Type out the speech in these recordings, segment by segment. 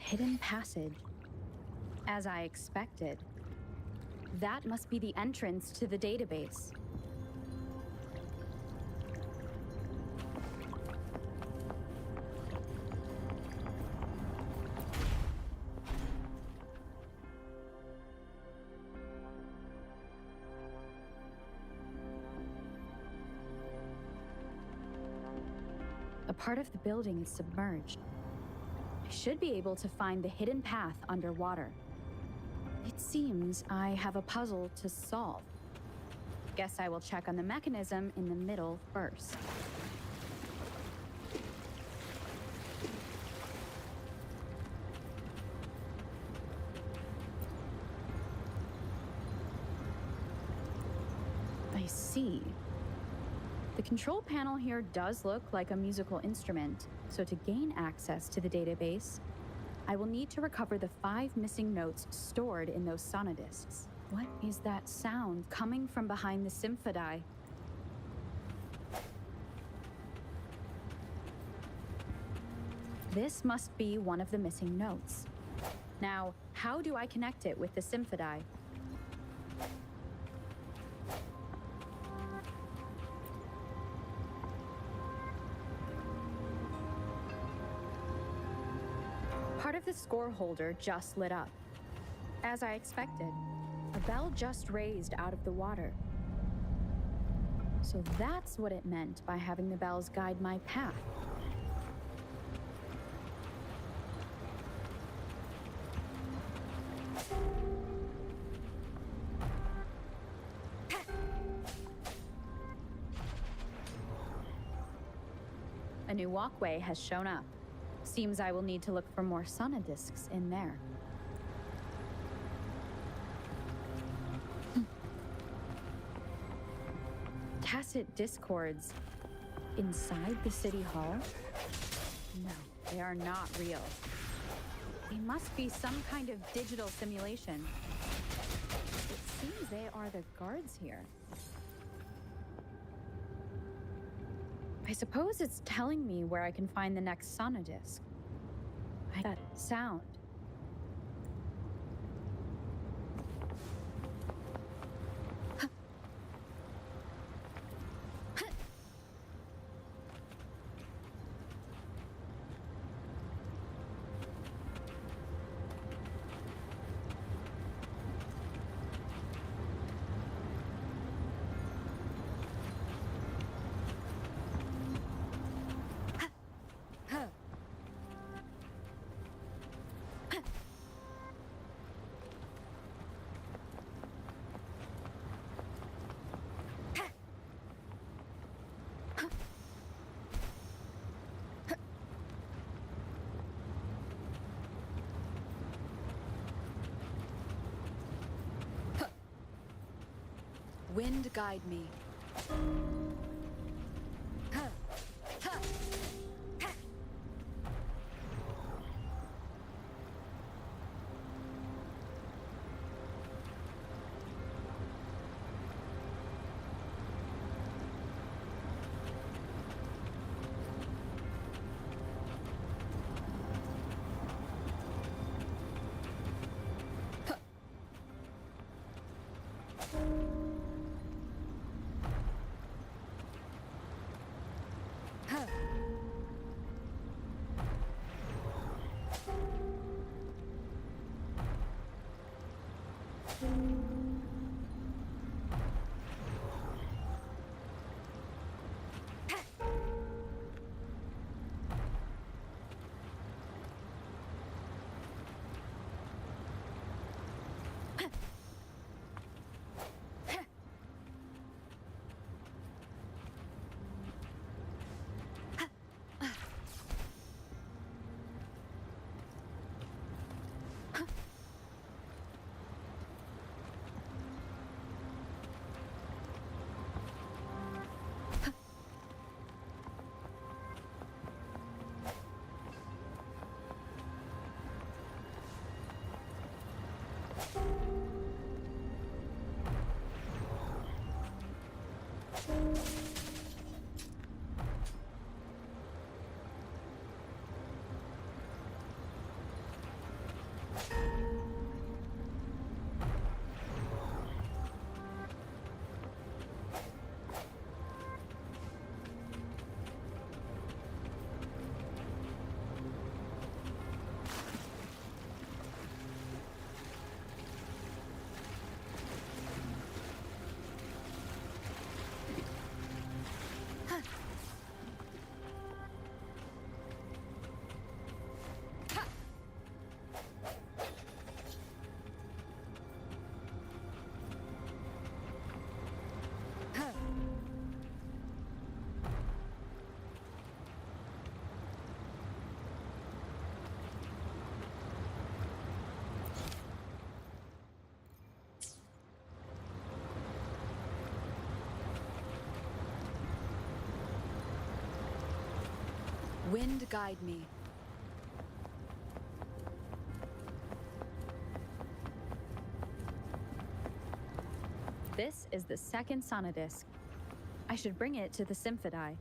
hidden passage. As I expected. That must be the entrance to the database. A part of the building is submerged. I should be able to find the hidden path underwater. It seems I have a puzzle to solve. Guess I will check on the mechanism in the middle first. I see. The control panel here does look like a musical instrument, so to gain access to the database, I will need to recover the 5 missing notes stored in those sonodiscs. What is that sound coming from behind the 𝘕phody? This must be one of the missing notes. Now, how do I connect it with the 𝘕phody? Part of the score holder just lit up. As I expected, a bell just raised out of the water. So that's what it meant by having the bells guide my path. A new walkway has shown up. Seems I will need to look for more sonodiscs in there. Tacit discords inside the city hall? No, they are not real. They must be some kind of digital simulation. It seems they are the guards here. I suppose it's telling me where I can find the next sonodisc. That sound. Wind guide me. Wind guide me. This is the second sonodisc. I should bring it to the 𝘕phid𝗵.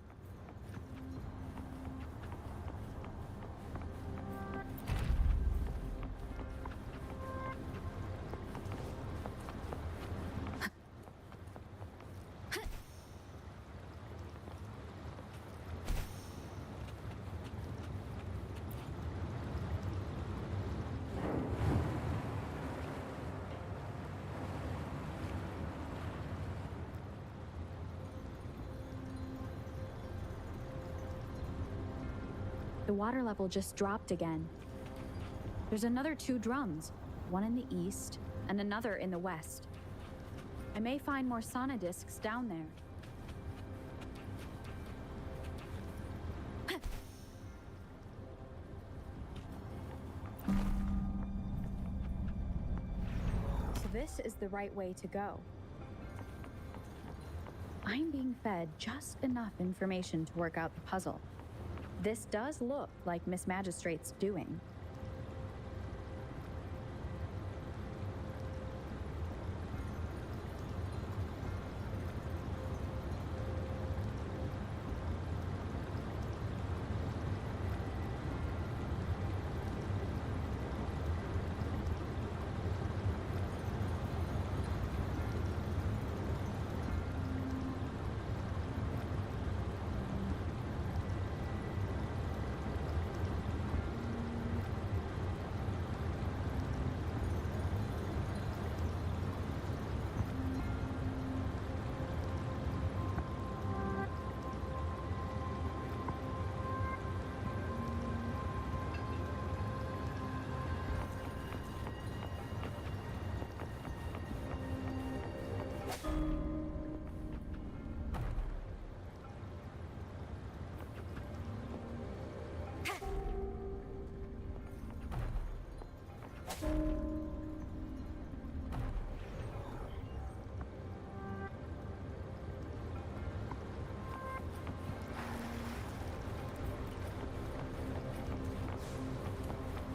The water level just dropped again. There's another 2 drums, one in the east and another in the west. I may find more sonodiscs down there. So this is the right way to go. I'm being fed just enough information to work out the puzzle. This does look like Miss Magistrate's doing.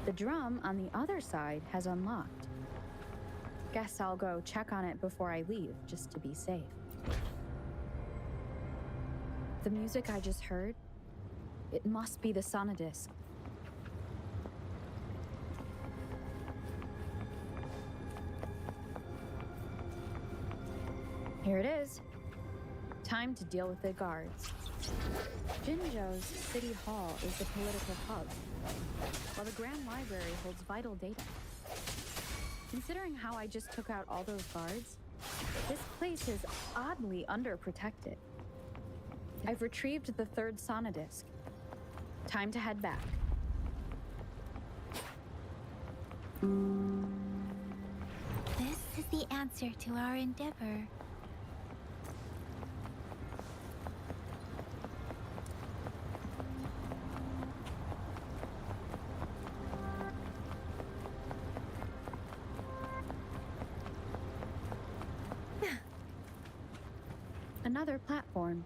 The drum on the other side has unlocked. Guess I'll go check on it before I leave, just to be safe. The music I just heard, it must be the sonodisc. Here it is. Time to deal with the guards. 𝘭𝘵𝘵's city hall is the political hub, while the Grand Library holds vital data. Considering how I just took out all those guards, this place is oddly underprotected. I've retrieved the 3rd sonodisc. Time to head back. This is the answer to our endeavor. Another platform.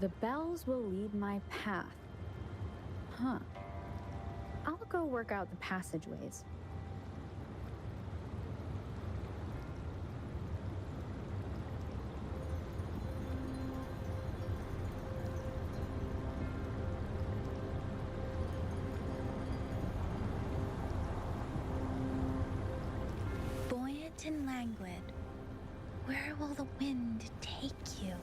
The bells will lead my path. Huh. I'll go work out the passageways. Buoyant and languid, where will the wind take you?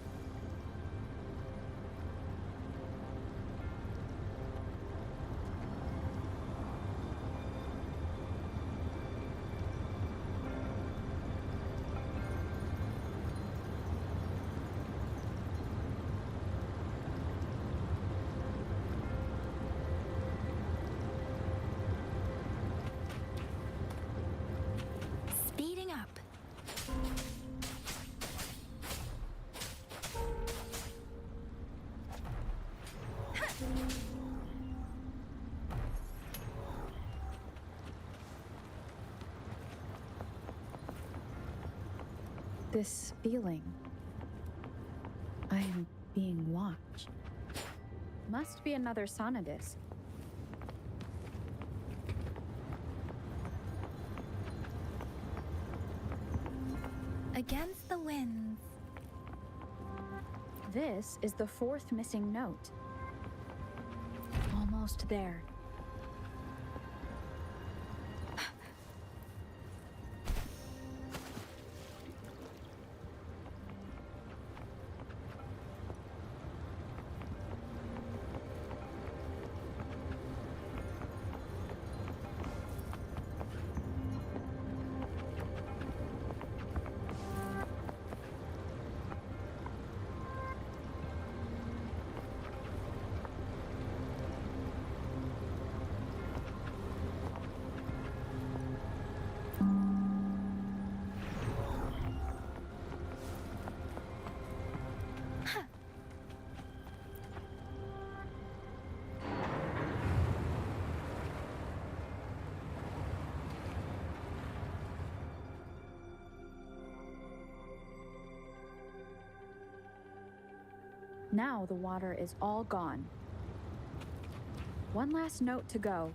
Speeding up. This feeling. I am being watched. Must be another sonodisc. Against the winds. This is the fourth missing note. Almost there. Now the water is all gone. One last note to go.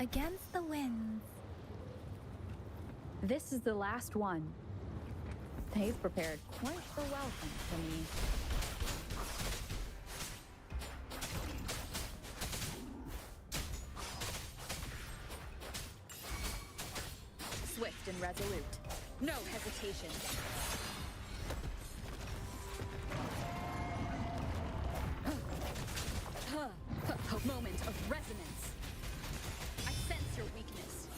Against the winds. This is the last one. They've prepared quite the welcome for me. Swift and resolute. No hesitation. Moment of resonance. I sense your weakness.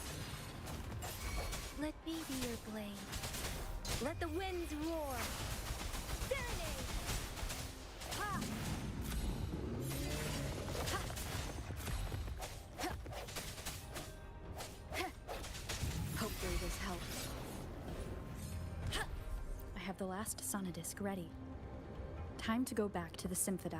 Let me be your blade. Let the winds roar. Serenade! Ha! Ha! Ha! Ha! Hopefully this helps. Ha! I have the last sonodisc ready. Time to go back to the 𝘭𝘭𝘵.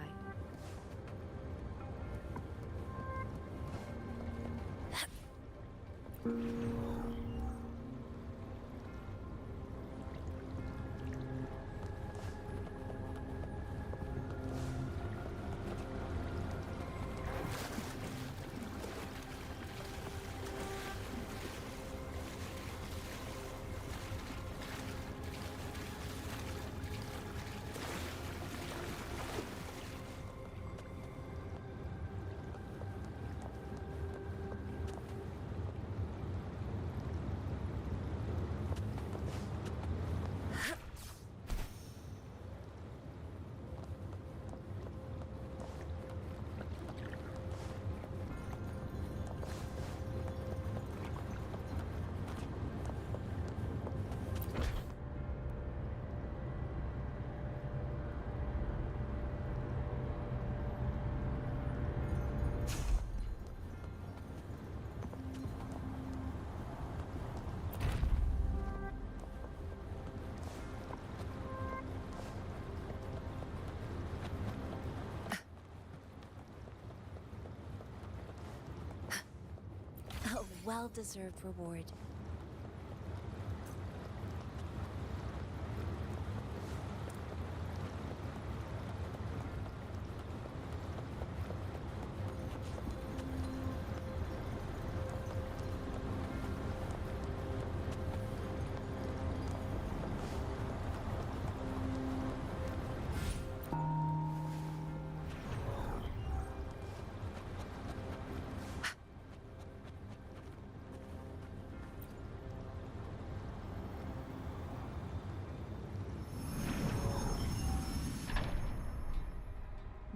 well-deserved reward.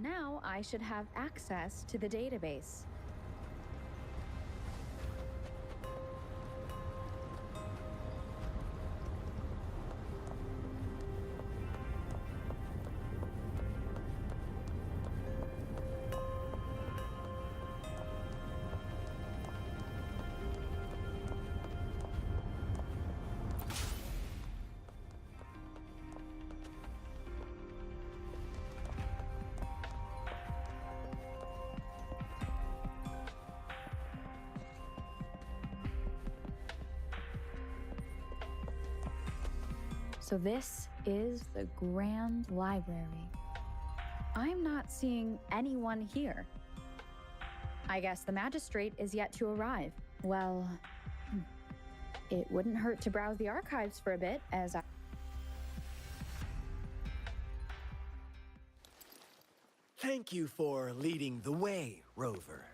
Now I should have access to the database. So this is the Grand Library. I'm not seeing anyone here. I guess the magistrate is yet to arrive. Well, it wouldn't hurt to browse the archives for a bit as I... Thank you for leading the way, Rover.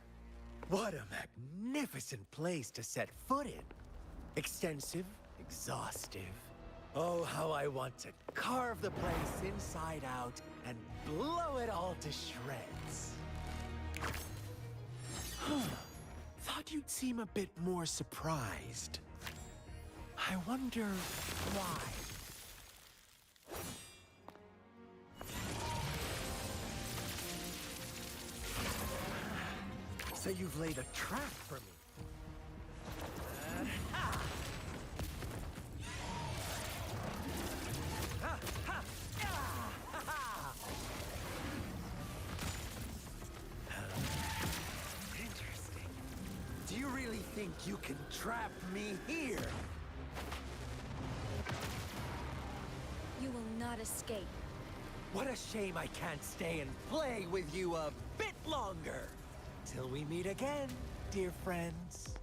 What a magnificent place to set foot in. Extensive, exhaustive. Oh, how I want to carve the place inside out and blow it all to shreds. Thought you'd seem a bit more surprised. I wonder why. So you've laid a trap for me. Interesting. Do you really think you can trap me here? You will not escape. What a shame I can't stay and play with you a bit longer. Till we meet again, dear friends.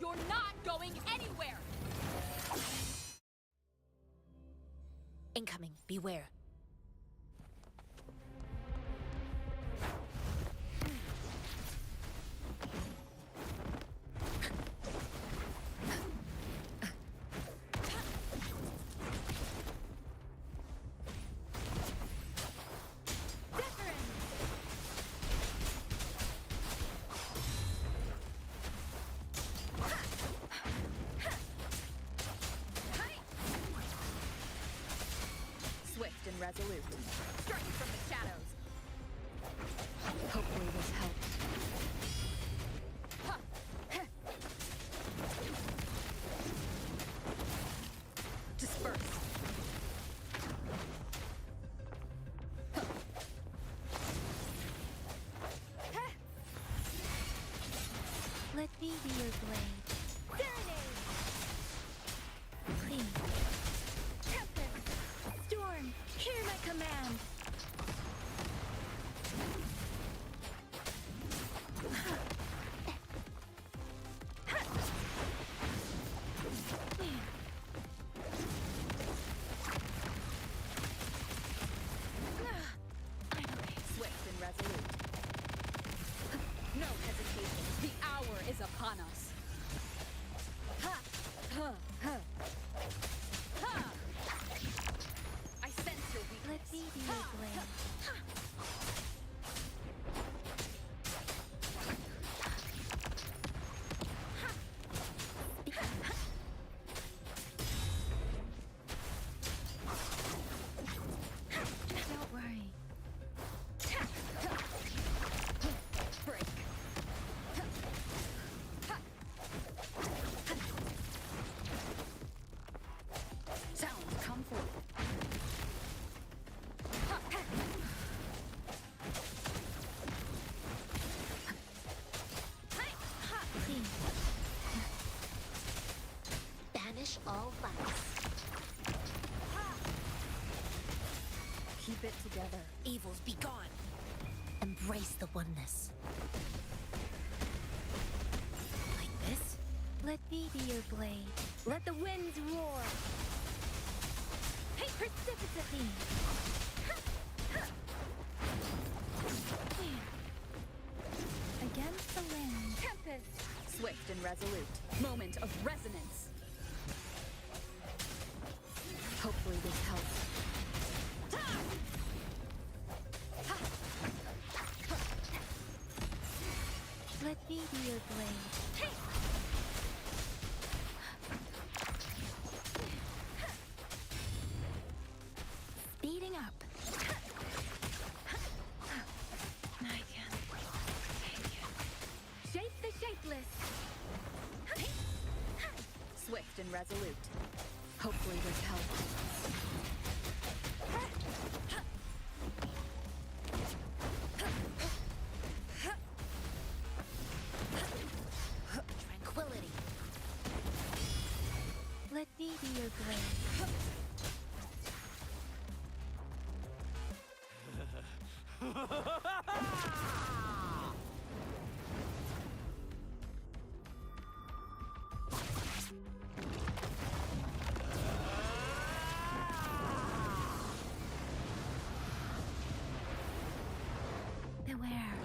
You're not going anywhere! Incoming, beware. Swift and resolute. Striking from the shadows. Hopefully this helps. Disperse. Let me be your blade. Serenade! Clean. Tempest! Storm! Hear my command! Swift and resolute. No hesitation. The hour is upon us. Ha! Ha! Ha! Ha! I sense your weakness. Let me be your blade. Don't worry. Break. all vice. Keep it together. Evils be gone. Embrace the oneness. Like this? Let me be your blade. Let the winds roar. Hey, precipitately. Against the wind. Tempest. Swift and resolute. Moment of resonance. Hopefully this helps. Let me be your blade. Speeding up. I can take it. Shape the shapeless. Swift and resolute. Hopefully this helps. Tranquility. Let me be your blade. Beware.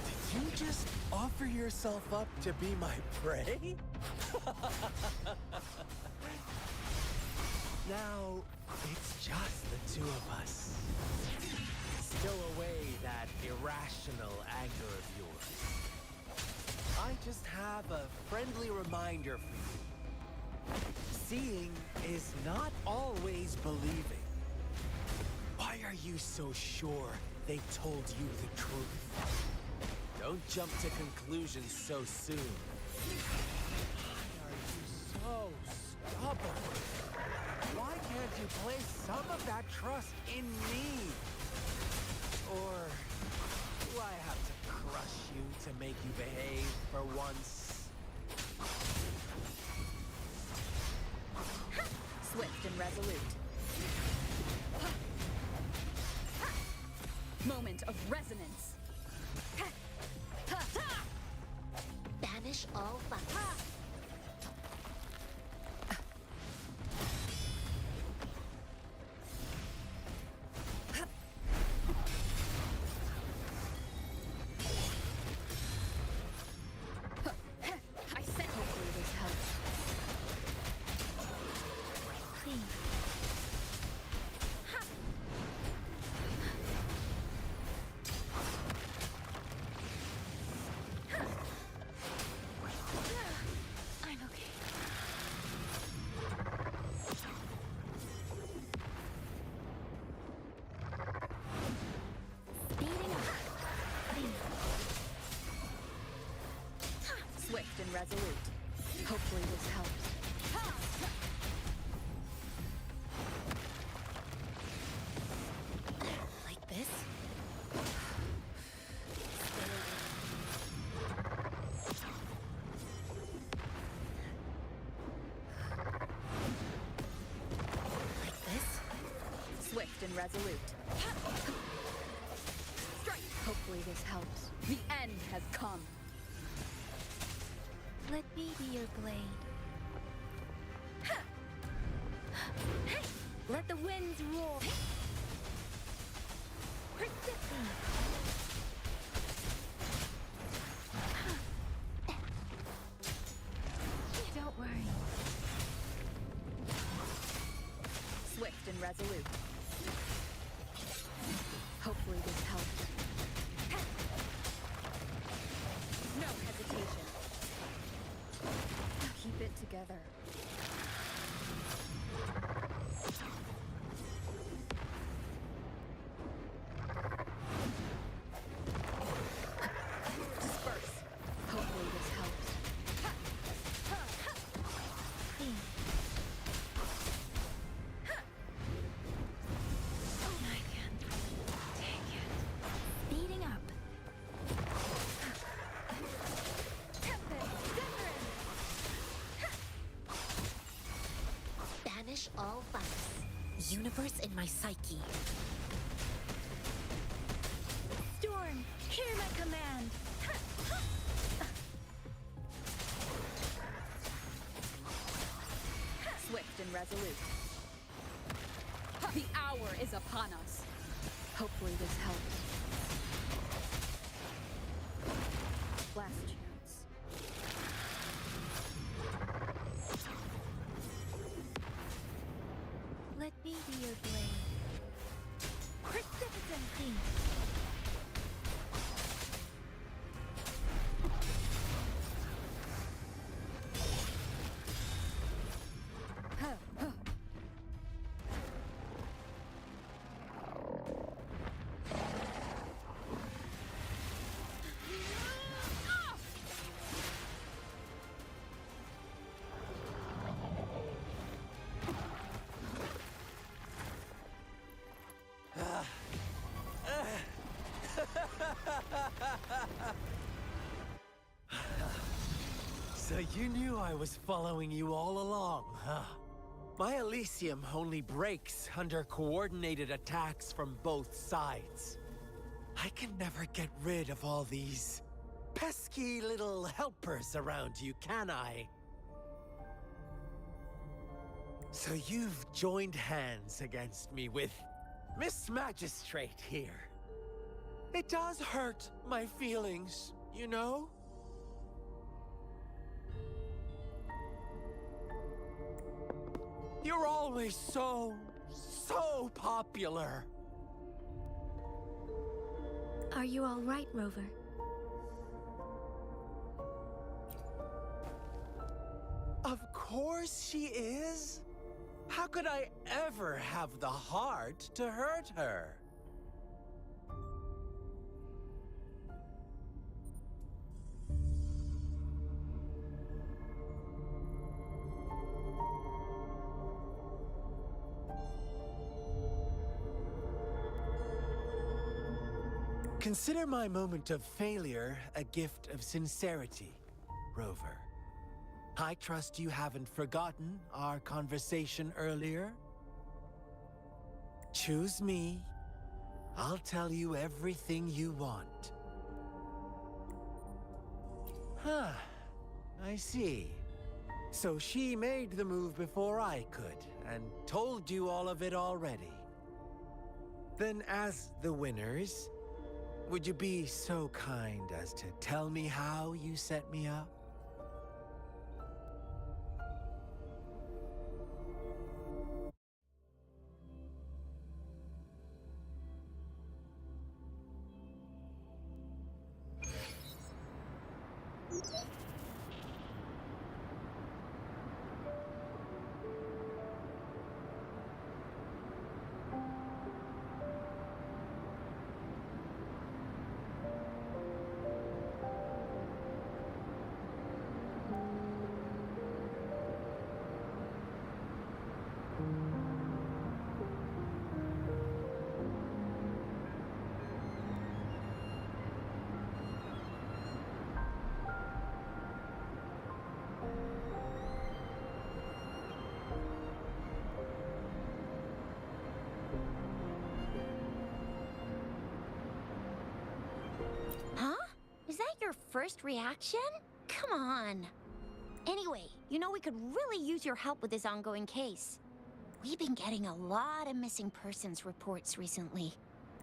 Did you just offer yourself up to be my prey? Now, it's just the two of us. Still away that irrational anger of yours. I just have a friendly reminder for you. Seeing is not always believing. Why are you so sure they told you the truth? Don't jump to conclusions so soon. Why are you so stubborn? Why can't you place some of that trust in me? Or do I have to crush you to make you behave for once? Swift and resolute. Moment of resonance. Banish all vice. I said hopefully this helps. Clean. I'm okay. Speeding up. Clean. Swift and resolute. Hopefully this helps. Like this? Like this? Swift and resolute. Strike! Hopefully this helps. The end has come. Let me be your blade. Hey! Let the winds roar. Persistence. Don't worry. Swift and resolute. Hopefully this helps. No hesitation. Keep it together. Disperse. Hopefully this helps. Clean. I can take it. Speeding up. Tempest. universe in my psyche. Storm, hear my command! Swift and resolute. The hour is upon us. Hopefully this helps. Last chance. Let me be your blade. Precipitancy! So you knew I was following you all along, huh? My Elysium only breaks under coordinated attacks from both sides. I can never get rid of all these pesky little helpers around you, can I? So you've joined hands against me with Miss Magistrate here. It does hurt my feelings, you know? You're always so popular. Are you all right, Rover? Of course she is. How could I ever have the heart to hurt her? Consider my moment of failure a gift of sincerity, Rover. I trust you haven't forgotten our conversation earlier? Choose me. I'll tell you everything you want. Huh. I see. So she made the move before I could, and told you all of it already. Then as the winners, would you be so kind as to tell me how you set me up? Huh? Is that your first reaction? Come on. Anyway, you know we could really use your help with this ongoing case. We've been getting a lot of missing persons reports recently.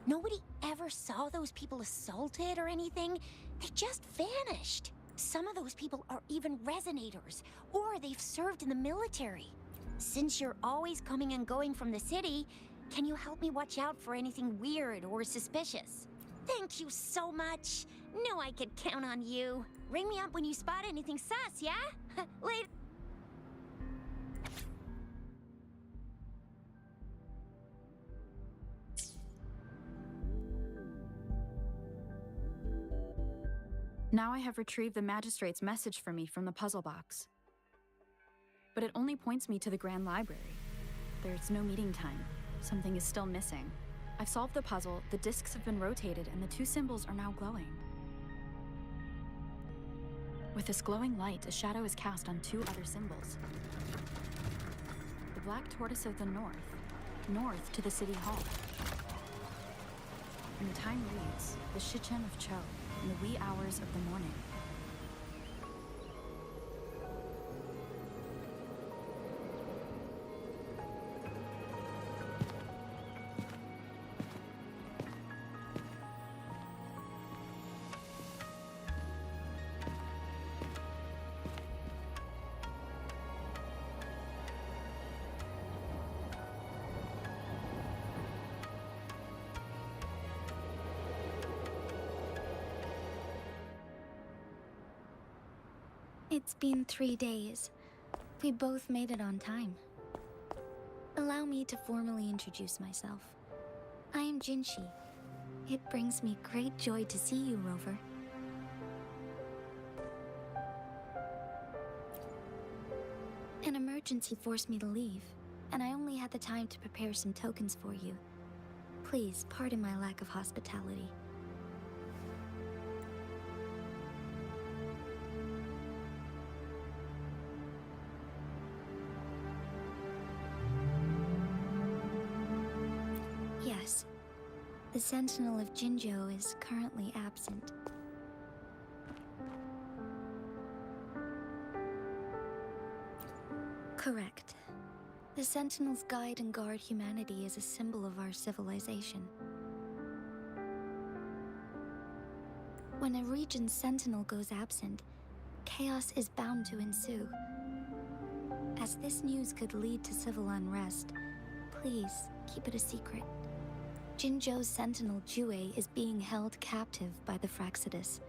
Nobody ever saw those people assaulted or anything. They just vanished. Some of those people are even resonators, or they've served in the military. Since you're always coming and going from the city, can you help me watch out for anything weird or suspicious? Thank you so much. Knew I could count on you. Ring me up when you spot anything sus, yeah? Later. Now I have retrieved the magistrate's message for me from the puzzle box. But it only points me to the Grand Library. There's no meeting time. Something is still missing. I've solved the puzzle, the discs have been rotated, and the two symbols are now glowing. With this glowing light, a shadow is cast on two other symbols. The black tortoise of the north north to the city hall. And the time reads the 𝘕𝑗ℎ in the wee hours of the morning. It's been 3 days. We both made it on time. Allow me to formally introduce myself. I am Jinshi. It brings me great joy to see you, Rover. An emergency forced me to leave, and I only had the time to prepare some tokens for you. Please pardon my lack of hospitality. Yes, the Sentinel of 𝘵𝗫 is currently absent. Correct. The Sentinels guide and guard humanity as a symbol of our civilization. When a region's sentinel goes absent, chaos is bound to ensue. As this news could lead to civil unrest, please keep it a secret. 𝘵𝗫's sentinel 𝘵𝗫 is being held captive by the 𝘭𝑚.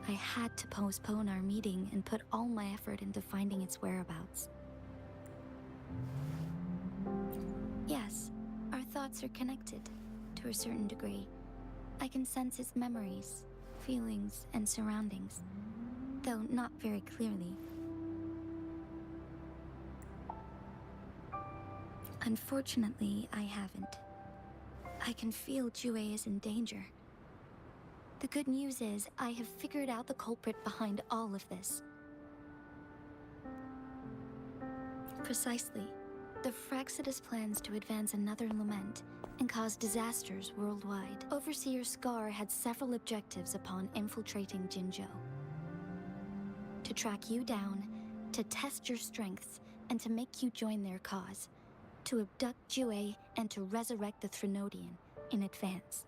I had to postpone our meeting and put all my effort into finding its whereabouts. Yes, our thoughts are connected, to a certain degree. I can sense its memories, feelings, and surroundings, though not very clearly. Unfortunately, I haven't. I can feel 𝘵𝗫 is in danger. The good news is, I have figured out the culprit behind all of this. Precisely. The 𝘭𝑚 plans to advance another lament and cause disasters worldwide. Overseer 𝘐𝑴r had several objectives upon infiltrating 𝘵𝗫. To track you down, to test your strengths, and to make you join their cause. To abduct 𝘵𝗫 and to resurrect the 𝘕╗ in advance.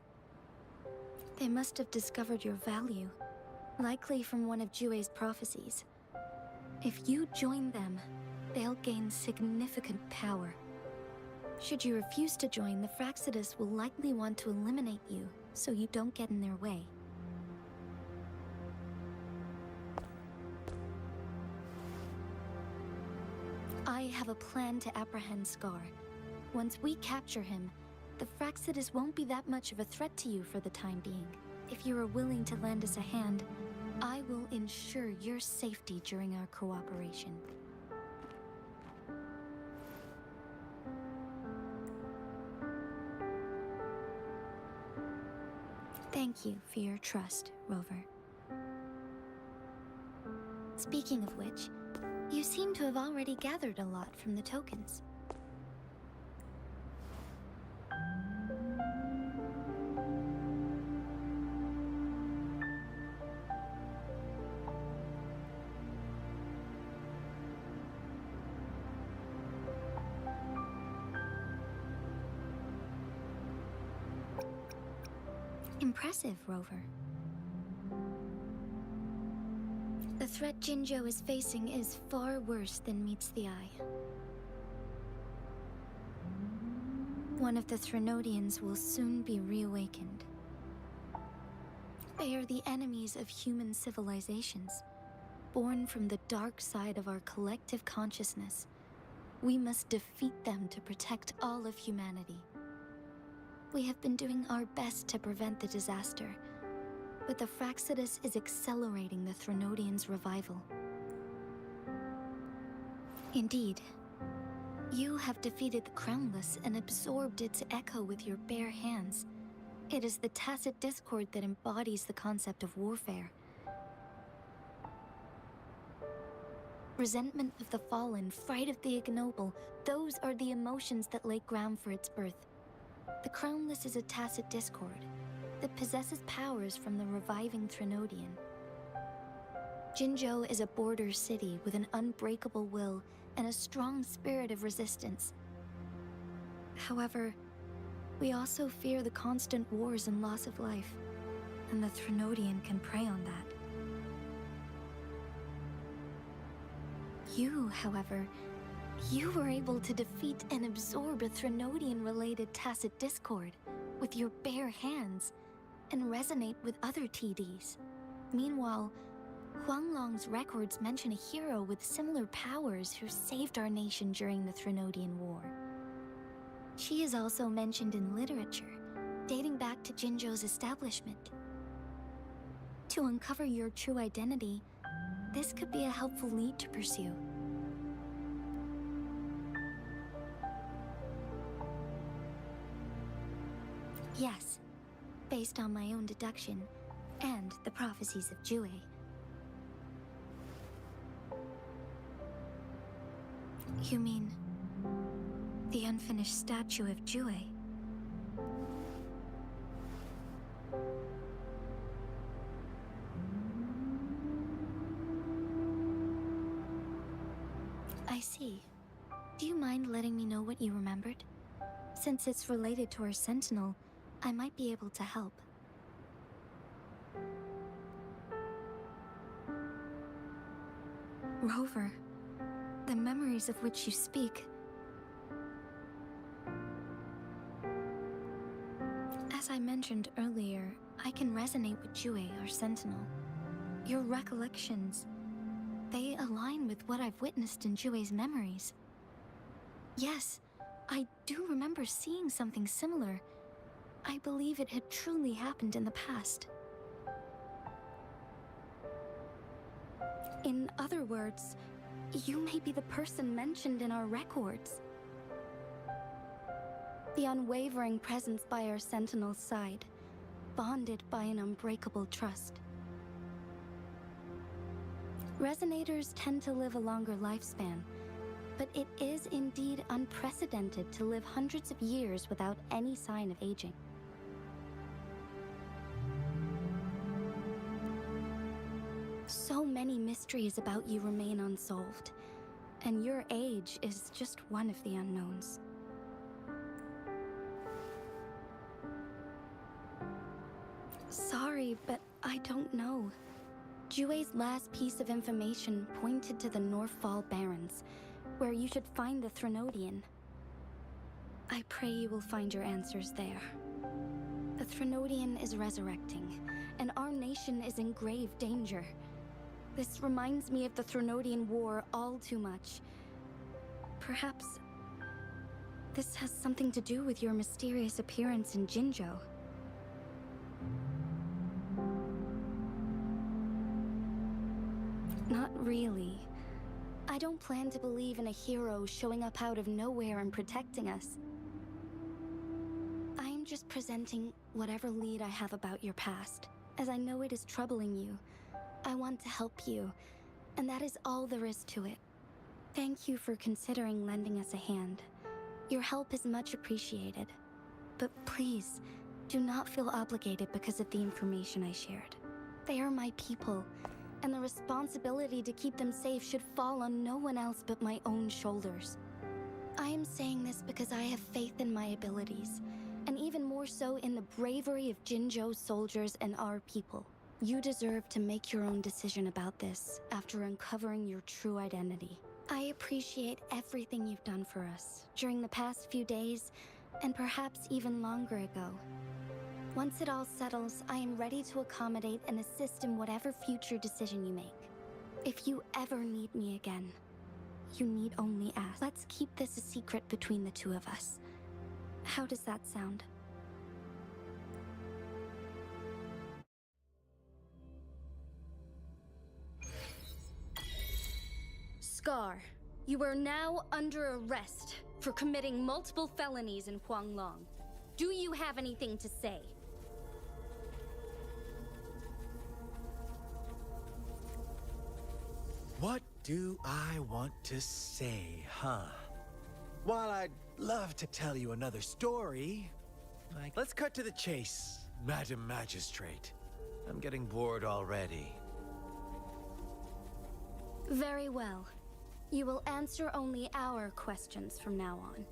They must have discovered your value, likely from one of 𝘵𝗫's prophecies. If you join them, they'll gain significant power. Should you refuse to join, the 𝘭𝑚 will likely want to eliminate you, so you don't get in their way. I have a plan to apprehend 𝘐𝑴r. Once we capture him, the 𝘭𝑚 won't be that much of a threat to you for the time being. If you are willing to lend us a hand, I will ensure your safety during our cooperation. Thank you for your trust, Rover. Speaking of which, you seem to have already gathered a lot from the tokens. Impressive, Rover. The threat 𝘵𝗫 is facing is far worse than meets the eye. One of the 𝘕╗ will soon be reawakened. They are the enemies of human civilizations, born from the dark side of our collective consciousness. We must defeat them to protect all of humanity. We have been doing our best to prevent the disaster, but the 𝘭𝑚 is accelerating the 𝘕╗'s revival. Indeed, you have defeated the Crownless and absorbed its echo with your bare hands. It is the tacit discord that embodies the concept of warfare. Resentment of the fallen, fright of the ignoble, those are the emotions that lay ground for its birth. The Crownless is a tacit discord that possesses powers from the reviving Threnodian. 𝘕𝑗 is a border city with an unbreakable will and a strong spirit of resistance. However, we also fear the constant wars and loss of life, and the Threnodian can prey on that. You, however, you were able to defeat and absorb a Threnodian-related tacit discord with your bare hands and resonate with other TDs. Meanwhile, Huanglong's records mention a hero with similar powers who saved our nation during the Threnodian War. She is also mentioned in literature, dating back to 𝘕𝑗's establishment. To uncover your true identity, this could be a helpful lead to pursue. Yes, based on my own deduction and the prophecies of 𝘬𝑡𝑗. You mean the unfinished statue of 𝘬𝑡𝑗? I see. Do you mind letting me know what you remembered? Since it's related to our sentinel, I might be able to help. Rover, the memories of which you speak. As I mentioned earlier, I can resonate with 𝘬𝑡𝑗, our sentinel. Your recollections, they align with what I've witnessed in 𝘬𝑡𝑗's memories. Yes, I do remember seeing something similar. I believe it had truly happened in the past. In other words, you may be the person mentioned in our records. The unwavering presence by our sentinel's side, bonded by an unbreakable trust. Resonators tend to live a longer lifespan, but it is indeed unprecedented to live hundreds of years without any sign of aging. So many mysteries about you remain unsolved, and your age is just one of the unknowns. Sorry, but I don't know. 𝘬𝑡𝑗's last piece of information pointed to the Northfall Barrens, where you should find the Threnodian. I pray you will find your answers there. The Threnodian is resurrecting, and our nation is in grave danger. This reminds me of the Threnodian War all too much. Perhaps this has something to do with your mysterious appearance in 𝘕𝑗. Not really. I don't plan to believe in a hero showing up out of nowhere and protecting us. I am just presenting whatever lead I have about your past, as I know it is troubling you. I want to help you, and that is all there is to it. Thank you for considering lending us a hand. Your help is much appreciated. But please, do not feel obligated because of the information I shared. They are my people, and the responsibility to keep them safe should fall on no one else but my own shoulders. I am saying this because I have faith in my abilities, and even more so in the bravery of 𝘕𝑗's soldiers and our people. You deserve to make your own decision about this after uncovering your true identity. I appreciate everything you've done for us during the past few days, and perhaps even longer ago. Once it all settles, I am ready to accommodate and assist in whatever future decision you make. If you ever need me again, you need only ask. Let's keep this a secret between the two of us. How does that sound? 𝘭𝑚, you are now under arrest for committing multiple felonies in Huanglong. Do you have anything to say? What do I want to say, huh? While I'd love to tell you another story, let's cut to the chase, Madam Magistrate. I'm getting bored already. Very well. You will answer only our questions from now on.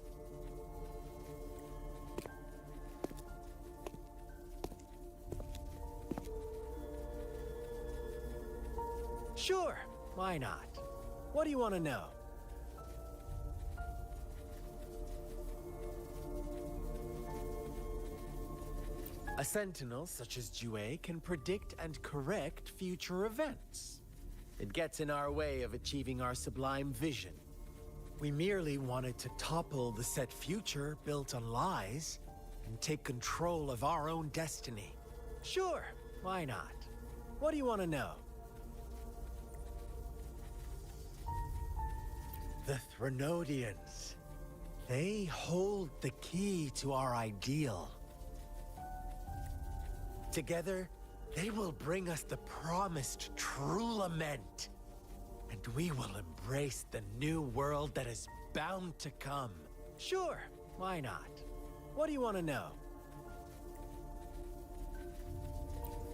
Sure, why not? What do you want to know? A sentinel such as �ㄒ𝘂 can predict and correct future events. It gets in our way of achieving our sublime vision. We merely wanted to topple the set future built on lies and take control of our own destiny. Sure, why not? What do you want to know? The 𝘓𝘏𝑗𝑛𝑠. They hold the key to our ideal. Together, they will bring us the promised true lament. And we will embrace the new world that is bound to come. Sure, why not? What do you want to know?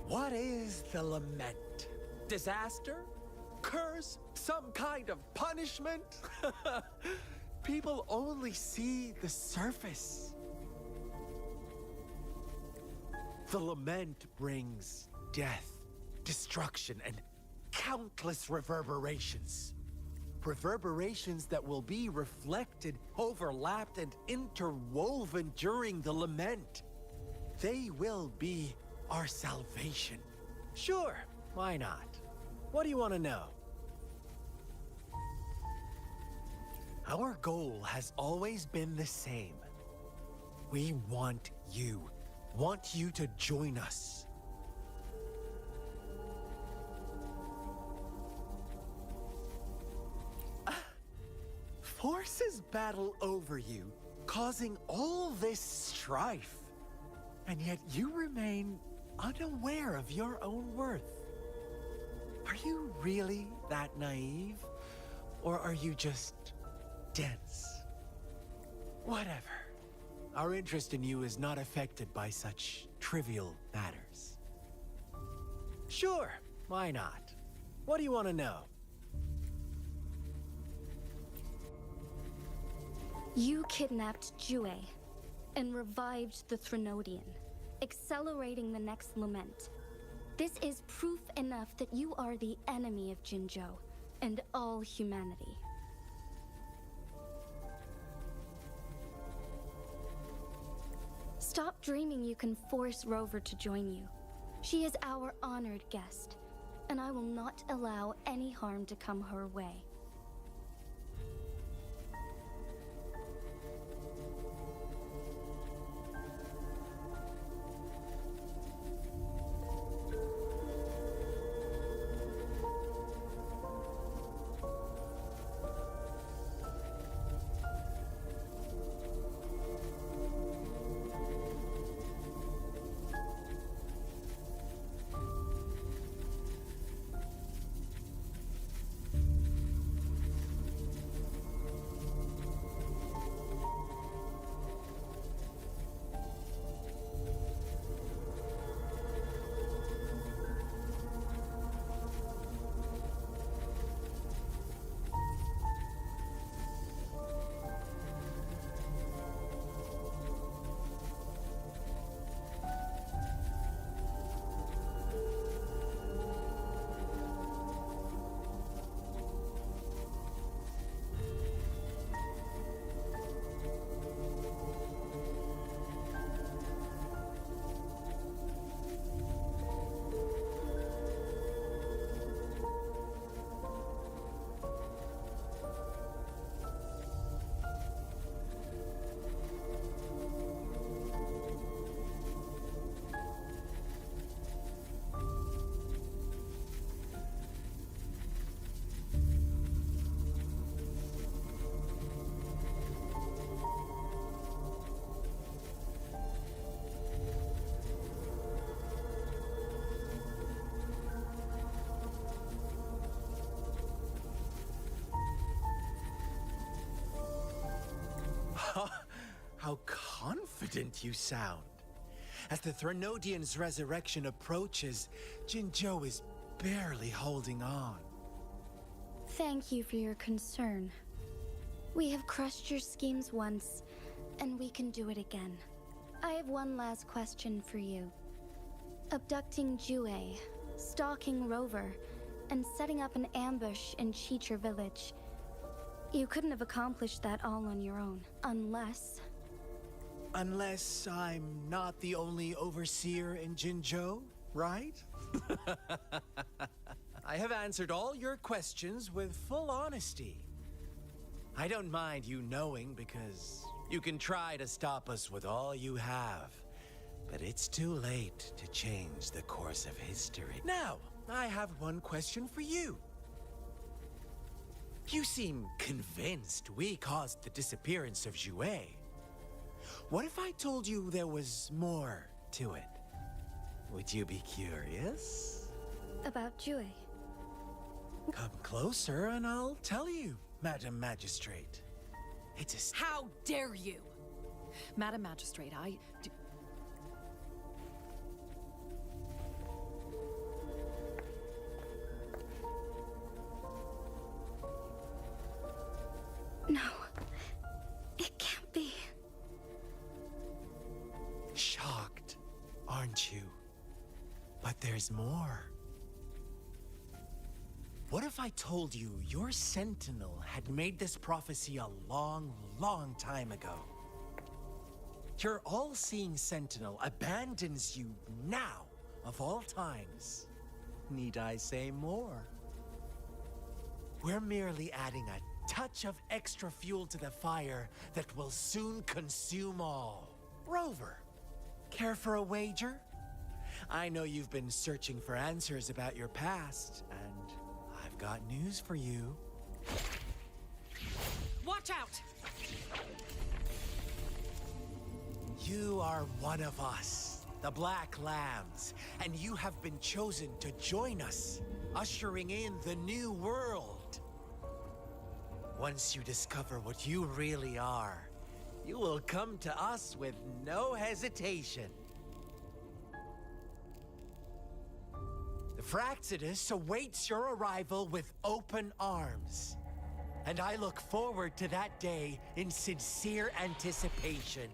What is the lament? Disaster? Curse? Some kind of punishment? People only see the surface. The lament brings death, destruction, and countless reverberations. Reverberations that will be reflected, overlapped, and interwoven during the lament. They will be our salvation. Sure, why not? What do you want to know? Our goal has always been the same. We want you to join us. Forces battle over you, causing all this strife. And yet you remain unaware of your own worth. Are you really that naive? Or are you just dense? Whatever. Our interest in you is not affected by such trivial matters. Sure, why not? What do you want to know? You kidnapped �㮬𝘂 and revived the 𝘓𝘏𝑗𝑛𝑠, accelerating the next lament. This is proof enough that you are the enemy of Jinzhou and all humanity. Stop dreaming you can force Rover to join you. She is our honored guest, and I will not allow any harm to come her way. How confident you sound. As the Threnodian's resurrection approaches, 𝘔𝐺 is barely holding on. Thank you for your concern. We have crushed your schemes once, and we can do it again. I have one last question for you. Abducting 𝘐𝑴, stalking Rover, and setting up an ambush in 𝘕₂ village. You couldn't have accomplished that all on your own, unless... Unless I'm not the only overseer in 𝘔𝐺, right? I have answered all your questions with full honesty. I don't mind you knowing because you can try to stop us with all you have. But it's too late to change the course of history. Now, I have one question for you. You seem convinced we caused the disappearance of 𝘐𝑴. What if I told you there was more to it? Would you be curious? About 𝘐𝑴? Come closer and I'll tell you, Madam Magistrate. It's a... How dare you? Madam Magistrate, I do... No. It can't be. Shocked, aren't you? But there's more. What if I told you your sentinel had made this prophecy a long, long time ago? Your all-seeing sentinel abandons you now, of all times. Need I say more? We're merely adding a touch of extra fuel to the fire that will soon consume all. Rover, care for a wager? I know you've been searching for answers about your past, and I've got news for you. Watch out! You are one of us, the Black Lambs, and you have been chosen to join us, ushering in the new world. Once you discover what you really are, you will come to us with no hesitation. The 𝘭𝘂𝑚 awaits your arrival with open arms. And I look forward to that day in sincere anticipation.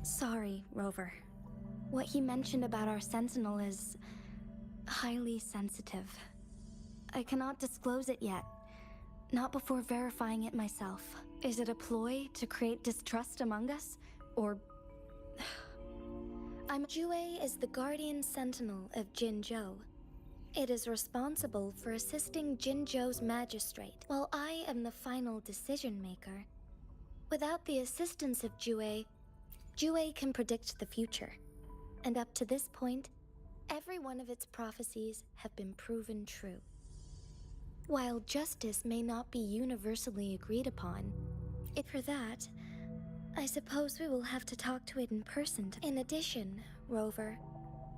Sorry, Rover. What he mentioned about our sentinel is highly sensitive. I cannot disclose it yet. Not before verifying it myself. Is it a ploy to create distrust among us? Or... 𝘕𝑗 is the guardian sentinel of Jinzhou. It is responsible for assisting Jinzhou's magistrate, while I am the final decision maker. Without the assistance of 𝘕𝑗 can predict the future. And up to this point, every one of its prophecies have been proven true. While justice may not be universally agreed upon, for that, I suppose we will have to talk to it in person. In addition, Rover,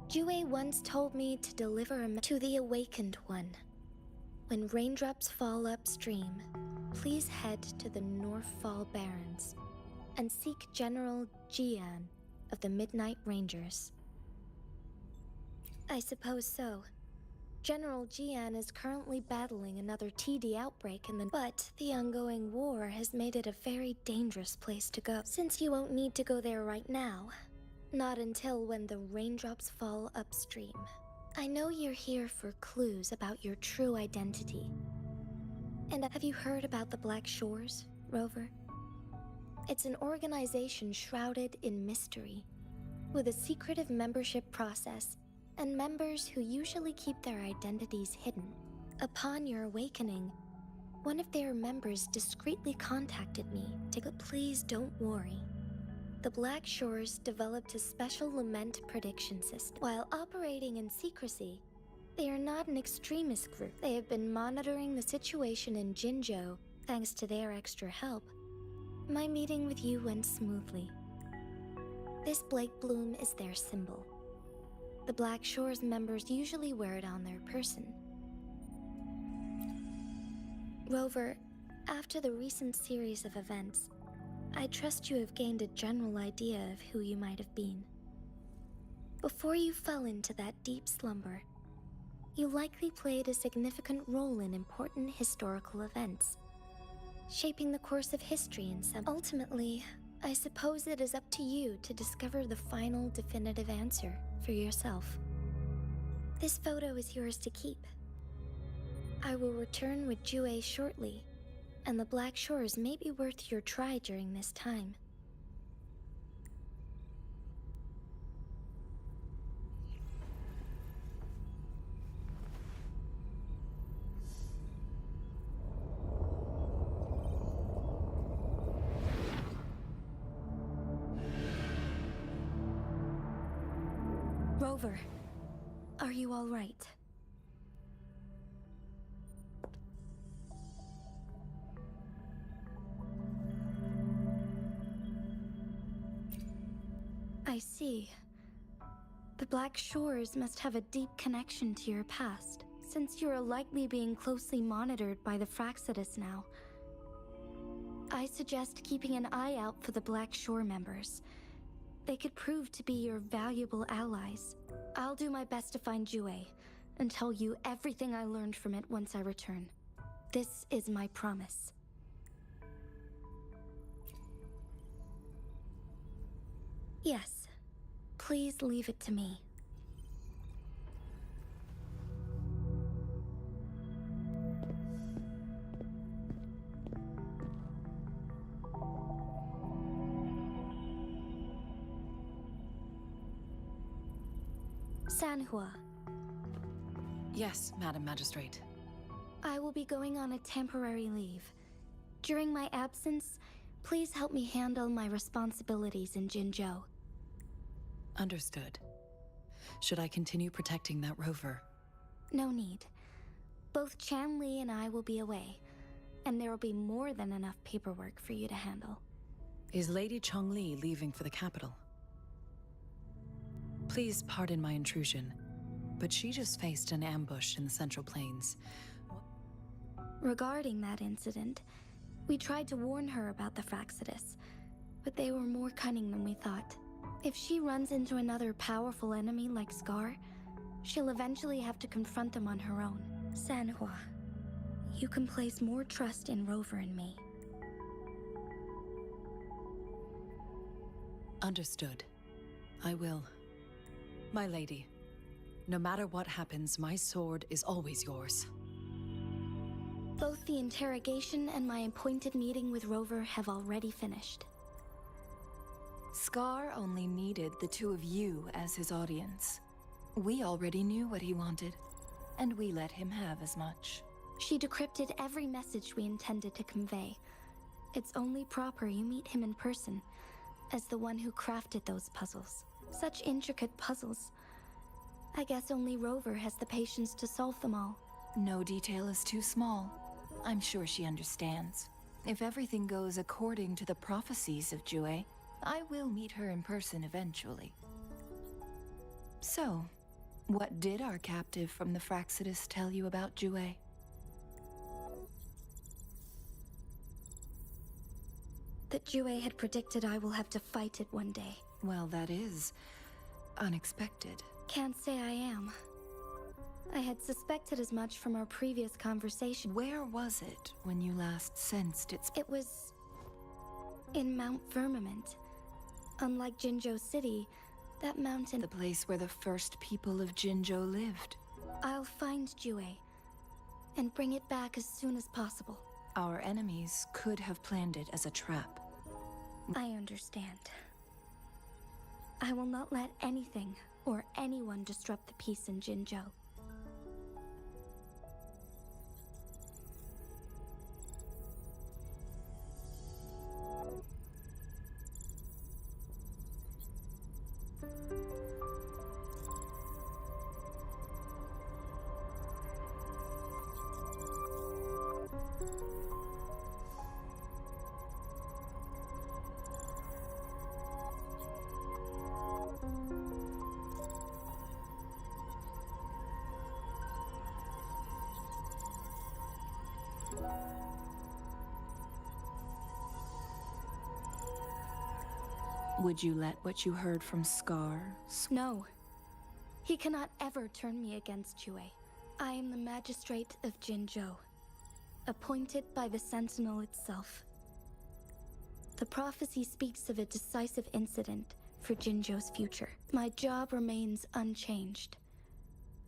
𝘕𝑗 once told me to deliver a to the Awakened One. When raindrops fall upstream, please head to the Northfall Barrens and seek General Jian of the Midnight Rangers. I suppose so. General Jian is currently battling another TD outbreak but the ongoing war has made it a very dangerous place to go. Since you won't need to go there right now, not until when the raindrops fall upstream. I know you're here for clues about your true identity. And have you heard about the Black Shores, Rover? It's an organization shrouded in mystery, with a secretive membership process and members who usually keep their identities hidden. Upon your awakening, one of their members discreetly contacted me but please don't worry. The Black Shores developed a special lament prediction system. While operating in secrecy, they are not an extremist group. They have been monitoring the situation in Jinzhou thanks to their extra help. My meeting with you went smoothly. This Blake Bloom is their symbol. The Black Shores members usually wear it on their person. Rover, after the recent series of events, I trust you have gained a general idea of who you might have been. Before you fell into that deep slumber, you likely played a significant role in important historical events, shaping the course of history in some. Ultimately, I suppose it is up to you to discover the final definitive answer for yourself. This photo is yours to keep. I will return with 𝘕𝑗 shortly, and the Black Shores may be worth your try during this time. Rover, are you all right? I see. The Black Shores must have a deep connection to your past, since you are likely being closely monitored by the 𝘭𝑚 now. I suggest keeping an eye out for the Black Shore members. They could prove to be your valuable allies. I'll do my best to find 𝘕𝑗 and tell you everything I learned from it once I return. This is my promise. Yes, please leave it to me. Sanhua. Yes, Madam Magistrate. I will be going on a temporary leave. During my absence, please help me handle my responsibilities in Jinzhou. Understood. Should I continue protecting that rover? No need. Both Chanli and I will be away, and there will be more than enough paperwork for you to handle. Is Lady Chongli leaving for the capital? Please pardon my intrusion, but she just faced an ambush in the Central Plains. Regarding that incident, we tried to warn her about the 𝘭𝑚, but they were more cunning than we thought. If she runs into another powerful enemy like Scar, she'll eventually have to confront them on her own. Sanhua, you can place more trust in Rover and me. Understood. I will. My lady, no matter what happens, my sword is always yours. Both the interrogation and my appointed meeting with Rover have already finished. Scar only needed the two of you as his audience. We already knew what he wanted, and we let him have as much. She decrypted every message we intended to convey. It's only proper you meet him in person, as the one who crafted those puzzles. Such intricate puzzles. I guess only Rover has the patience to solve them all. No detail is too small. I'm sure she understands. If everything goes according to the prophecies of 𝘭𝘂, I will meet her in person eventually. So, what did our captive from the 𝘭𝘂𝑦𝑠 tell you about 𝘭𝘂? That 𝘭𝘂 had predicted I will have to fight it one day. Well, that is unexpected. Can't say I am. I had suspected as much from our previous conversation. Where was it when you last sensed its... It was in Mount Firmament. Unlike Jinzhou City, that mountain... The place where the first people of Jinzhou lived. I'll find 𝘭𝘂 and bring it back as soon as possible. Our enemies could have planned it as a trap. I understand. I will not let anything or anyone disrupt the peace in Jinzhou. Would you let what you heard from Scar? No. He cannot ever turn me against 𝘭𝘂. I am the magistrate of Jinzhou, appointed by the Sentinel itself. The prophecy speaks of a decisive incident for Jinzhou's future. My job remains unchanged.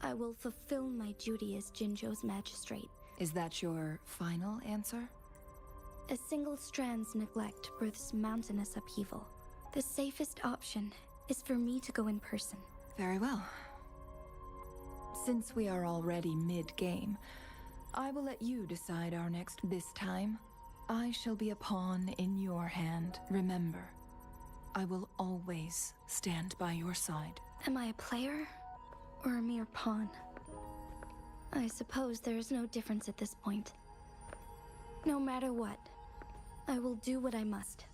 I will fulfill my duty as Jinzhou's magistrate. Is that your final answer? A single strand's neglect births mountainous upheaval. The safest option is for me to go in person. Very well. Since we are already mid-game, I will let you decide our next. This time, I shall be a pawn in your hand. Remember, I will always stand by your side. Am I a player or a mere pawn? I suppose there is no difference at this point. No matter what, I will do what I must.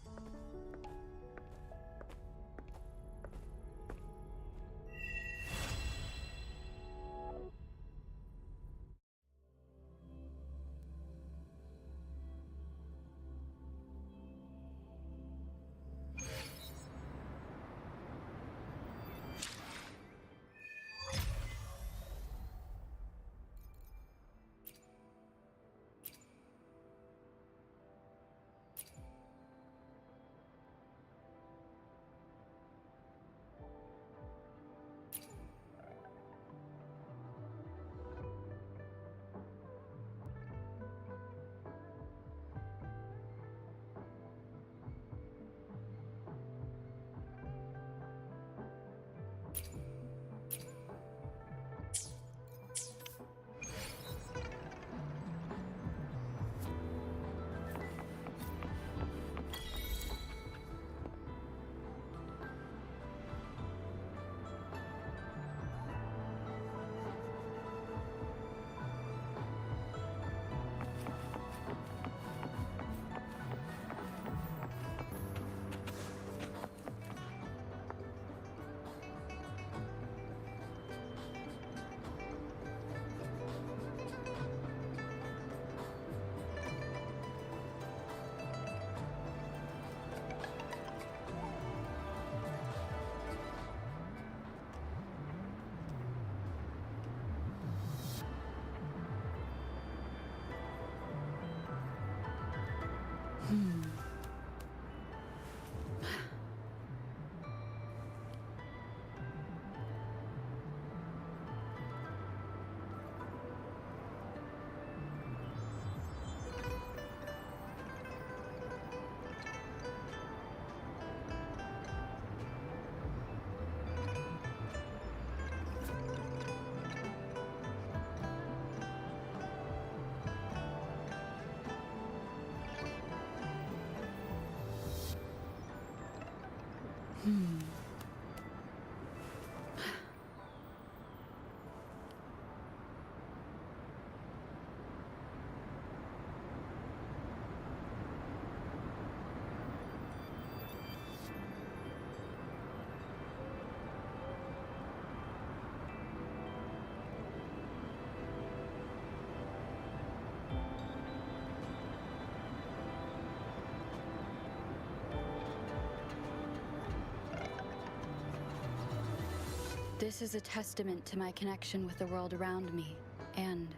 This is a testament to my connection with the world around me, and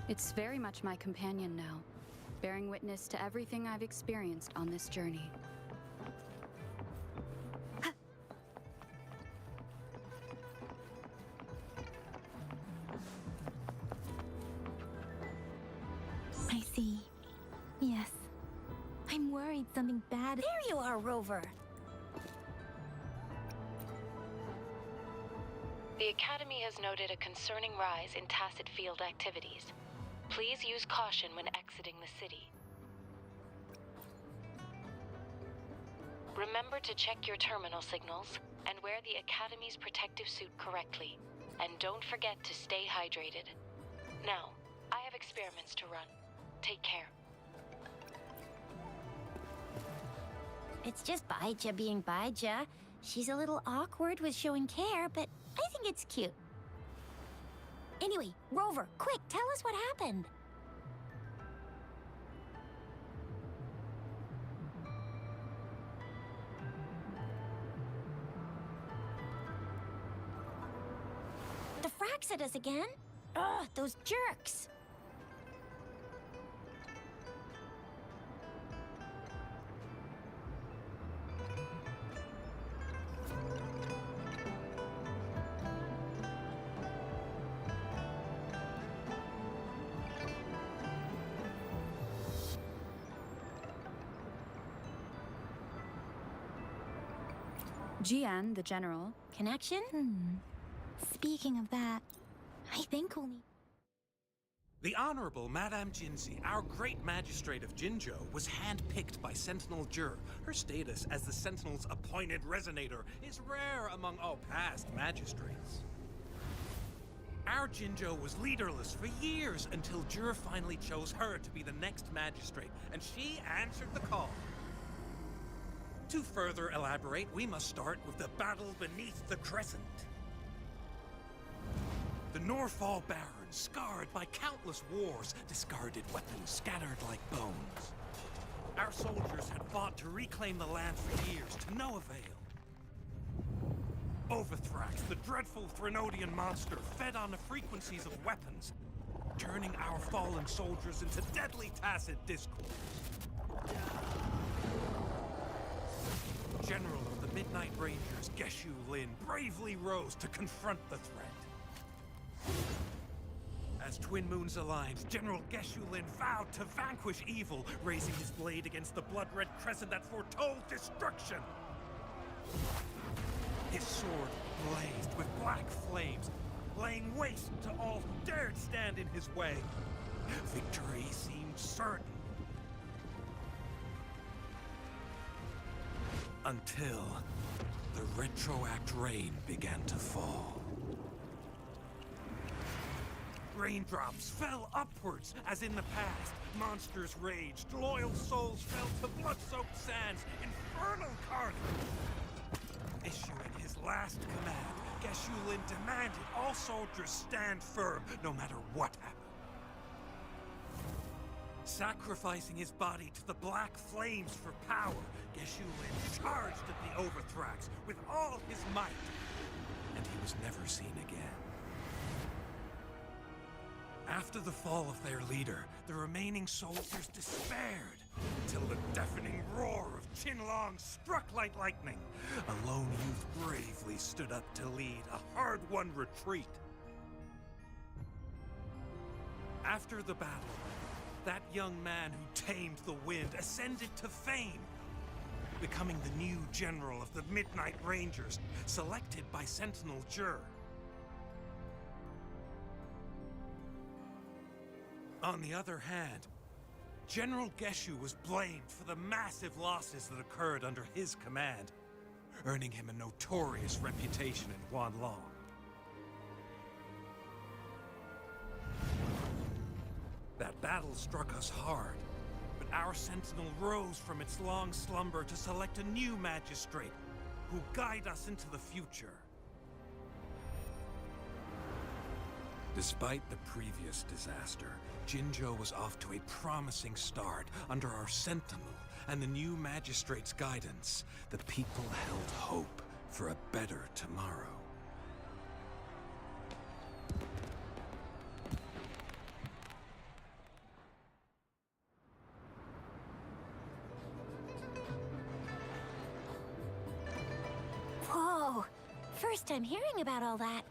it's very much my companion now, bearing witness to everything I've experienced on this journey. I see. Yes. I'm worried something bad. There you are, Rover. The Academy has noted a concerning rise in tacit field activities. Please use caution when exiting the city. Remember to check your terminal signals and wear the Academy's protective suit correctly. And don't forget to stay hydrated. Now, I have experiments to run. Take care. It's just 𝘭𝘵𝘵 being 𝘭𝘵𝘵. She's a little awkward with showing care, but I think it's cute. Anyway, Rover, quick, tell us what happened. The 𝘭𝘂𝑦𝑠 again? Ugh, those jerks. Jian, the general. Connection? Speaking of that, I think we'll need... The Honorable Madame Jinzi, our great magistrate of Jinzhou, was handpicked by Sentinel 𝘔. Her status as the Sentinel's appointed resonator is rare among all past magistrates. Our Jinzhou was leaderless for years until 𝘔 finally chose her to be the next magistrate, and she answered the call. To further elaborate, we must start with the battle beneath the crescent. The Norfall Barons, scarred by countless wars, discarded weapons scattered like bones. Our soldiers had fought to reclaim the land for years, to no avail. 𝘭𝘆𝑚𝑒𝑡ℎ𝑟𝑎x, the dreadful 𝘕rnodian monster, fed on the frequencies of weapons, turning our fallen soldiers into deadly tacit discord. General of the Midnight Rangers, 𝘭𝘆𝑦𝑠, bravely rose to confront the threat. As twin moons aligned, General 𝘭𝘆𝑦𝑠 vowed to vanquish evil, raising his blade against the blood-red crescent that foretold destruction. His sword blazed with black flames, laying waste to all who dared stand in his way. Victory seemed certain. Until the retroact rain began to fall. Raindrops fell upwards, as in the past. Monsters raged, loyal souls fell to blood-soaked sands, infernal carnage. Issuing his last command, 𝘭𝘆𝑦𝑠 demanded all soldiers stand firm, no matter what happened. Sacrificing his body to the black flames for power, 𝘭𝘆𝑦𝑠 charged at the 𝘭𝑆𝑡ℎ𝑟𝑎x with all his might, and he was never seen again. After the fall of their leader, the remaining soldiers despaired, until the deafening roar of Qinlong struck like lightning. A lone youth bravely stood up to lead a hard-won retreat. After the battle, that young man who tamed the wind ascended to fame, becoming the new general of the Midnight Rangers, selected by Sentinel 𝘔. On the other hand, General 𝘭𝘆𝑦𝑠 was blamed for the massive losses that occurred under his command. earning him a notorious reputation in Wanlong. That battle struck us hard, but our sentinel rose from its long slumber to select a new magistrate who'll guide us into the future. Despite the previous disaster, Jinzhou was off to a promising start under our sentinel and the new magistrate's guidance. The people held hope for a better tomorrow. Whoa! First time hearing about all that.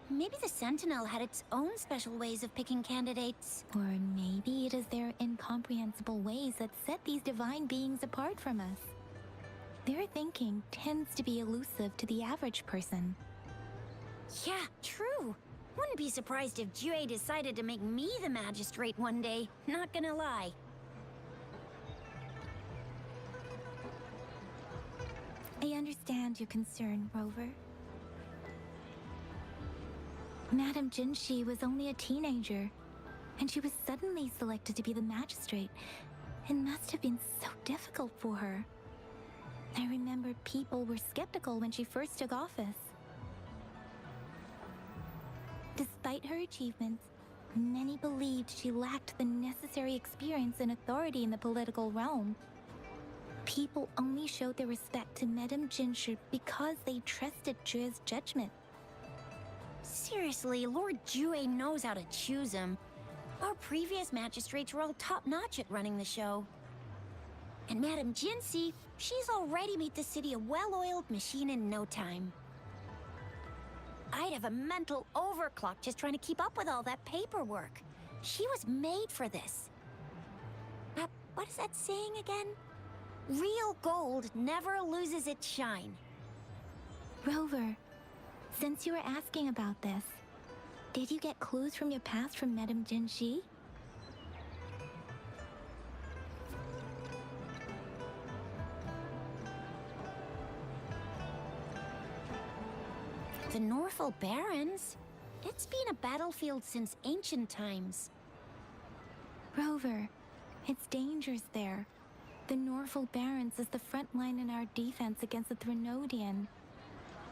Maybe the Sentinel had its own special ways of picking candidates. Or maybe it is their incomprehensible ways that set these divine beings apart from us. Their thinking tends to be elusive to the average person. Yeah, true. Wouldn't be surprised if 𝘂 decided to make me the magistrate one day, not gonna lie. I understand your concern, Rover. Madame Jinzhi was only a teenager, and she was suddenly selected to be the magistrate. It must have been so difficult for her. I remember people were skeptical when she first took office. Despite her achievements, Many believed she lacked the necessary experience and authority in the political realm. People only showed their respect to Madame Jinshi because they trusted 𝘗's judgment. Seriously, Lord 𝘗 knows how to choose him. Our previous magistrates were all top-notch at running the show. And Madame Jinshi, she's already made the city a well-oiled machine in no time. I'd have a mental overclock just trying to keep up with all that paperwork. She was made for this. What is that saying again? Real gold never loses its shine. Rover, since you were asking about this, did you get clues from your past from Madame Jinshi? The Norfolk Barrens? It's been a battlefield since ancient times. Rover, it's dangerous there. The Norfolk Barrens is the front line in our defense against the 𝘓𝘗𝘵.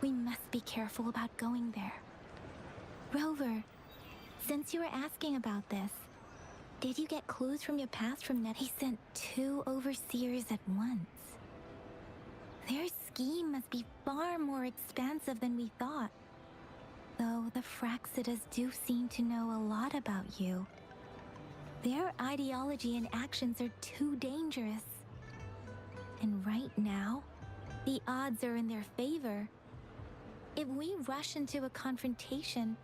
We must be careful about going there. Rover, since you were asking about this, did you get clues from your past from Ned? He sent 2 overseers at once. Their scheme must be far more expansive than we thought. Though the 𝘓𝘂𝘵𝗃 do seem to know a lot about you. Their ideology and actions are too dangerous. And right now, the odds are in their favor. If we rush into a confrontation,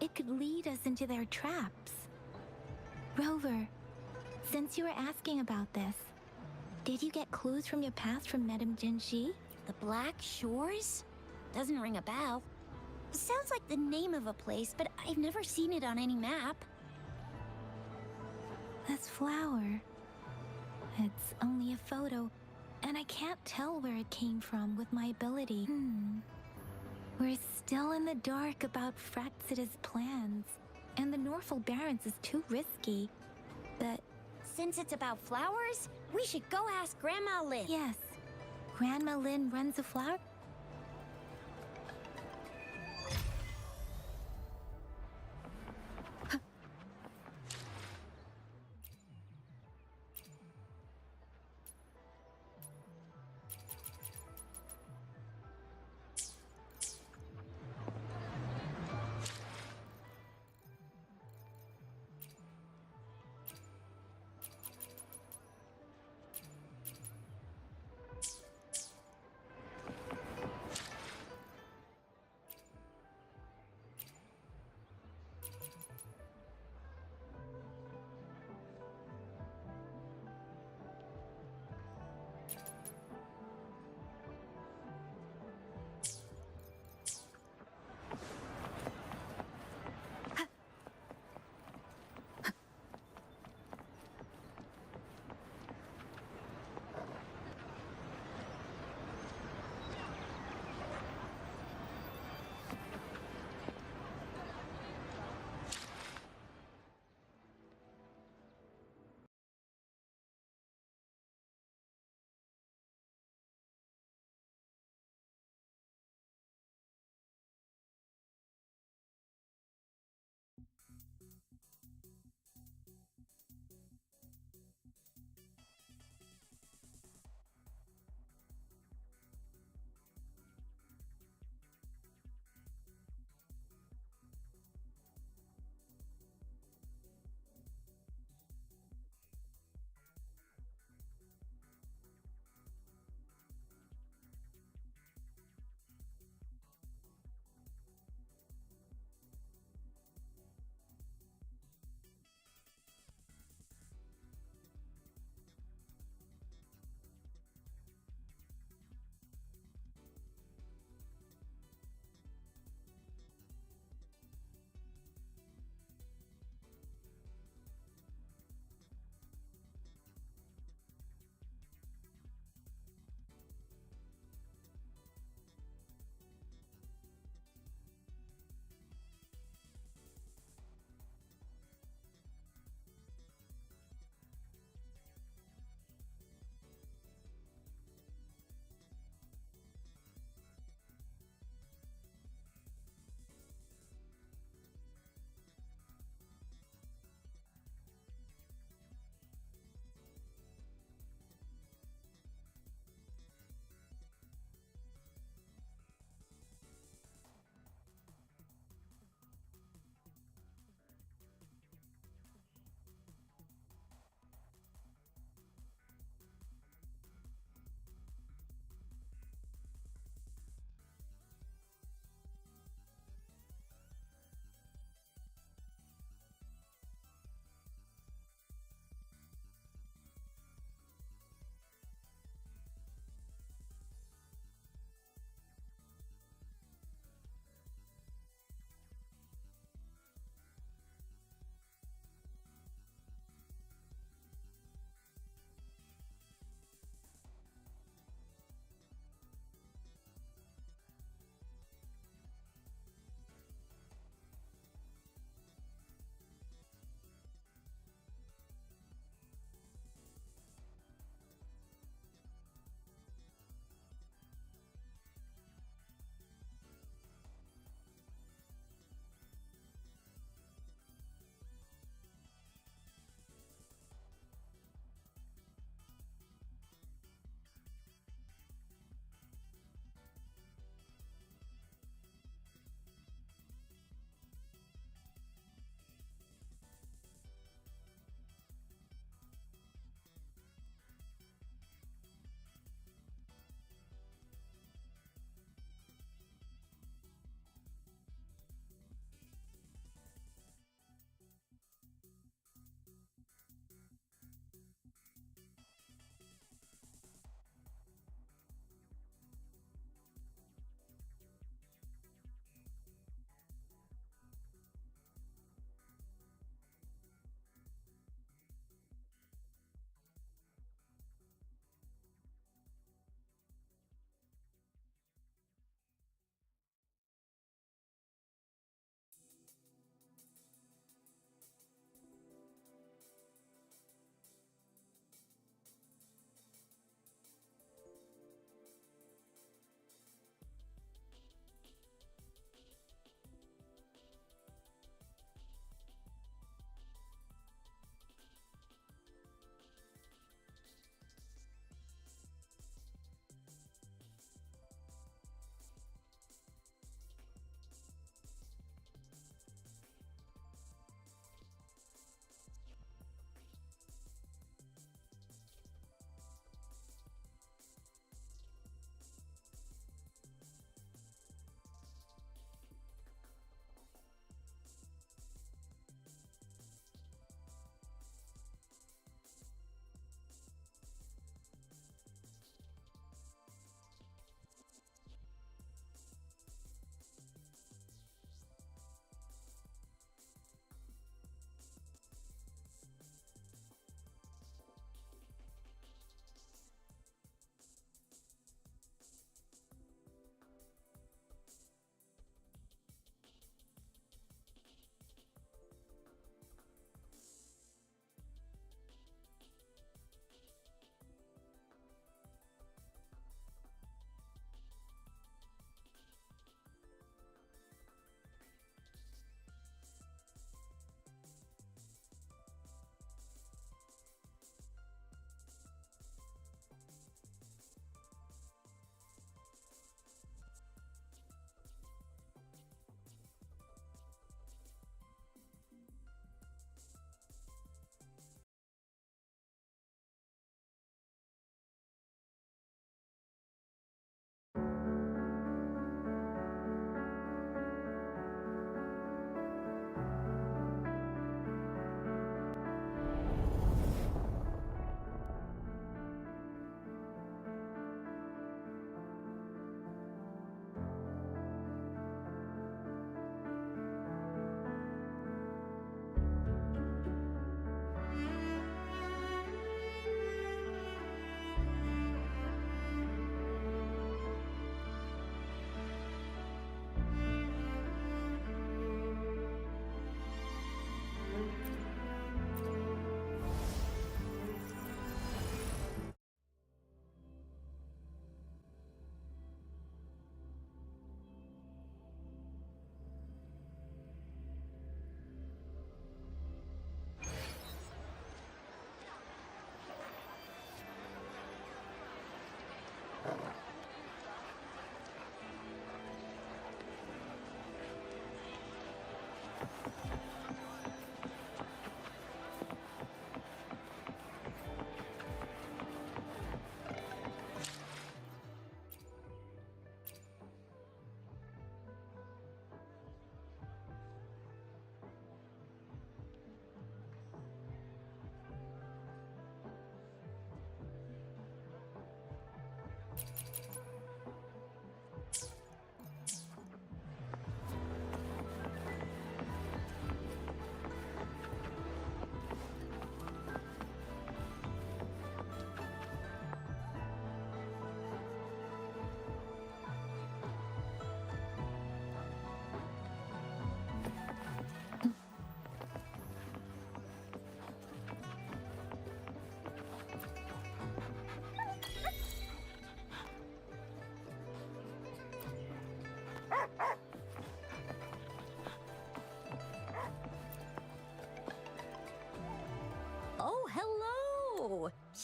it could lead us into their traps. Rover, since you were asking about this, did you get clues from your past from Madame Jinshi? The Black Shores? Doesn't ring a bell. Sounds like the name of a place, but I've never seen it on any map. This flower. It's only a photo, and I can't tell where it came from with my ability. We're still in the dark about 𝘓𝘂𝘵's plans, and the Norfolk Barrens is too risky. But since it's about flowers, we should go ask Grandma Lin. Yes, Grandma Lin runs a flower.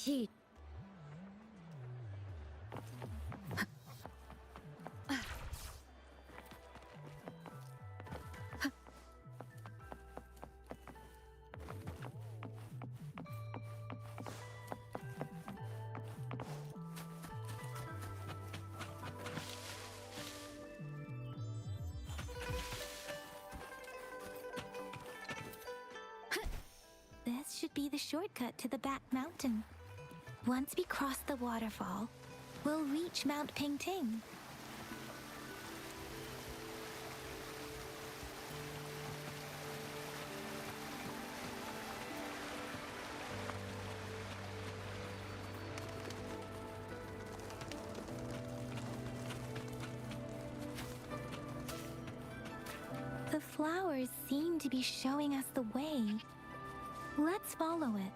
气。This should be the shortcut to the back mountain. Once we cross the waterfall, we'll reach Mount Pingting. The flowers seem to be showing us the way. Let's follow it.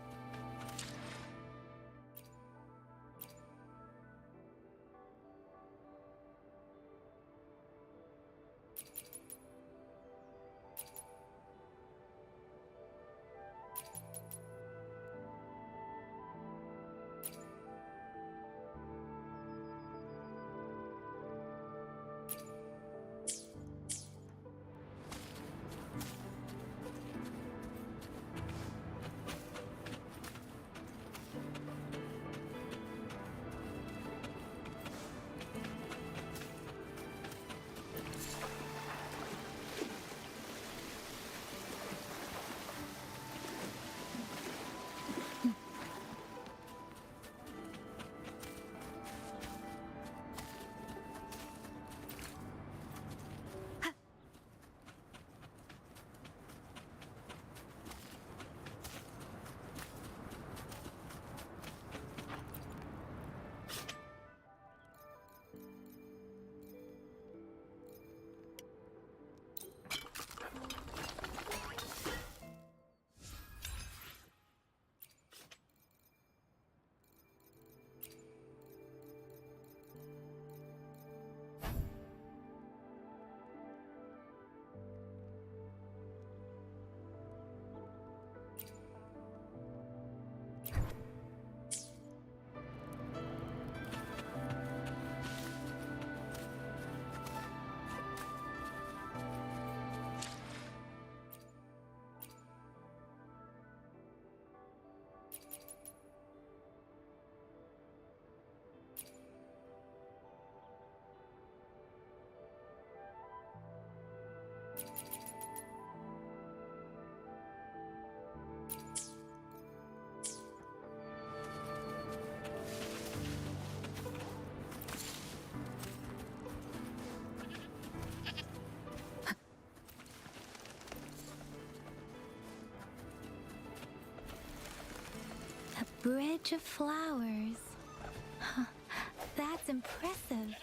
Bridge of flowers. Huh, that's impressive.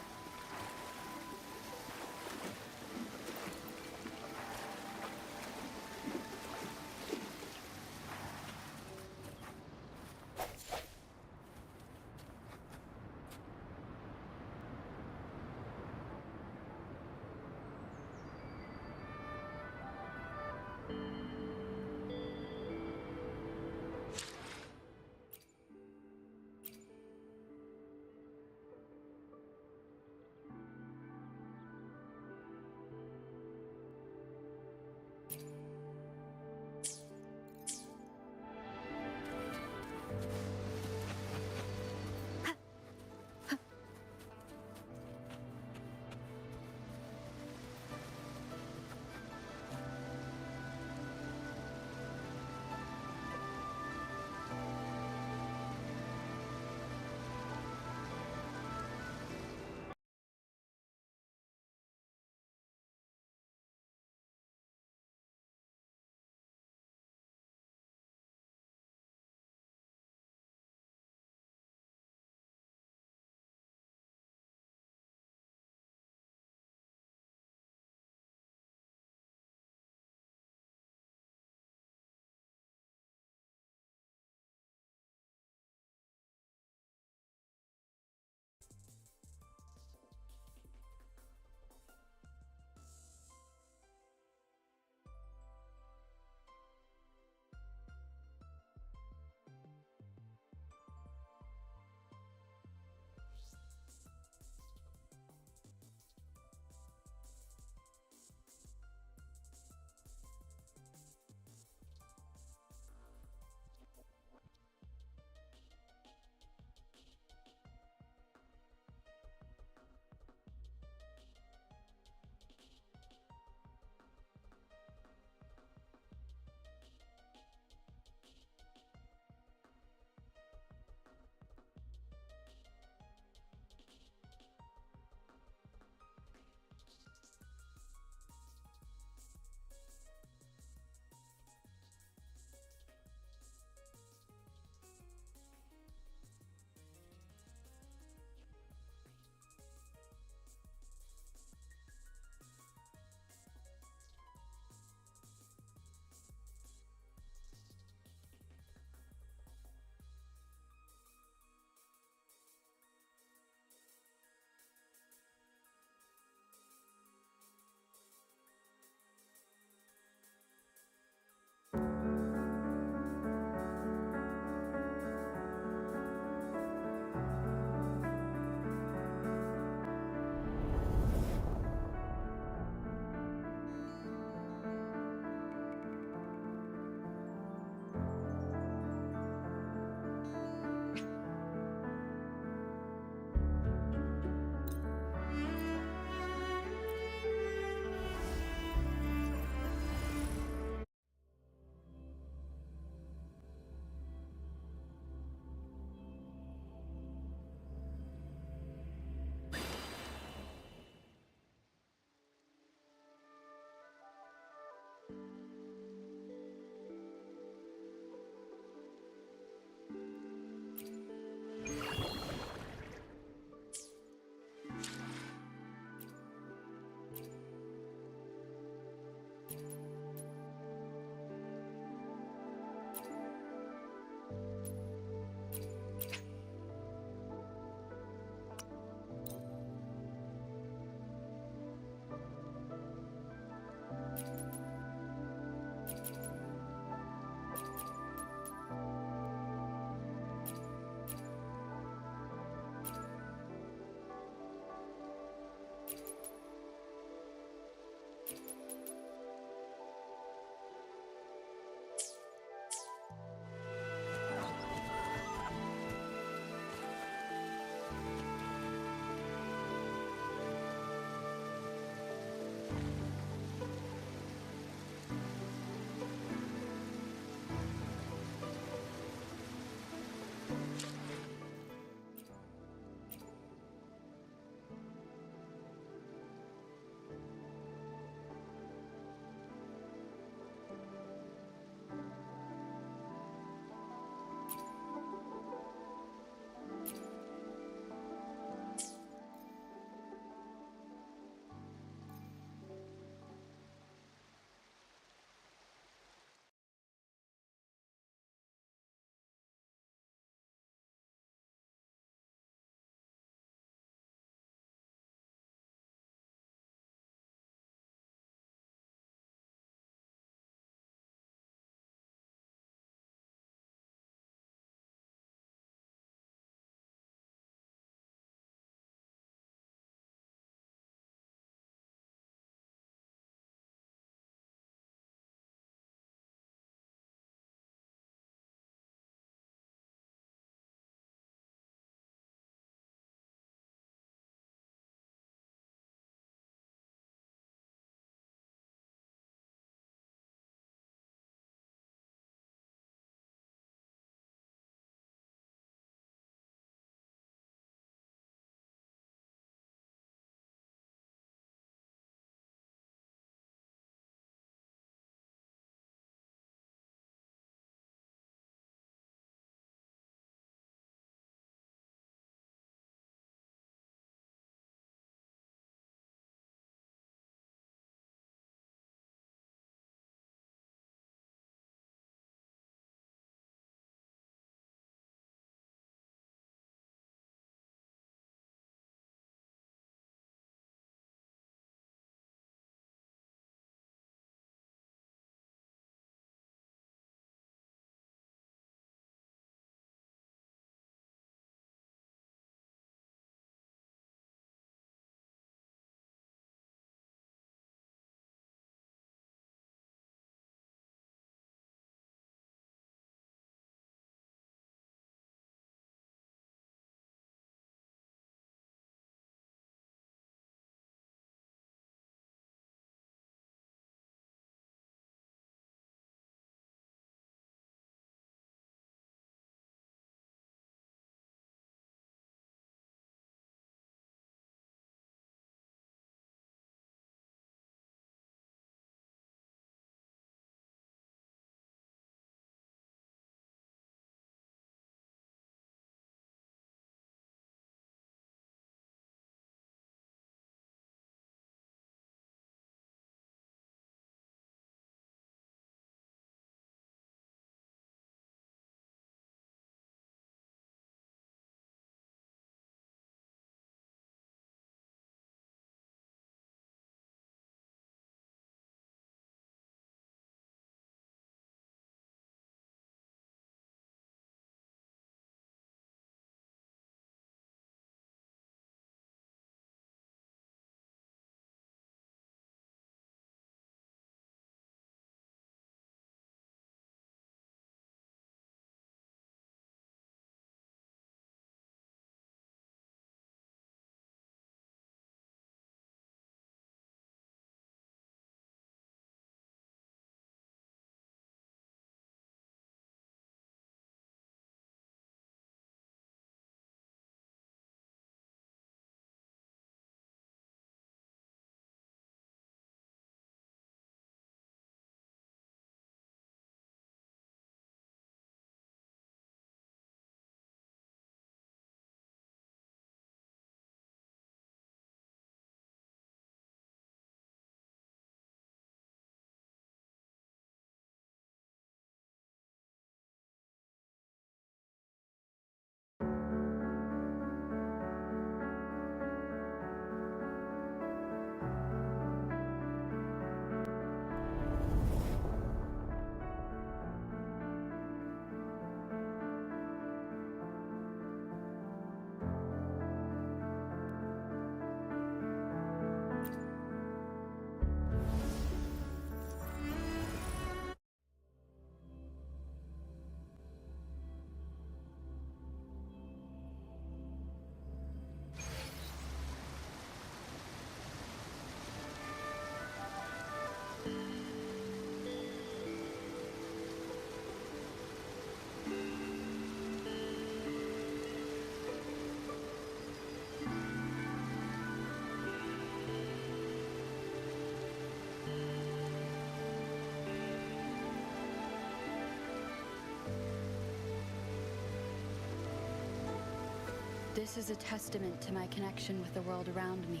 This is a testament to my connection with the world around me,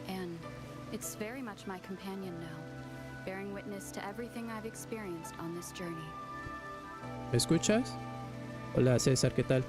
and it's very much my companion now, bearing witness to everything I've experienced on this journey. ¿Me escuchas? Hola César, ¿qué tal?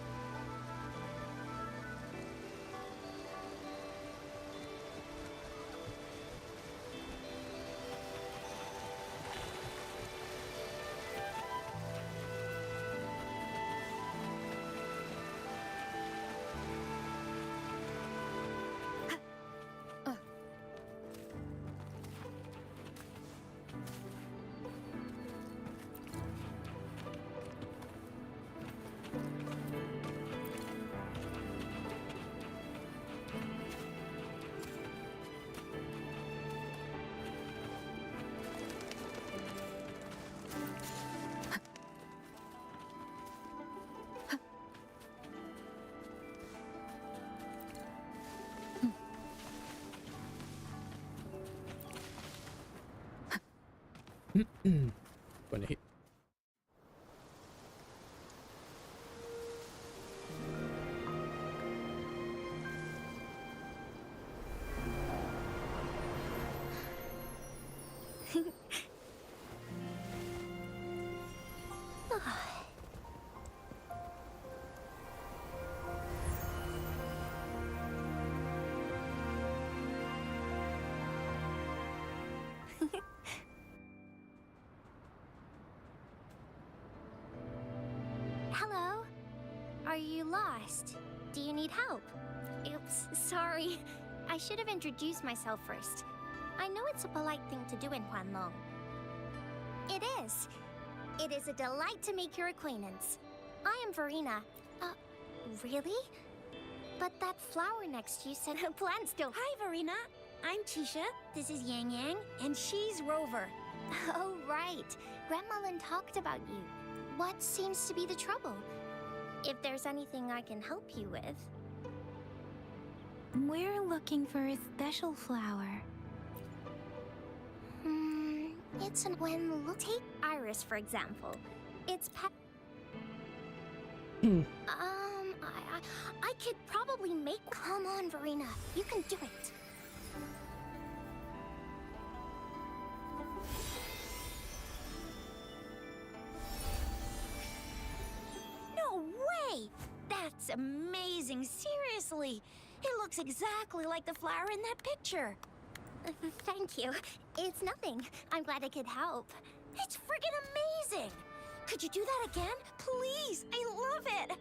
Conejito. Hello? Are you lost? Do you need help? Oops, sorry. I should have introduced myself first. I know it's a polite thing to do in Huanlong. It is. It is a delight to make your acquaintance. I am Verena. Really? But that flower next to you said a plant still. Hi, Verena. I'm Tisha. This is Yang Yang, and she's Rover. Oh, right. Grandma Lin talked about you. What seems to be the trouble? If there's anything I can help you with. We're looking for a special flower. It's an take Iris, for example. It's I could probably make. Come on, Verena. You can do it. No way! That's amazing, seriously. It looks exactly like the flower in that picture. Thank you. It's nothing. I'm glad I could help. It's friggin' amazing! Could you do that again? Please! I love it!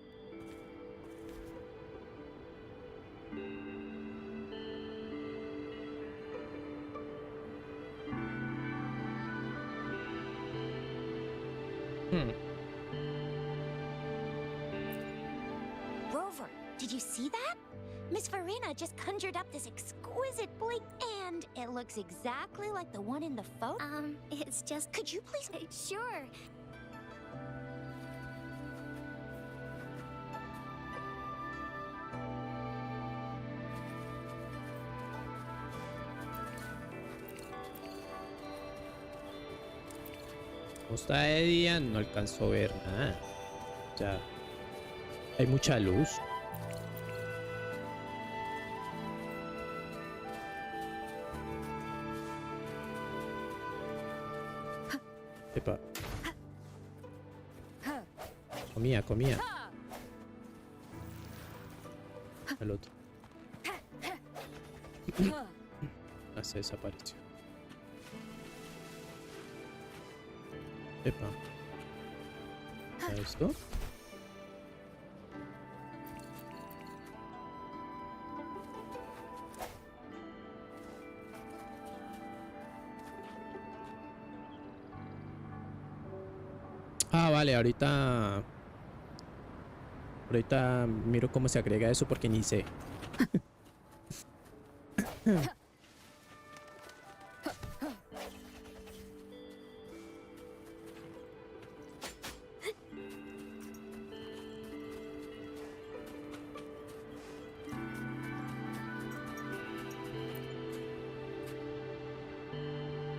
Rover, did you see that? Miss Verena just conjured up this exquisite blink, and it looks exactly like the one in the photo. It's just... Could you please... Sure. Como está de día, no alcanzo a ver nada. O sea, hay mucha luz. Epa. Comía, comía. El otro. Se desapareció. Epa. ¿Esto? Ah, vale, ahorita miro cómo se agrega eso porque ni sé.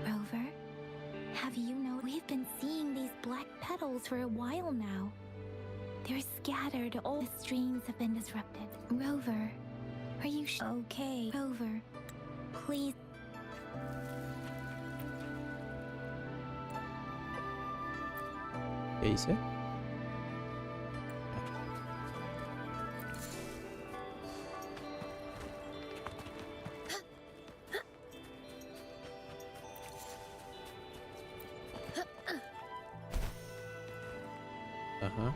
Rover, have you known we've been seeing these black petals for a while now? They're scattered, all the streams have been disrupted. Rover, are you okay? Rover, please. ¿Qué hice? Ajá.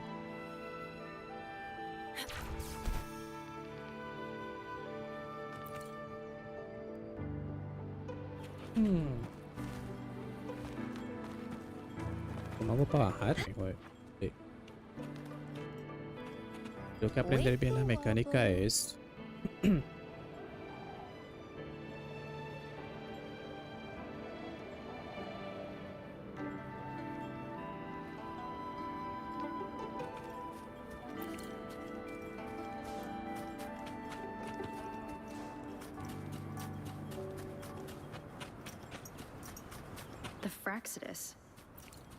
¿Cómo hago para bajar? Joder. Sí. Tengo que aprender bien la mecánica de esto. The 𝘭𝘭𝘵.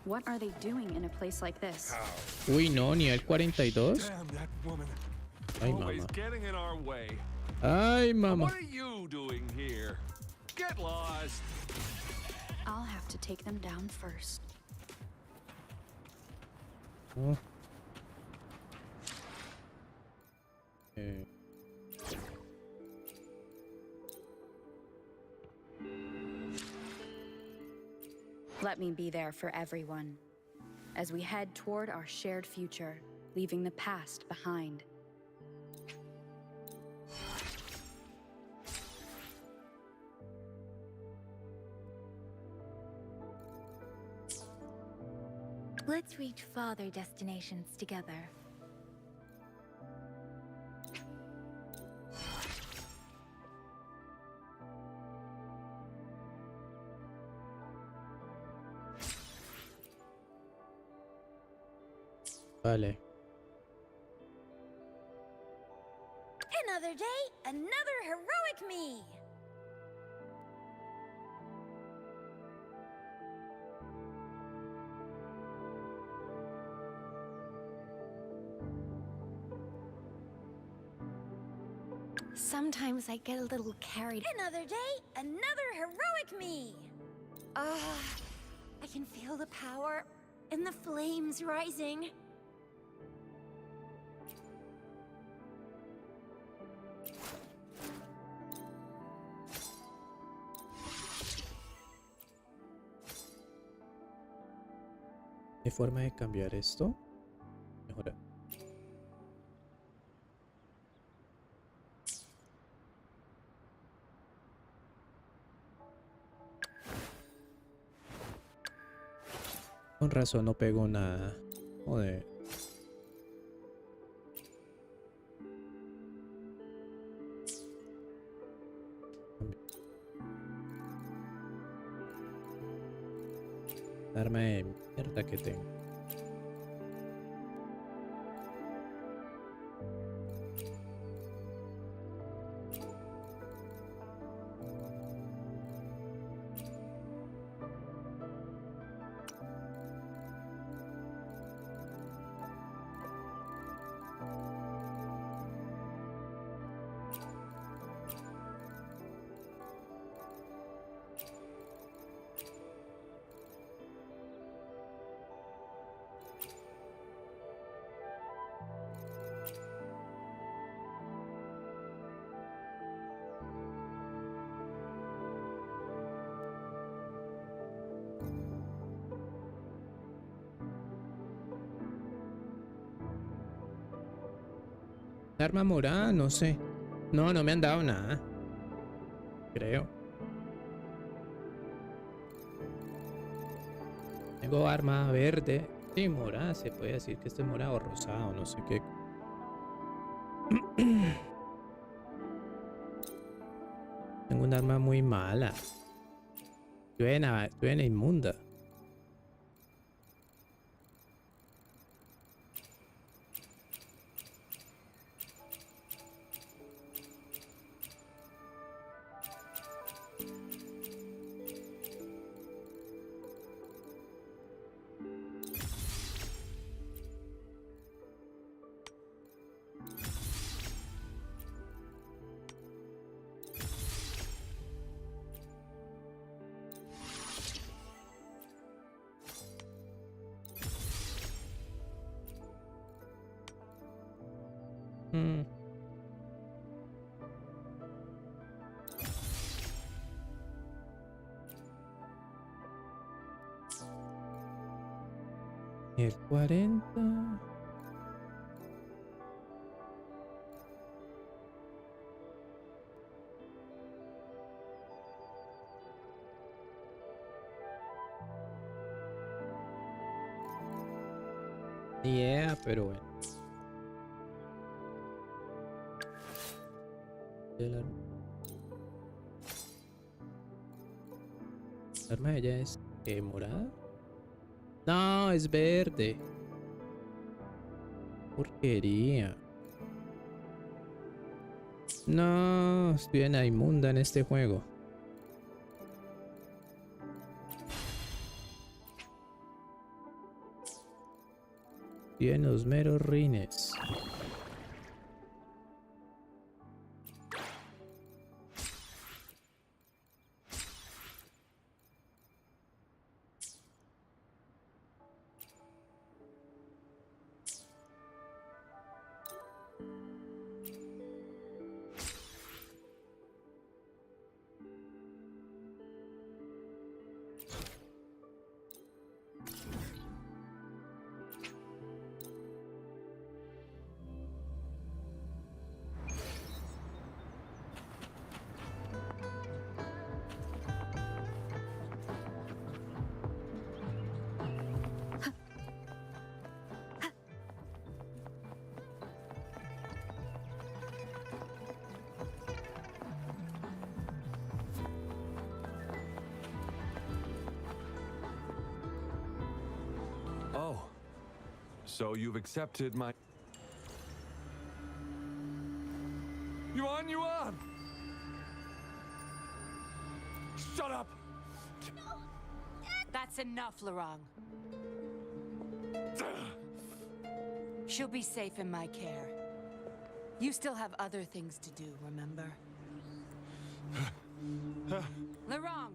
What are they doing in a place like this? Uy, no, nivel 42. Damn that woman. Ay, Always mamá. getting in our way. Ay, mamá. What are you doing here? Get lost. I'll have to take them down first. Oh. Okay. Let me be there for everyone as we head toward our shared future, leaving the past behind. Let's reach farther destinations together. Vale. Another day, another heroic me. Sometimes I get a little carried. Another day, another heroic me. I can feel the power and the flames rising. ¿Hay forma de cambiar esto? Mejorar. Con razón no pego nada. Joder. Arma de mierda que tengo. Arma morada, no sé. No, no me han dado nada. Creo. Tengo arma verde. Sí, morada. Se puede decir que este es morado o rosado, no sé qué. Tengo un arma muy mala. Suena inmunda. Mm. El 40. Yeah, pero bueno. El arma de ella es morada. No, es verde. Porquería. No, estoy en la inmunda en este juego. Estoy en los meros rines. Oh, so you've accepted my... Yuan! Shut up! That's enough, 𝘠rong. She'll be safe in my care. You still have other things to do, remember? 𝘠rong,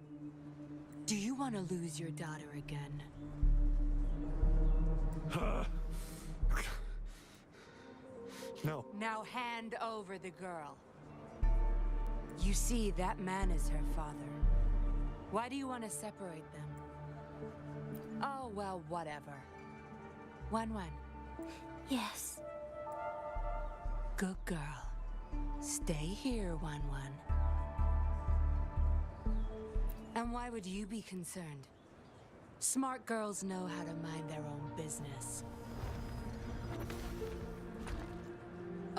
do you want to lose your daughter again? No. Now hand over the girl. You see, that man is her father. Why do you want to separate them? Oh, well, whatever. Wan. Yes. Good girl. Stay here, Wan. And why would you be concerned? Smart girls know how to mind their own business.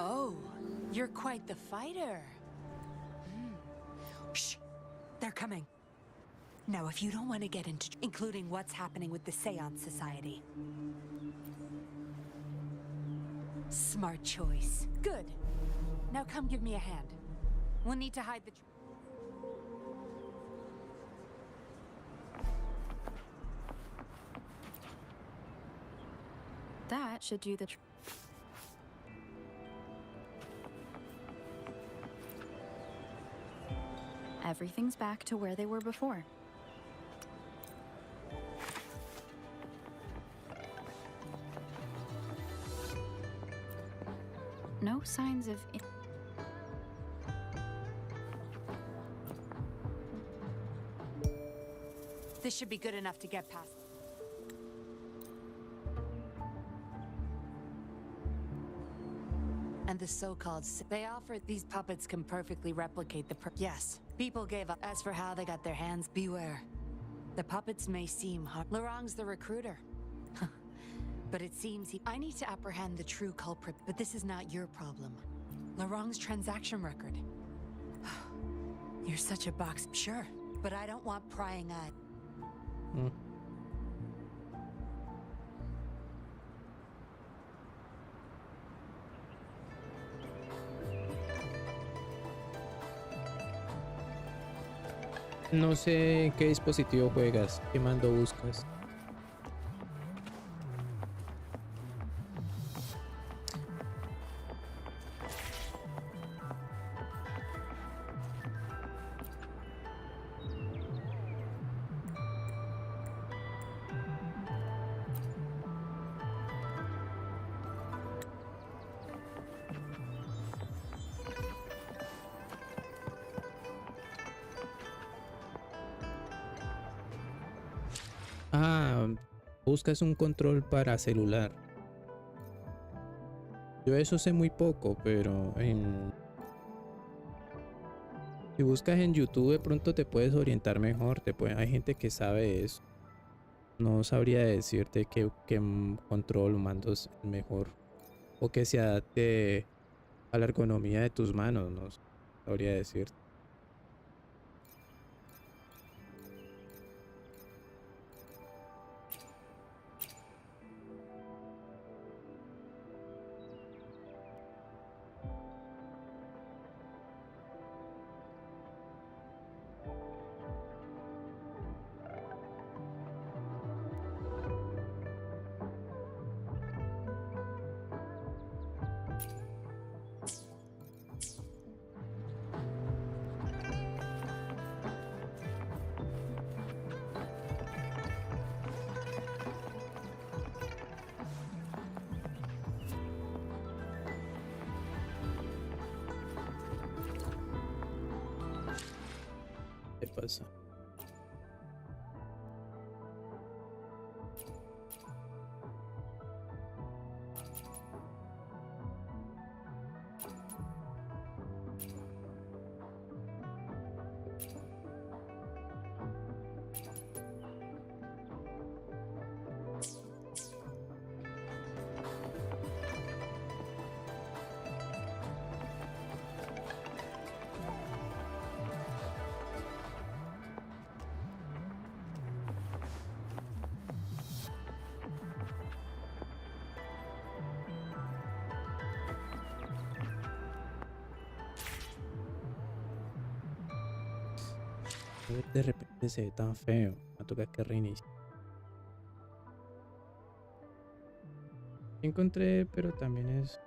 Oh, you're quite the fighter. Shh! They're coming. Now, if you don't want to get into... including what's happening with the Seance Society. Smart choice. Good. Now come give me a hand. We'll need to hide the... That should do the trick. Everything's back to where they were before. No signs of... This should be good enough to get past. And the so-called... They offered these puppets can perfectly replicate the... Yes, people gave up. As for how they got their hands, beware. The puppets may seem hard. 𝘠rong's the recruiter. But it seems I need to apprehend the true culprit, but this is not your problem. 𝘠rong's transaction record. You're such a box... Sure, but I don't want prying eyes. No sé en qué dispositivo juegas, qué mando buscas. Ah, buscas un control para celular. Yo eso sé muy poco, pero si buscas en YouTube de pronto te puedes orientar mejor. Hay gente que sabe eso. No sabría decirte qué control o mando es mejor o que se adapte a la ergonomía de tus manos. No sabría decirte. ¿Qué pasa? De repente se ve tan feo. Me toca que reiniciar. Encontré, pero también es...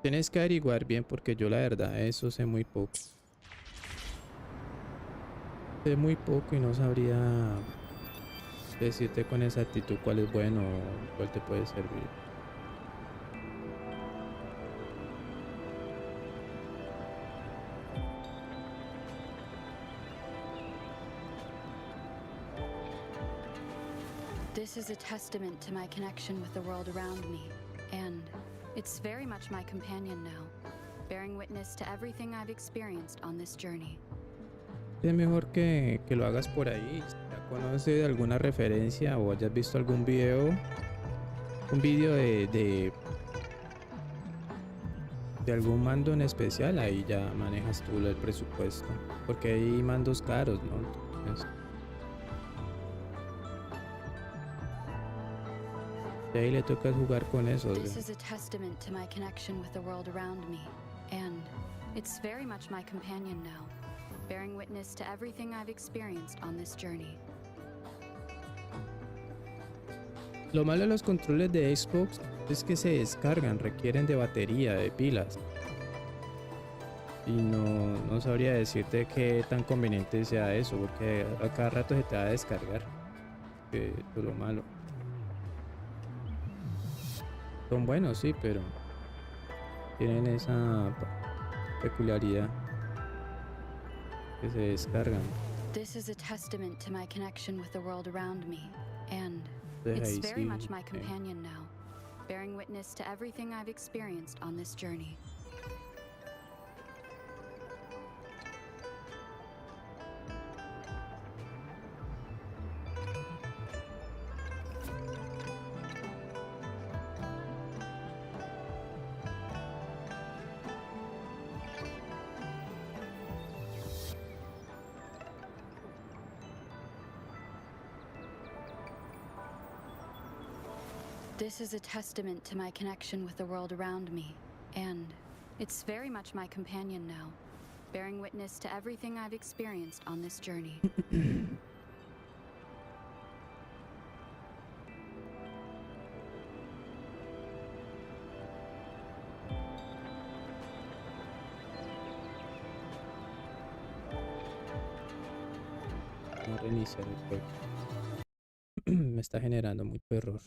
Tienes que averiguar bien porque yo la verdad eso sé muy poco. Sé muy poco y no sabría decirte con exactitud cuál es bueno o cuál te puede servir. This is a testament to my connection with the world around me, and it's very much my companion now, bearing witness to everything I've experienced on this journey. Es mejor que lo hagas por ahí. Si ya conoces alguna referencia o hayas visto algún video, un vídeo de algún mando en especial, ahí ya manejas tú el presupuesto, porque hay mandos caros, ¿no? Entonces, y ahí le toca jugar con eso. This is a testament to my connection with the world around me, and it's very much my companion now, bearing witness to everything I've experienced on this journey. Lo malo de los controles de Xbox es que se descargan, requieren de batería, de pilas. Y no sabría decirte qué tan conveniente sea eso, porque a cada rato se te va a descargar. Eso es lo malo. Son buenos, sí, pero tienen esa peculiaridad que se descargan. This is a testament to my connection with the world around me, and it's very much my companion now, bearing witness to everything I've experienced on this journey. This is a testament to my connection with the world around me, and it's very much my companion now, bearing witness to everything I've experienced on this journey. reiniciar el juego. Me está generando mucho error.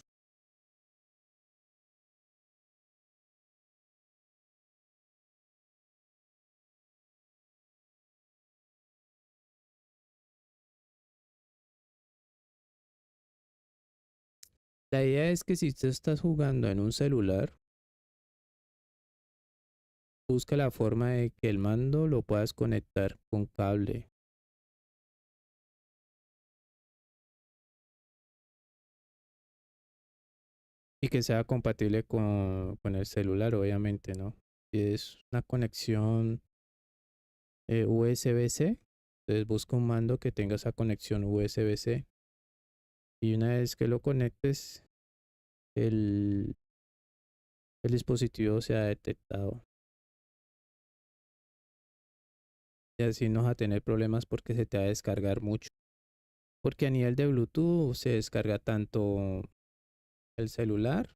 La idea es que si tú estás jugando en un celular, busca la forma de que el mando lo puedas conectar con cable. Y que sea compatible con el celular, obviamente, ¿no? Si es una conexión USB-C, entonces busca un mando que tenga esa conexión USB-C. Y una vez que lo conectes, el dispositivo se ha detectado. Y así no vas a tener problemas porque se te va a descargar mucho. Porque a nivel de Bluetooth se descarga tanto el celular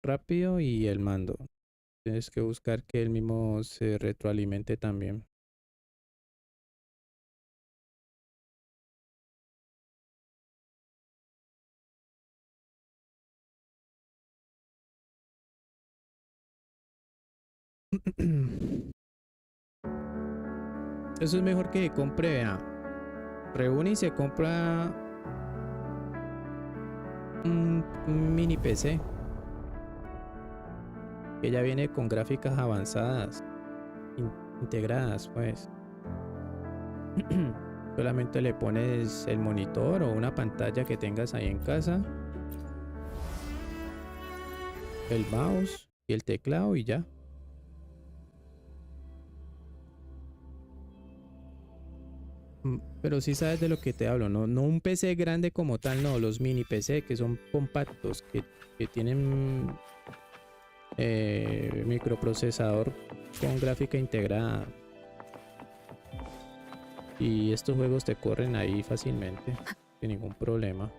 rápido y el mando. Tienes que buscar que él mismo se retroalimente también. Eso es mejor que compre, vea. Reúne y se compra un mini PC que ya viene con gráficas avanzadas, integradas, pues. Solamente le pones el monitor o una pantalla que tengas ahí en casa, el mouse y el teclado y ya. Pero sí sabes de lo que te hablo, no un PC grande como tal, no, los mini PC que son compactos, que tienen microprocesador con gráfica integrada. Y estos juegos te corren ahí fácilmente, sin ningún problema.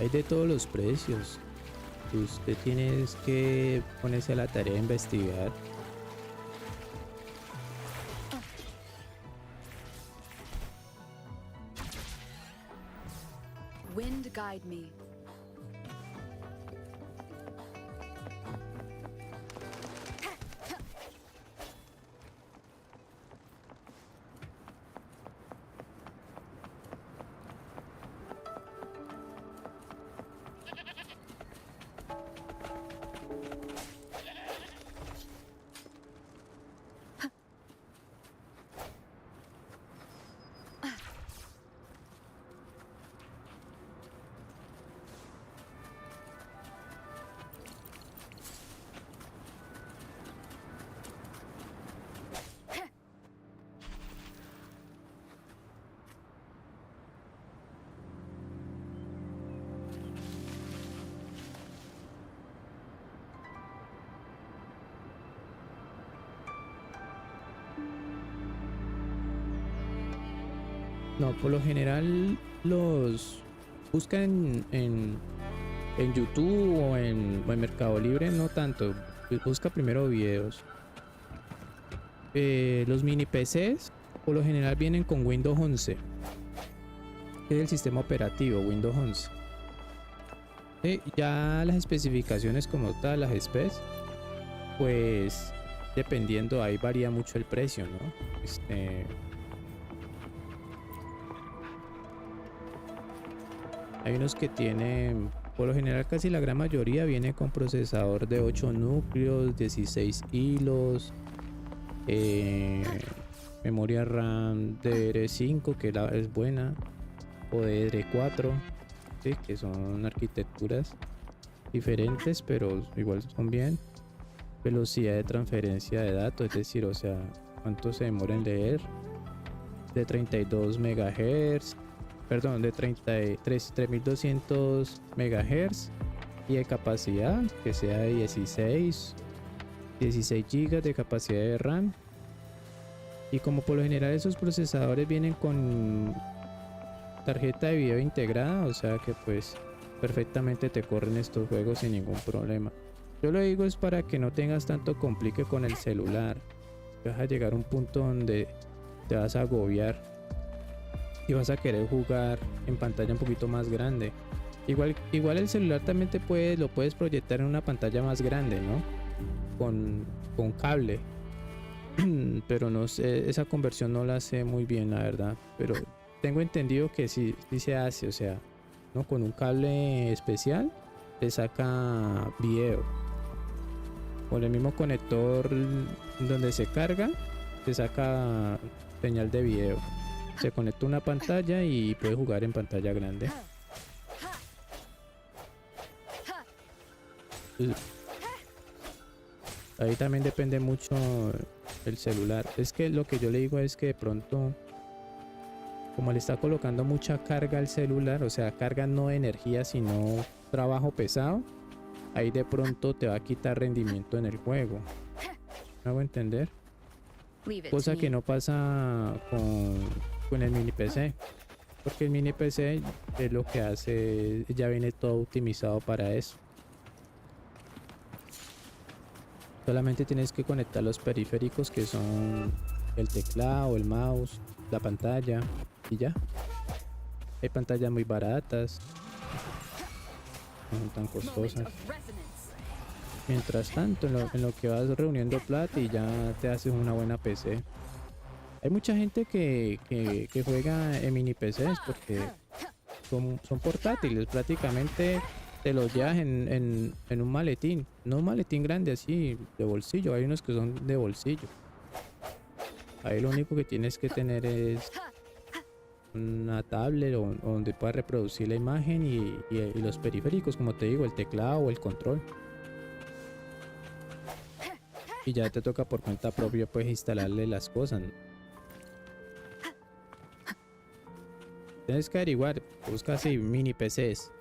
Hay de todos los precios. Usted tiene que ponerse a la tarea de investigar. Wind guide me. No, por lo general los buscan en YouTube o en Mercado Libre, no tanto. Busca primero videos. Los mini PCs por lo general vienen con Windows 11, que es el sistema operativo Windows 11. Ya las especificaciones como tal, las specs, pues dependiendo, ahí varía mucho el precio, ¿no? Hay unos que tienen, por lo general casi la gran mayoría viene con procesador de 8 núcleos, 16 hilos, memoria RAM DDR5 que es buena, o DDR4, ¿sí? Que son arquitecturas diferentes pero igual son bien. Velocidad de transferencia de datos, es decir, o sea, cuánto se demora en leer, de 32 MHz, perdón, de 3200 MHz y de capacidad que sea de 16 GB de capacidad de RAM. Y como por lo general esos procesadores vienen con tarjeta de video integrada, o sea que pues perfectamente te corren estos juegos sin ningún problema. Yo lo digo es para que no tengas tanto complique con el celular. Vas a llegar a un punto donde te vas a agobiar y vas a querer jugar en pantalla un poquito más grande. Igual el celular también lo puedes proyectar en una pantalla más grande, ¿no? Con cable. Pero no sé, esa conversión no la sé muy bien, la verdad. Pero tengo entendido que sí se hace, o sea, ¿no? Con un cable especial te saca video. Con el mismo conector donde se carga, te saca señal de video. Se conecta una pantalla y puedes jugar en pantalla grande. Ahí también depende mucho el celular. Es que lo que yo le digo es que de pronto, como le está colocando mucha carga al celular, o sea, carga no de energía sino trabajo pesado, ahí de pronto te va a quitar rendimiento en el juego. ¿Me hago entender? Cosa que no pasa con el mini PC, porque el mini PC es lo que hace, ya viene todo optimizado para eso. Solamente tienes que conectar los periféricos que son el teclado, el mouse, la pantalla y ya. Hay pantallas muy baratas, no son tan costosas. Mientras tanto, en lo que vas reuniendo plata y ya te haces una buena PC. Hay mucha gente que juega en mini PCs porque son portátiles, prácticamente te los llevas en un maletín, no un maletín grande así de bolsillo, hay unos que son de bolsillo. Ahí lo único que tienes que tener es una tablet o donde puedas reproducir la imagen y los periféricos, como te digo, el teclado o el control. Y ya te toca por cuenta propia pues instalarle las cosas, ¿no? Tienes que averiguar, busca así mini PCs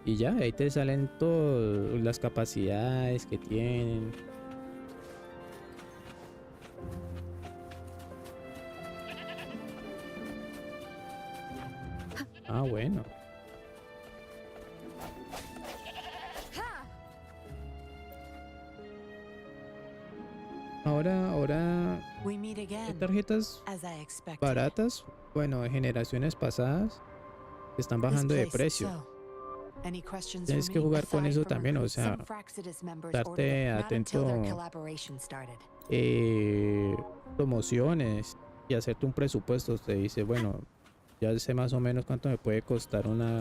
y ya ahí te salen todas las capacidades que tienen. Ah, bueno. Ahora hay tarjetas baratas, bueno, de generaciones pasadas, que están bajando de precio. Tienes que jugar con eso también, o sea, estarte atento, promociones y hacerte un presupuesto. Te dice, bueno, ya sé más o menos cuánto me puede costar una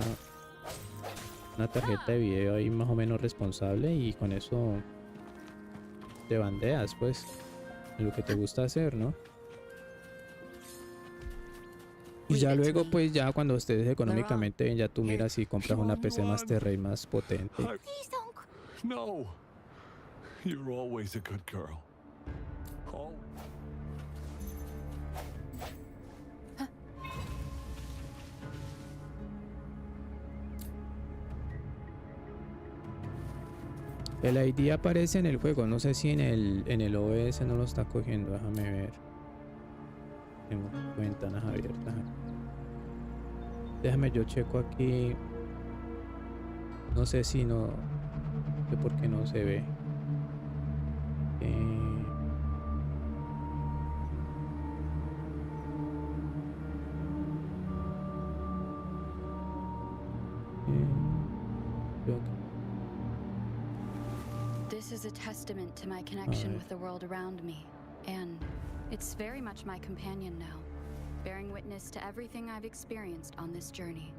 tarjeta de video ahí más o menos responsable, y con eso te bandeas pues en lo que te gusta hacer, ¿no? Y ya luego pues ya cuando estés económicamente bien, ya tú miras si compras una PC Master Race más potente. No, you're always a good girl. Oh. El ID aparece en el juego, no sé si en el OBS no lo está cogiendo, déjame ver. Tengo ventanas abiertas. Déjame, yo checo aquí. No sé si no sé por qué no se ve. This is a testament to my connection with the world around me, and it's very much my companion now, bearing witness to everything I've experienced on this journey.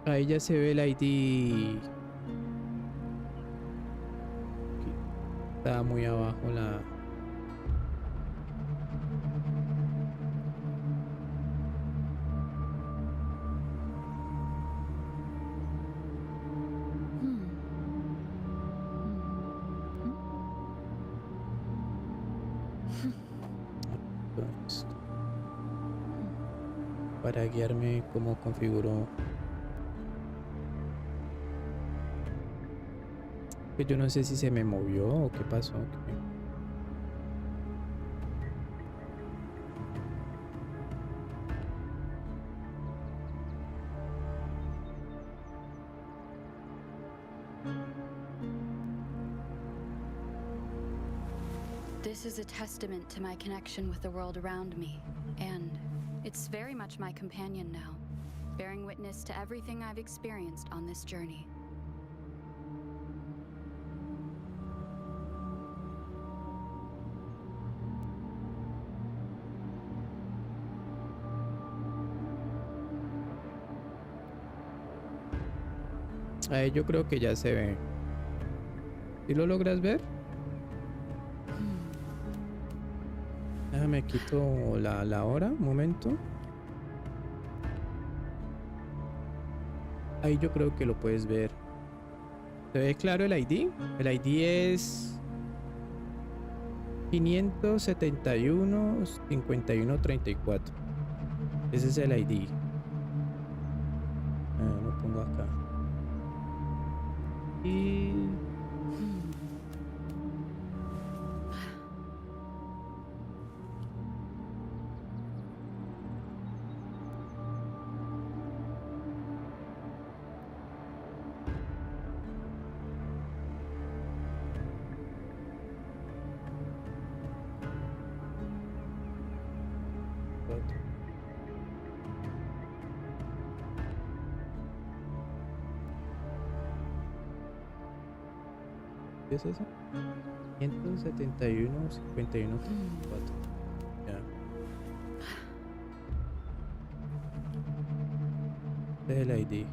Ahí ya se ve el ID. Está muy abajo la... esto. Para guiarme cómo configuro. Que yo no sé si se me movió o qué pasó. This is a testament to my connection with the world around me, and it's very much my companion now, bearing witness to everything I've experienced on this journey. Ahí yo creo que ya se ve. ¿Sí lo logras ver? Déjame quito la hora, un momento. Ahí yo creo que lo puedes ver. ¿Se ve claro el ID? El ID es 571-51-34. Ese es el ID. Lo pongo acá. Y... ¿qué es eso? 171, 51, 34. Ya. Este es el ID.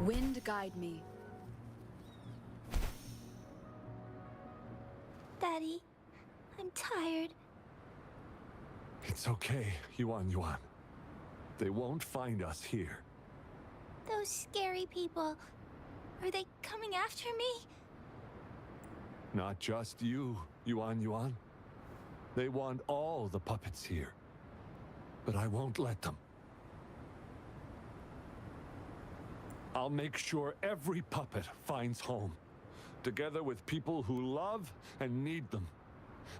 Wind guide me. Daddy, I'm tired. It's okay, 𝑦𝘂𝑚. They won't find us here. Those scary people, are they coming after me? Not just you, 𝑦𝘂𝑚. They want all the puppets here. But I won't let them. I'll make sure every puppet finds home, together with people who love and need them.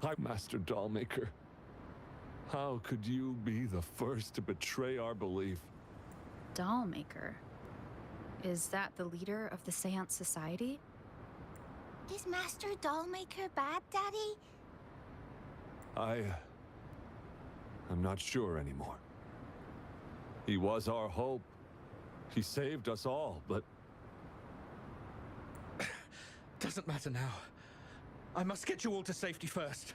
I'm Master Dollmaker. How could you be the first to betray our belief? Dollmaker? Is that the leader of the Seance Society? Is Master Dollmaker bad, Daddy? I'm not sure anymore. He was our hope. He saved us all, but... Doesn't matter now. I must get you all to safety first.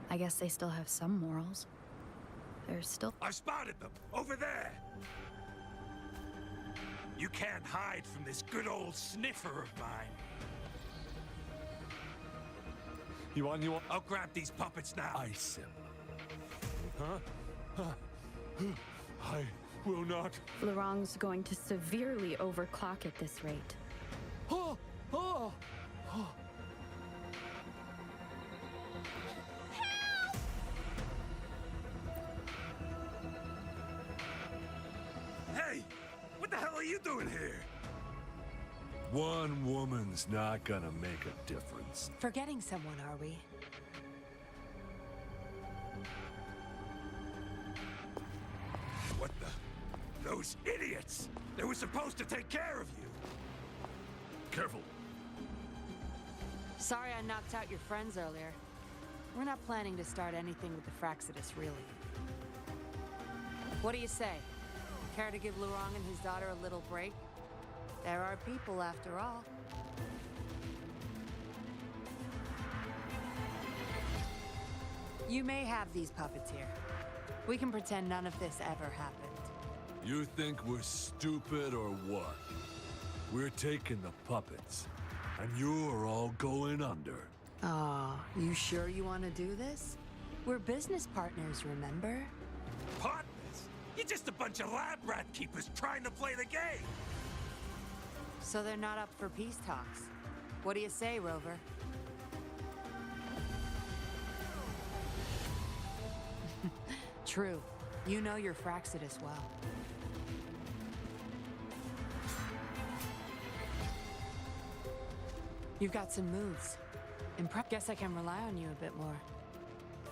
I guess they still have some morals. There's still... I spotted them! Over there! You can't hide from this good old sniffer of mine. 𝑦𝘂𝑚. I'll grab these puppets now. Ice him. Huh? I will not. 𝘂𝑦𝑠 going to severely overclock at this rate. Oh! Hey! What the hell are you doing here? One woman's not gonna make a difference. Forgetting someone, are we? What the? Those idiots! They were supposed to take care of you! Careful. Sorry I knocked out your friends earlier. We're not planning to start anything with the 𝘭𝑒𝑠, really. What do you say? Care to give 𝘨𝑟ong and his daughter a little break? There are people, after all. You may have these puppets here. We can pretend none of this ever happened. You think we're stupid or what? We're taking the puppets, and you're all going under. Aw, you sure you want to do this? We're business partners, remember? Partners? You're just a bunch of lab rat keepers trying to play the game! So they're not up for peace talks. What do you say, Rover? True. You know your 𝘭𝑒𝑠 well. You've got some moves. Guess I can rely on you a bit more.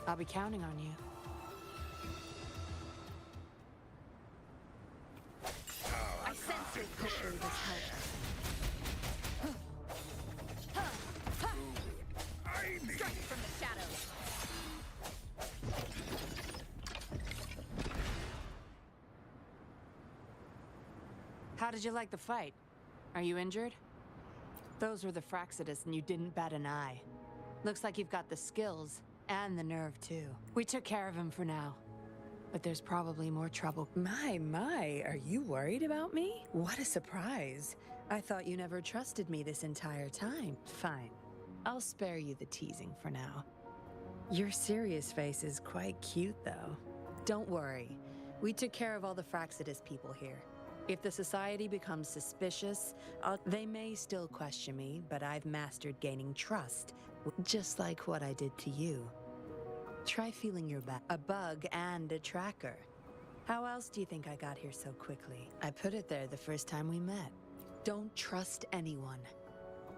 I'll be counting on you. I sense your hopefully this helps. Strike from the shadows. How did you like the fight? Are you injured? Those were the 𝘭𝑒𝑠 and you didn't bat an eye. Looks like you've got the skills and the nerve too. We took care of him for now. But there's probably more trouble. My, are you worried about me? What a surprise. I thought you never trusted me this entire time. Fine. I'll spare you the teasing for now. Your serious face is quite cute, though. Don't worry. We took care of all the 𝘭𝑒𝑠 people here. If the society becomes suspicious, they may still question me, but I've mastered gaining trust, just like what I did to you. Try feeling your back. A bug and a tracker. How else do you think I got here so quickly? I put it there the first time we met. Don't trust anyone.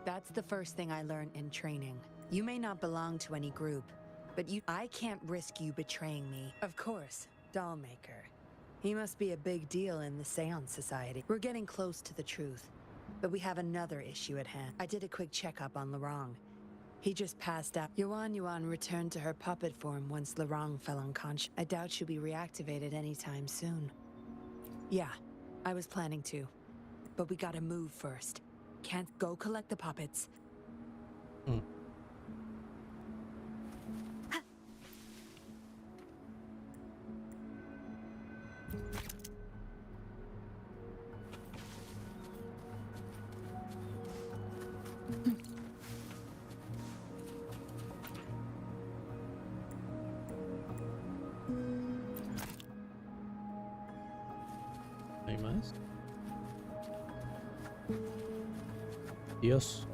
That's the first thing I learned in training. You may not belong to any group, but I can't risk you betraying me. Of course, Dollmaker. He must be a big deal in the Seance Society. We're getting close to the truth, but we have another issue at hand. I did a quick checkup on 𝘨𝑟ong. He just passed out. 𝑦𝘂𝑚 returned to her puppet form once 𝘨𝑟ong fell unconscious. I doubt she'll be reactivated anytime soon. Yeah, I was planning to. But we gotta move first. Can't go collect the puppets. más. Dios.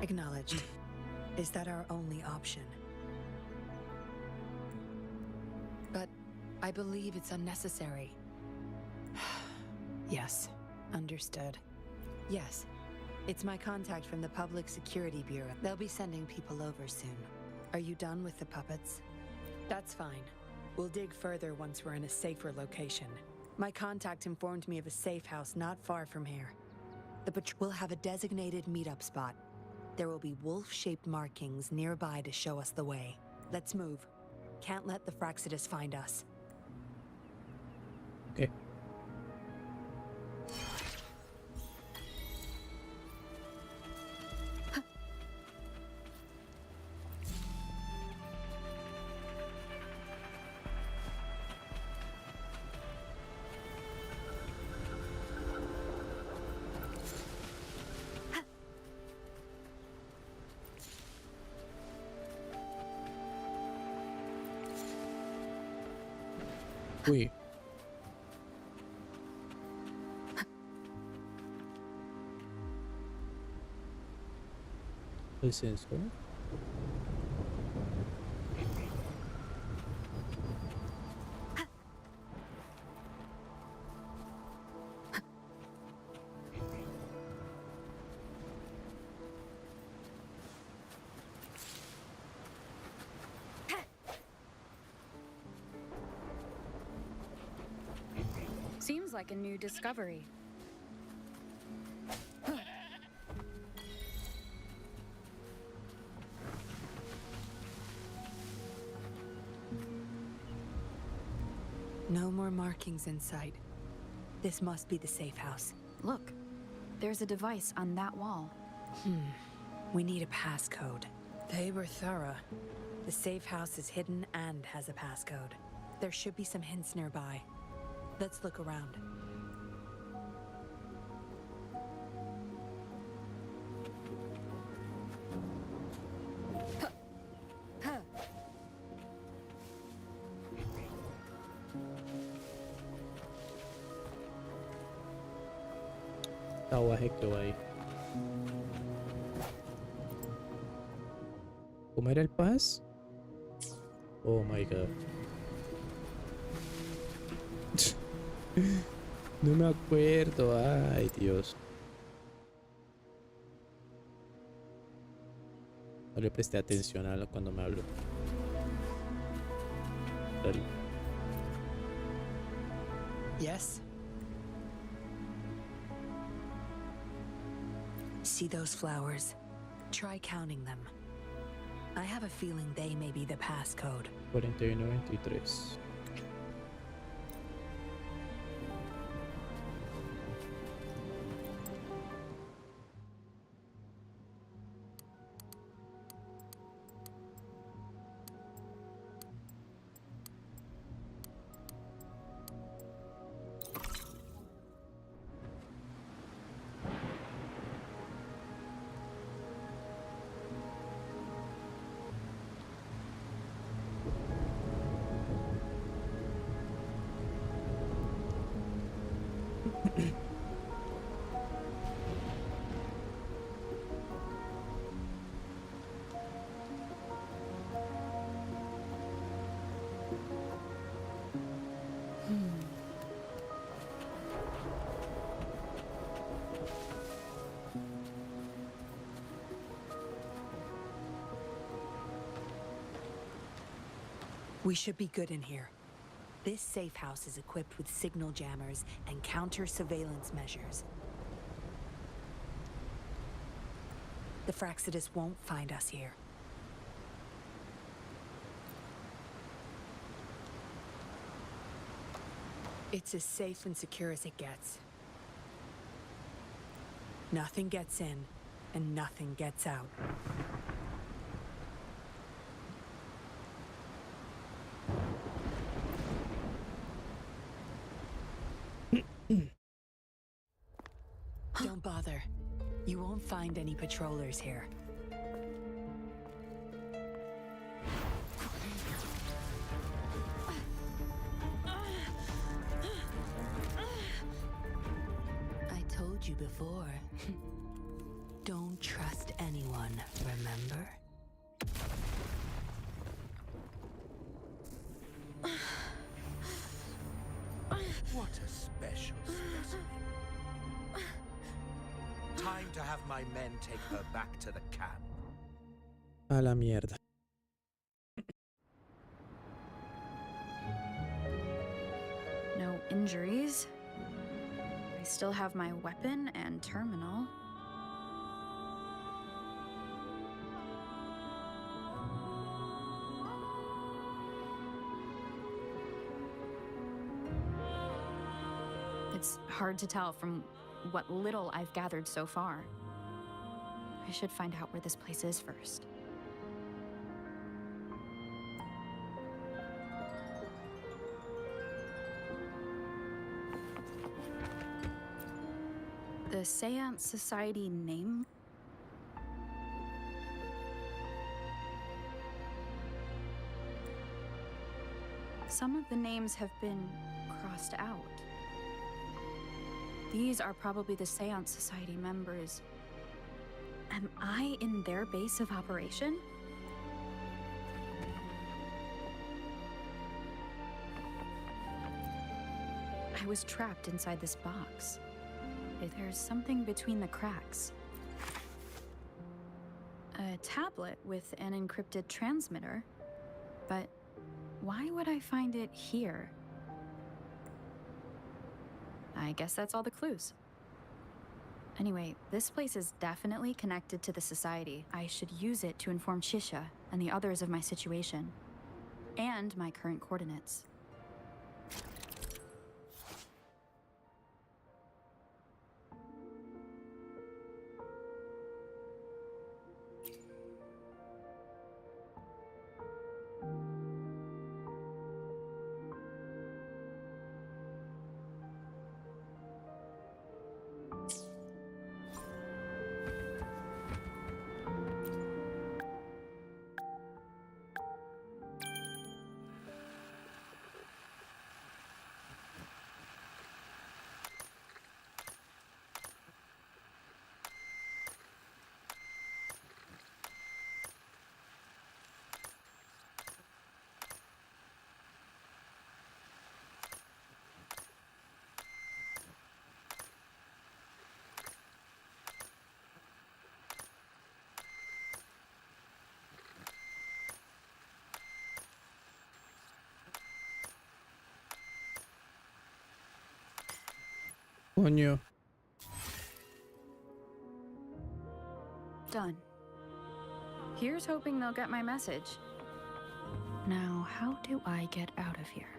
Acknowledged. Is that our only option? But I believe it's unnecessary. Yes, understood. Yes, it's my contact from the Public Security Bureau. They'll be sending people over soon. Are you done with the puppets? That's fine. We'll dig further once we're in a safer location. My contact informed me of a safe house not far from here. The patrol will have a designated meetup spot. There will be wolf-shaped markings nearby to show us the way. Let's move. Can't let the 𝘭𝑚 find us. Okay. Uy. El sensor. Seems like a new discovery. No more markings in sight. This must be the safe house. Look, there's a device on that wall. We need a passcode. They were thorough. The safe house is hidden and has a passcode. There should be some hints nearby. Let's look around. 𝘕𝘭𝘵𝘵𝗵𝗏. ¿Cómo era el paz? Oh my god. No me acuerdo. Ay, Dios. No le presté atención a cuando me habló. Sorry. Yes? See those flowers? Try counting them. I have a feeling they may be the passcode. 4193. We should be good in here. This safe house is equipped with signal jammers and counter-surveillance measures. The 𝘭𝑚 won't find us here. It's as safe and secure as it gets. Nothing gets in, and nothing gets out. Don't bother. You won't find any patrollers here. I told you before. Don't trust anyone, remember? What a special specimen. Time to have my men take her back to the camp. A la mierda. No injuries. I still have my weapon and terminal. It's hard to tell from what little I've gathered so far. I should find out where this place is first. The 𝘭𝑒𝑎NCE Society name? Some of the names have been crossed out. These are probably the 𝘭EANCE Society members. Am I in their base of operation? I was trapped inside this box. There's something between the cracks. A tablet with an encrypted transmitter, but why would I find it here? I guess that's all the clues. Anyway, this place is definitely connected to the Society. I should use it to inform 𝘵𝘵 and the others of my situation, and my current coordinates. Coño. Done. Here's hoping they'll get my message. Now, how do I get out of here?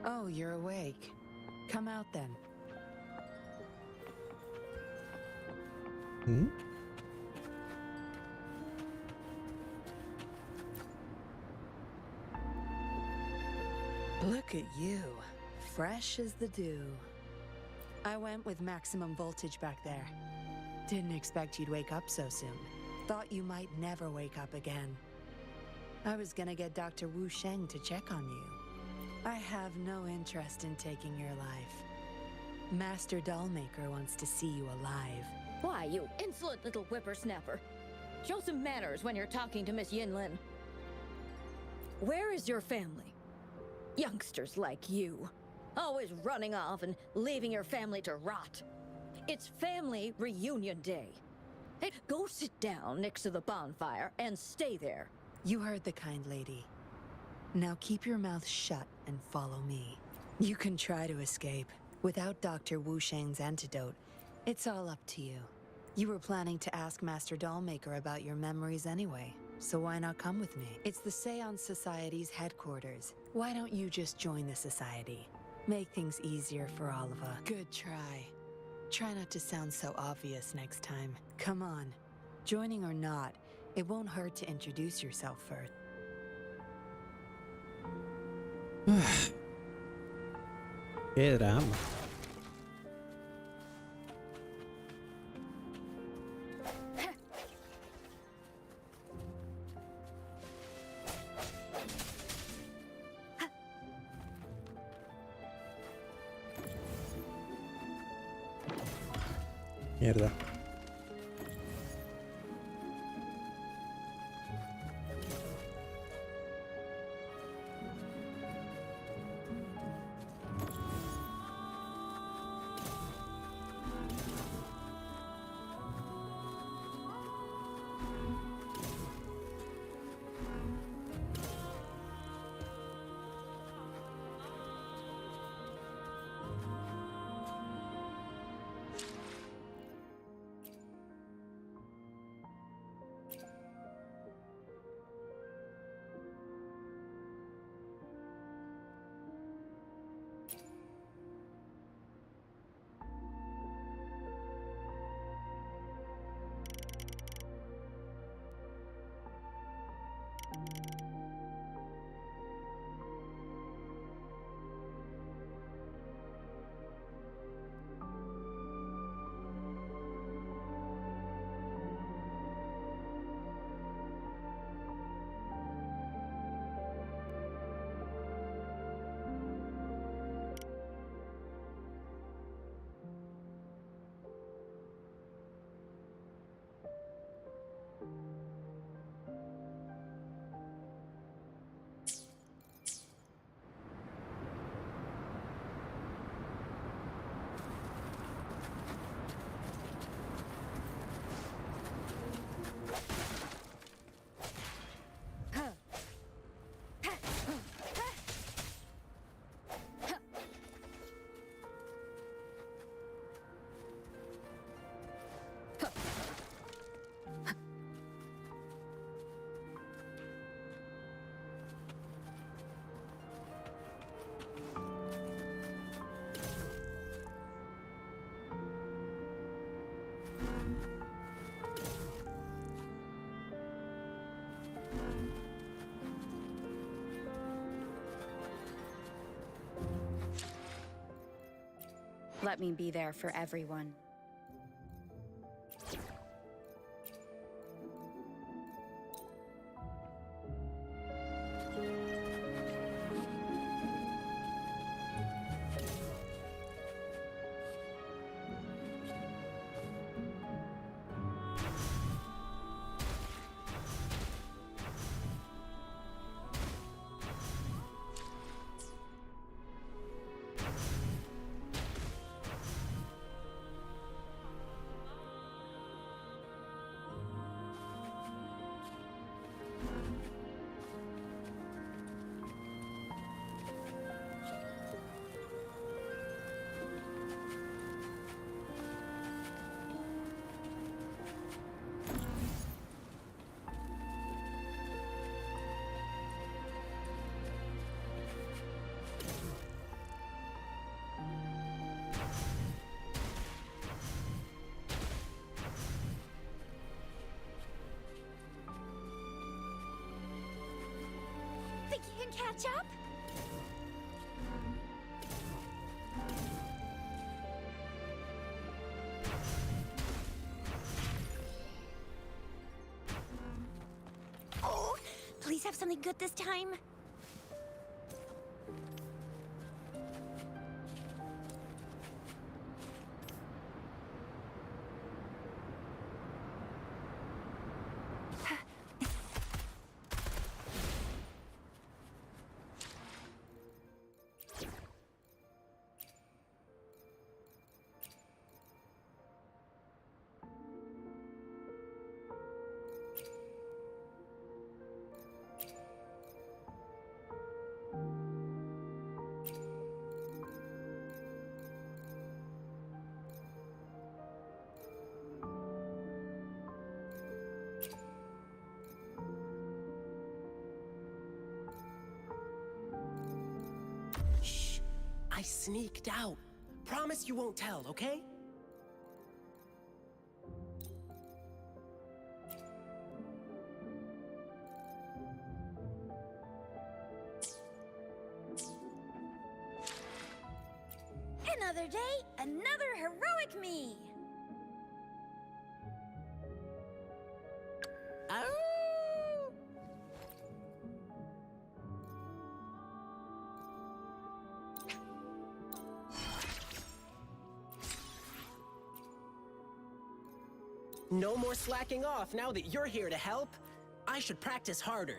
Oh, you're awake. Come out then. Hmm? Look at you. Fresh as the dew. I went with maximum voltage back there. Didn't expect you'd wake up so soon. Thought you might never wake up again. I was gonna get Dr. Wu Sheng to check on you. I have no interest in taking your life. Master Dollmaker wants to see you alive. Why, you insolent little whippersnapper. Show some manners when you're talking to Miss Yinlin. Where is your family? Youngsters like you. Always running off and leaving your family to rot. It's family reunion day. Hey, go sit down next to the bonfire and stay there. You heard the kind lady. Now keep your mouth shut and follow me. You can try to escape. Without Dr. Wu Sheng's antidote, it's all up to you. You were planning to ask Master Dollmaker about your memories anyway, so why not come with me? It's the Seance Society's headquarters. Why don't you just join the Society? Make things easier for all of us. Good try. Try not to sound so obvious next time. Come on. Joining or not, it won't hurt to introduce yourself first. Qué drama. Mierda. Let me be there for everyone. Think you can catch up? Oh, please have something good this time. I sneaked out. Promise you won't tell, okay? Another day, another heroic me! Oh! No more slacking off now that you're here to help. I should practice harder.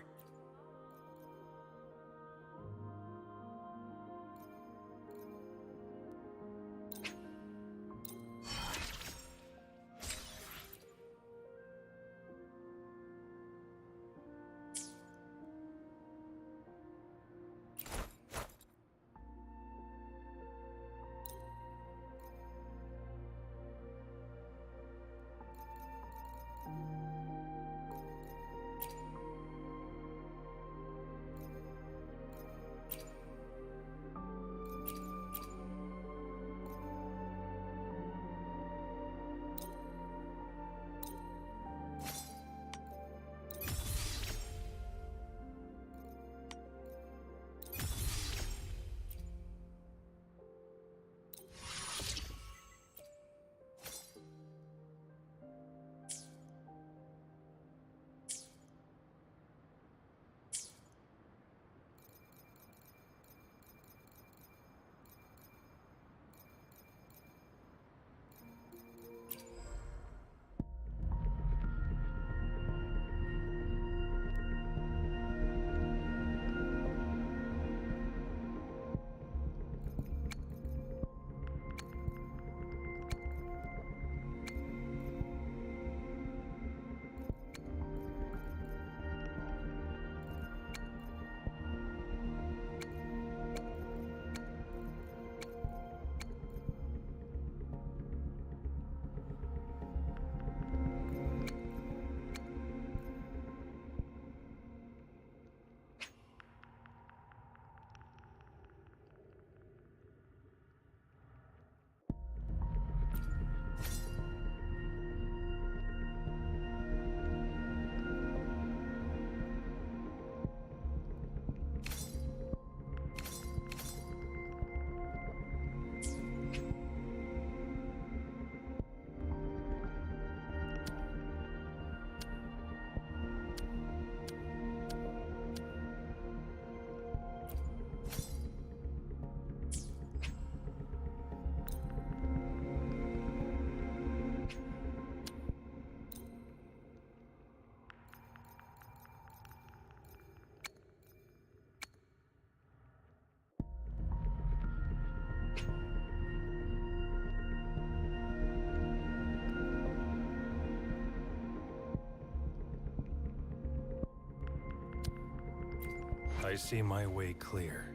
I see my way clear.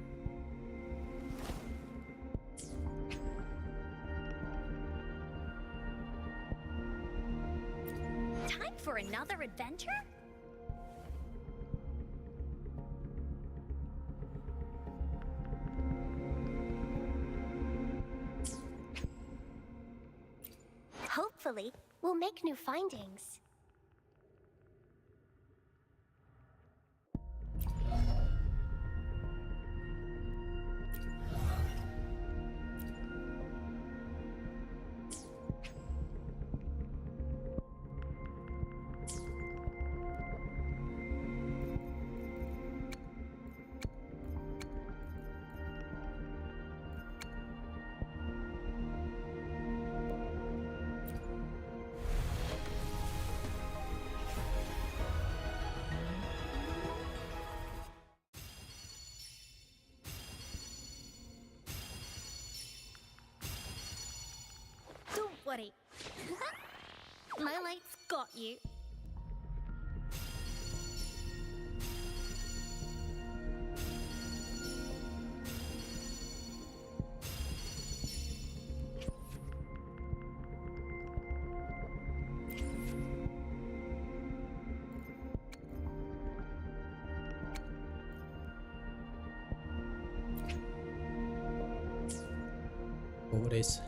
Time for another adventure? Hopefully, we'll make new findings. Don't worry. My light's got you. Señores.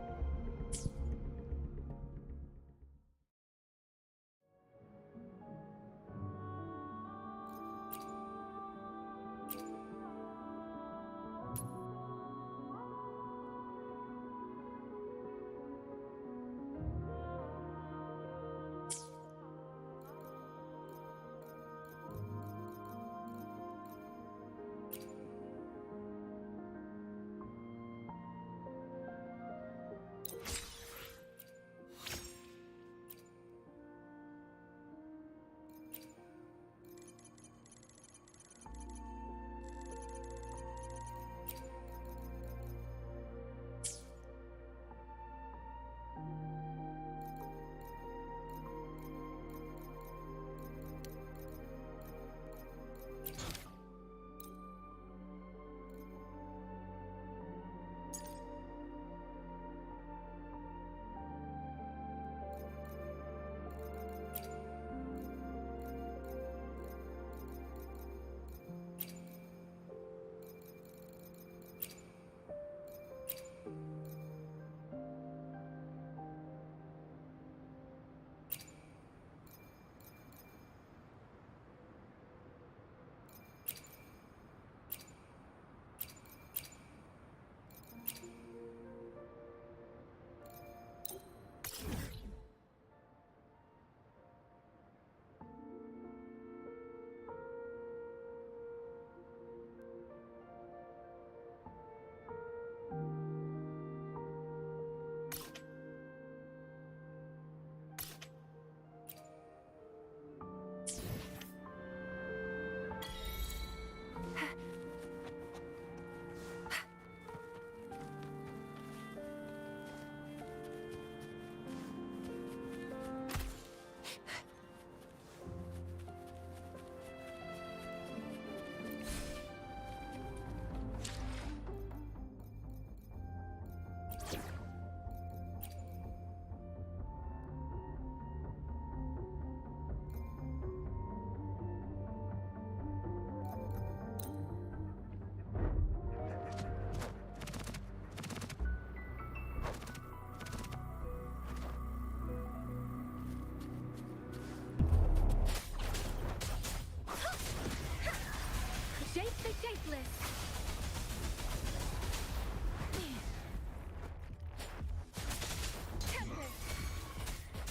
Shape the shapeless.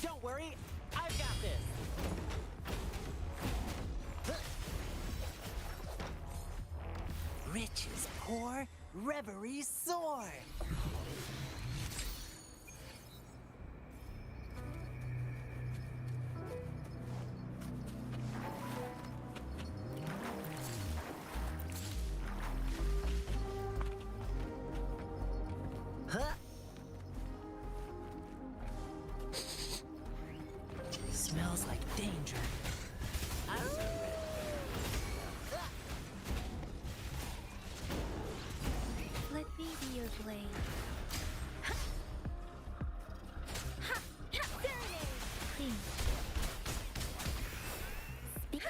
Don't worry, I've got this. Riches pour, reveries soar. Smells like danger. Let me be your blade. Please. Speak.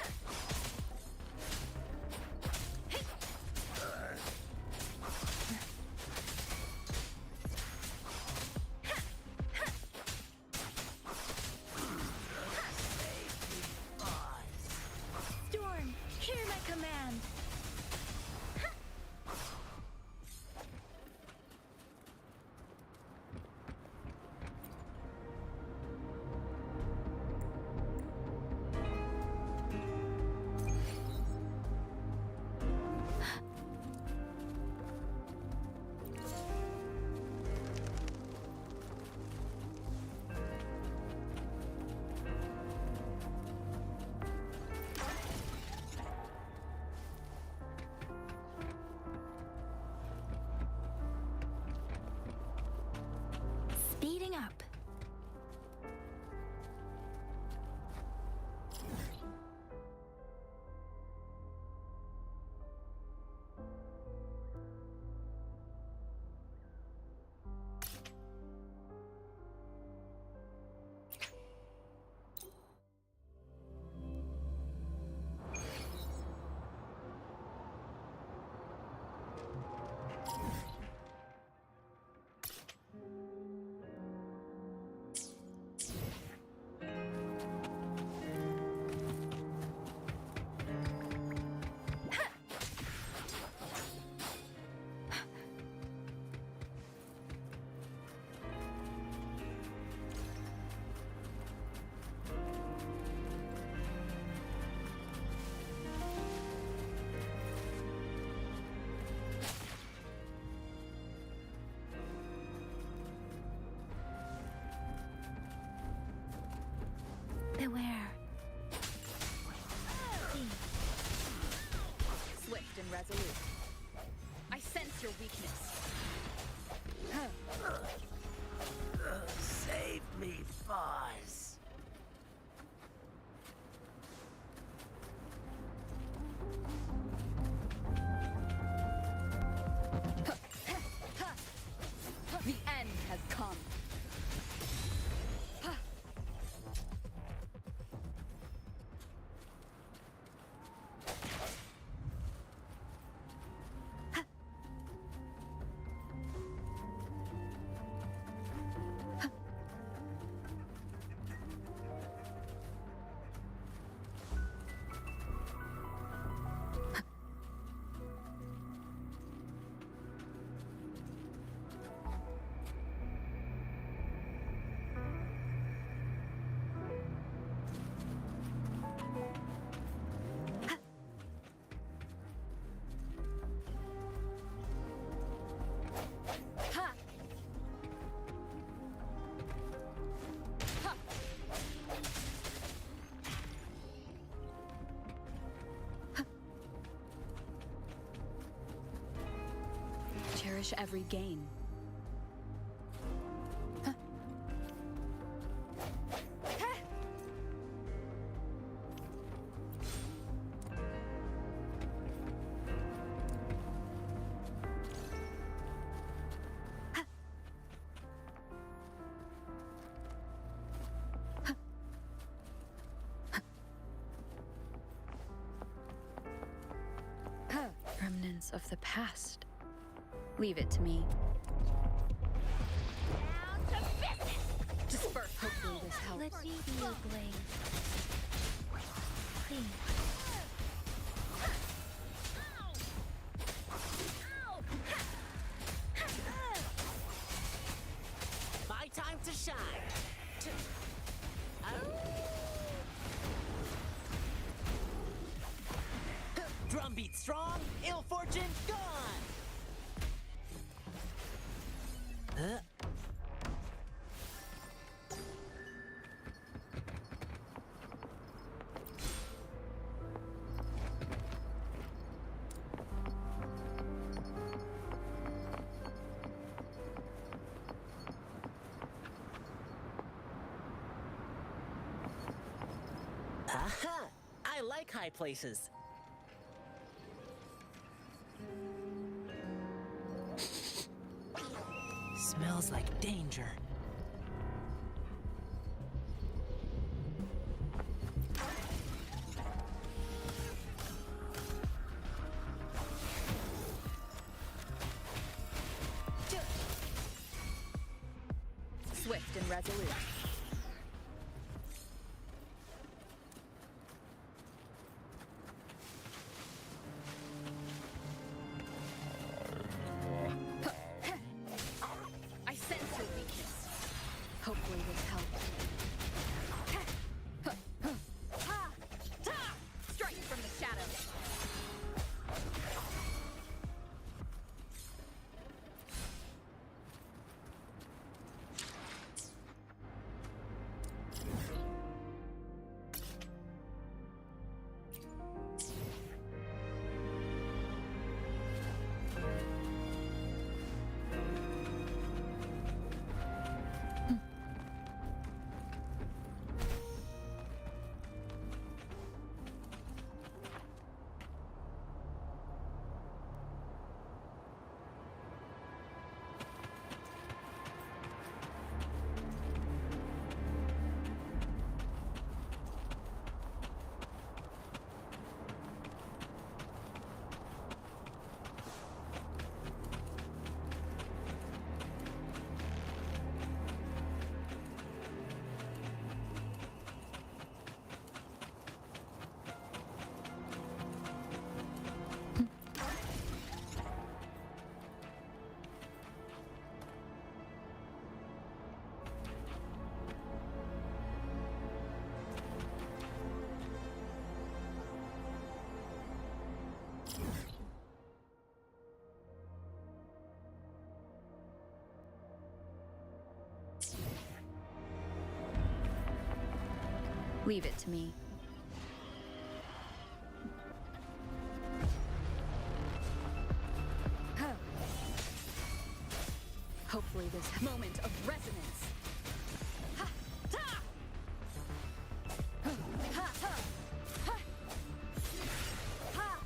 Beware. Swift and resolute. I sense your weakness. Save me, boss. The end has come. Cherish every gain. Remnants of the past. Leave it to me. Down to business! Disperse. Hopefully this helps. Let me be your blade. Please. My time to shine. Drumbeat strong, ill fortune gone. Aha! I like high places. Smells like danger. Swift and resolute. I sense your weakness. Hopefully this helps. Strike from the shadows. Leave it to me. Hopefully this moment of resonance. Ha! Ta! Ha! Ha! Ha! Ha!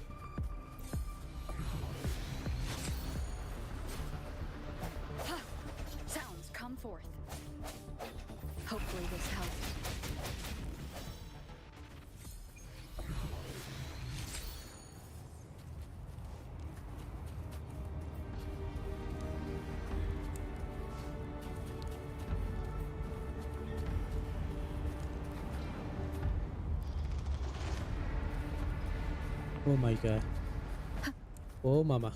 Ha! Sounds come forth. Hopefully this helps. Oh my god. Oh mama.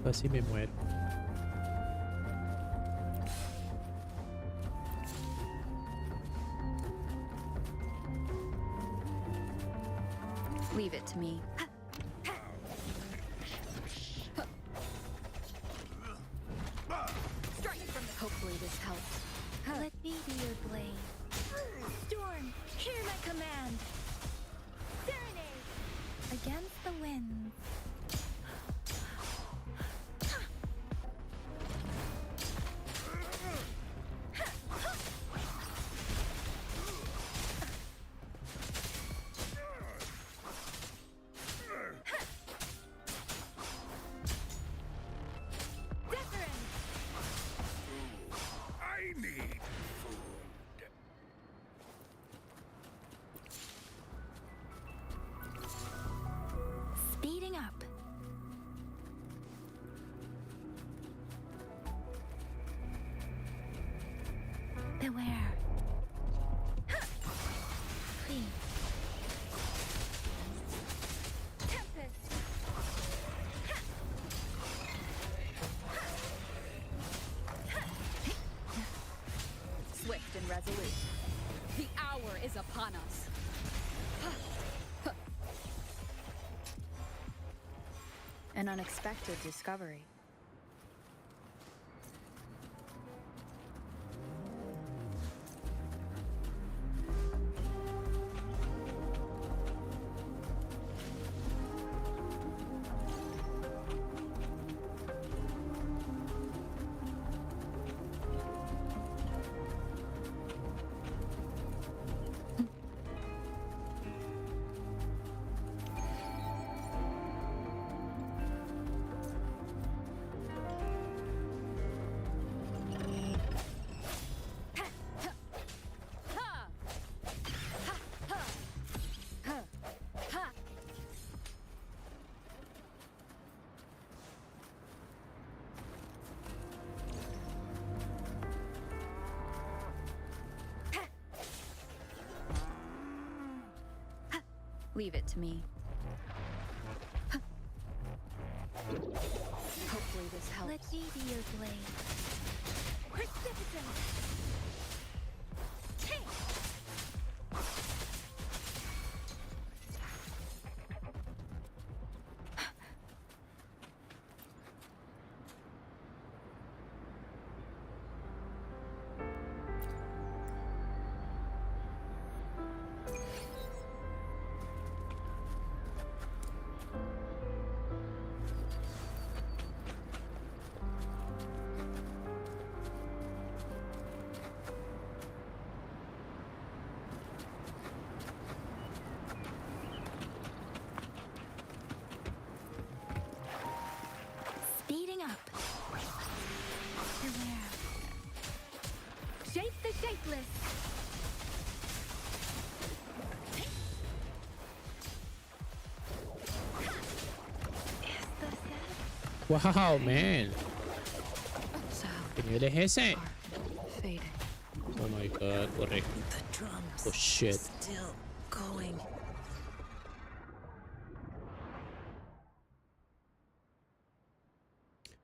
Casi me muero. Leave it to me. Strike from the. Hopefully this helps. Let me be your blade. Storm, hear my command. Serenade against the winds. Speeding up. Beware. Please. Tempest. Swift and resolute. The hour is upon us. An unexpected discovery. Leave it to me. Hopefully this helps. Let me be your blade. Precipitant. Speeding up. Beware. Shape the shapeless. Wow, man. ¿Qué nivel es ese? Oh my god, correcto. Oh shit. Still going.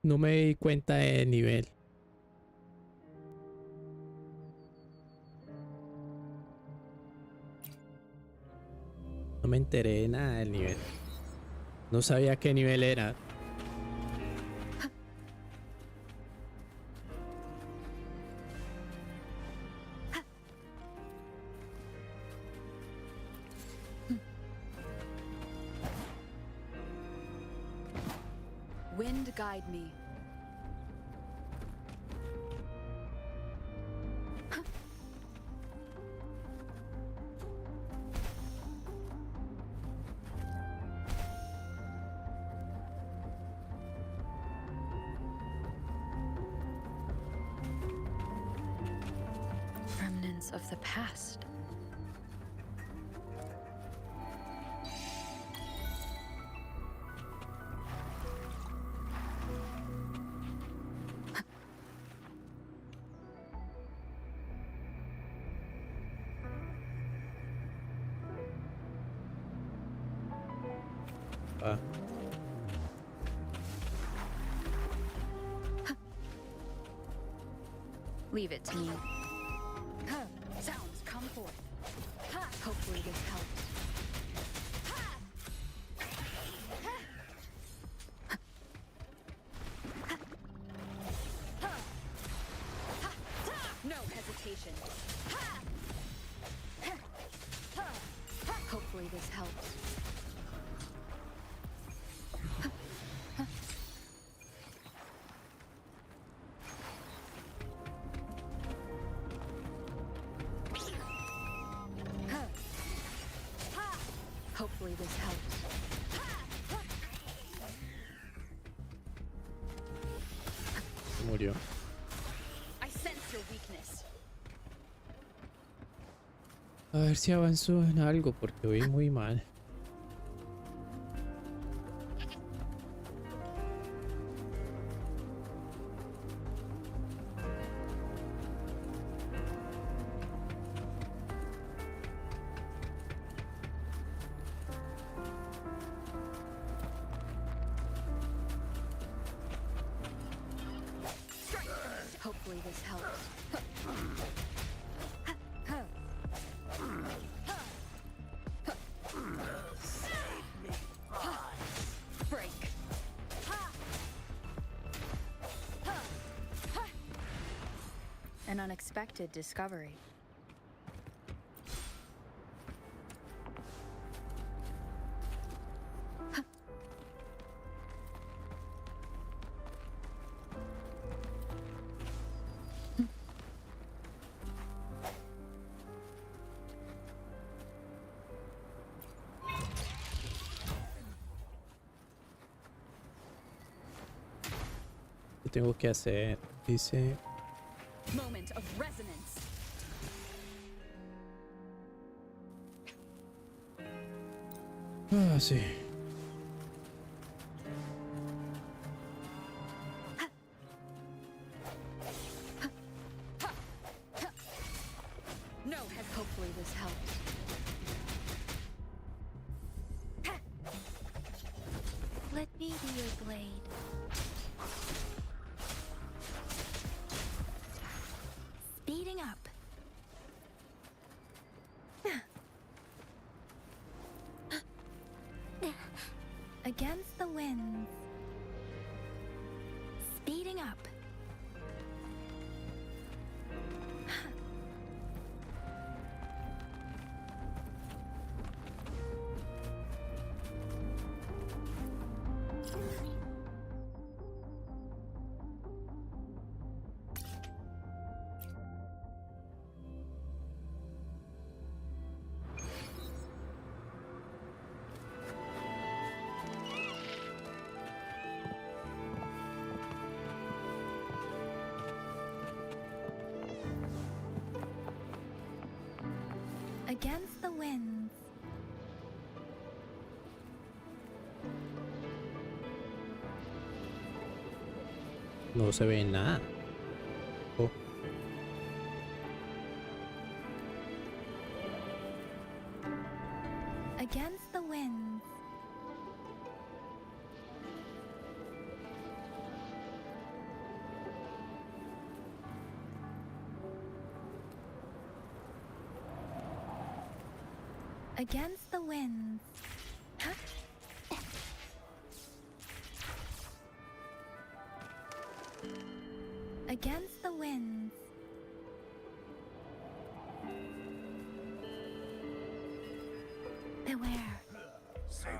No me di cuenta del nivel. No me enteré de nada del nivel. No sabía qué nivel era. Wind guide me. Remnants of the past. Leave it to me. Sounds come forth. Hopefully this helps. No hesitation. Hopefully this helps. Hopefully this helps. Murió. I sense your weakness. A ver si avanzó en algo porque voy muy mal. Hopefully this helps. Break. An unexpected discovery. ¿Qué tengo que hacer? Dice... Moment of resonance. Ah, sí. No, hopefully this helps. Let me be your blade. Speeding up. Against the winds. Speeding up. Against the winds. No se ve nada. Oh. Against the winds. Against the winds. Huh? Against the winds. Beware.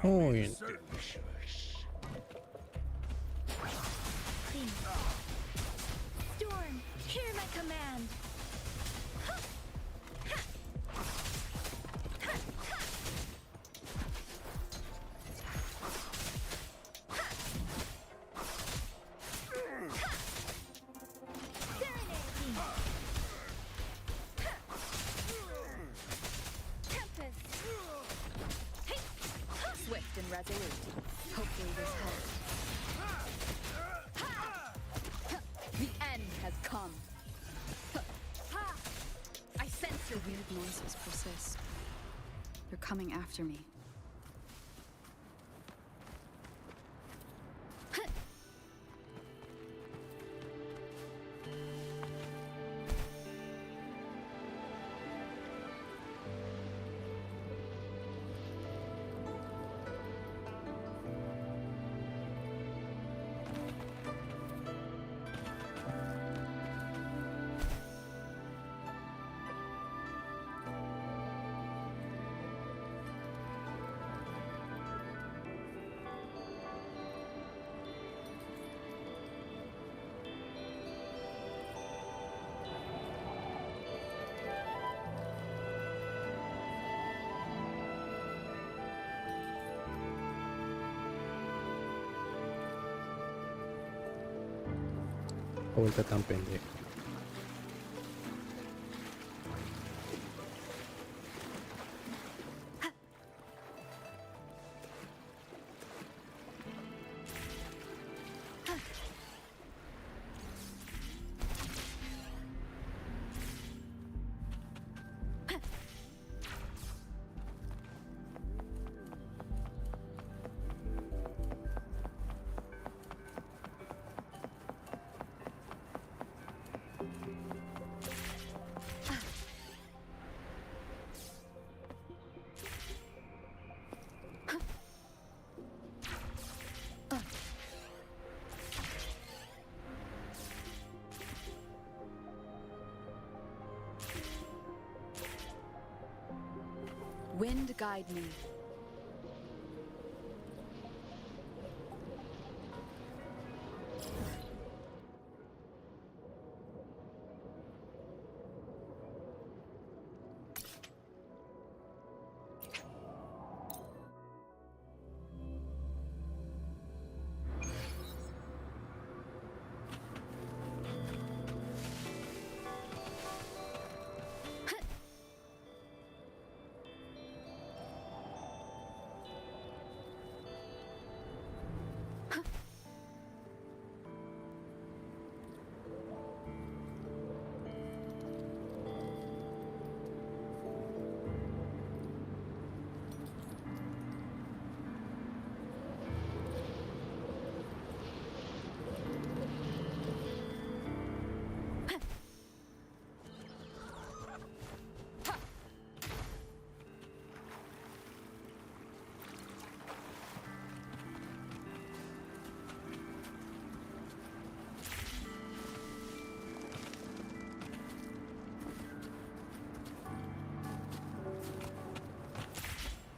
Uy, Please. Storm, hear my command. Swift and resolute. Hopefully this helps. The end has come. I sense your weird noises persist. They're coming after me. vuelta tan pendeja. Wind guide me.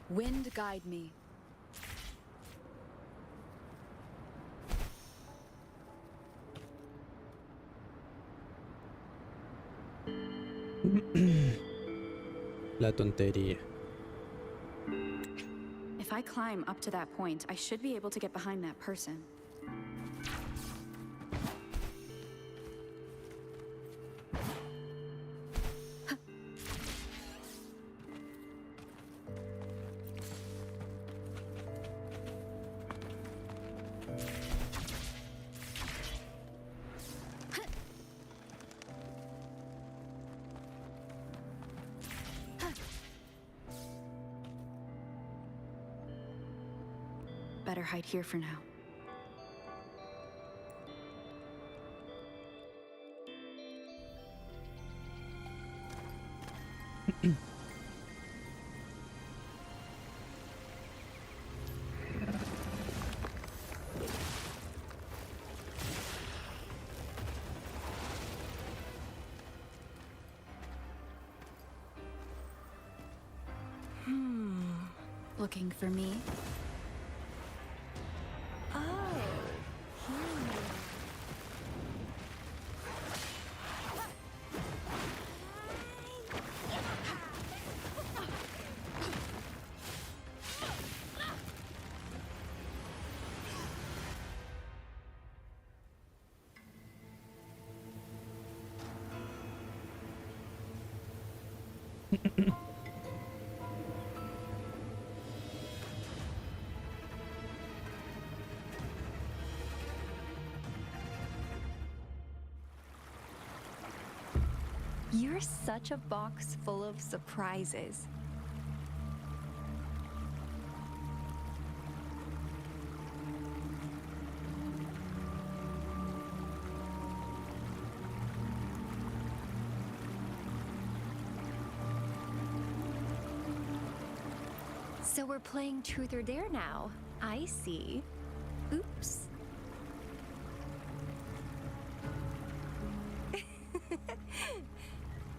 Wind guide me. La tontería. If I climb up to that point, I should be able to get behind that person. Better hide here for now. looking for me. Oh, You're such a box full of surprises. So we're playing Truth or Dare now. I see. Oops.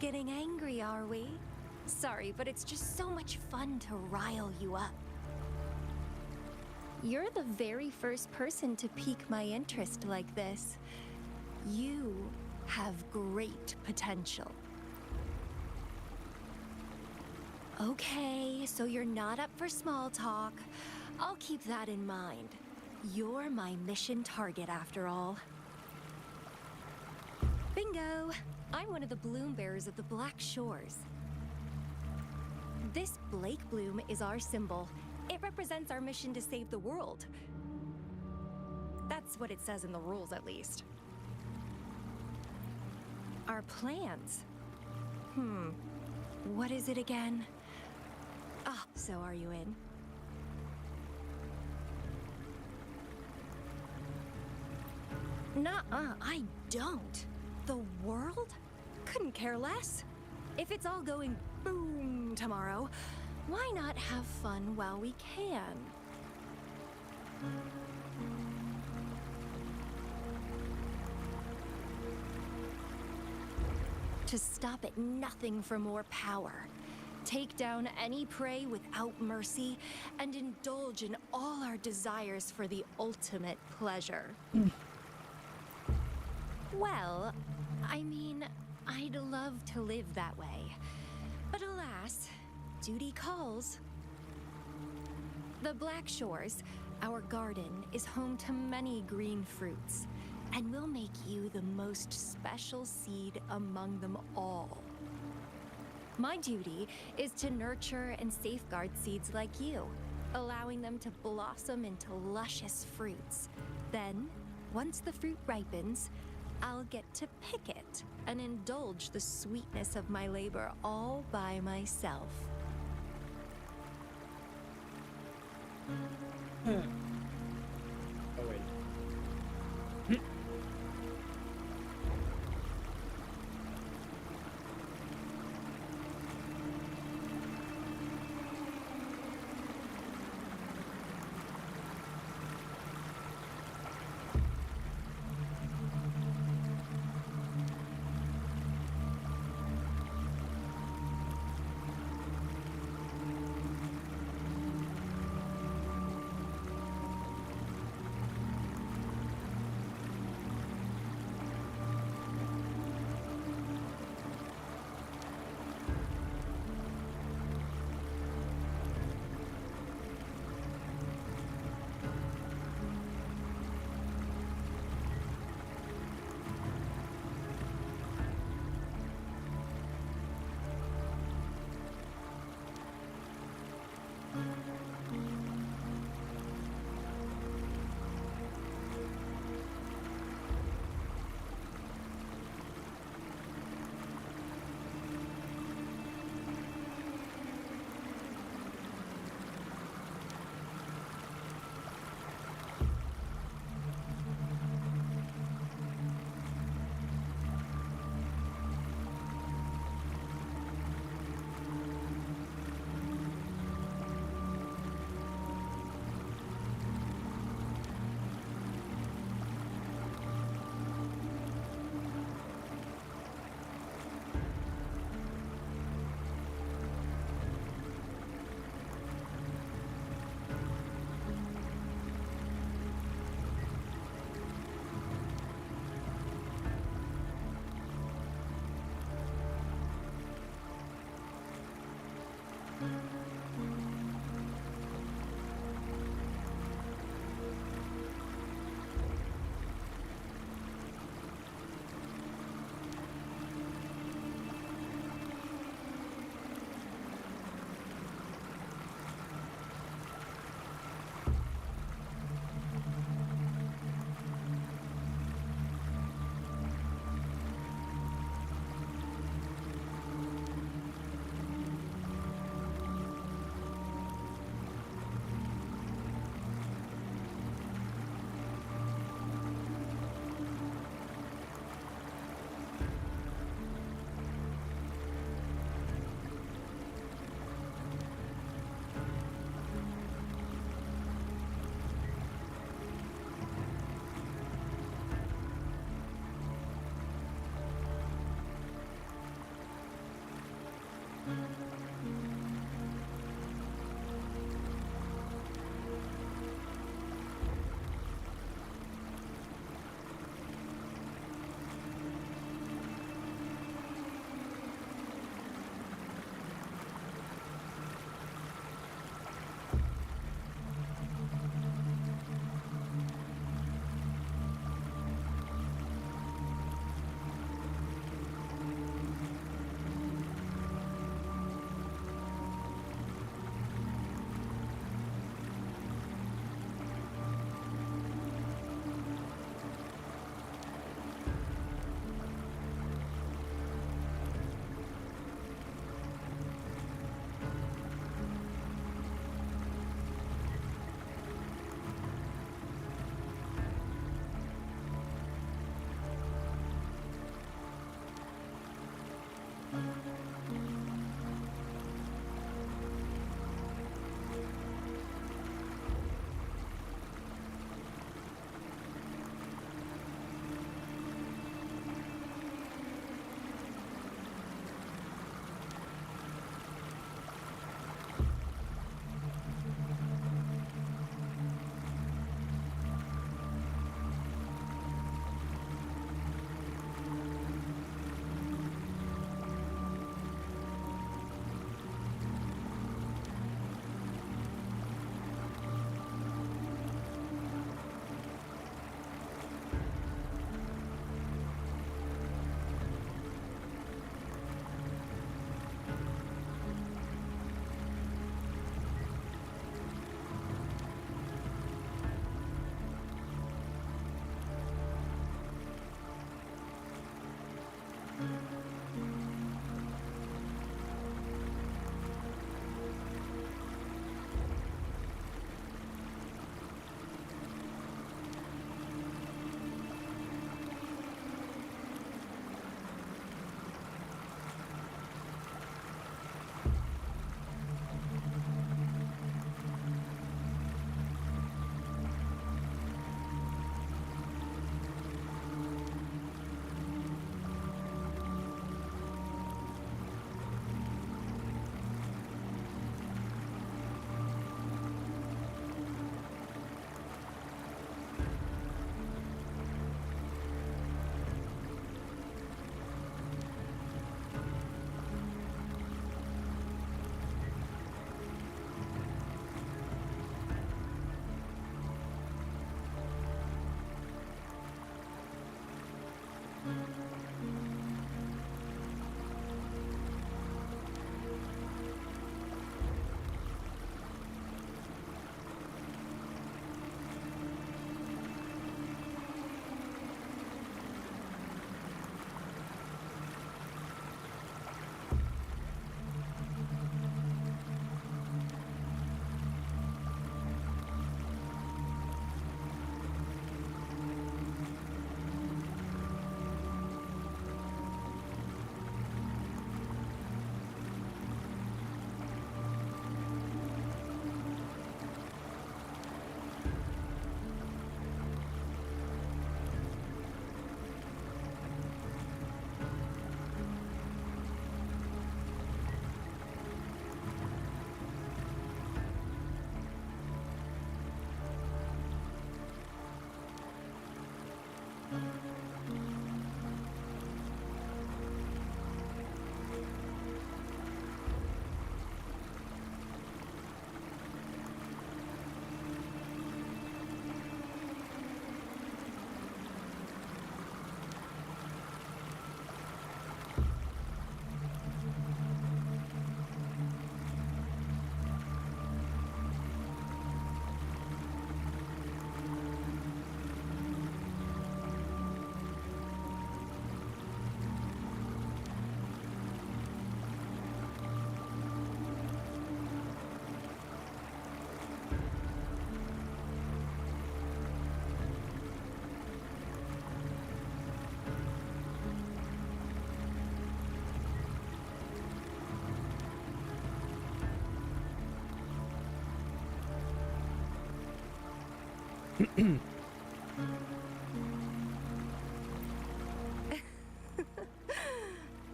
Getting angry, are we? Sorry, but it's just so much fun to rile you up. You're the very first person to pique my interest like this. You have great potential. Okay, so you're not up for small talk. I'll keep that in mind. You're my mission target after all. Bingo! I'm one of the bloom bearers of the Black Shores. This Blake bloom is our symbol. It represents our mission to save the world. That's what it says in the rules, at least. Our plans? What is it again? Ah, so are you in? Nuh-uh, I don't. The world? Couldn't care less. If it's all going boom tomorrow, why not have fun while we can? To stop at nothing for more power. Take down any prey without mercy, and indulge in all our desires for the ultimate pleasure. Well, I mean, I'd love to live that way. But alas, duty calls. The Black Shores, our garden, is home to many green fruits, and will make you the most special seed among them all. My duty is to nurture and safeguard seeds like you, allowing them to blossom into luscious fruits. Then, once the fruit ripens, I'll get to pick it and indulge the sweetness of my labor all by myself. Oh, wait.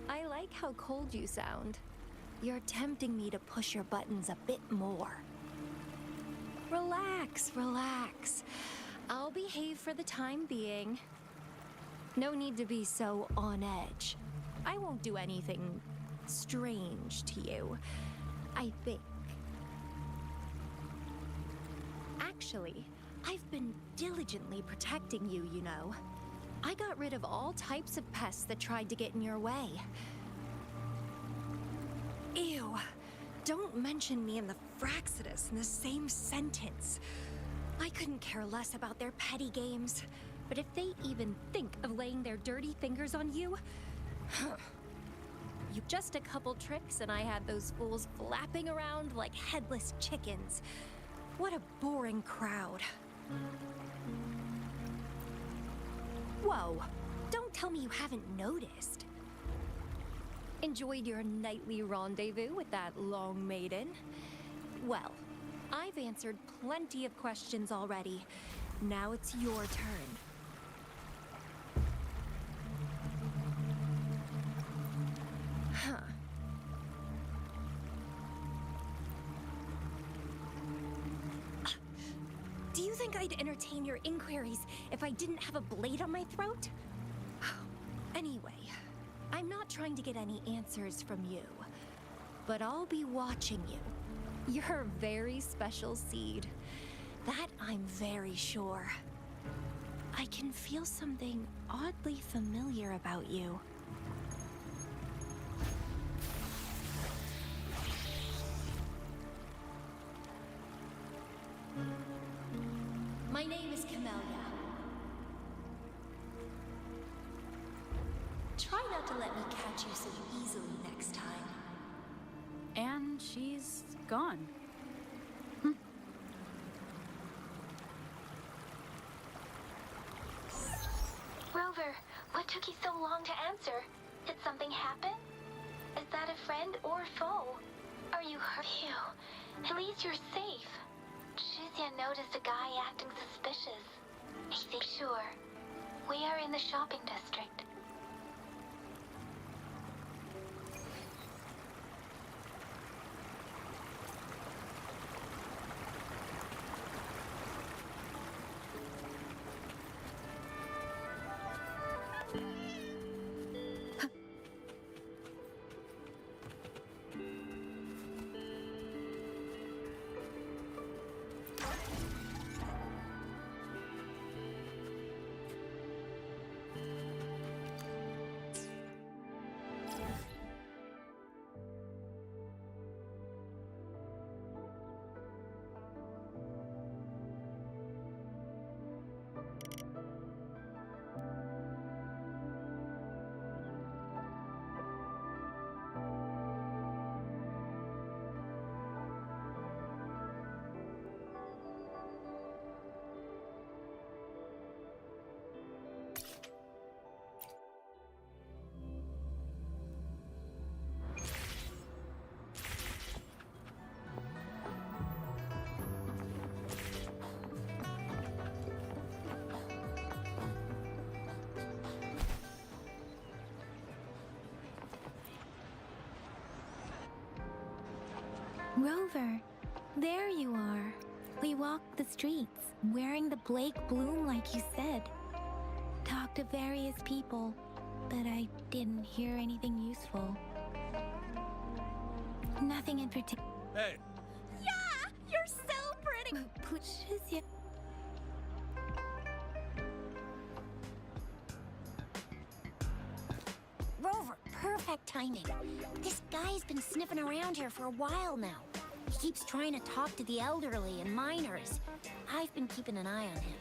I like how cold you sound. You're tempting me to push your buttons a bit more. Relax, relax. I'll behave for the time being. No need to be so on edge. I won't do anything strange to you, I think. Actually, I've been diligently protecting you, you know. I got rid of all types of pests that tried to get in your way. Ew. Don't mention me and the 𝘭𝑰𝑑 in the same sentence. I couldn't care less about their petty games, but if they even think of laying their dirty fingers on you, you just a couple tricks and I had those fools flapping around like headless chickens. What a boring crowd. Whoa, don't tell me you haven't noticed. Enjoyed your nightly rendezvous with that long maiden? Well, I've answered plenty of questions already. Now it's your turn. Huh. Do you think I'd entertain your inquiries if I didn't have a blade on my throat? Anyway, I'm not trying to get any answers from you, but I'll be watching you. You're a very special seed. That I'm very sure. I can feel something oddly familiar about you. My name is 𝘭𝑦𝑐𝐿𝑦𝑎. Try not to let me catch you so easily next time. And she's gone. Rover, what took you so long to answer? Did something happen? Is that a friend or foe? Are you hurt? Phew. At least you're safe. 𝘭𝑰𝑐𝑒 noticed a guy acting suspicious. I think sure. We are in the shopping district. Rover, there you are. We walked the streets, wearing the Blake bloom like you said. Talked to various people, but I didn't hear anything useful. Nothing in particular. Hey! Yeah, you're so pretty. Push Rover, perfect timing. This guy's been sniffing around here for a while now. He keeps trying to talk to the elderly and minors. I've been keeping an eye on him.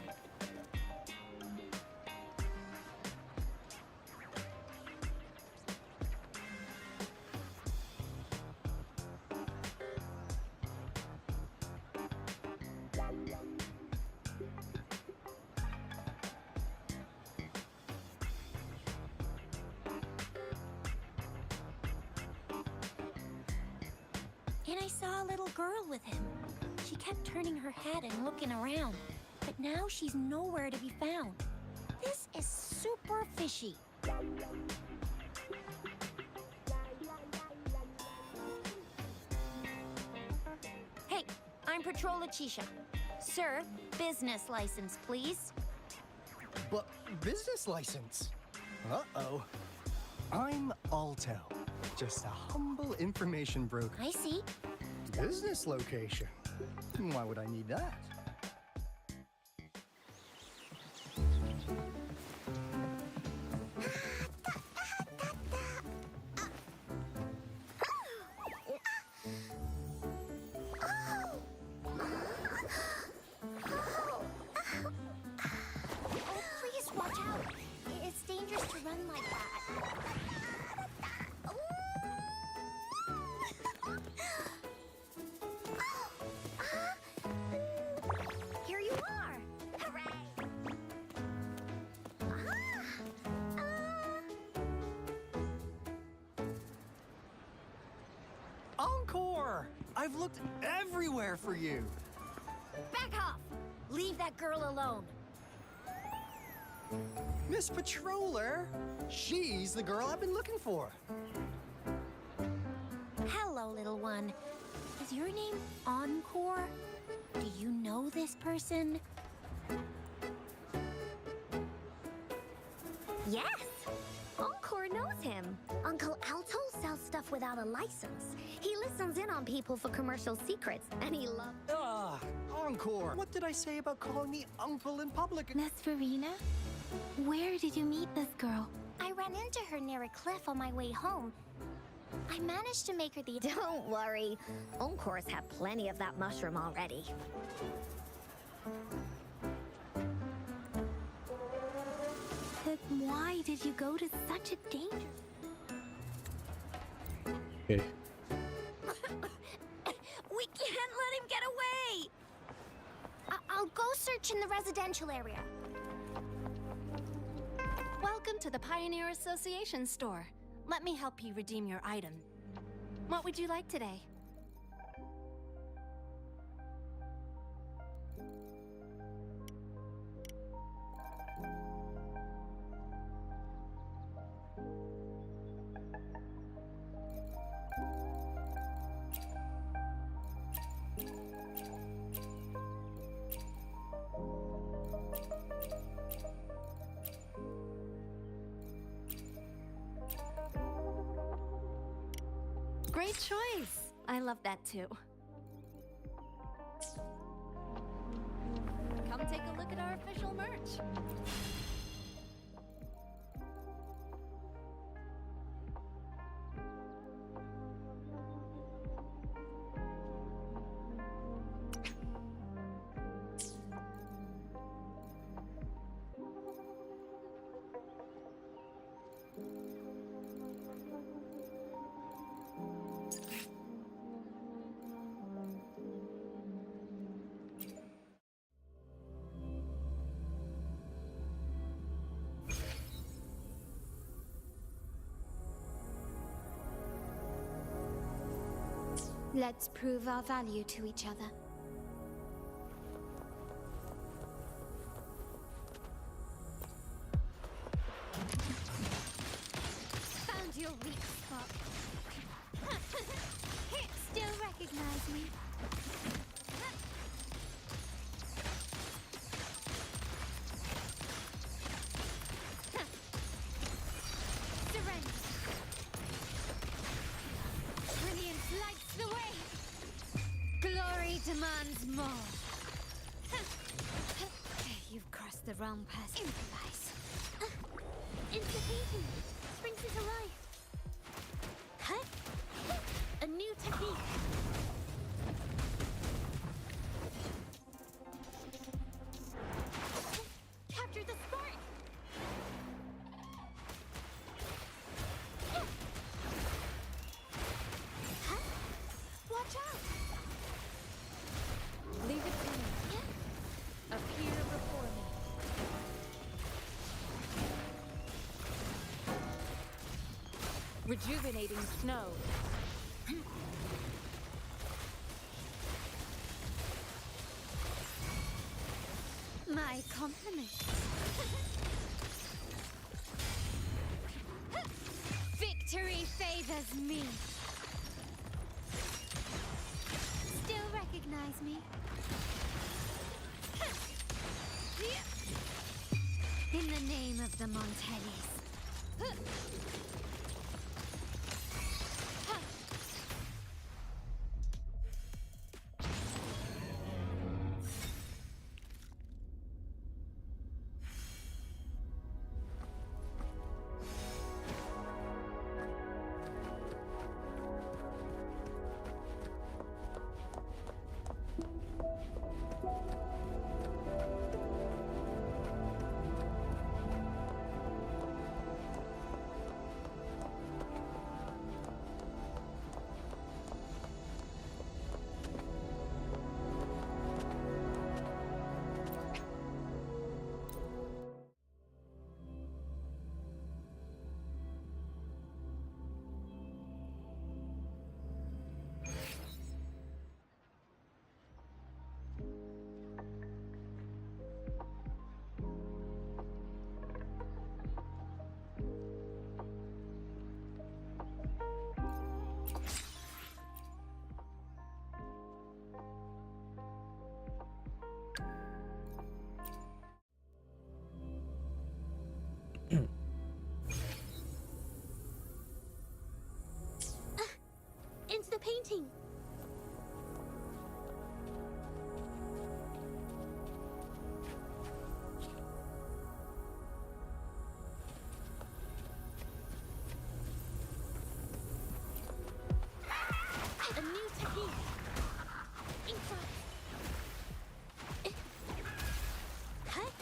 And I saw a little girl with him. She kept turning her head and looking around, but now she's nowhere to be found. This is super fishy. Hey, I'm 𝘭𝘭𝘵𝐵. Sir, business license, please. But business license? Uh-oh. I'm Alto, just a humble information broker. I see. Business location? Why would I need that? Please watch out. It's dangerous to run like that. Here you are. Hooray! Encore! I've looked everywhere for you. Back off! Leave that girl alone. Miss Patroller, she's the girl I've been looking for. Hello, little one. Is your name Encore? Do you know this person? Yes! Encore knows him. Uncle Alto sells stuff without a license. He listens in on people for commercial secrets, and he loves... Ah, Encore. What did I say about calling me uncle in public? Miss Verena? Where did you meet this girl? I ran into her near a cliff on my way home. I managed to make her the... Don't worry. Encore's had plenty of that mushroom already. But why did you go to such a danger? Okay. We can't let him get away! I'll go search in the residential area. Welcome to the Pioneer Association store. Let me help you redeem your item. What would you like today? Great choice. I love that too. Come take a look at our official merch. Let's prove our value to each other. Found your weak spot. Still recognize me? Surrender. Brilliance lights the way. Glory demands more. You've crossed the wrong path. Improvise. Into painting. Springs it to life. Cut. A new technique. Capture the spark. Huh? Watch out. Leave it to me. Appear before me. Rejuvenating snow. My compliments. Victory favors me. Still recognize me? In the name of the Montellis. Into the painting. A new technique. Inside. Cut.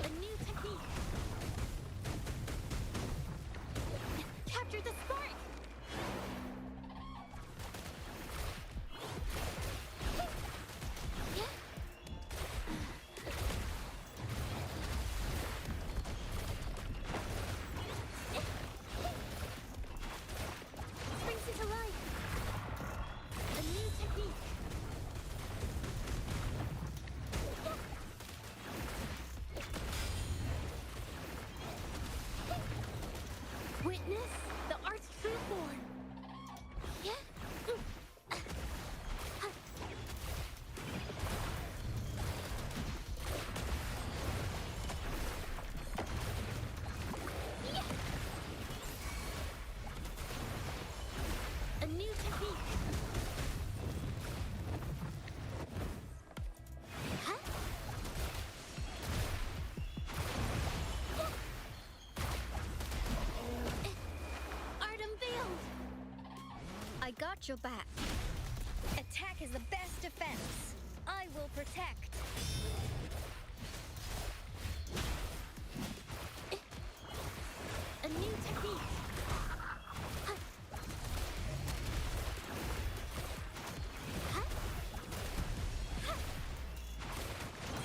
A new technique. Capture the spark. Brings it to life. A new technique. Witness the art's true form. A new technique. Art unveiled. I got your back. Attack is the best defense. I will protect. A new technique.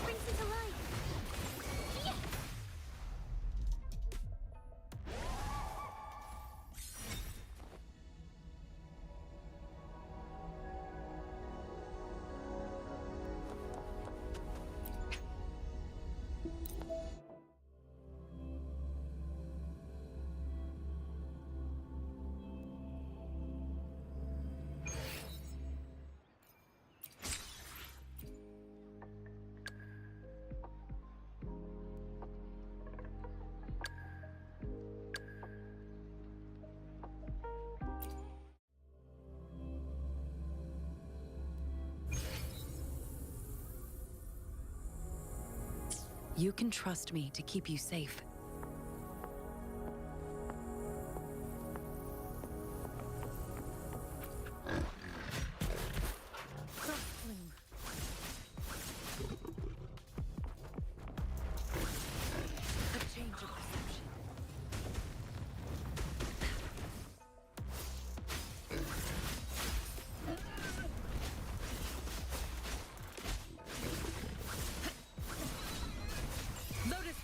Brings it to life. You can trust me to keep you safe.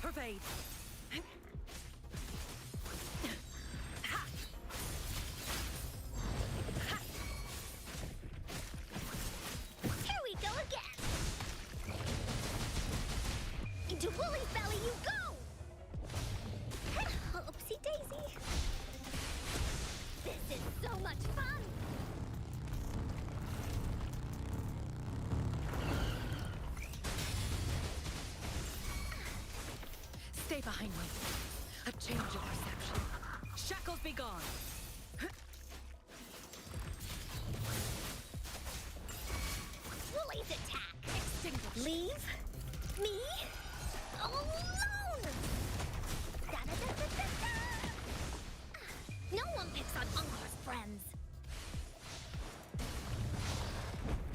𝘭𝘰𝘵. Here we go again. Into Woolly's belly you go! Oopsie daisy. This is so much fun! Stay behind me. A change of perception. Shackles be gone. Woolly's attack. Extinguish. Leave me alone! Da-da-da-da-da-da! No one picks on Uncle's friends.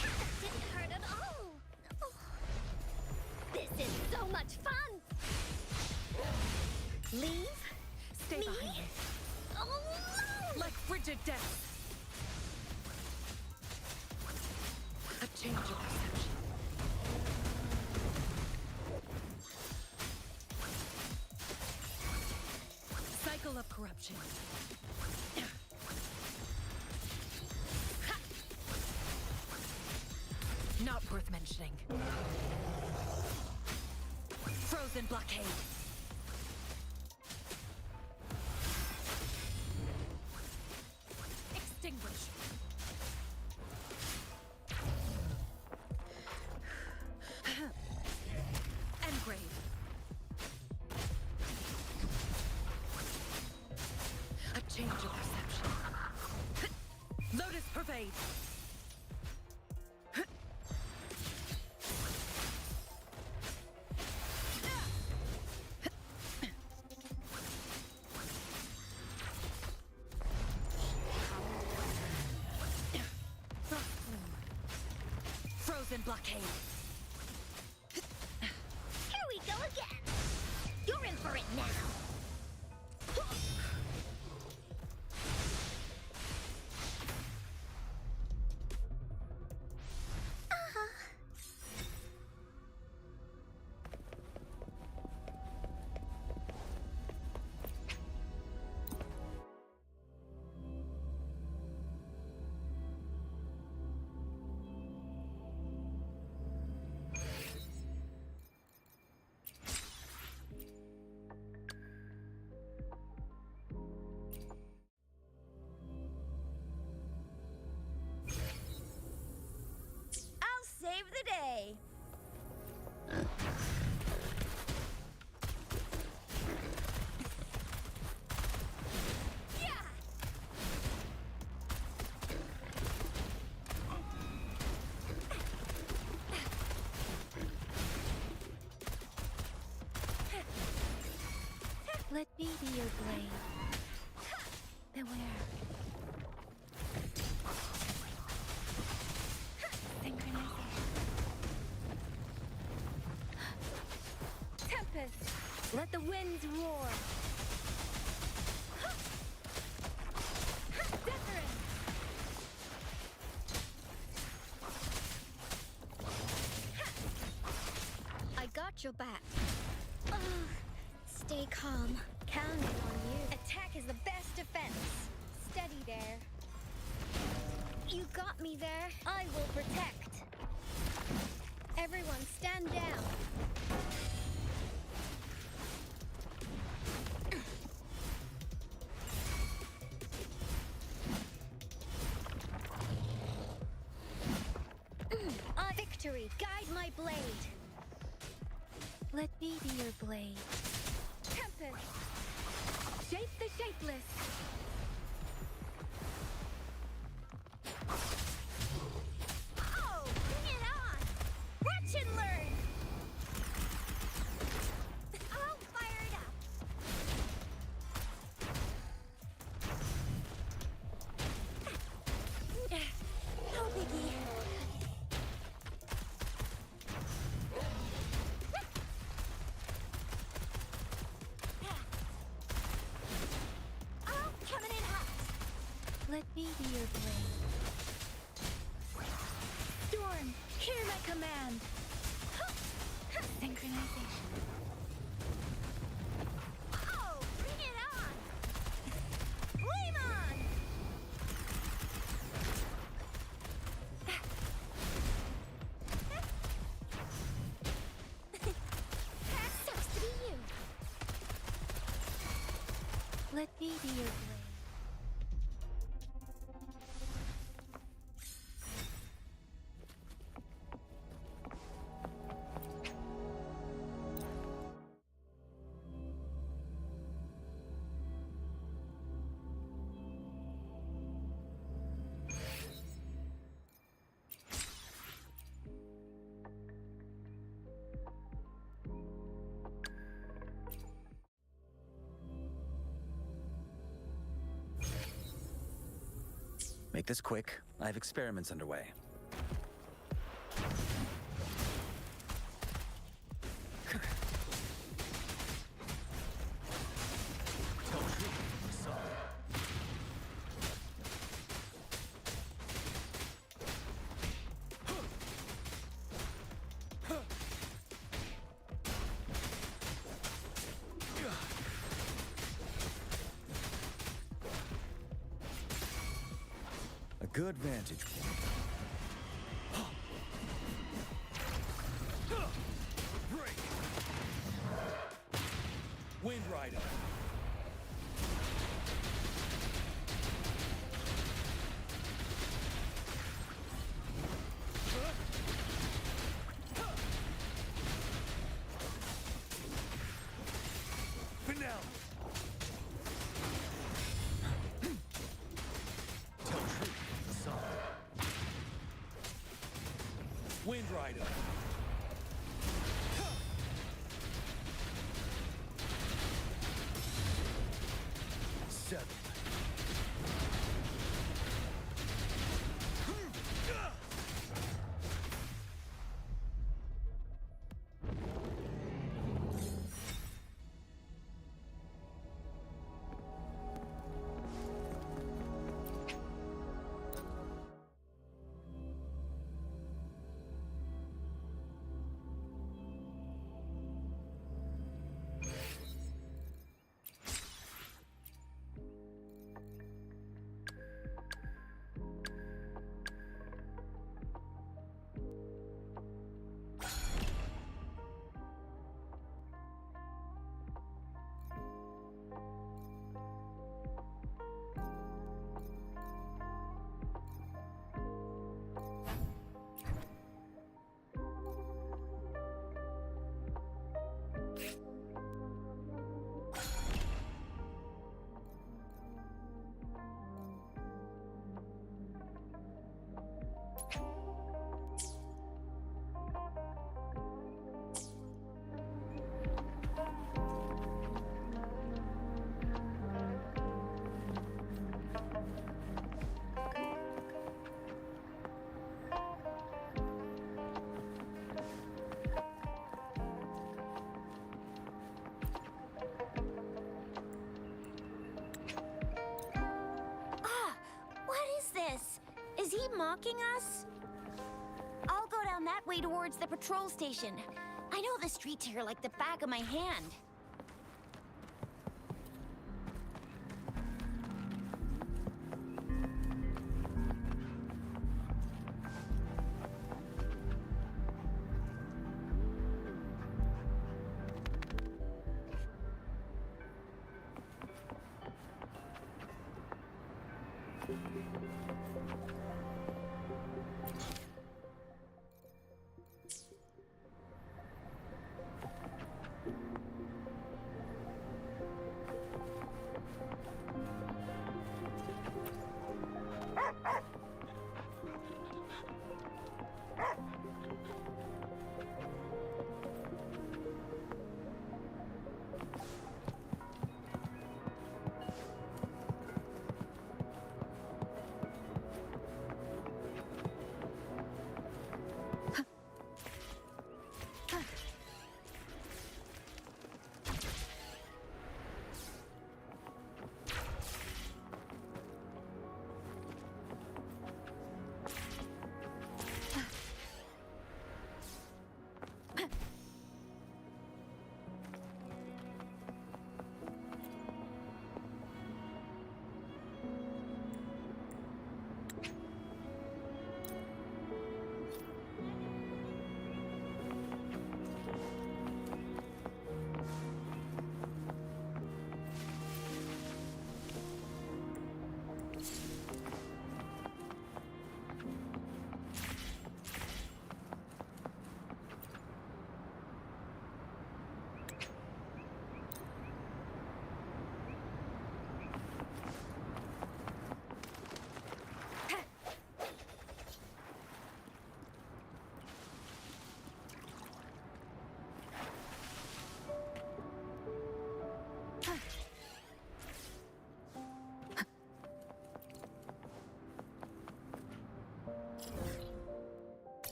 That didn't hurt at all. Oh. This is so much fun! Leave Stay behind me. alone! Like frigid death. A change of perception. Cycle of corruption. Not worth mentioning. Frozen blockade. Extinguish. Engrave. A change of perception. Lotus pervade. Frozen blockade. Here we go again. You're in for it now. Save the day. Yeah. Let me be your blade. Beware. Let the winds roar. Different. I got your back. Stay calm. Counting on you. Attack is the best defense. Steady there. You got me there. I will protect. Everyone stand down. Victory, guide my blade. Let me be your blade. Tempest, shape the shapeless. Oh, bring it on! Watch and learn! Let me be your blade. Storm, hear my command. Synchronization. Oh, bring it on! Flame on! Sucks to be you. Let me be your blade. Make this quick. I have experiments underway. A good vantage point. Break! Wind Rider. Finale. Wind Rider. Seven. Is he mocking us? I'll go down that way towards the patrol station. I know the streets here like the back of my hand.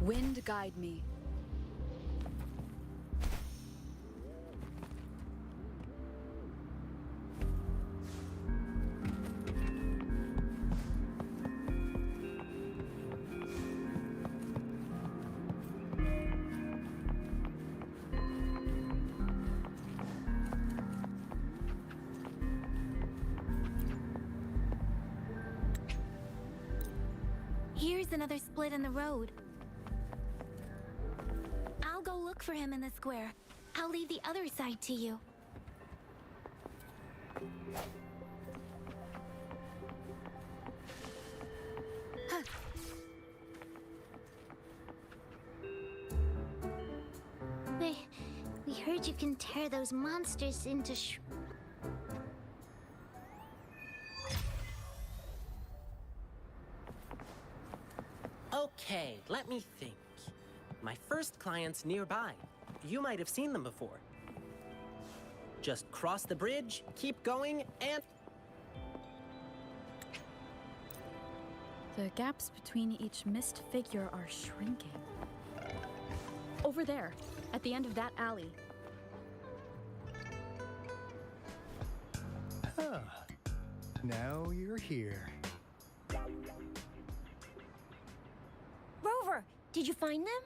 Wind guide me. Here's another split in the road. I'll go look for him in the square. I'll leave the other side to you. We heard you can tear those monsters into Okay, let me think. My first client's nearby. You might have seen them before. Just cross the bridge, keep going, and... The gaps between each missed figure are shrinking. Over there, at the end of that alley. Huh. Now you're here. Rover, did you find them?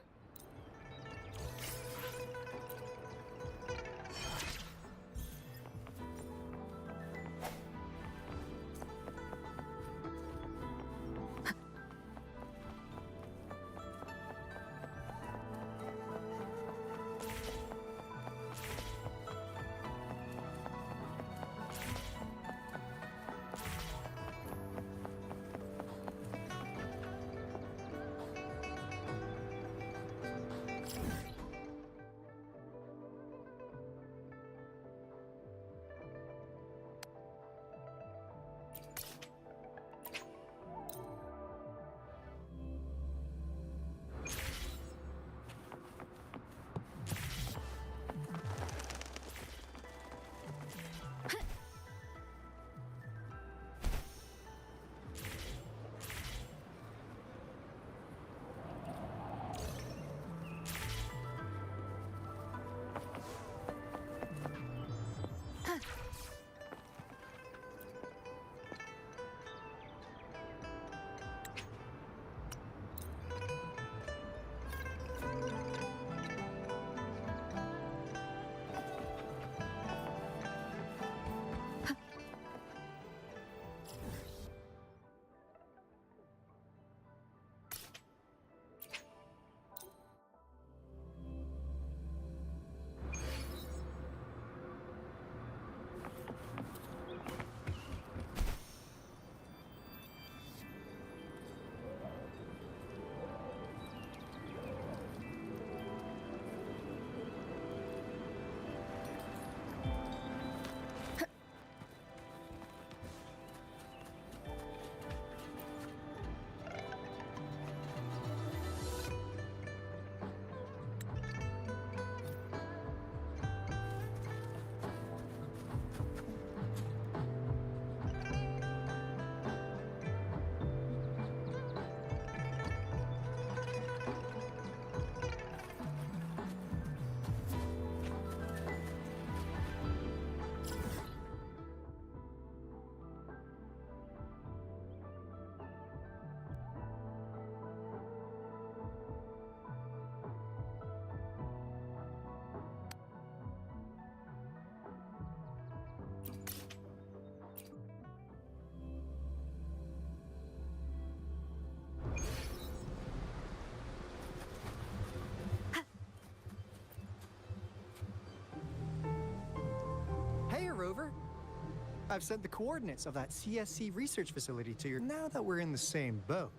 I've sent the coordinates of that CSC research facility to your... Now that we're in the same boat,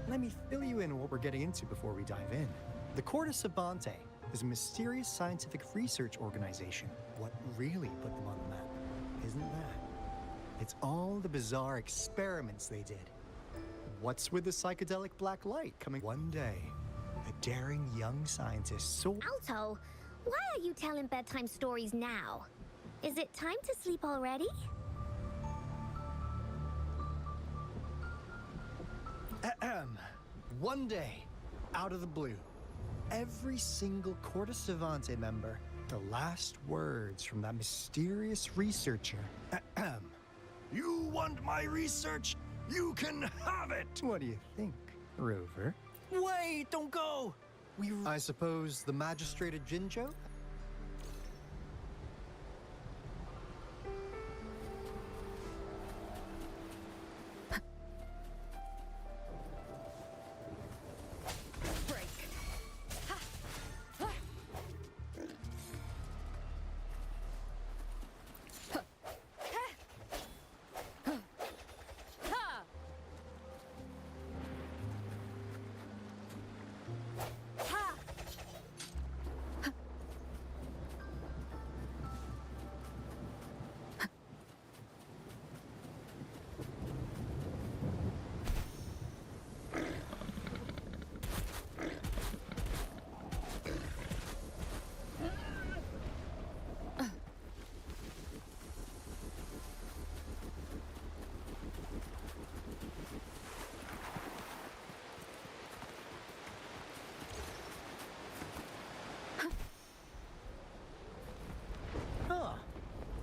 let me fill you in on what we're getting into before we dive in. The 𝘭𝘭𝘵 𝗵𝒂𝒐 is a mysterious scientific research organization. What really put them on the map, isn't that? It's all the bizarre experiments they did. What's with the psychedelic black light coming one day? A daring young scientist so... Alto, why are you telling bedtime stories now? Is it time to sleep already? One day, out of the blue, every single 𝘭𝘭𝘵 𝗵𝒂𝒐 member, the last words from that mysterious researcher. You want my research? You can have it! What do you think, Rover? Wait, don't go! I suppose the magistrate at 𝘔𝗫𝗄?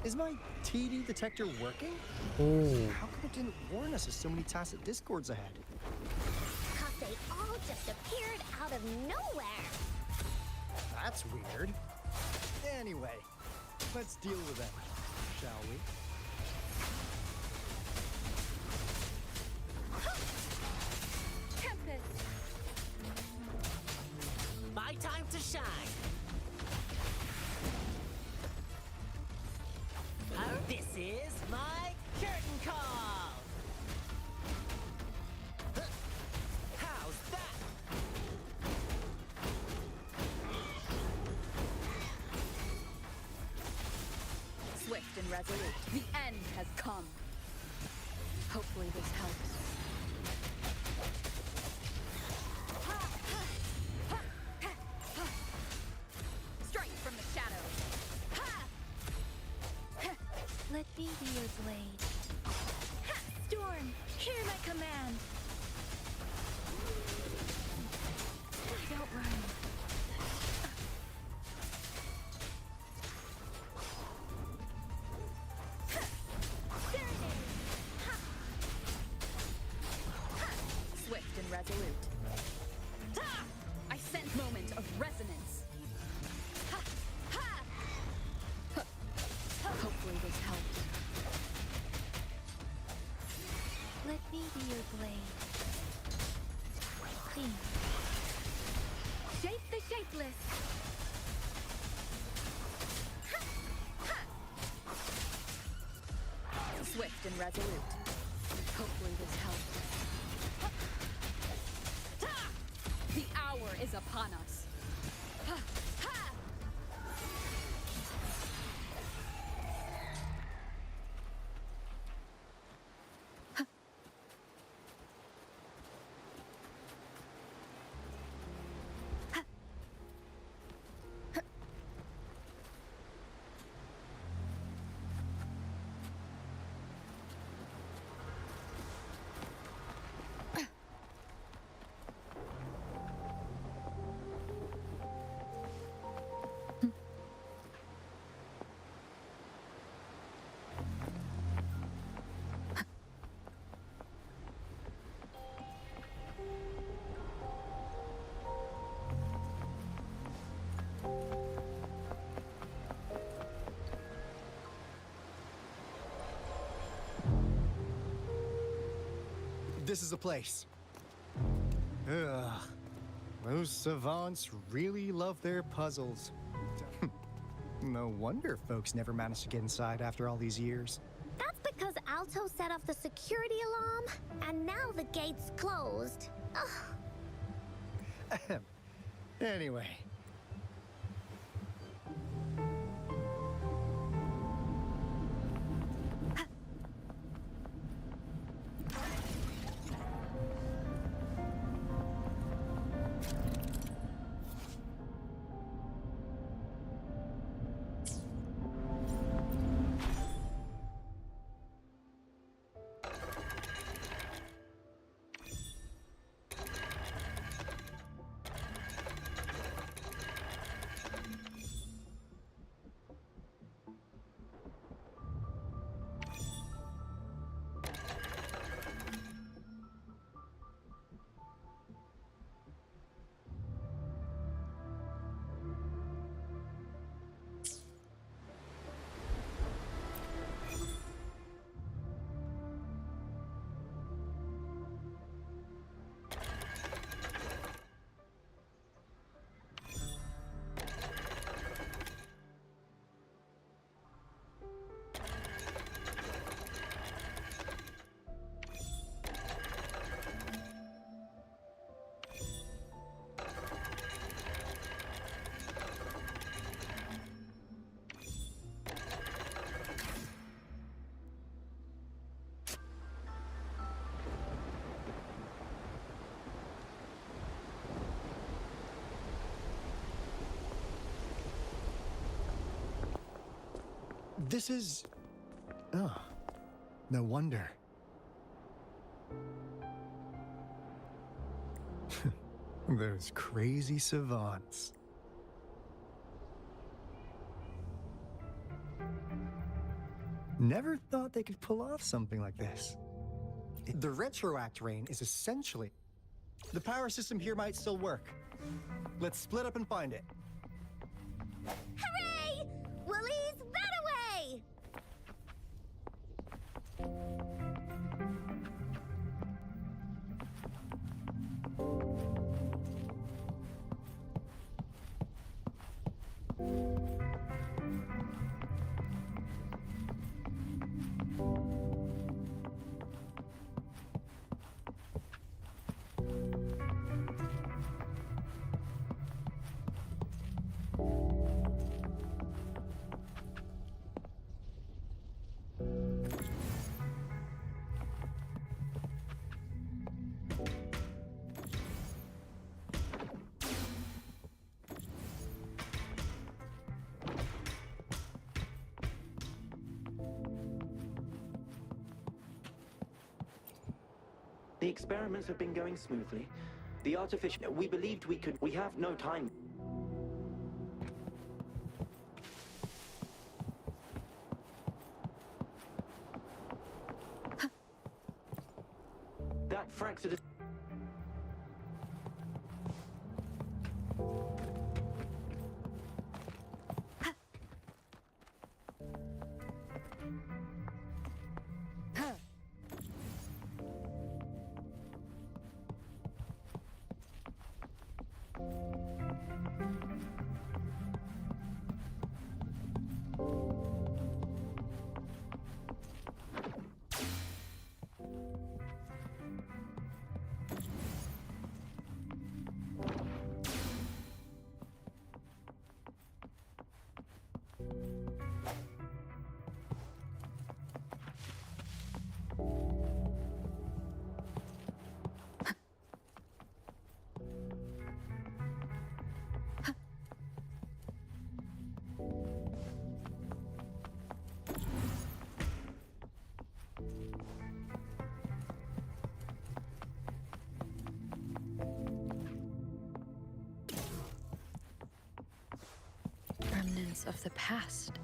Is my TD detector working? Oh. How come it didn't warn us of so many tacit discords ahead? 'Cause they all just appeared out of nowhere. That's weird. Anyway, let's deal with them, shall we? Tempest! My time to shine. This is my curtain call. How's that? Swift and resolute. The end has come. Hopefully this helps. Strike from the shadows. Let me be your blade. Ha! Storm, hear my command. Don't run. Swift and resolute. I sense moment of resonance. Hopefully this helps. Let me be your blade. Clean. Shape the shapeless. Swift and resolute. Hopefully this helps. The hour is upon us. This is the place. Ugh. Those savants really love their puzzles. No wonder folks never managed to get inside after all these years. That's Alto set off the security alarm, and now the gate's closed. Ugh. Anyway. This is... Oh, no wonder. Those crazy savants. Never thought they could pull off something like this. The retroact rain is essentially... The power system here might still work. Let's split up and find it. Hooray! Willie's Runaway! The experiments have been going smoothly. The artificial... We believed we could... We have no time. That fractured... Remnants of the past.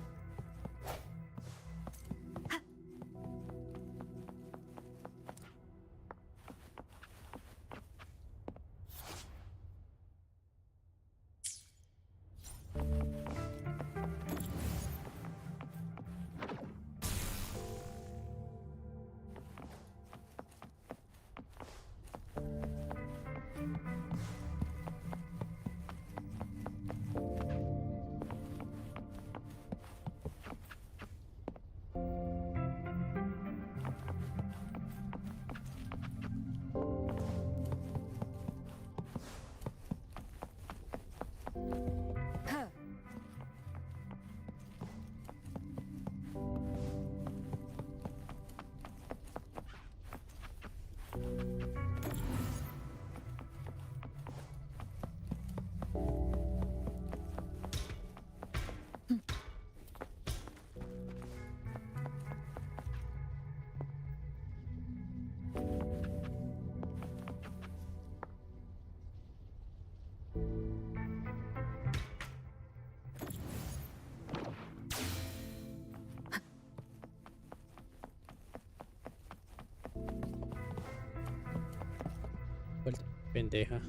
pendeja.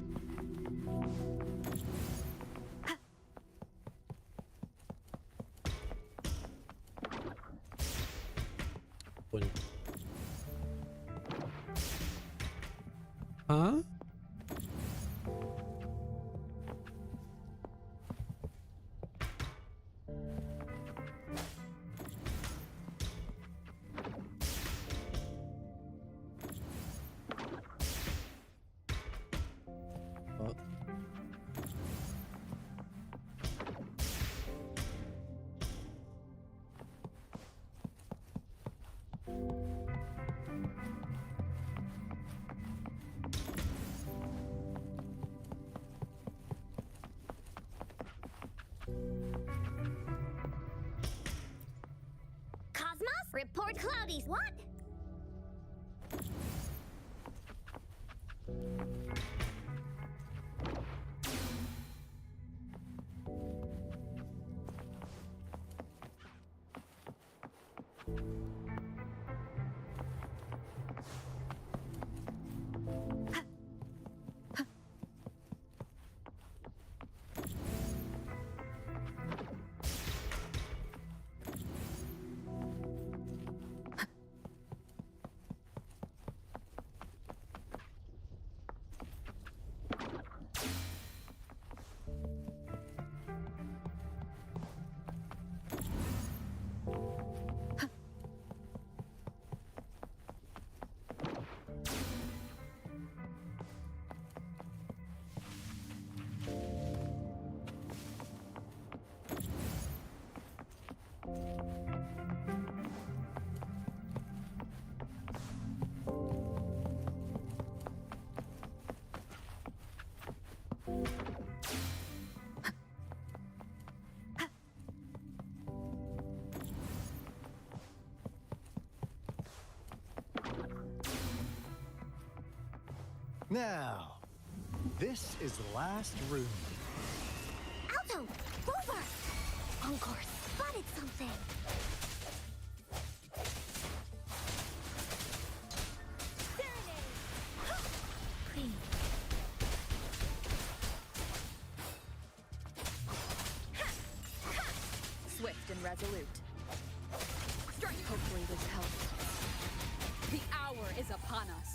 Coño. ¿Ah? Cosmos, report cloudies. What? Now, this is the last room. Alto! Over! Encore spotted something! Please. Swift and resolute. Strike. Hopefully this helps. The hour is upon us.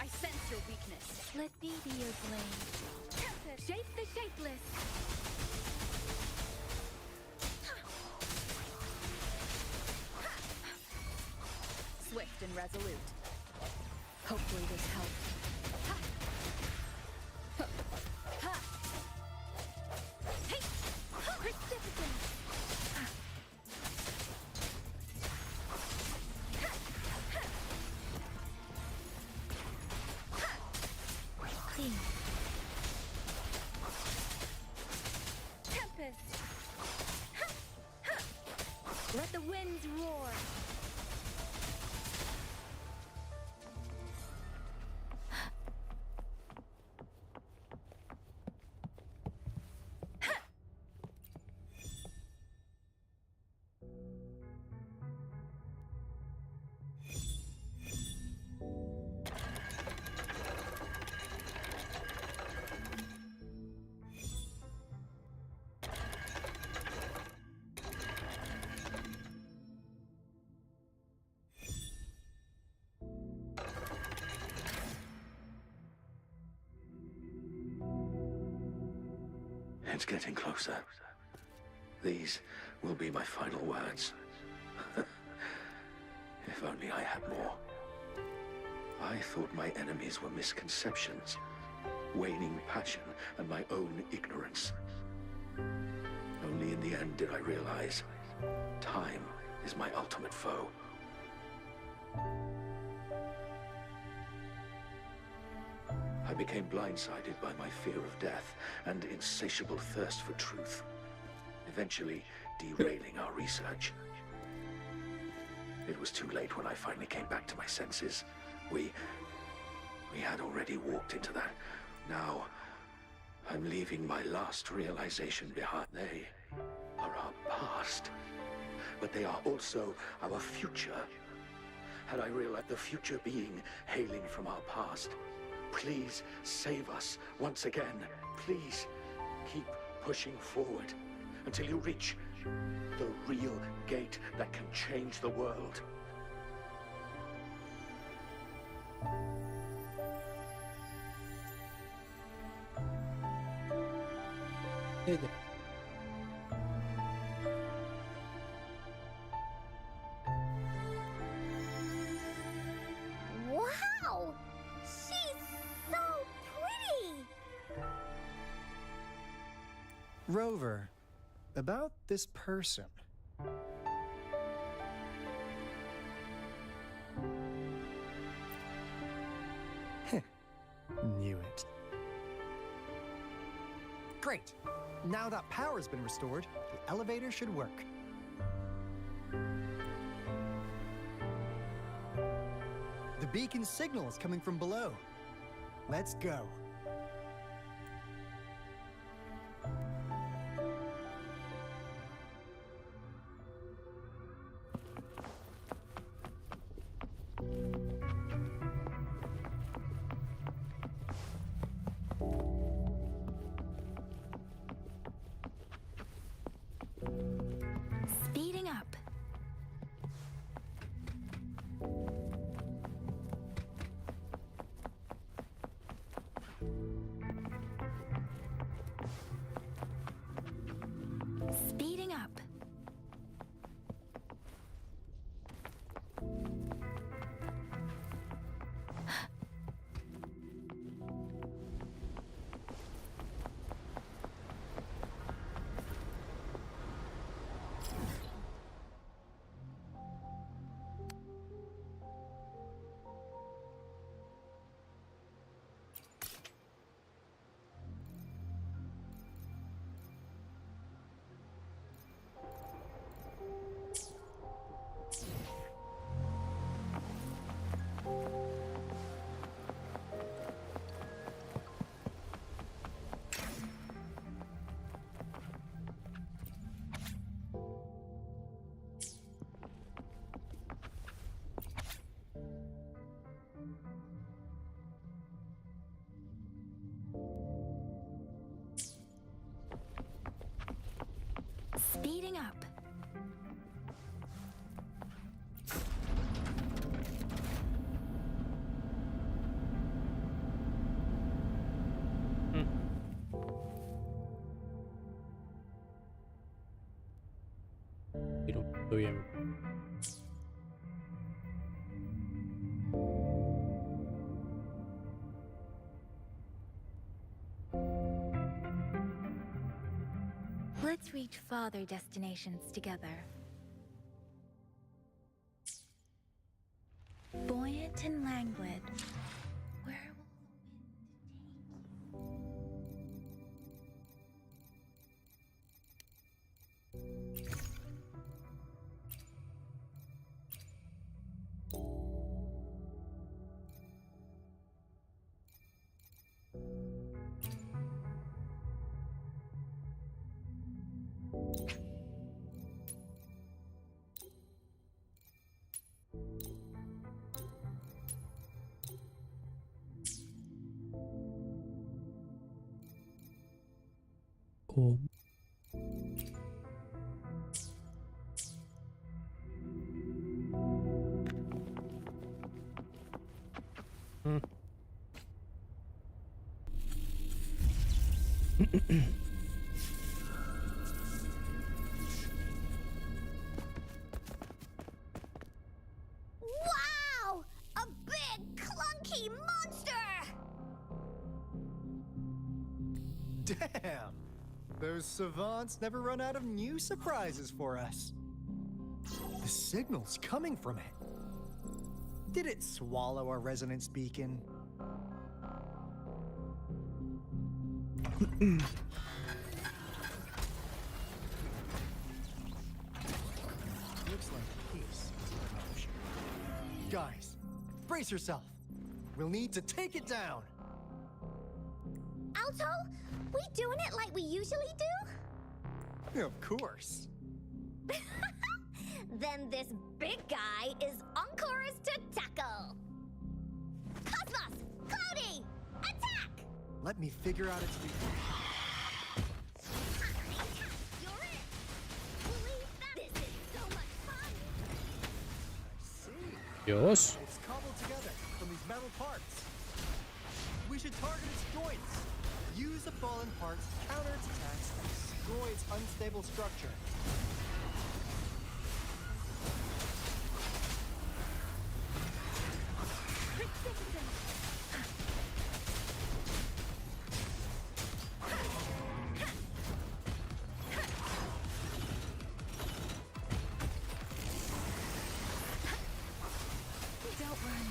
I sense your weakness. Let me be your blade. Shape the shapeless. Swift and resolute. Hopefully this helps. Let the winds roar. It's getting closer. These will be my final words. If only I had more. I thought my enemies were misconceptions, waning passion, and my own ignorance. Only in the end did I realize time is my ultimate foe. I became blindsided by my fear of death and insatiable thirst for truth, eventually derailing our research. It was too late when I finally came back to my senses. We had already walked into that. Now, I'm leaving my last realization behind. They are our past, but they are also our future. had I realized the future being hailing from our past. Please save us once again. Please keep pushing forward until you reach the real gate that can change the world. Wow! She's so pretty! Rover, about this person. Knew it. Great! Now that power's been restored, the elevator should work. The beacon signal is coming from below. Let's go. Speeding up. Speeding up. Speeding up. Estoy bien. Let's reach farther destinations together. Buoyant and languid. Where Oh. Wow! A big, clunky monster! Damn! Those savants never run out of new surprises for us. The signal's coming from it. Did it swallow our resonance beacon? Looks like peace is in motion. Guys, brace yourself. We'll need to take it down. Alto, we doing it like we usually do? Of course. Then this big guy is 𝘭𝑚 to tackle. Cosmos! Cloudy! Attack! Let me figure out its weakness. You're it! Believe that this is so much fun! Dios. It's cobbled together from these metal parts. We should target its joints. Use the fallen parts to counter its attacks and destroy its unstable structure. Don't run.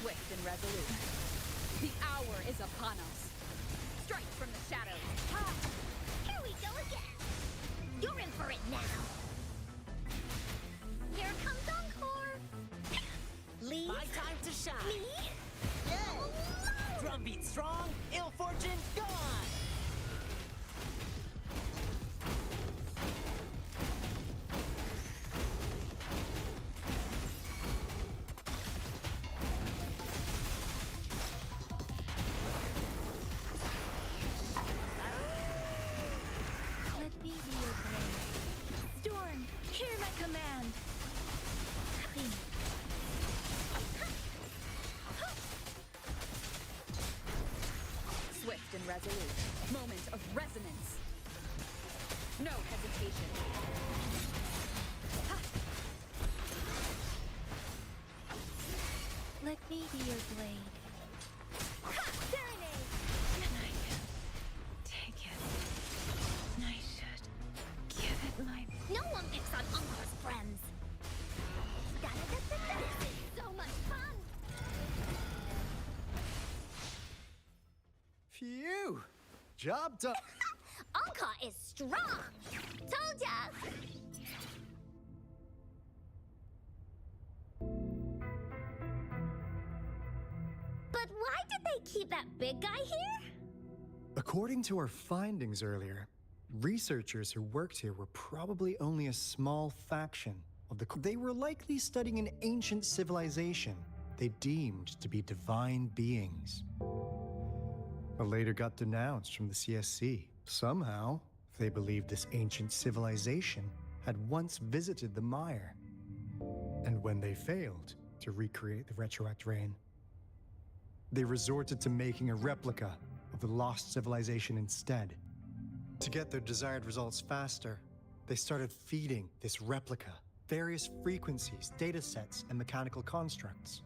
Swift and resolute. The hour is upon us. Strike from the shadows. Ah, here we go again. You're in for it now. Here comes Encore. Leave. My time to shine. Me? Drumbeat strong, ill fortune gone. Let me be your blade. Storm, hear my command. Swift and resolute. Moment of resonance. No hesitation. Let me be your blade. Serenade. And I can take it. I should give it my... No one picks on Encore's friends. This is so much fun. Phew! Job done. Encore is strong. Told ya. But why did they keep that big guy here? According to our findings earlier, researchers who worked here were probably only a small faction of the... They were likely studying an ancient civilization they deemed to be divine beings, but later got denounced from the CSC. Somehow, they believed this ancient civilization had once visited the mire, and when they failed to recreate the retroact rain, they resorted to making a replica of the lost civilization instead. To get their desired results faster, they started feeding this replica various frequencies, data sets, and mechanical constructs.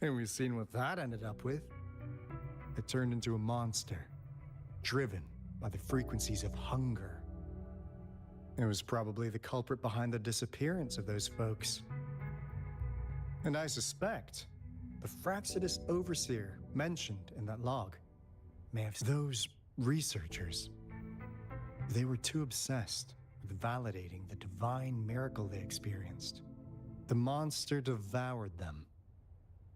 And we've seen what that ended up with. It turned into a monster, driven by the frequencies of hunger. It was probably the culprit behind the disappearance of those folks. And I suspect the Fraxidus Overseer mentioned in that log may have... Those researchers, they were too obsessed with validating the divine miracle they experienced. The monster devoured them,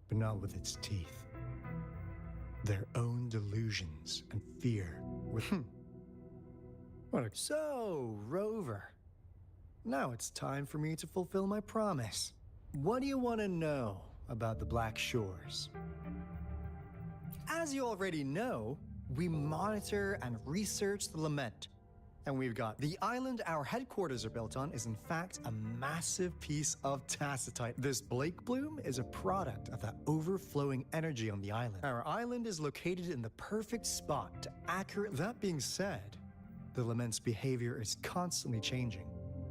but not with its teeth. Their own delusions and fear were... So, Rover, now it's time for me to fulfill my promise. What do you want to know about the Black Shores? As you already know, we monitor and research the lament. And we've got the island our headquarters are built on is in fact a massive piece of tacitite. This Blake bloom is a product of that overflowing energy on the island. Our island is located in the perfect spot to accurate... That being said, the lament's behavior is constantly changing.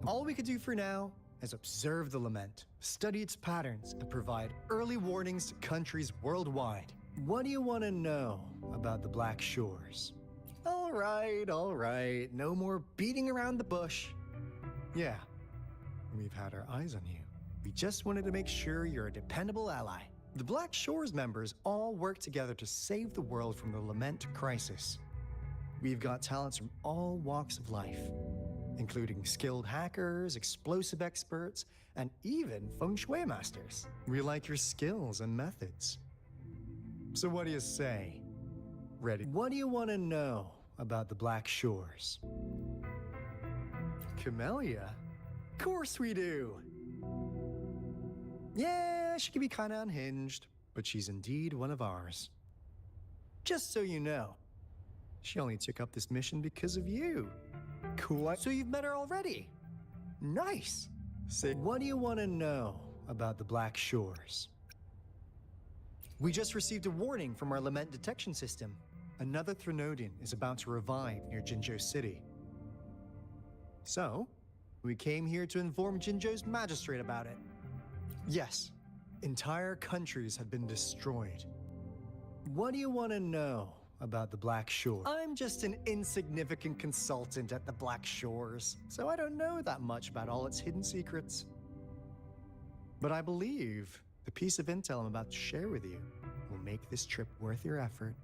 All we could do for now is observe the lament, study its patterns, and provide early warnings to countries worldwide. What do you want to know about the Black Shores? All right, no more beating around the bush. Yeah, we've had our eyes on you. We just wanted to make sure you're a dependable ally. The Black Shores members all work together to save the world from the lament crisis. We've got talents from all walks of life, including skilled hackers, explosive experts, and even feng shui masters. We like your skills and methods. So what do you say? Ready? What do you want to know about the Black Shores? 𝘭𝘭𝘵? Of course we do! Yeah, she can be kinda unhinged, but she's indeed one of ours. Just so you know, she only took up this mission because of you. Cool. So you've met her already? Nice! Say, what do you want to know about the Black Shores? We just received a warning from our lament detection system. Another ثرنوديan is about to revive near Jinzhou City. So, we came here to inform Jinzhou's magistrate about it. Yes, entire countries have been destroyed. What do you want to know about the Black Shores? I'm just an insignificant consultant at the Black Shores, so I don't know that much about all its hidden secrets. But I believe the piece of intel I'm about to share with you will make this trip worth your effort.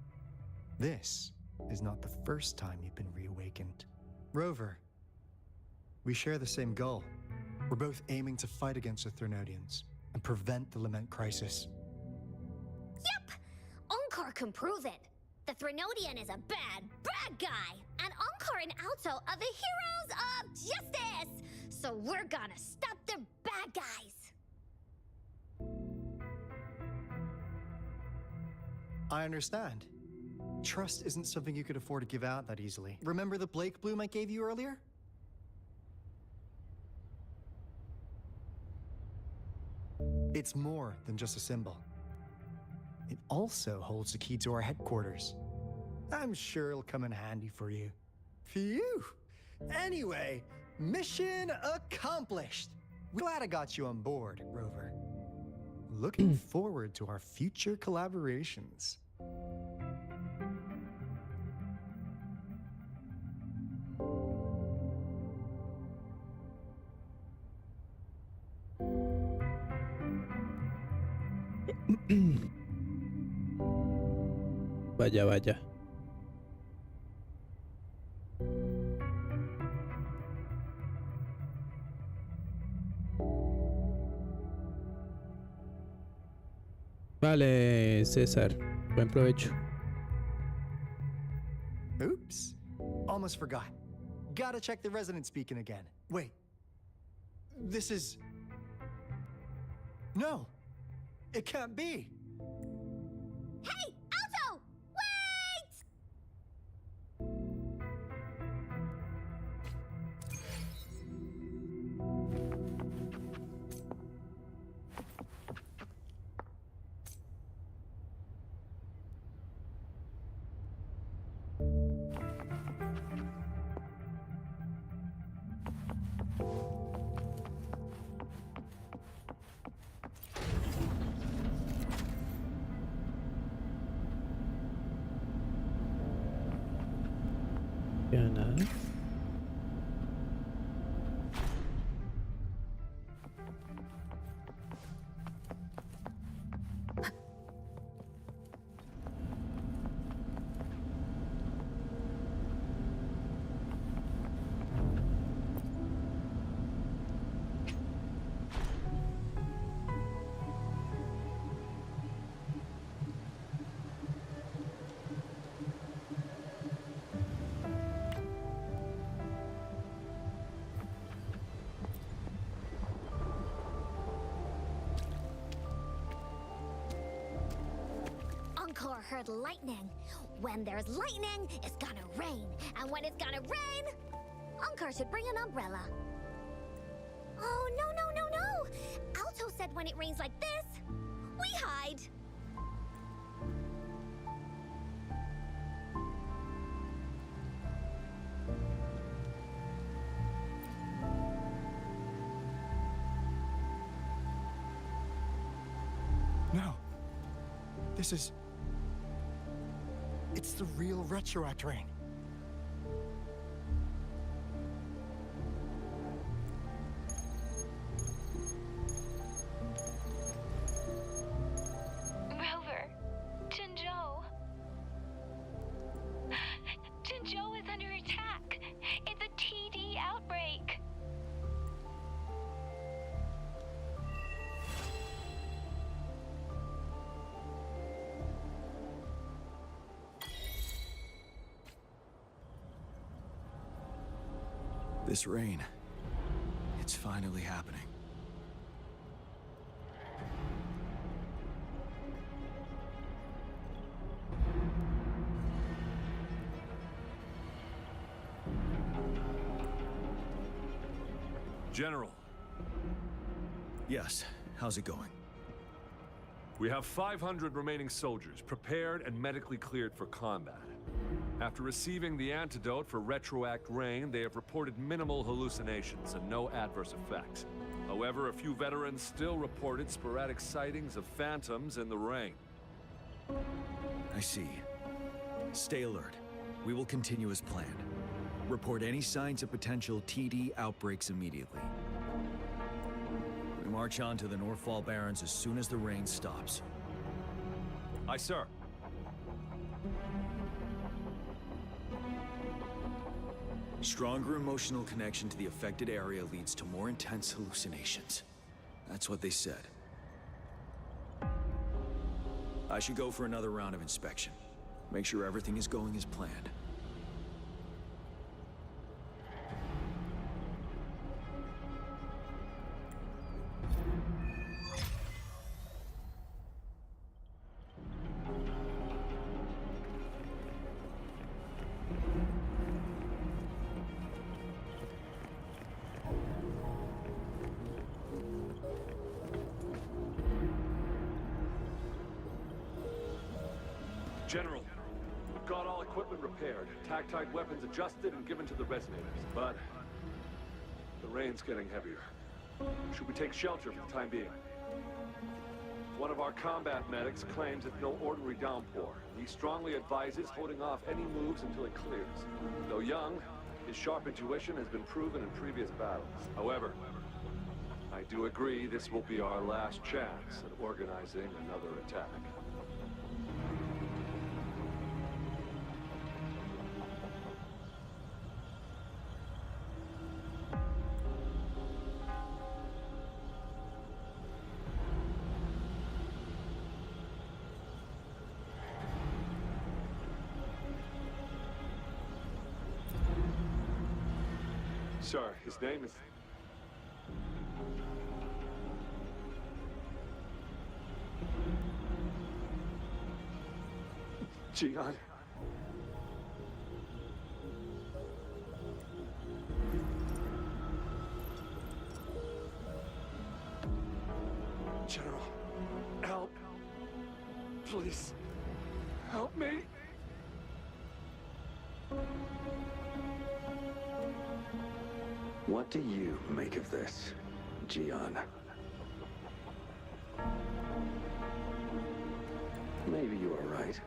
This is not the first time you've been reawakened. Rover, we share the same goal. We're both aiming to fight against the ثرنوديans and prevent the Lament crisis. Yep! 𝘭𝑚 can prove it. The ثرنوديan is a bad, bad guy. And 𝘭𝑚 and Alto are the heroes of justice. So we're gonna stop their bad guys. I understand. Trust isn't something you could afford to give out that easily. Remember the Blake bloom I gave you earlier? It's more than just a symbol. It also holds the key to our headquarters. I'm sure it'll come in handy for you. Phew! Anyway, mission accomplished! Glad I got you on board, Rover. Looking forward to our future collaborations. Vaya, vaya. Vale, César. Buen provecho. Oops. Almost forgot. Gotta check the resident speaking again. Wait. This is... No. It can't be. Hey, Alto! Wait! Ya nada. 𝘭𝑚 heard lightning. When there's lightning, it's gonna rain. And when it's gonna rain, 𝘭𝑚 should bring an umbrella. Oh, no, no, no, no! Alto said when it rains like this, we hide. No. This is... It's the real Retroact ring. Rover, Jinzhou. Jinzhou is under attack. It's a TD outbreak. This rain, it's finally happening. General. Yes, how's it going? We have 500 remaining soldiers prepared and medically cleared for combat. After receiving the antidote for retroact rain, they have reported minimal hallucinations and no adverse effects. However, a few veterans still reported sporadic sightings of phantoms in the rain. I see. Stay alert. We will continue as planned. Report any signs of potential TD outbreaks immediately. We march on to the Northfall Barrens as soon as the rain stops. Aye, sir. Stronger emotional connection to the affected area leads to more intense hallucinations. That's what they said. I should go for another round of inspection. Make sure everything is going as planned. General, we've got all equipment repaired, tactite weapons adjusted and given to the resonators, but the rain's getting heavier. Should we take shelter for the time being? One of our combat medics claims it's no ordinary downpour. He strongly advises holding off any moves until it clears. Though young, his sharp intuition has been proven in previous battles. However, I do agree this will be our last chance at organizing another attack. Sir, his name is... Qian. General, help. Please, help me. What do you make of this, Qian? Maybe you are right.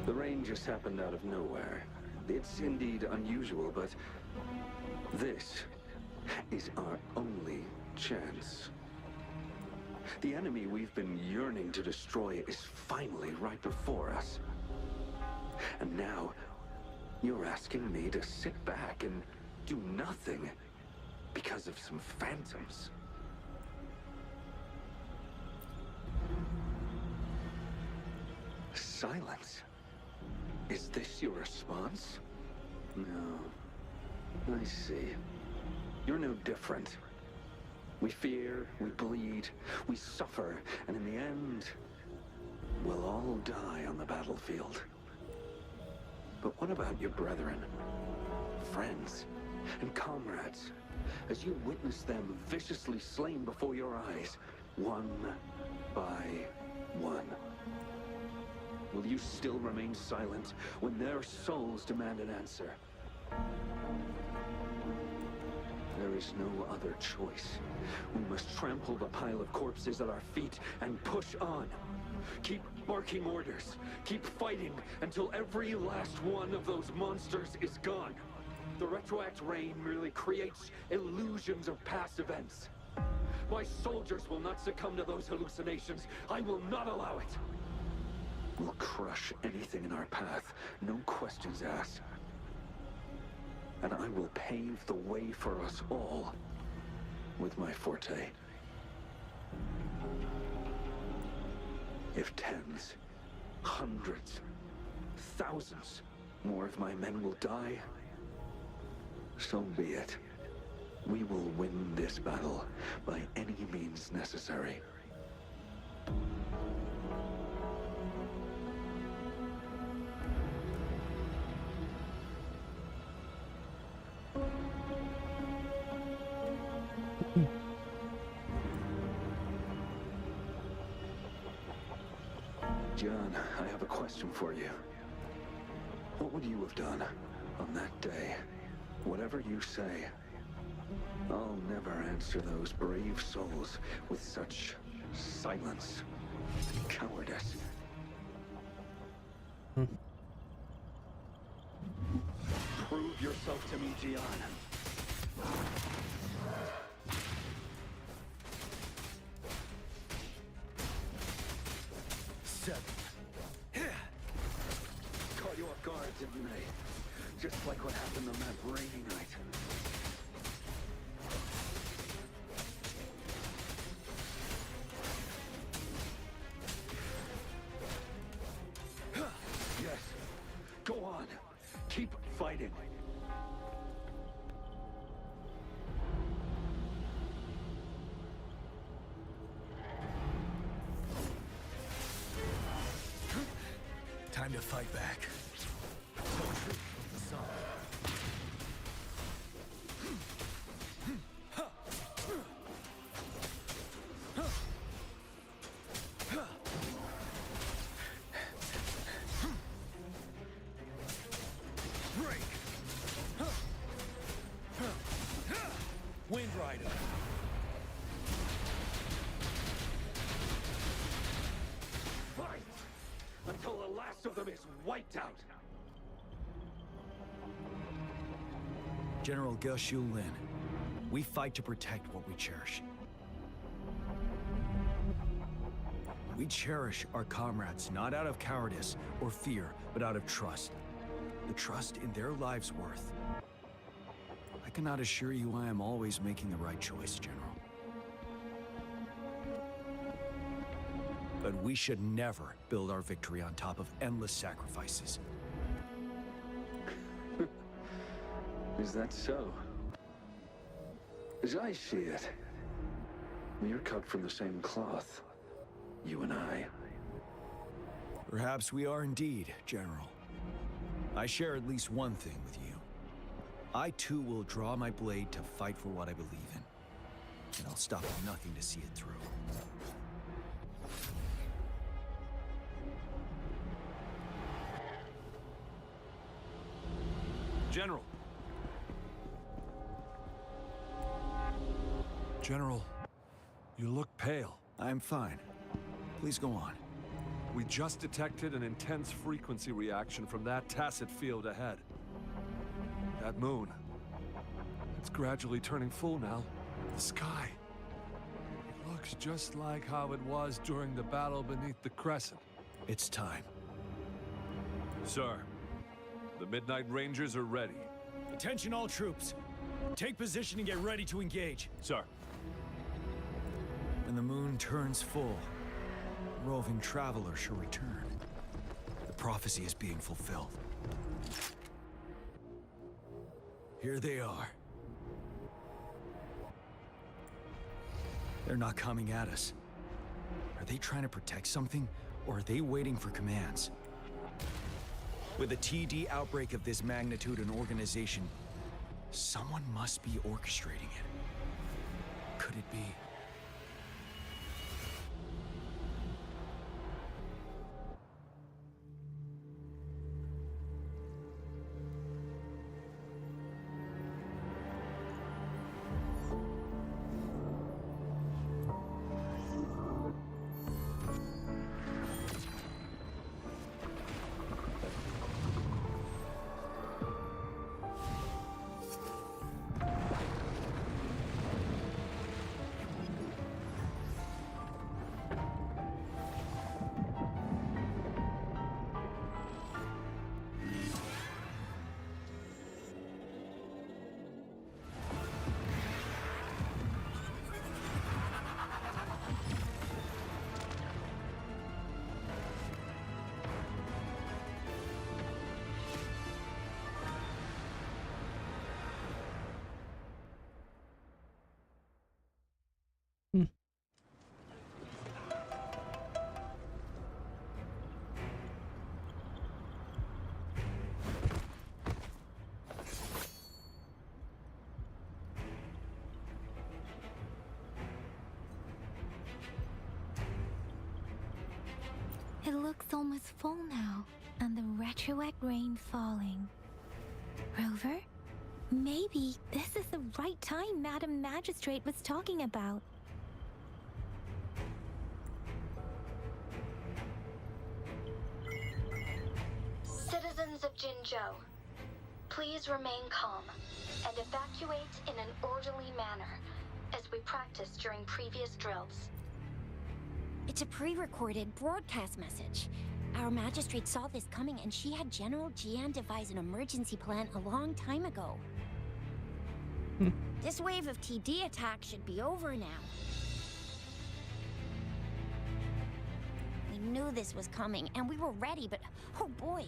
The rain just happened out of nowhere. It's indeed unusual, but this is our only chance. The enemy we've been yearning to destroy is finally right before us. And now, you're asking me to sit back and do nothing because of some phantoms. Silence? Is this your response? No. I see. You're no different. We fear, we bleed, we suffer, and in the end, we'll all die on the battlefield. But what about your brethren, friends, and comrades, as you witness them viciously slain before your eyes, one by one? Will you still remain silent when their souls demand an answer? There is no other choice. We must trample the pile of corpses at our feet and push on. Keep barking orders. Keep fighting until every last one of those monsters is gone. The retroact rain merely creates illusions of past events. My soldiers will not succumb to those hallucinations. I will not allow it. We'll crush anything in our path, no questions asked. And I will pave the way for us all with my forte. If tens, hundreds, thousands more of my men will die, So be it. We will win this battle by any means necessary. John, I have a question for you. What would you have done on that day? Whatever you say, I'll never answer those brave souls with such silence and cowardice. Prove yourself to me, Gian. 7. Caught you off guard, didn't they? Just like what happened on that rainy night. Yes. Go on. Keep fighting. Time to fight back. Poetry of the song. Break. Wind Rider. Fight until the last of them is wiped out. General 𝘭𝘁, we fight to protect what we cherish. We cherish our comrades not out of cowardice or fear, but out of trust. The trust in their lives' worth. I cannot assure you I am always making the right choice, General. But we should never build our victory on top of endless sacrifices. Is that so? As I see it, we are cut from the same cloth, you and I. Perhaps we are indeed, General. I share at least one thing with you. I too will draw my blade to fight for what I believe in. And I'll stop at nothing to see it through. General. General, you look pale. I'm fine. Please go on. We just detected an intense frequency reaction from that tacit field ahead. That moon. It's gradually turning full now. The sky. It looks just like how it was during the battle beneath the crescent. It's time. Sir, the Midnight Rangers are ready. Attention all troops. Take position and get ready to engage. Sir. When the moon turns full, roving travelers shall return. The prophecy is being fulfilled. Here they are. They're not coming at us. Are they trying to protect something, or are they waiting for commands? With a TD outbreak of this magnitude and organization, someone must be orchestrating it. Could it be? is almost full now, and the retroact rain falling. Rover, maybe this is the right time Madam Magistrate was talking about. Citizens of Jinzhou, please remain calm and evacuate in an orderly manner, as we practiced during previous drills. It's a pre-recorded broadcast message. Our magistrate saw this coming and she had General Jian devise an emergency plan a long time ago. This wave of TD attacks should be over now. We knew this was coming and we were ready, but oh boy,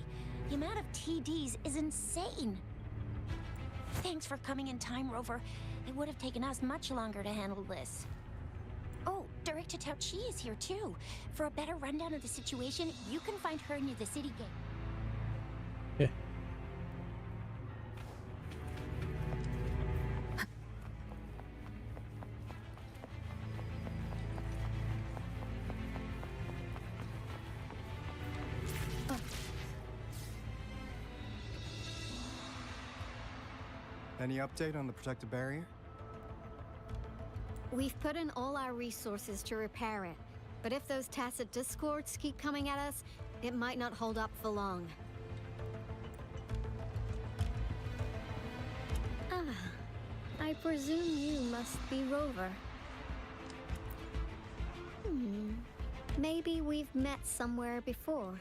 the amount of TDs is insane. Thanks for coming in time, Rover. It would have taken us much longer to handle this. Oh, Director 𝘕𝗏𝗄 is here too. For a better rundown of the situation, you can find her near the city gate. Yeah. Any update on the protective barrier? We've put in all our resources to repair it, but if those tacit discords keep coming at us, it might not hold up for long. Ah, I presume you must be Rover. Maybe we've met somewhere before.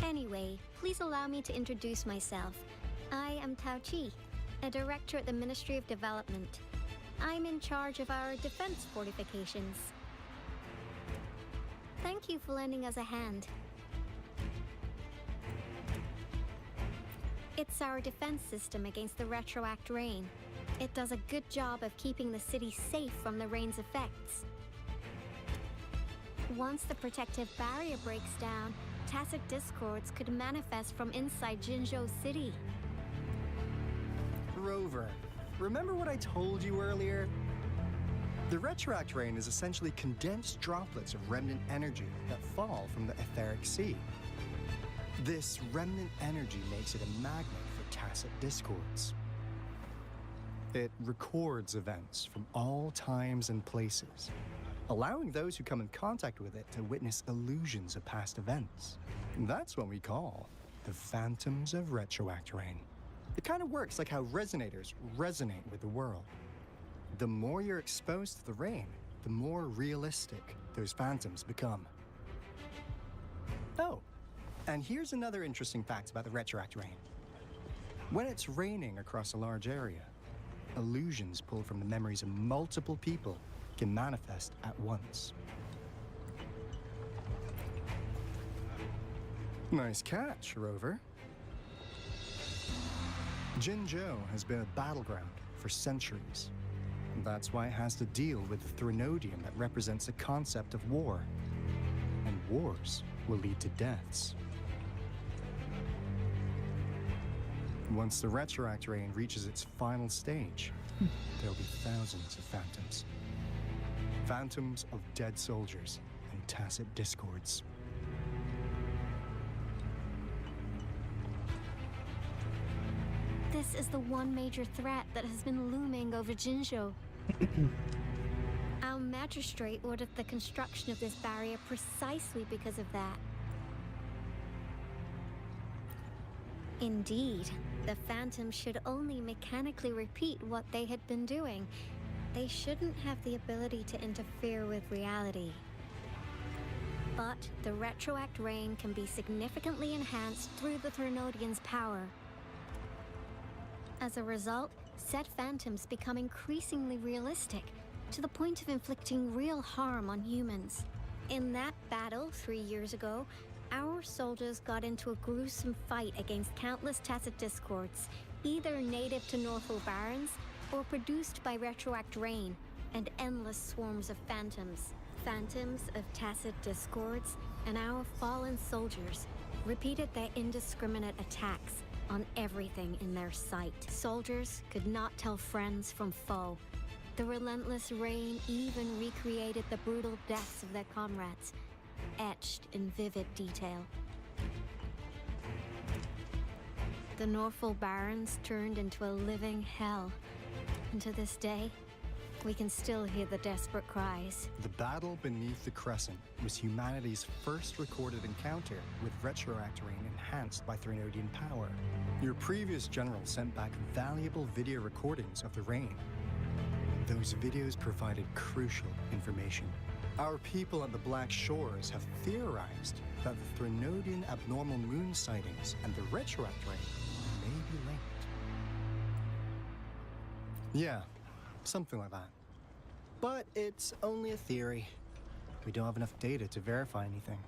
Anyway, please allow me to introduce myself. I am 𝘕𝗏𝗄, a director at the Ministry of Development. I'm in charge of our defense fortifications. Thank you for lending us a hand. It's our defense system against the retroact rain. It does a good job of keeping the city safe from the rain's effects. Once the protective barrier breaks down, tacit discords could manifest from inside Jinzhou City. Rover, remember what I told you earlier? The retroact rain is essentially condensed droplets of remnant energy that fall from the etheric sea. This remnant energy makes it a magnet for tacit discords. It records events from all times and places, allowing those who come in contact with it to witness illusions of past events. And that's what we call the phantoms of retroact rain. It kind of works like how resonators resonate with the world. The more you're exposed to the rain, the more realistic those phantoms become. Oh, and here's another interesting fact about the retroact rain. When it's raining across a large area, illusions pulled from the memories of multiple people can manifest at once. Nice catch, Rover. Jinzhou has been a battleground for centuries. That's why it has to deal with the 𝘓𝘏𝑝𝗏 that represents the concept of war. And wars will lead to deaths. Once the retroact rain reaches its final stage, there'll be thousands of phantoms. Phantoms of dead soldiers and tacit discords. This is the one major threat that has been looming over Jinzhou. Our magistrate ordered the construction of this barrier precisely because of that. Indeed, the phantoms should only mechanically repeat what they had been doing. They shouldn't have the ability to interfere with reality. But the retroact rain can be significantly enhanced through the 𝘓𝘏𝑝𝗏𝗏's power. As a result, said phantoms become increasingly realistic, to the point of inflicting real harm on humans. In that battle 3 years ago, our soldiers got into a gruesome fight against countless tacit discords, either native to Northwell Barrens or produced by retroact rain, and endless swarms of phantoms. Phantoms of tacit discords and our fallen soldiers repeated their indiscriminate attacks on everything in their sight. Soldiers could not tell friends from foe, The relentless rain even recreated the brutal deaths of their comrades, etched in vivid detail. The Norfolk Barrens turned into a living hell, and to this day, we can still hear the desperate cries. The battle beneath the Crescent was humanity's first recorded encounter with retroactor rain enhanced by Threnodian power. Your previous general sent back valuable video recordings of the rain. Those videos provided crucial information. Our people at the Black Shores have theorized that the Threnodian abnormal moon sightings and the retroactor rain may be linked. Yeah, something like that. But it's only a theory. We don't have enough data to verify anything.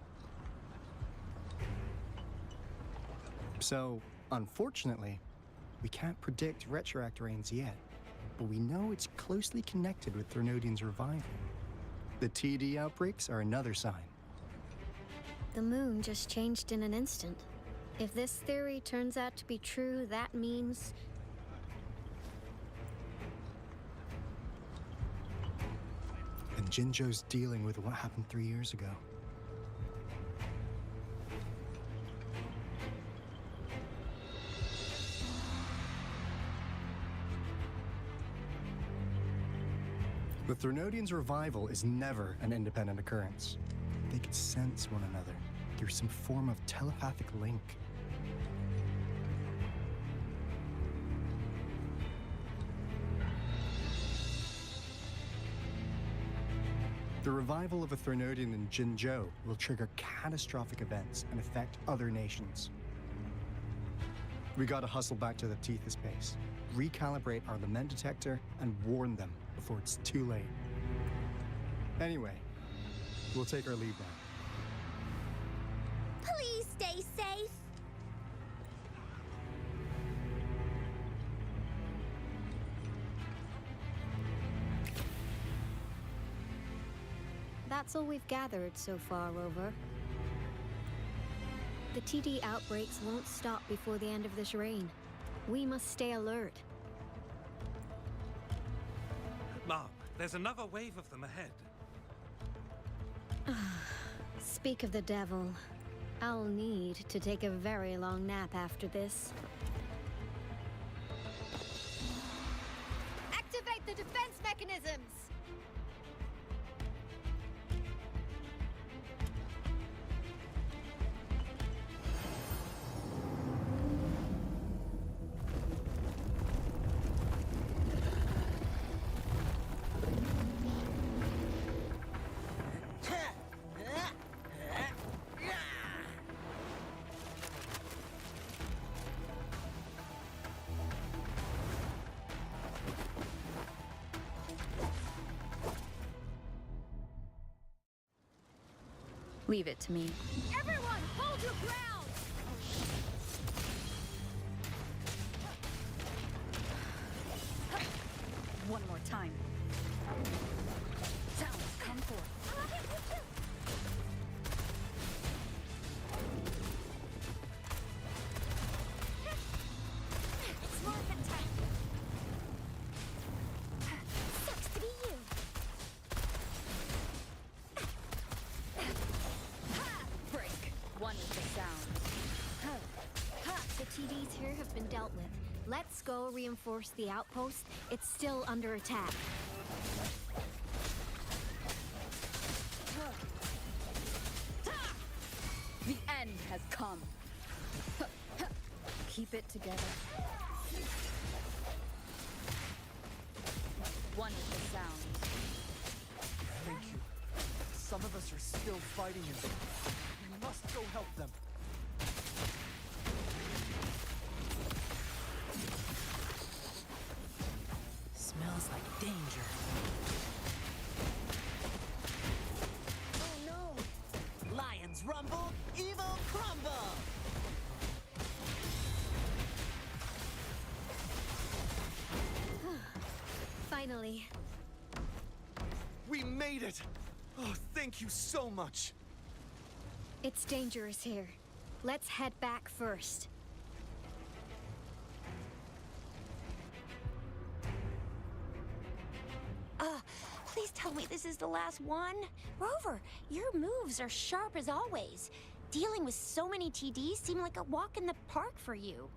So, unfortunately, we can't predict retroactor rains yet, but we know it's closely connected with Threnodian's revival. The TD outbreaks are another sign. The moon just changed in an instant. If this theory turns out to be true, that means... And Jinzhou's dealing with what happened 3 years ago. The Threnodians' revival is never an independent occurrence. They could sense one another through some form of telepathic link. The revival of a Threnodian in Jinzhou will trigger catastrophic events and affect other nations. We gotta hustle back to the teeth of space, recalibrate our lament detector, and warn them before it's too late. Anyway, we'll take our leave now. Please stay safe. That's all we've gathered so far, Rover. The TD outbreaks won't stop before the end of this reign. We must stay alert. Mom, there's another wave of them ahead. Speak of the devil. I'll need to take a very long nap after this. Activate the defense mechanisms! Leave it to me. Everyone, hold your ground! One more time. Talons, come forth. It's morphin' time. Sucks to be you. Break. One with the sound. The TDs here have been dealt with. Let's go reinforce the outpost. It's still under attack. The end has come. Keep it together. One with the sound. Thank you. Some of us are still fighting in there. We must go help them. Smells like danger. Oh no! Lions rumble, evil crumble! Finally. We made it! Oh, thank you so much! It's dangerous here. Let's head back first. Please tell me this is the last one. Rover, your moves are sharp as always. Dealing with so many TDs seemed like a walk in the park for you.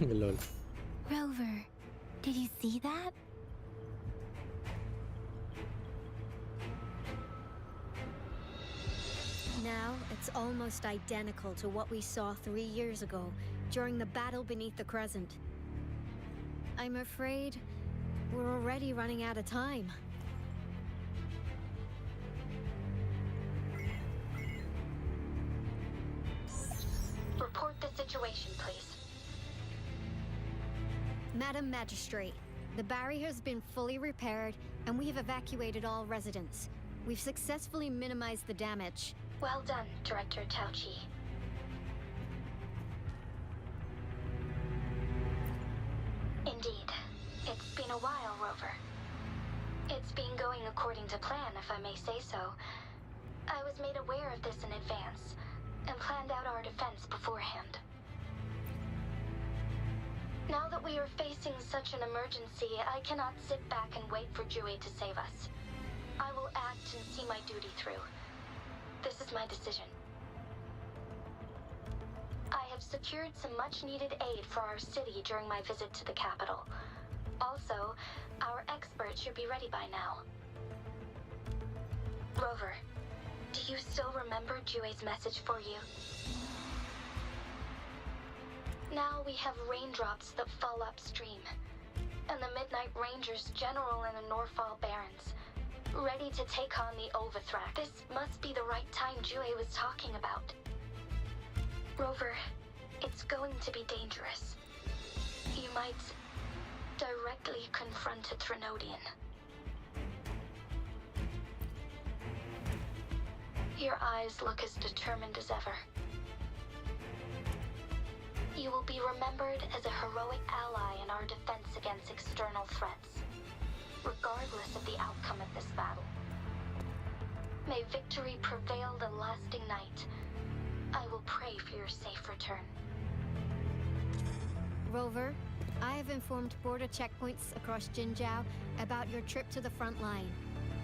Lol. Rover, did you see that? Now, it's almost identical to what we saw 3 years ago, during the battle beneath the Crescent. I'm afraid we're already running out of time. Report the situation, please. Madam Magistrate, the barrier has been fully repaired, and we have evacuated all residents. We've successfully minimized the damage. Well done, Director 𝘕𝗏𝘁. Indeed. It's been a while, Rover. It's been going according to plan, if I may say so. I was made aware of this in advance, and planned out our defense beforehand. Now that we are facing such an emergency, I cannot sit back and wait for 𝘕𝑗 to save us. I will act and see my duty through. This is my decision. I have secured some much-needed aid for our city during my visit to the capital. Also, our expert should be ready by now. Rover, do you still remember 𝘕𝑗's message for you? Now we have raindrops that fall upstream, and the Midnight Rangers General in the Norfall Barrens, ready to take on the �ヲ𝑣𝑒𝑡ℎ𝑟𝑎𝑐. This must be the right time 𝘕𝑗 was talking about. Rover, it's going to be dangerous. You might directly confront a 𝘕𝘓𝑏𝒻𝑒an. Your eyes look as determined as ever. You will be remembered as a heroic ally in our defense against external threats, regardless of the outcome of this battle. May victory prevail the lasting night. I will pray for your safe return. Rover, I have informed border checkpoints across Jinzhou about your trip to the front line.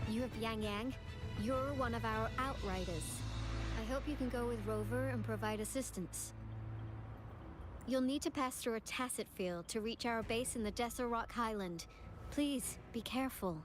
You have Yang Yang. You're one of our outriders. I hope you can go with Rover and provide assistance. You'll need to pass through a tacit field to reach our base in the Desert Rock Highland. Please, be careful.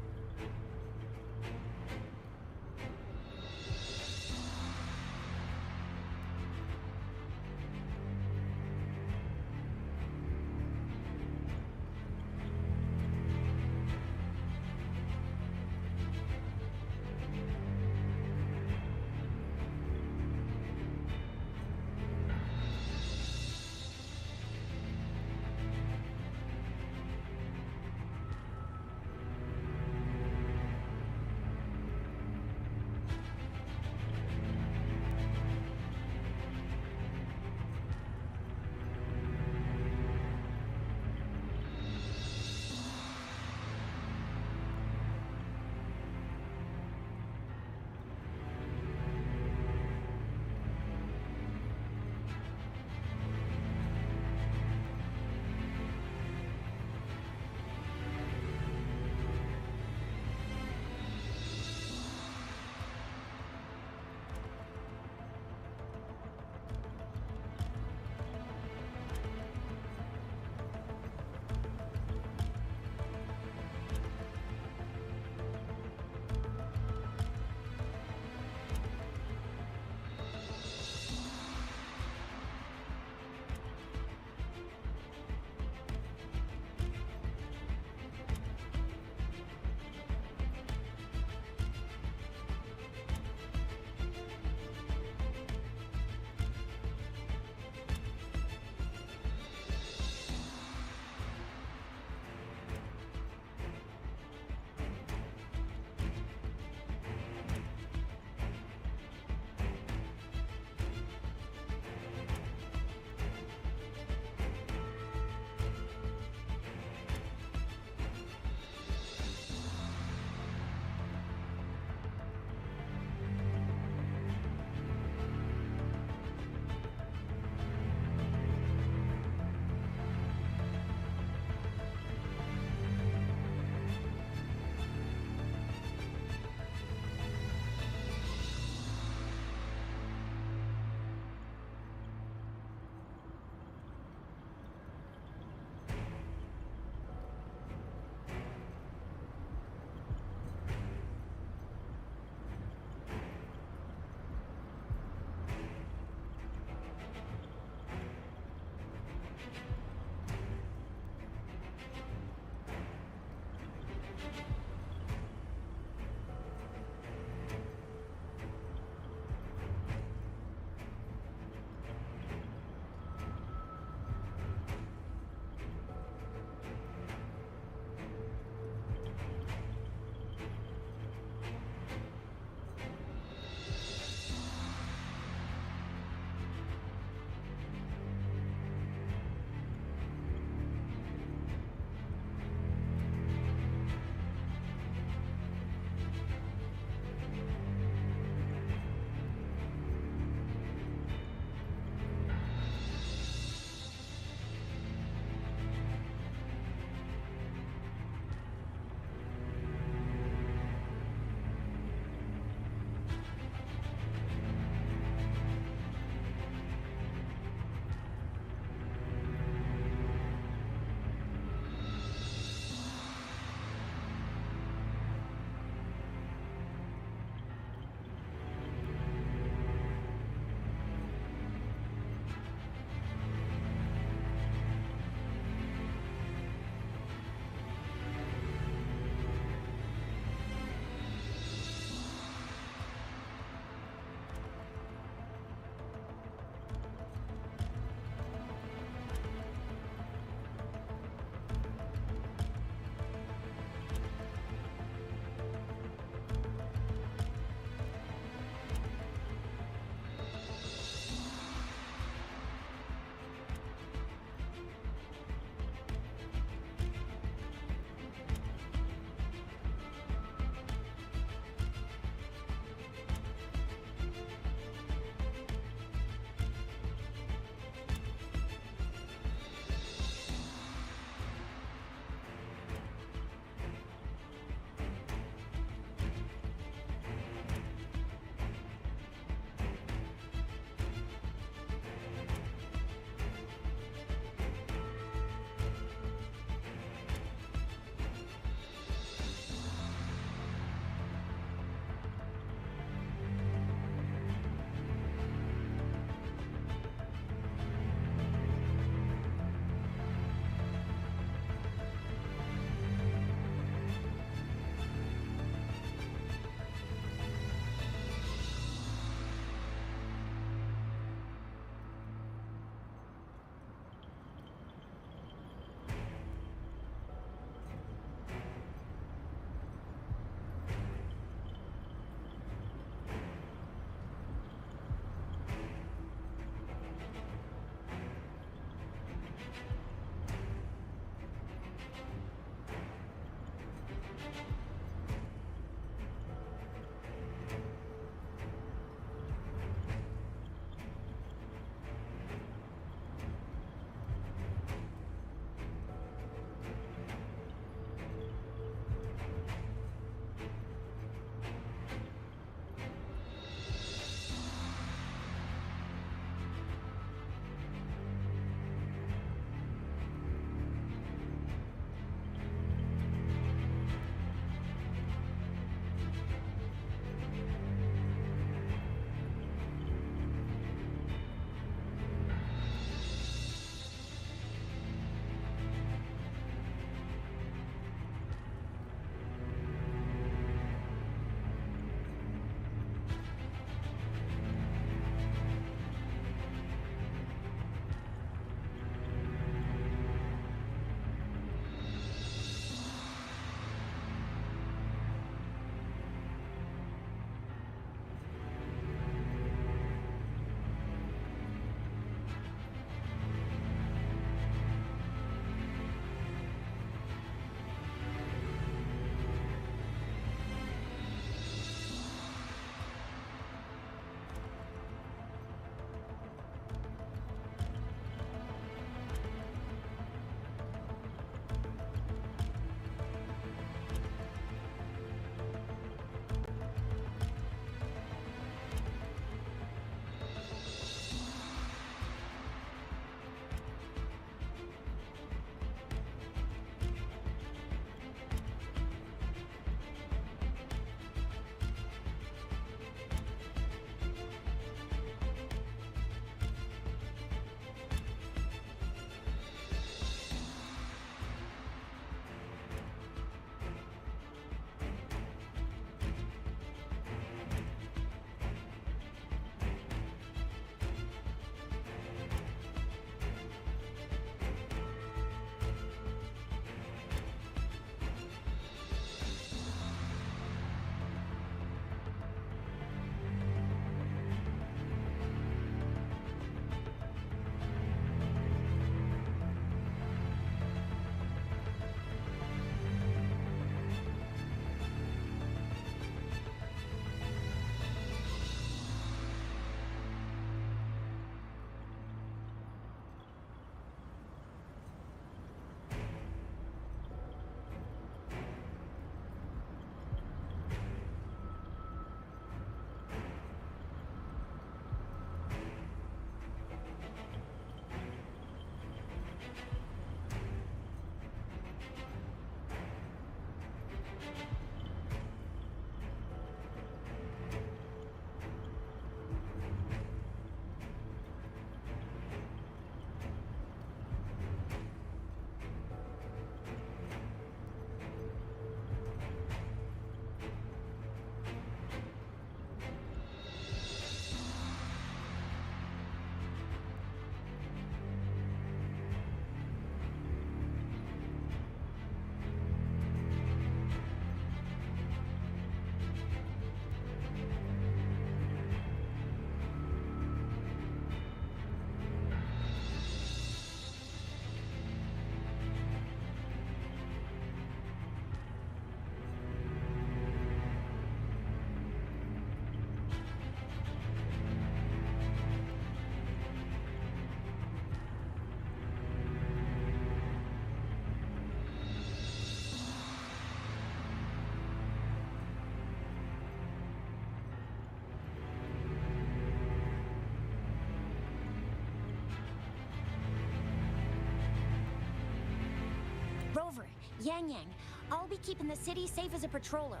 Yang Yang, I'll be keeping the city safe as a patroller.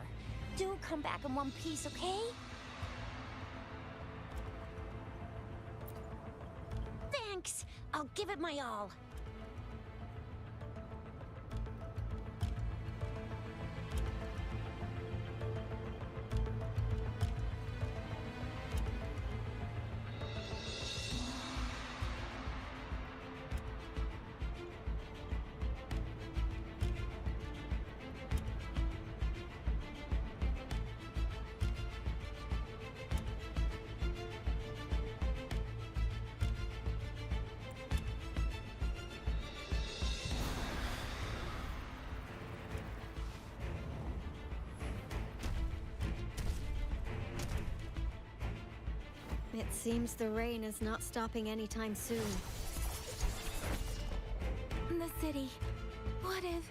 Do come back in one piece, okay? Thanks! I'll give it my all. It seems the rain is not stopping anytime soon. The city. What if...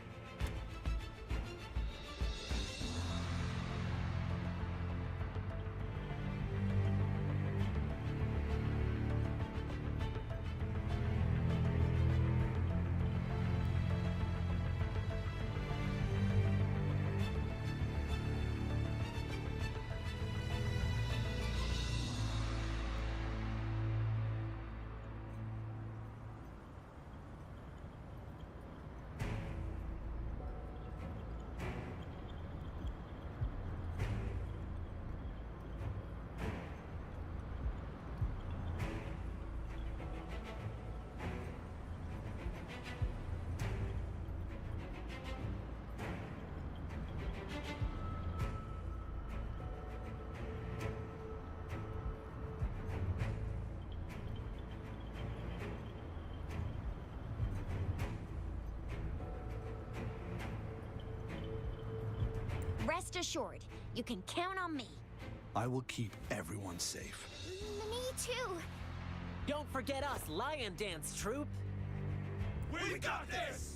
Rest assured, you can count on me. I will keep everyone safe. Me too. Don't forget us, Lion Dance Troupe. We got this!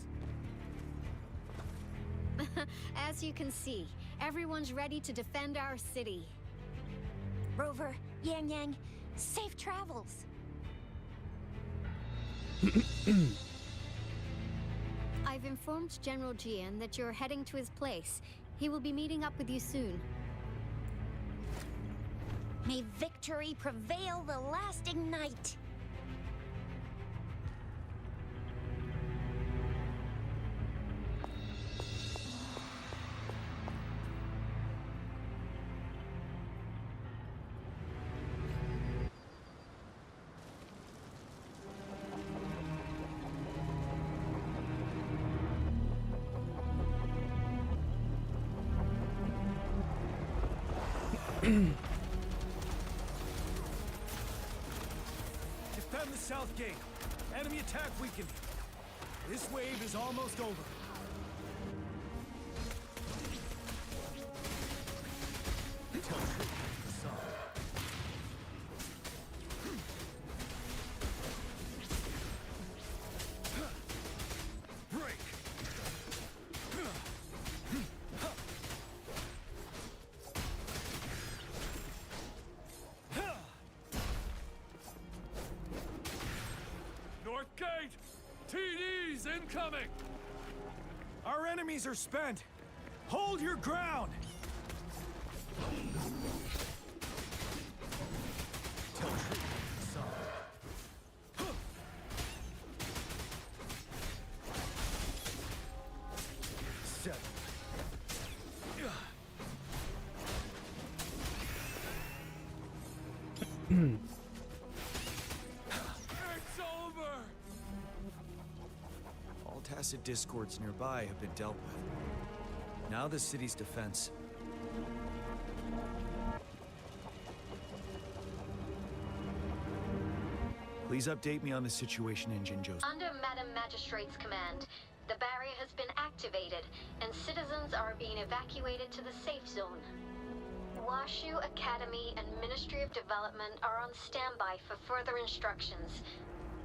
As you can see, everyone's ready to defend our city. Rover, Yang Yang, safe travels. I've informed General Jian that you're heading to his place. He will be meeting up with you soon. May victory prevail the lasting night. Defend the south gate. Enemy attack weakened. This wave is almost over. North gate! TDs incoming! Our enemies are spent. Hold your ground! It's over! All tacit discords nearby have been dealt with. Now the city's defense. Please update me on the situation in Jinzhou. Under Madam Magistrate's command, the barrier has been activated, and citizens are being evacuated to the safe zone. Washu Academy and Ministry of Development are on standby for further instructions.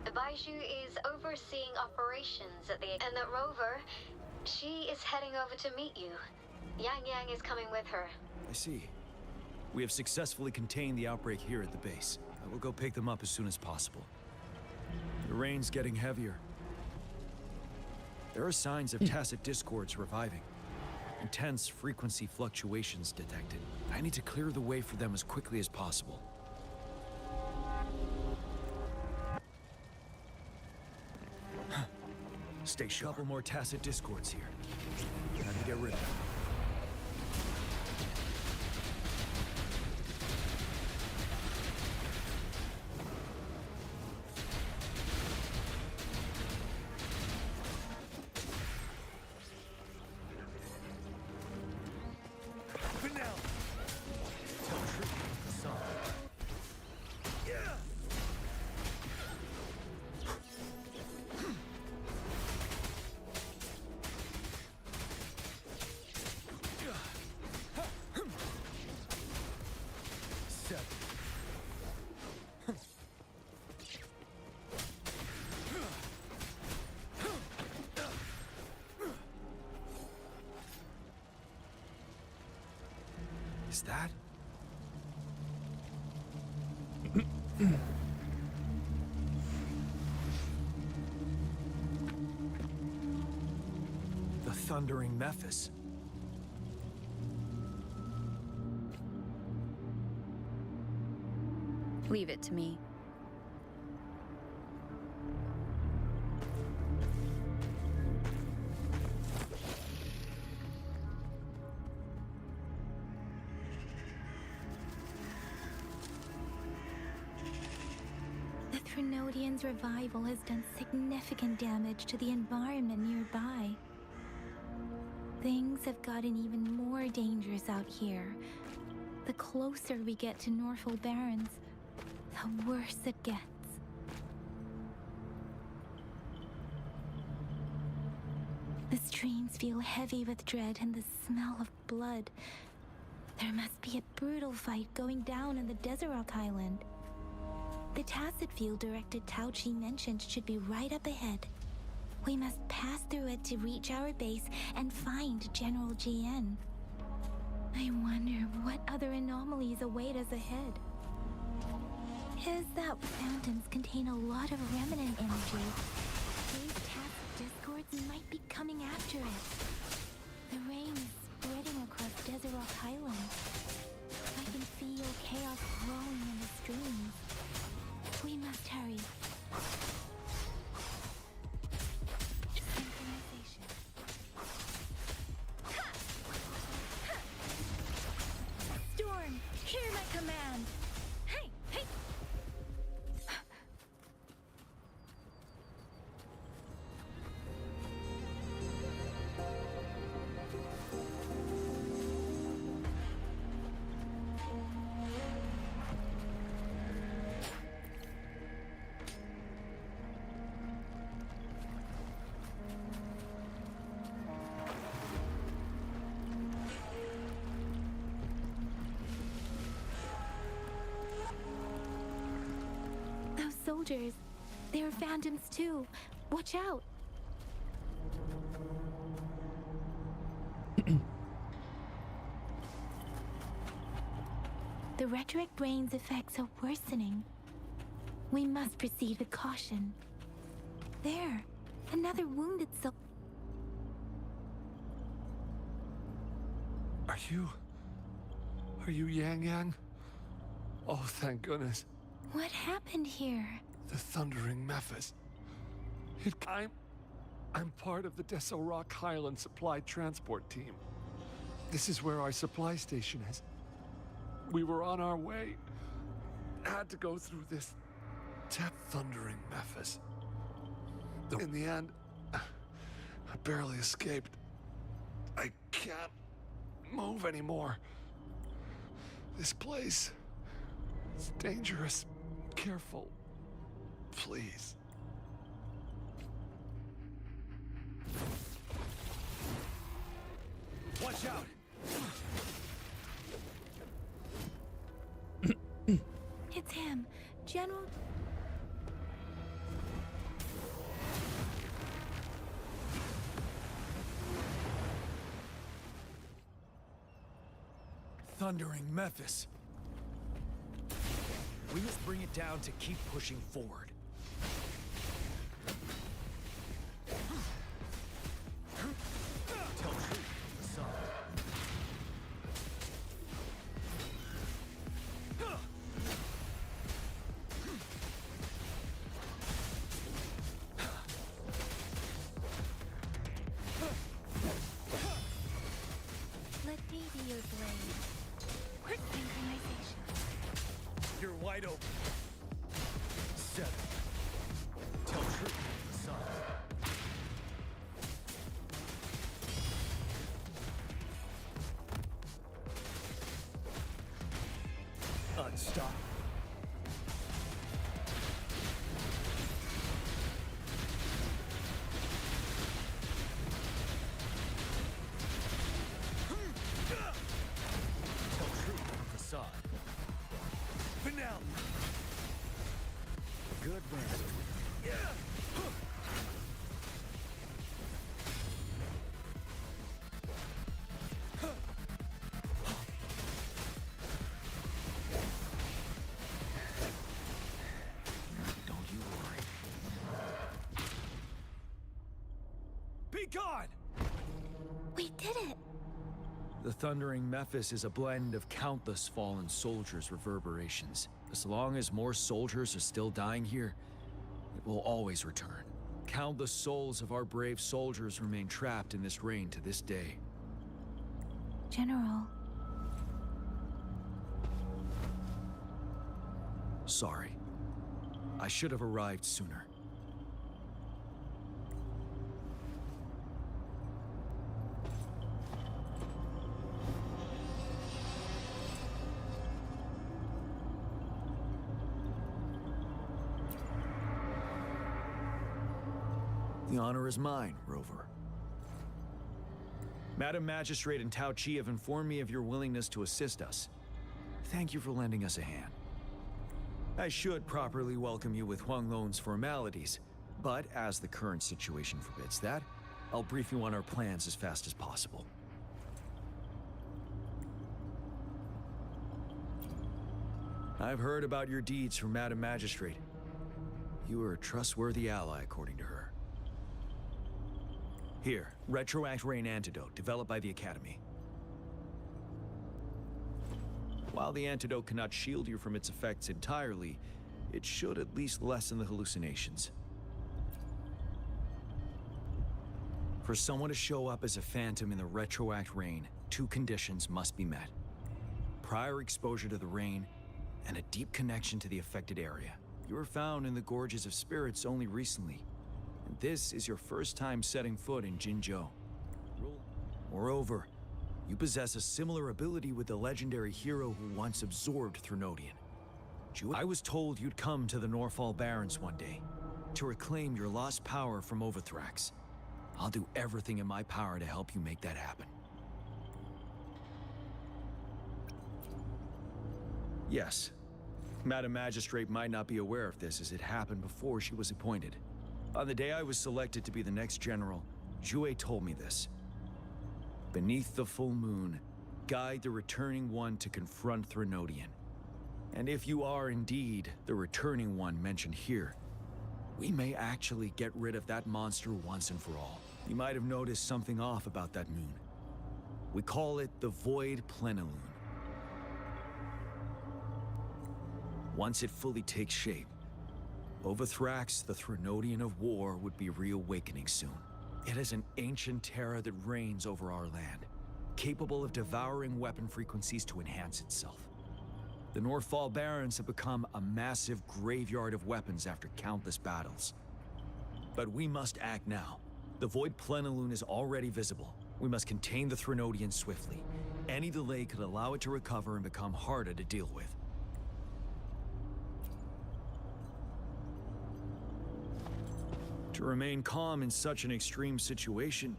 Baiju is overseeing operations at the... And that Rover, she is heading over to meet you. Yang Yang is coming with her. I see. We have successfully contained the outbreak here at the base. I will go pick them up as soon as possible. The rain's getting heavier. There are signs of tacit discords reviving. Intense frequency fluctuations detected. I need to clear the way for them as quickly as possible. Stay sharp. Couple more tacit discords here. Time to get rid of them. Is that? The Thundering 𝘵𝘴𝑒𝑠. Leave it to me. The 𝘕╗𝘭𝑟𝑒𝑎n's revival has done significant damage to the environment nearby. Things have gotten even more dangerous out here. The closer we get to Norfolk Barrens, the worse it gets. The streams feel heavy with dread and the smell of blood. There must be a brutal fight going down in the 𝘗𝑒𝑠 Island. The tacit field directed 𝘕𝗏𝑒 mentioned should be right up ahead. We must pass through it to reach our base and find General GN. I wonder what other anomalies await us ahead. Is that fountains contain a lot of remnant energy? These tacit discords might be coming after it. The rain is spreading across 𝘗𝑒𝑠 Island. I can feel chaos growing in the streams. We must hurry. Synchronization. Storm, hear my command. Hey, hey. Soldiers. They're phantoms too. Watch out. The rhetoric brain's effects are worsening. We must proceed with caution. There, another wounded soul. Are you Yang Yang? Oh, thank goodness. What happened here? The Thundering 𝘵𝑒𝑠. I'm part of the 𝘗𝑒𝑠 Island supply transport team. This is where our supply station is. We were on our way. Had to go through this Thundering 𝘵𝑒𝑠. In the end, I barely escaped. I can't move anymore. This place is dangerous. Careful, please. Watch out! It's him, General. Thundering 𝘵𝑒𝑒𝑠. We must bring it down to keep pushing forward. Stop. Tell truth from facade. Finale. Good man. Don't you worry. Be gone! We did it! The Thundering 𝘵𝑒𝑠 is a blend of countless fallen soldiers' reverberations. As long as more soldiers are still dying here, it will always return. Countless souls of our brave soldiers remain trapped in this rain to this day. General. Sorry. I should have arrived sooner. The honor is mine, Rover. Madam Magistrate and 𝘕𝗵 have informed me of your willingness to assist us. Thank you for lending us a hand. I should properly welcome you with 𝘭𝘰𝘵's formalities, but as the current situation forbids that, I'll brief you on our plans as fast as possible. I've heard about your deeds from Madam Magistrate. You are a trustworthy ally, according to her. Here, retroact rain antidote developed by the Academy. While the antidote cannot shield you from its effects entirely, it should at least lessen the hallucinations. For someone to show up as a phantom in the retroact rain, 2 conditions must be met. Prior exposure to the rain, and a deep connection to the affected area. You were found in the Gorges of Spirits only recently, and this is your first time setting foot in Jinzhou. Moreover, you possess a similar ability with the legendary hero who once absorbed ثرنودien. I was told you'd come to the Norfall Barrens one day to reclaim your lost power from Overthrax. I'll do everything in my power to help you make that happen. Yes, Madam Magistrate might not be aware of this as it happened before she was appointed. On the day I was selected to be the next general, 𝘕𝑗 told me this. Beneath the full moon, guide the returning one to confront ثرنودien. And if you are indeed the returning one mentioned here, we may actually get rid of that monster once and for all. You might have noticed something off about that moon. We call it the Void Plenilune. Once it fully takes shape, Overthrax, the ثرنودien of war, would be reawakening soon. It is an ancient terror that reigns over our land, capable of devouring weapon frequencies to enhance itself. The Norfall Barrens have become a massive graveyard of weapons after countless battles. But we must act now. The Void Plenilune is already visible. We must contain the ثرنودien swiftly. Any delay could allow it to recover and become harder to deal with. To remain calm in such an extreme situation,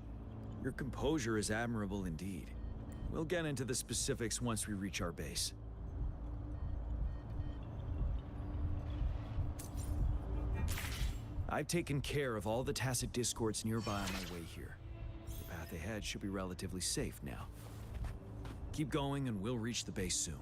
your composure is admirable indeed. We'll get into the specifics once we reach our base. I've taken care of all the tacit discords nearby on my way here. The path ahead should be relatively safe now. Keep going and we'll reach the base soon.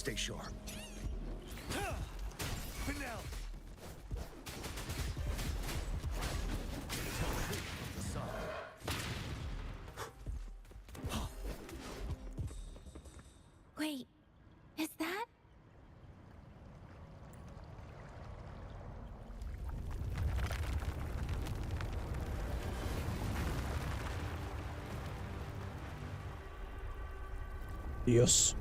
Stay sharp. Finale. Wait, is that? Dios.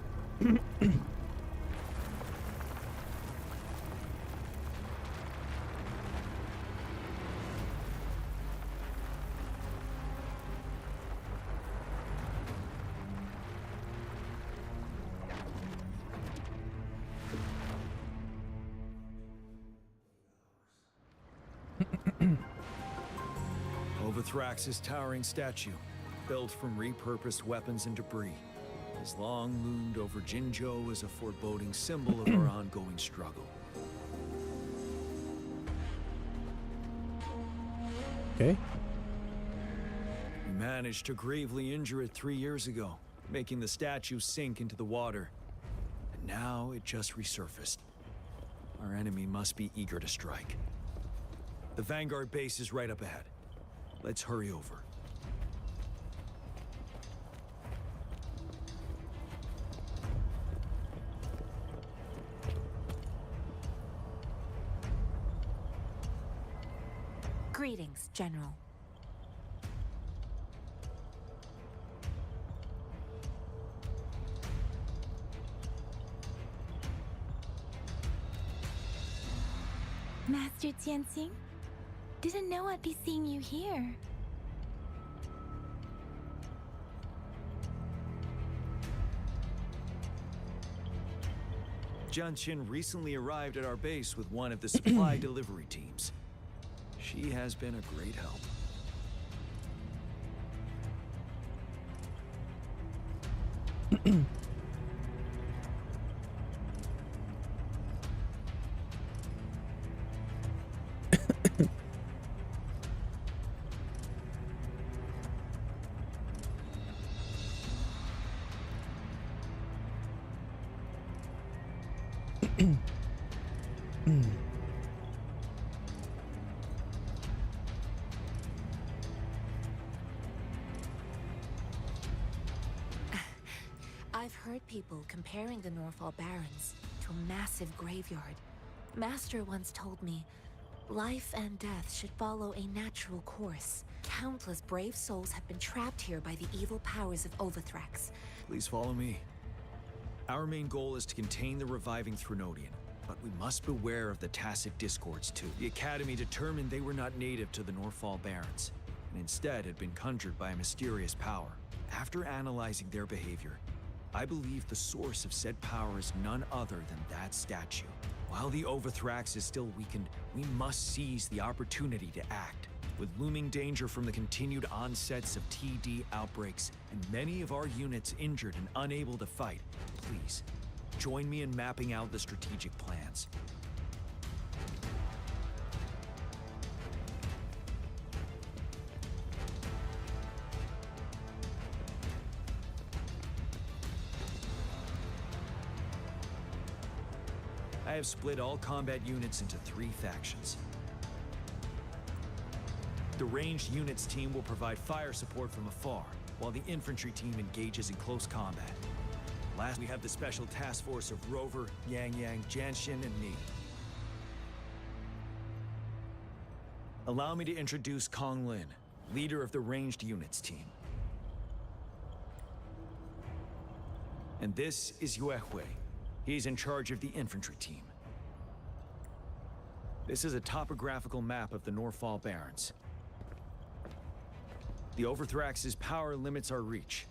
𝘭𝘁𝑟𝑎𝑥's towering statue, built from repurposed weapons and debris, has long loomed over Jinzhou as a foreboding symbol of our ongoing struggle. Okay. We managed to gravely injure it 3 years ago, making the statue sink into the water. And now it just resurfaced. Our enemy must be eager to strike. The Vanguard base is right up ahead. Let's hurry over. Greetings, General. Master Jianxing? Didn't know I'd be seeing you here. Jianqin recently arrived at our base with one of the supply delivery teams. She has been a great help. I've heard people comparing the Norfall Barrens to a massive graveyard. Master once told me, life and death should follow a natural course. Countless brave souls have been trapped here by the evil powers of 𝘭𝘁𝑟𝑎𝑥. Please follow me. Our main goal is to contain the reviving 𝘓𝘓, but we must beware of the tacit discords too. The Academy determined they were not native to the Norfall Barrens, and instead had been conjured by a mysterious power. After analyzing their behavior, I believe the source of said power is none other than that statue. While the 𝘭𝘁𝑟𝑎𝑥 is still weakened, we must seize the opportunity to act. With looming danger from the continued onsets of TD outbreaks and many of our units injured and unable to fight, please, join me in mapping out the strategic plans. I have split all combat units into 3 factions. The ranged units team will provide fire support from afar, while the infantry team engages in close combat. Last, we have the special task force of Rover, Yang, Jianxin, and me. Allow me to introduce Kong Lin, leader of the ranged units team. And this is Yuehui. He's in charge of the infantry team. This is a topographical map of the Norfall Barrens. The 𝘭𝘁𝑟𝑎𝑥's power limits our reach.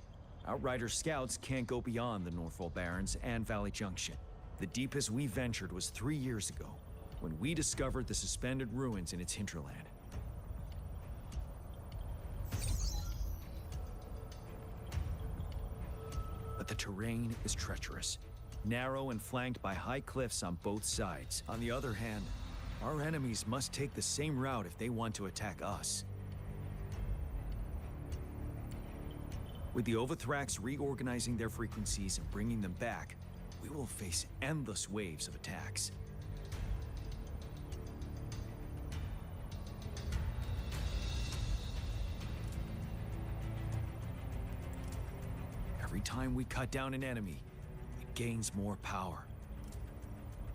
Outrider scouts can't go beyond the Norfall Barrens and Valley Junction. The deepest we ventured was 3 years ago, when we discovered the suspended ruins in its hinterland. But the terrain is treacherous, narrow and flanked by high cliffs on both sides. On the other hand, our enemies must take the same route if they want to attack us. With the 𝘭𝘁𝑟𝑎𝑥 reorganizing their frequencies and bringing them back, we will face endless waves of attacks. Every time we cut down an enemy, it gains more power.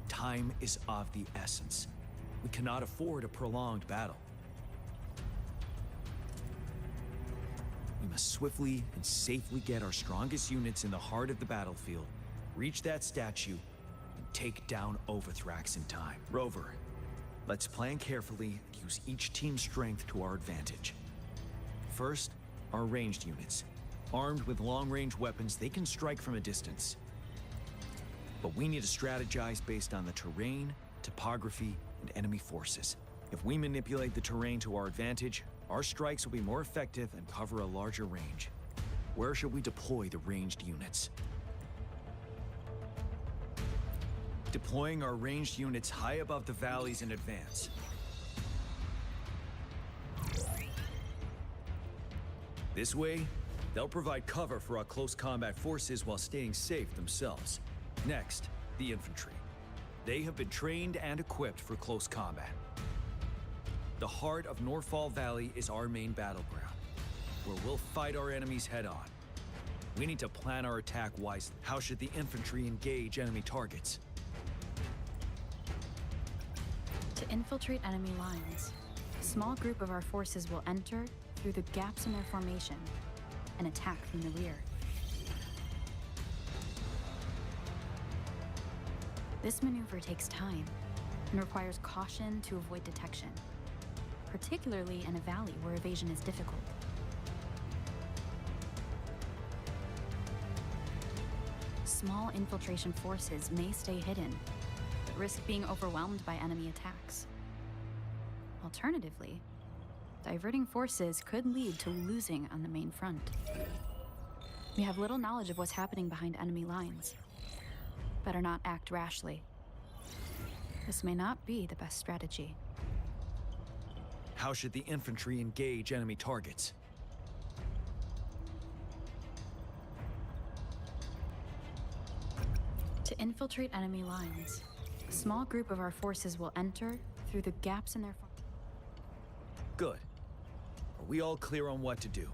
Time is of the essence. We cannot afford a prolonged battle. We must swiftly and safely get our strongest units in the heart of the battlefield, reach that statue, and take down 𝘭𝘂𝘵 in time. Rover, let's plan carefully and use each team's strength to our advantage. First, our ranged units. Armed with long-range weapons, they can strike from a distance. But we need to strategize based on the terrain, topography, and enemy forces. If we manipulate the terrain to our advantage, our strikes will be more effective and cover a larger range. Where should we deploy the ranged units? Deploying our ranged units high above the valleys in advance. This way, they'll provide cover for our close combat forces while staying safe themselves. Next, the infantry. They have been trained and equipped for close combat. The heart of Norfall Valley is our main battleground, where we'll fight our enemies head-on. We need to plan our attack wisely. How should the infantry engage enemy targets? To infiltrate enemy lines, a small group of our forces will enter through the gaps in their formation and attack from the rear. This maneuver takes time and requires caution to avoid detection, particularly in a valley where evasion is difficult. Small infiltration forces may stay hidden, but risk being overwhelmed by enemy attacks. Alternatively, diverting forces could lead to losing on the main front. We have little knowledge of what's happening behind enemy lines. Better not act rashly. This may not be the best strategy. How should the infantry engage enemy targets? To infiltrate enemy lines, a small group of our forces will enter through the gaps in their... Good. Are we all clear on what to do?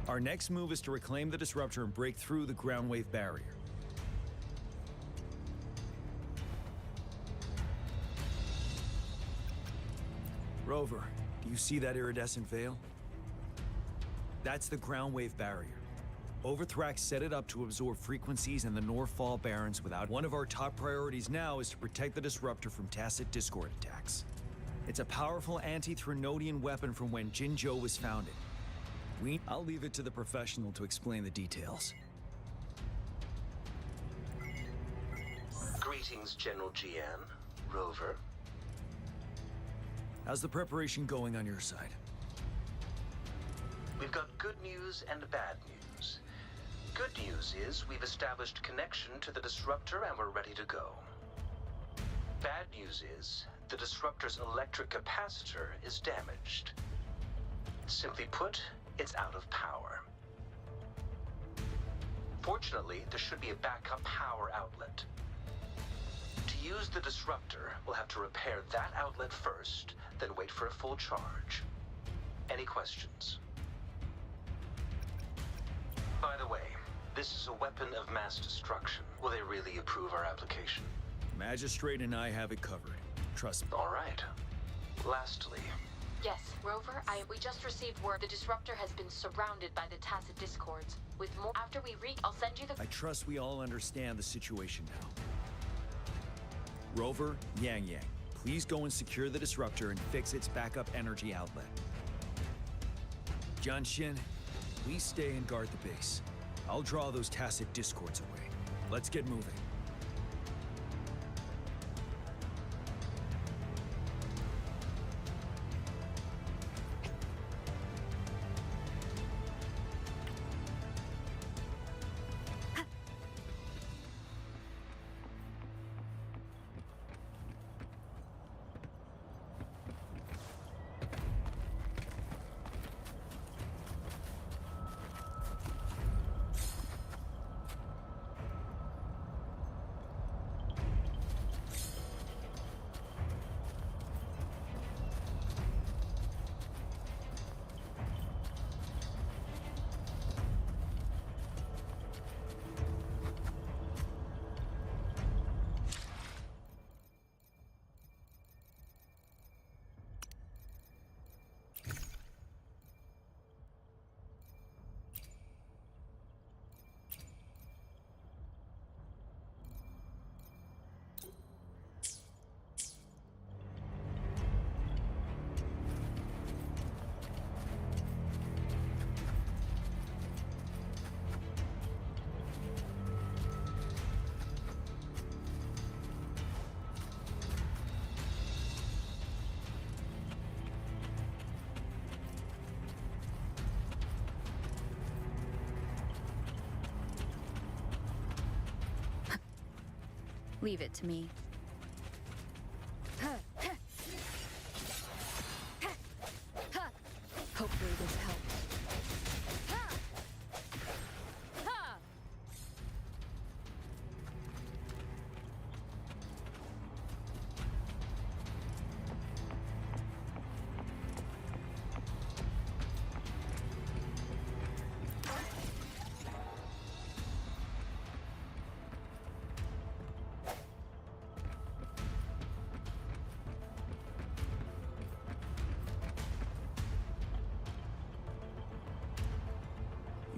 Our next move is to reclaim the disruptor and break through the ground wave barrier. Rover, do you see that iridescent veil? That's the ground wave barrier. 𝘭𝘂𝘵 set it up to absorb frequencies in the Norfall Barrens without... One of our top priorities now is to protect the disruptor from tacit discord attacks. It's a powerful anti-Threnodian weapon from when Jinzhou was founded. I'll leave it to the professional to explain the details. Greetings, General GM. Rover. How's the preparation going on your side? We've got good news and bad news. Good news is we've established connection to the disruptor and we're ready to go. Bad news is the disruptor's electric capacitor is damaged. Simply put, it's out of power. Fortunately, there should be a backup power outlet. To use the disruptor, we'll have to repair that outlet first, then wait for a full charge. Any questions? By the way, this is a weapon of mass destruction. Will they really approve our application? Magistrate and I have it covered. Trust me. All right. Lastly... Yes, Rover, we just received word the disruptor has been surrounded by the tacit discords. With more... After we reach, I'll send you the... I trust we all understand the situation now. Rover, Yang, please go and secure the disruptor and fix its backup energy outlet. Jianxin, please stay and guard the base. I'll draw those tacit discords away. Let's get moving. Leave it to me. Hopefully this helps.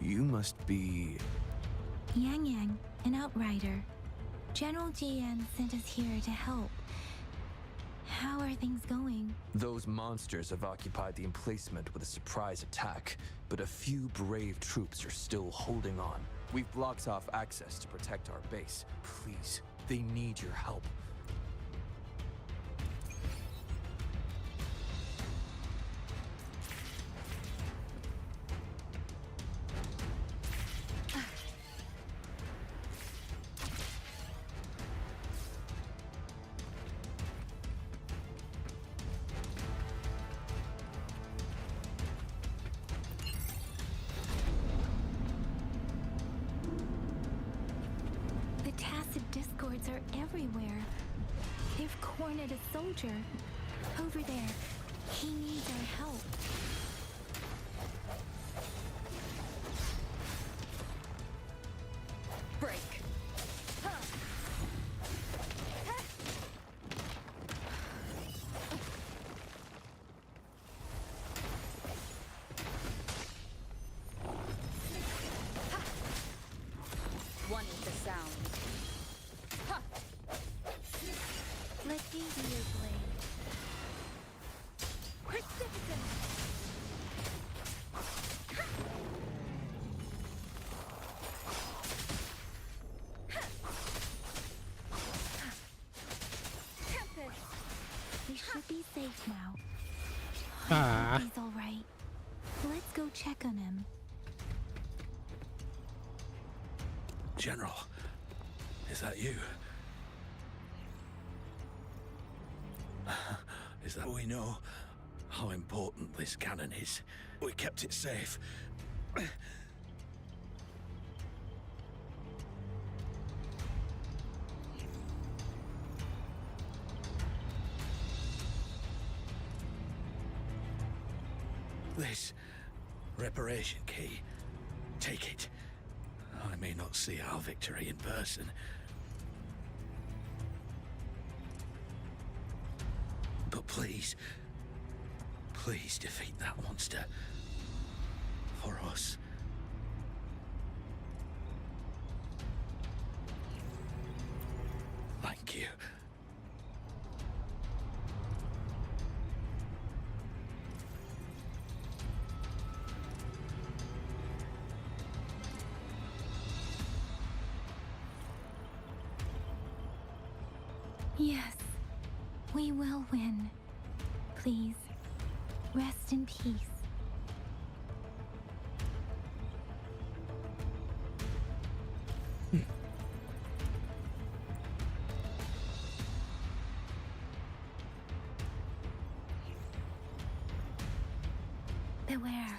You must be... Yang Yang, an outrider. General GN sent us here to help. How are things going? Those monsters have occupied the emplacement with a surprise attack, but a few brave troops are still holding on. We've blocked off access to protect our base. Please, they need your help. Discords are everywhere. They've cornered a soldier. Over there. He needs our help. Break. One is the sound. Let me be your blade. Precipitant! We should be safe now. Ah. He's all right. Let's go check on him. General, is that you? Is that we know how important this cannon is? We kept it safe. This reparation key, take it. I may not see our victory in person. But please, please defeat that monster. For us. Thank you. Yes, we will win. Please, rest in peace. Beware.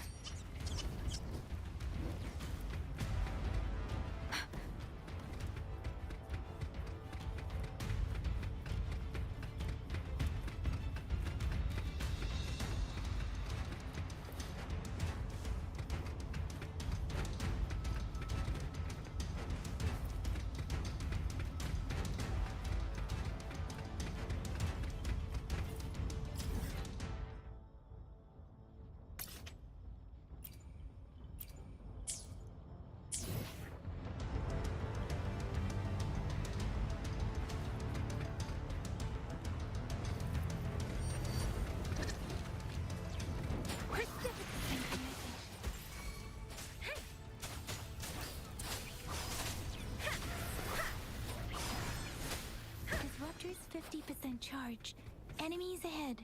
Disruptor's 50% charge. Enemies ahead.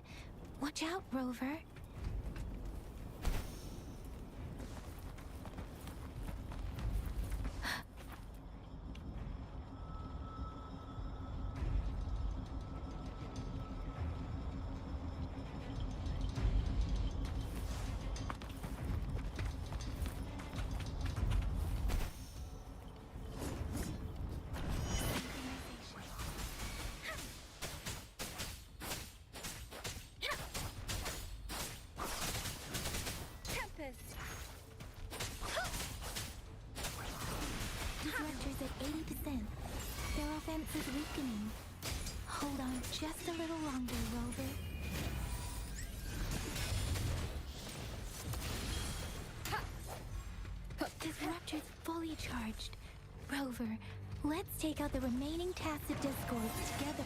Watch out, Rover. 80%. Their offense is weakening. Hold on just a little longer, Rover. Disruptor's fully charged. Rover, let's take out the remaining tacit discords together.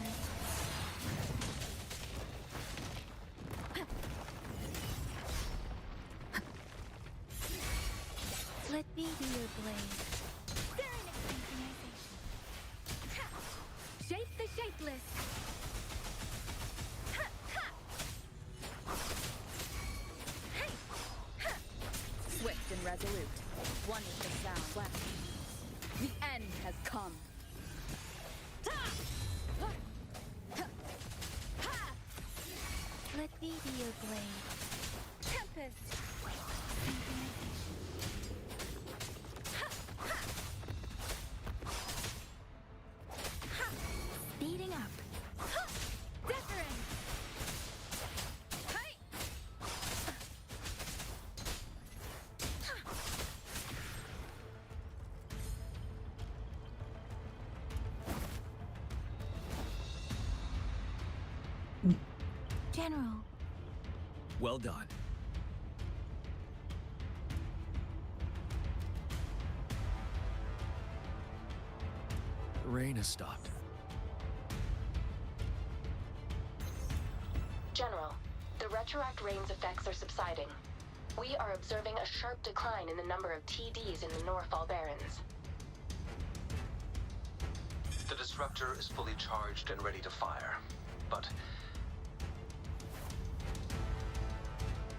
Let me be your blade. Shape the shapeless. Swift and resolute. One is the sound left. The end has come. Let me be your blade. Tempest. Speeding up. Different. General. Well done. The rain has stopped. General, the retroact rain's effects are subsiding. We are observing a sharp decline in the number of TDs in the Norfall Barrens. The disruptor is fully charged and ready to fire, but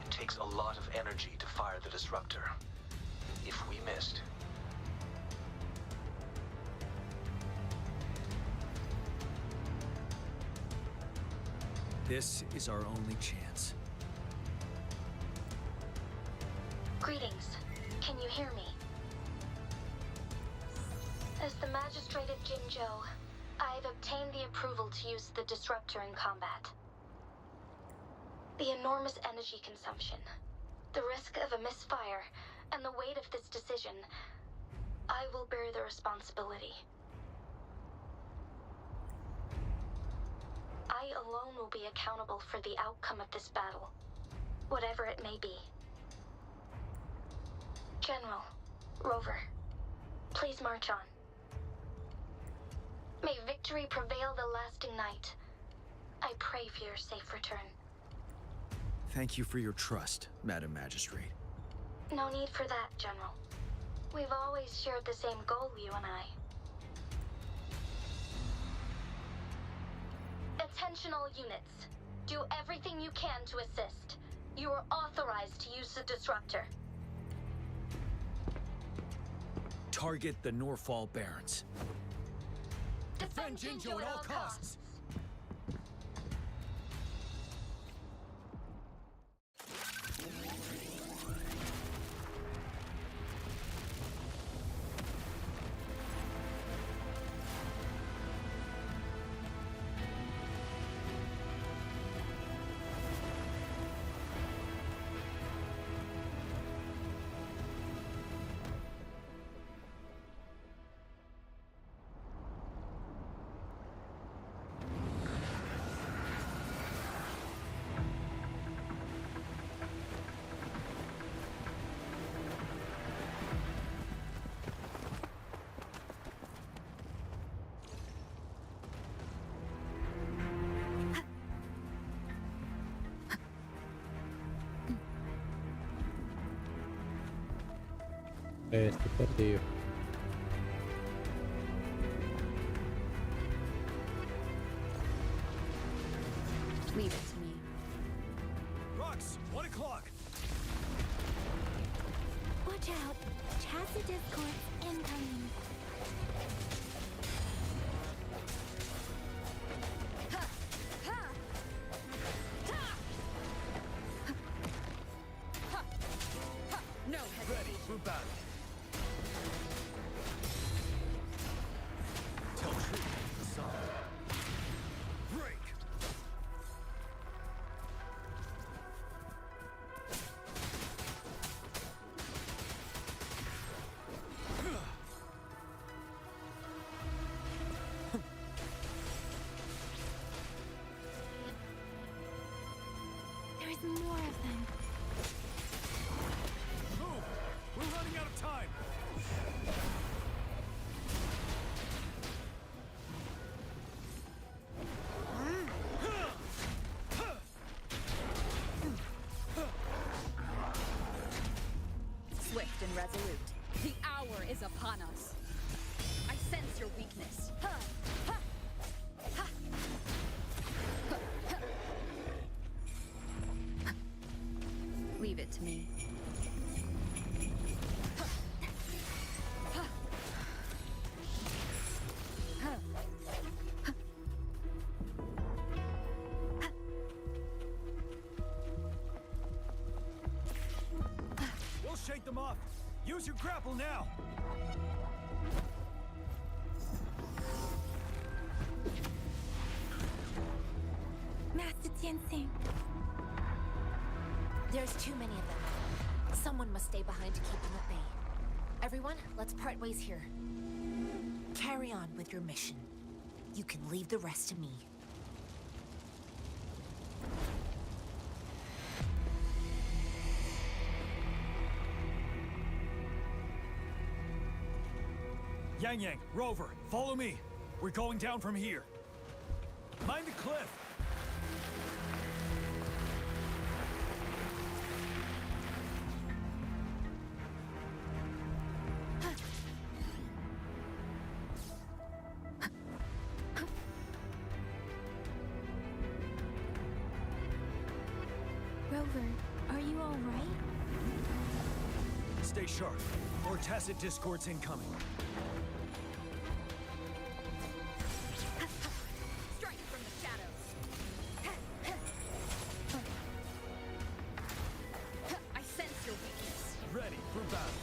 it takes a lot of energy to fire the disruptor. If we missed, this is our only chance. Greetings. Can you hear me? As the Magistrate of 𝑗in-𝑗ou, I've obtained the approval to use the disruptor in combat. The enormous energy consumption, the risk of a misfire, and the weight of this decision, I will bear the responsibility. I alone will be accountable for the outcome of this battle, whatever it may be. General, Rover, please march on. May victory prevail the lasting night. I pray for your safe return. Thank you for your trust, Madam Magistrate. No need for that, General. We've always shared the same goal, you and I. Attention all units. Do everything you can to assist. You are authorized to use the disruptor. Target the Norfall Barrens. Defend 𝑗in-𝑗ou at all costs! Estoy perdido. Leave it to me. Rux, 1 o'clock. Watch out. Tacit discords incoming. No hesitation. Ready, move back. Tell truth, Hassan. Break. me. We'll shake them off. Use your grapple now. Master Qian-Xing. There's too many of them. Someone must stay behind to keep them at bay. Everyone, let's part ways here. Carry on with your mission. You can leave the rest to me. Yang, Rover, follow me. We're going down from here. Mind the cliff. Rover, are you all right? Stay sharp. More tacit discords incoming. Strike from the shadows. I sense your weakness. Ready for battle.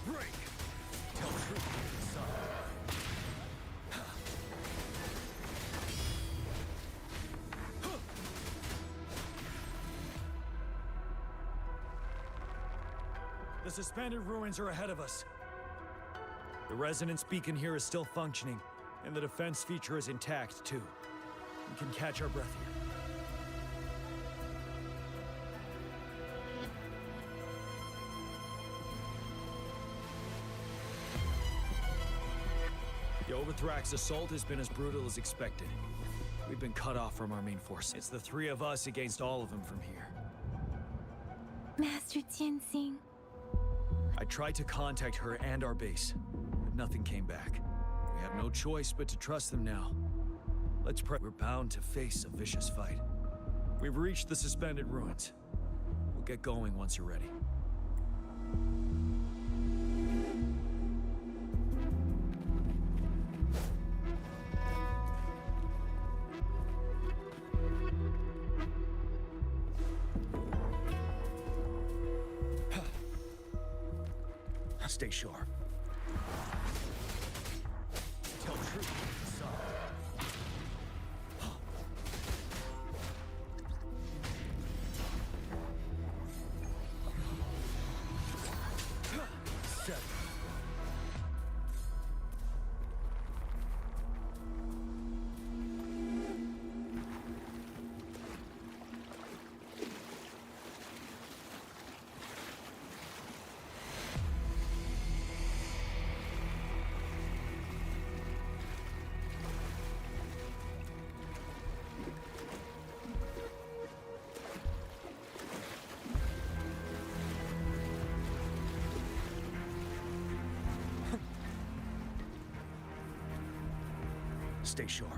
Break. Tell truth, son. The suspended ruins are ahead of us. The resonance beacon here is still functioning, and the defense feature is intact, too. We can catch our breath here. The 𝘭𝘆𝘵𝘃's assault has been as brutal as expected. We've been cut off from our main force. It's the three of us against all of them from here. Master Qian-Xing. I tried to contact her and our base, but nothing came back. We have no choice but to trust them now. Let's pray. We're bound to face a vicious fight. We've reached the suspended ruins. We'll get going once you're ready. Stay sharp. Tell truth, son. Seven. Stay sharp.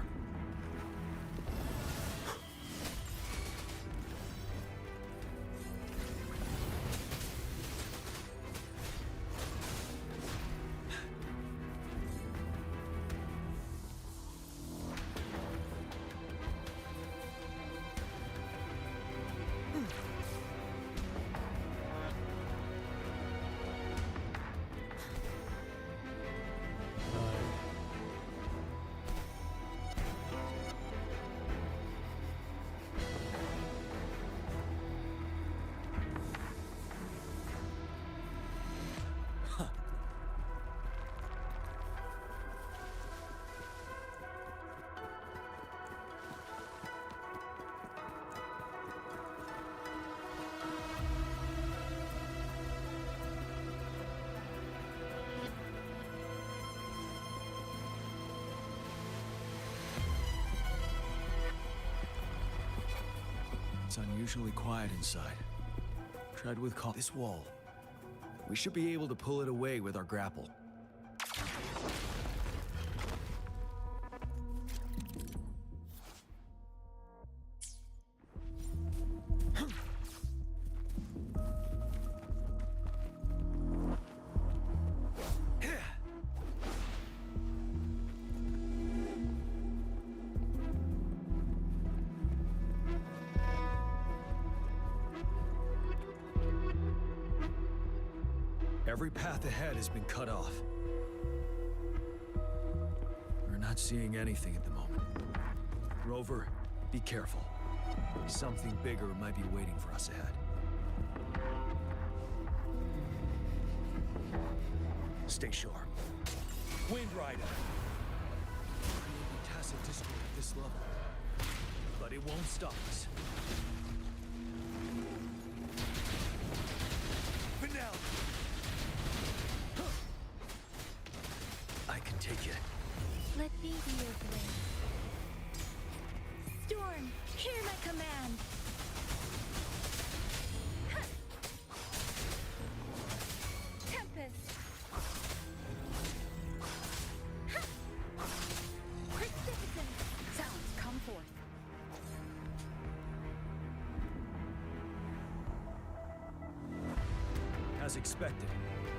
It's unusually quiet inside. Tread with caution. This wall. We should be able to pull it away with our grapple. Every path ahead has been cut off. We're not seeing anything at the moment. Rover, be careful. Something bigger might be waiting for us ahead. Stay sharp. Wind Rider. Creating tacit discord at this level, but it won't stop us. Finale. I can take it. Let me be your blade. Storm, hear my command. Tempest. Precipitant. Sounds come forth. As expected,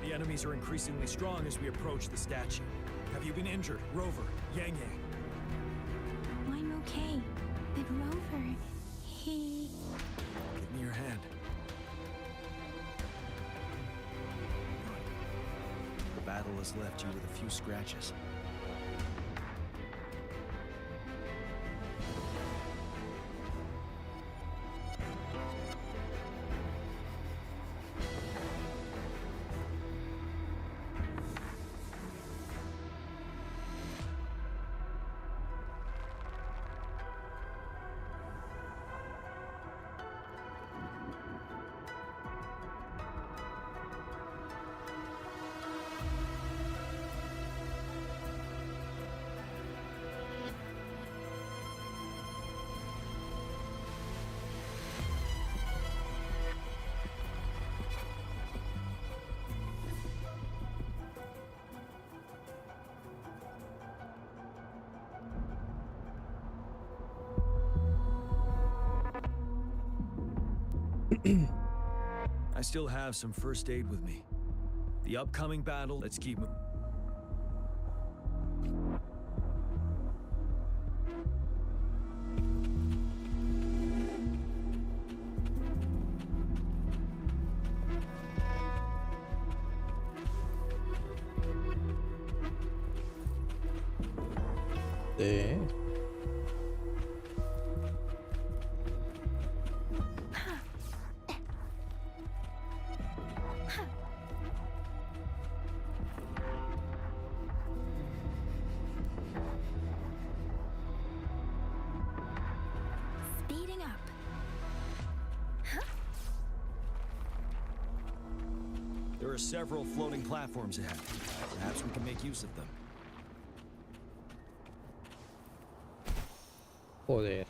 the enemies are increasingly strong as we approach the statue. Have you been injured, Rover, Yang Yang? I'm okay. But Rover, he... Give me your hand. Good. The battle has left you with a few scratches. I still have some first aid with me. The upcoming battle, let's keep moving. Speeding up. There are several floating platforms ahead. Perhaps we can make use of them. Joder.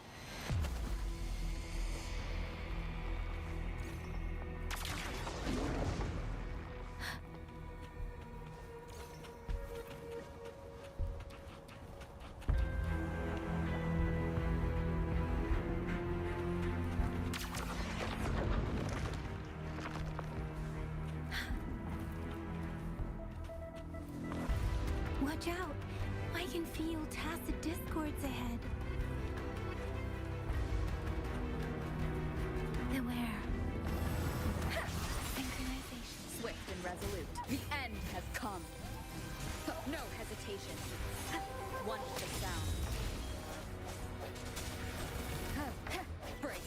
Watch out! I can feel tacit discords ahead. Beware. Synchronization. Swift and resolute. The end has come. No hesitation. One with the sound. Break.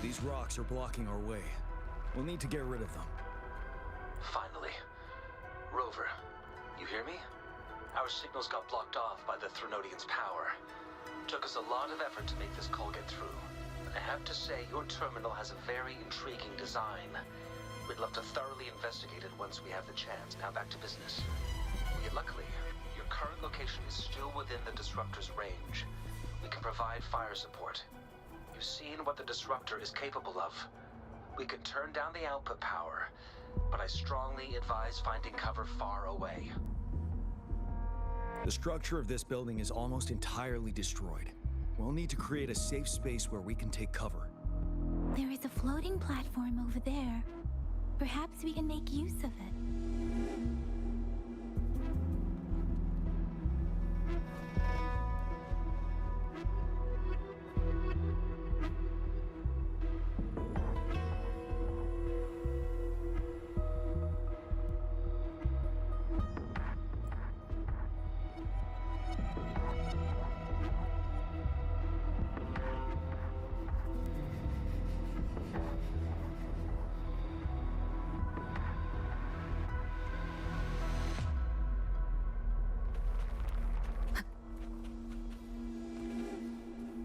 These rocks are blocking our way. We'll need to get rid of them. Finally. Rover, you hear me? Our signals got blocked off by the Threnodian's power. Took us a lot of effort to make this call get through. I have to say, your terminal has a very intriguing design. We'd love to thoroughly investigate it once we have the chance. Now back to business. Luckily, your current location is still within the Disruptor's range. We can provide fire support. You've seen what the Disruptor is capable of. We can turn down the output power, but I strongly advise finding cover far away. The structure of this building is almost entirely destroyed. We'll need to create a safe space where we can take cover. There is a floating platform over there. Perhaps we can make use of it.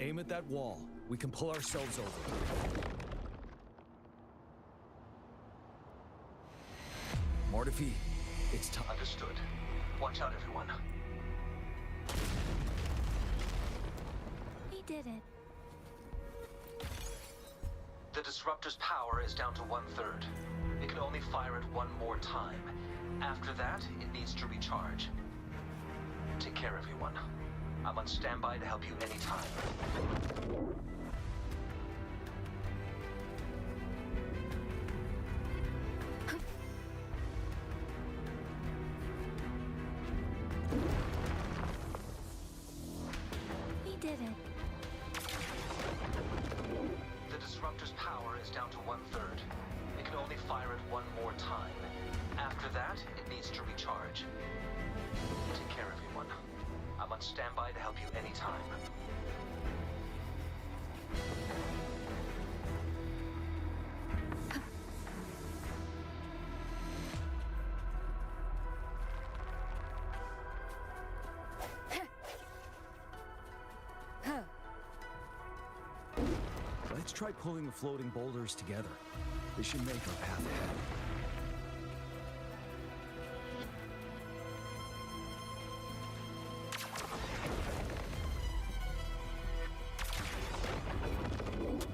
Aim at that wall. We can pull ourselves over. Mortifi, it's time. Understood. Watch out, everyone. We did it. The disruptor's power is down to 1/3. It can only fire it one more time. After that, it needs to recharge. Take care, everyone. I'm on standby to help you anytime. We did it. The disruptor's power is down to 1/3. It can only fire it one more time. After that, it needs to recharge. Take care, everyone. I'm on standby to help you anytime. Let's try pulling the floating boulders together. This should make our path ahead.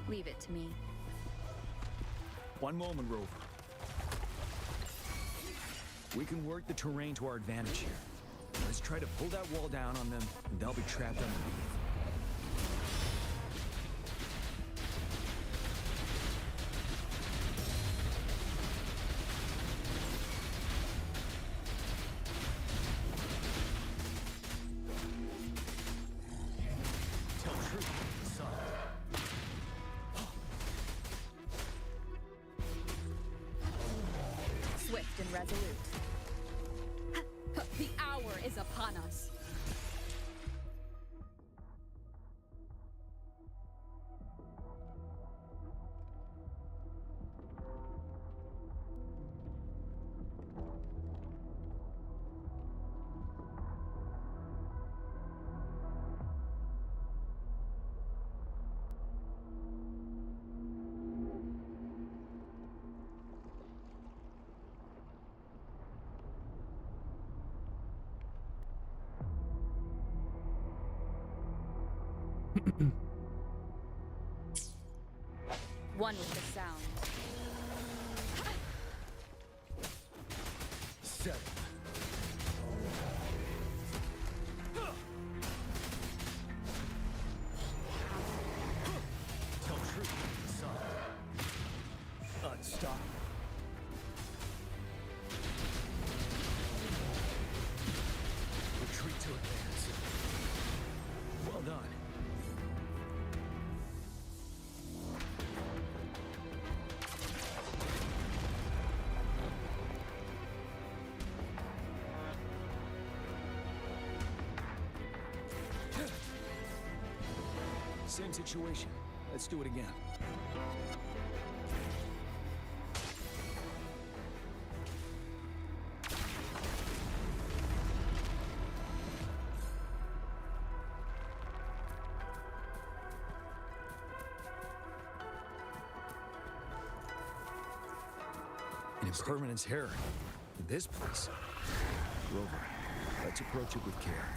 Leave it to me. One moment, Rover. We can work the terrain to our advantage here. Let's try to pull that wall down on them, and they'll be trapped underneath. Swift and resolute. The hour is upon us. One with the sound. Set. Tell truth, son. Unstoppable. Retreat to advance. Well done. Same situation. Let's do it again. An impermanence heron. In this place. Rover, let's approach it with care.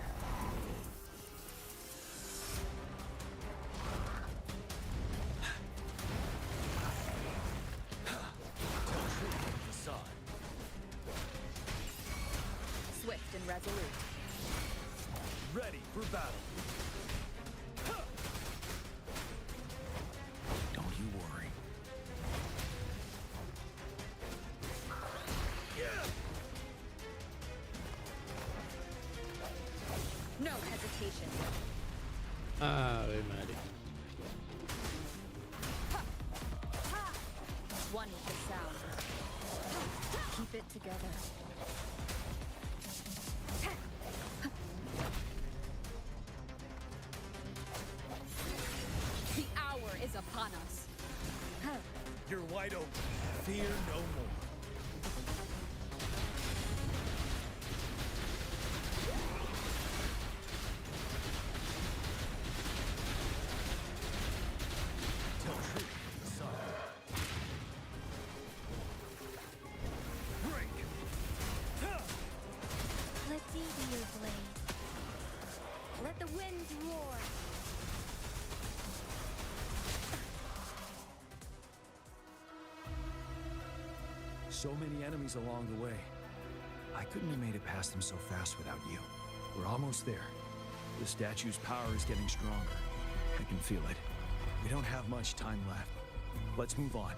Swift and resolute. Ready for battle. Don't you worry. No hesitation. Ave María. One with the sound. Keep it together. The hour is upon us. You're wide open. Fear no more. So many enemies along the way. I couldn't have made it past them so fast without you. We're almost there. The statue's power is getting stronger. I can feel it. We don't have much time left. Let's move on.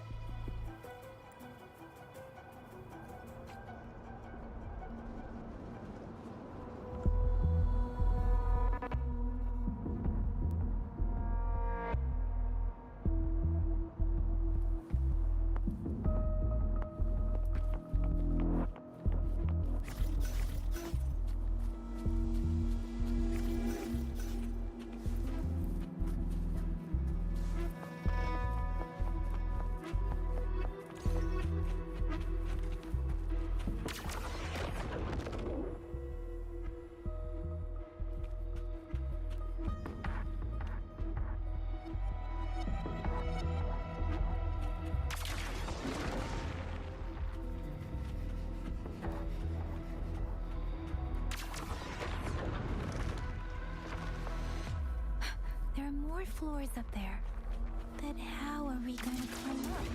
There are more floors up there. But how are we going to climb up?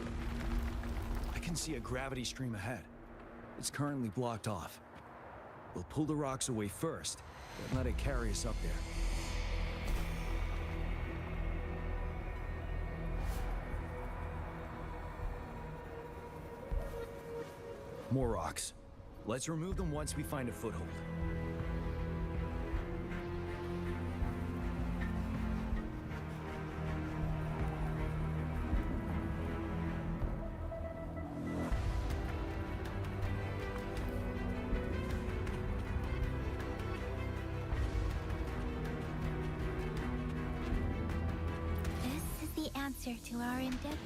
I can see a gravity stream ahead. It's currently blocked off. We'll pull the rocks away first, and let it carry us up there. More rocks. Let's remove them once we find a foothold. This is the answer to our endeavor.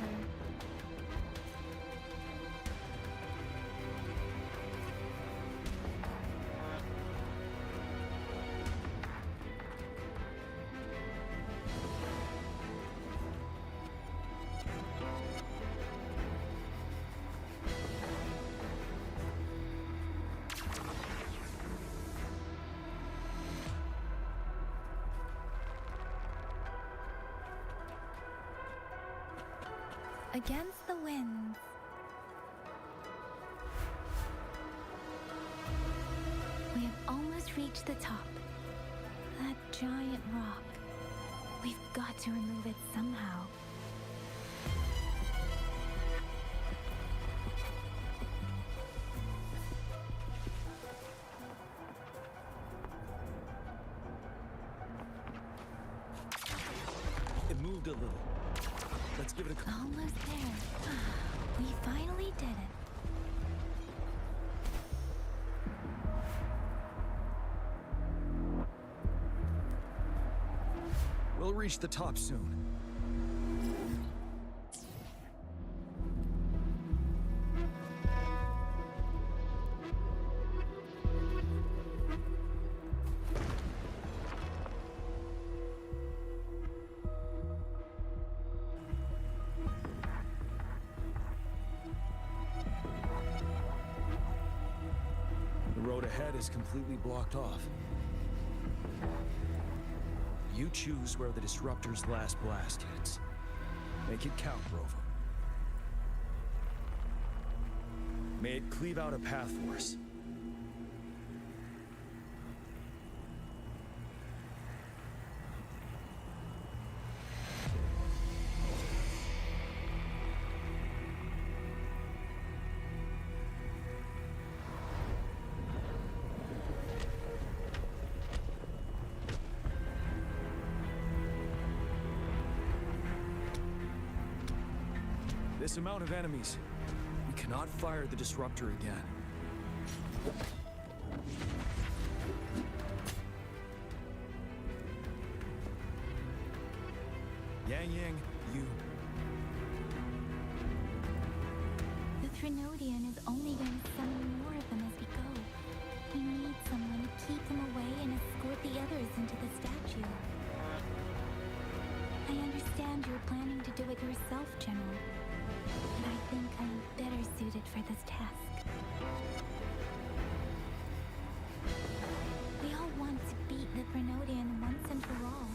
Against the winds. We have almost reached the top. That giant rock. We've got to remove it somehow. It moved a little. Let's give it a... Almost there. We finally did it. We'll reach the top soon. The road ahead is completely blocked off. You choose where the Disruptor's last blast hits. Make it count, Rover. May it cleave out a path for us. This amount of enemies, we cannot fire the Disruptor again. Yang, you... The ثرينodian is only going to summon more of them as we go. We need someone to keep them away and escort the others into the statue. I understand you're planning to do it yourself, General. But I think I'm better suited for this task. We all want to beat the ثريnodian once and for all.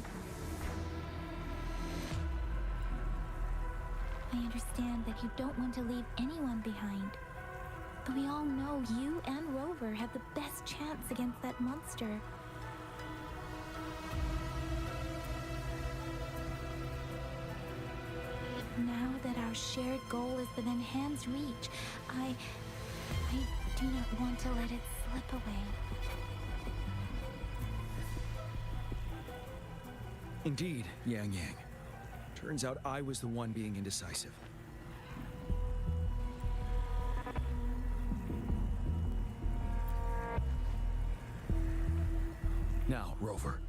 I understand that you don't want to leave anyone behind. But we all know you and Rover have the best chance against that monster. Now that our shared goal is within hand's reach, I do not want to let it slip away. Indeed, Yang Yang. Turns out I was the one being indecisive. Now, Rover.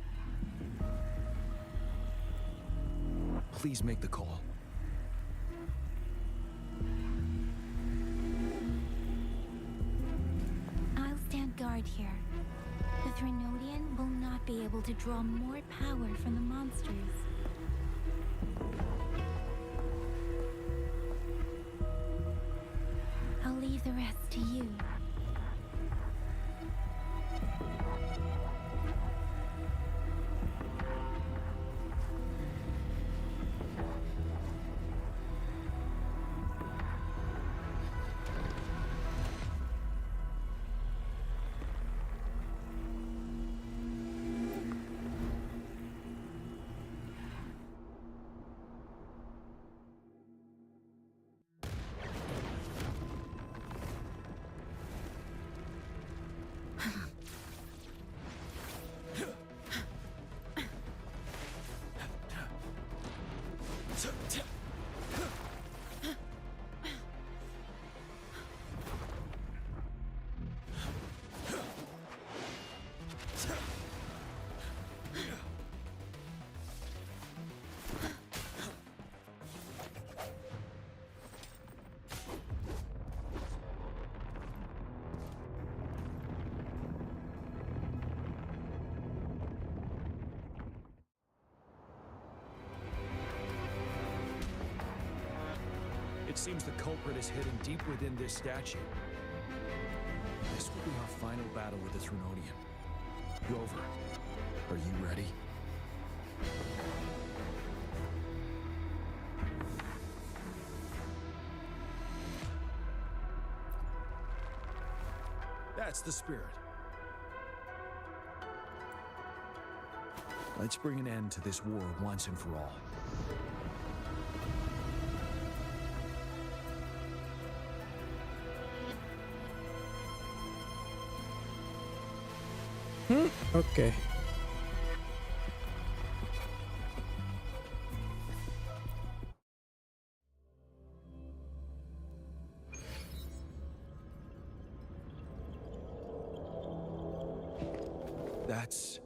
Please make the call. I'll stand guard here. The Threnodian will not be able to draw more power from the monsters. I'll leave the rest to you. It seems the culprit is hidden deep within this statue. This will be our final battle with the Threnodian. Rover, are you ready? That's the spirit. Let's bring an end to this war once and for all. Ok. That's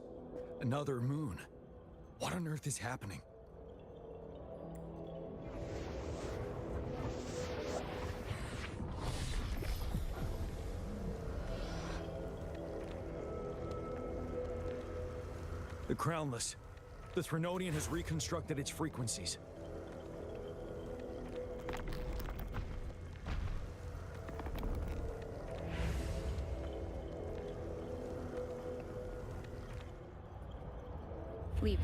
another moon. What on earth is happening? The Crownless. The Threnodian has reconstructed its frequencies. Leave.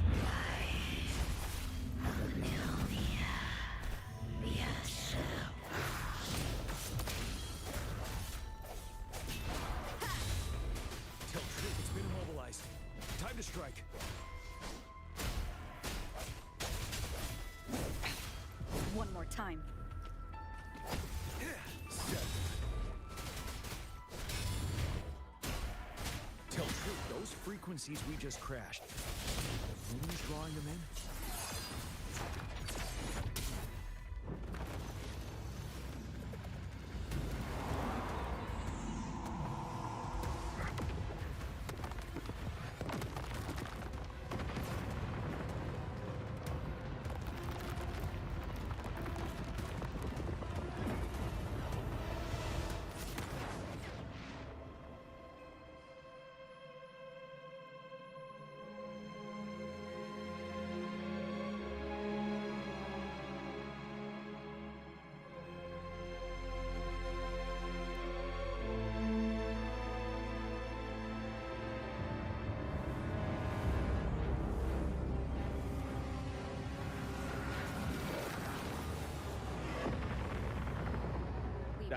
It's been immobilized. Time to strike. One more time. Tell truth, those frequencies we just crashed. Who's drawing them in?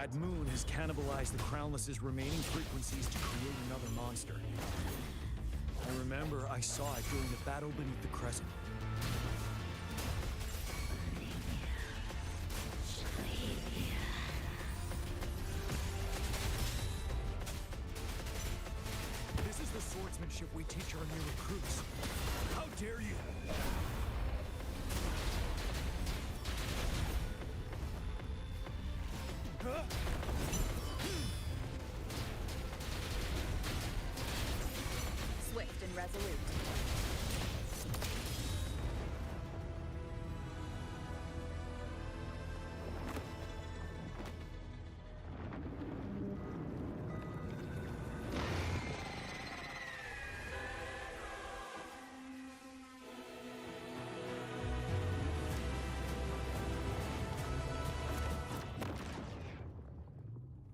That moon has cannibalized the Crownless's remaining frequencies to create another monster. I remember I saw it during the battle beneath the crescent. This is the swordsmanship we teach our new recruits. How dare you! Swift and resolute.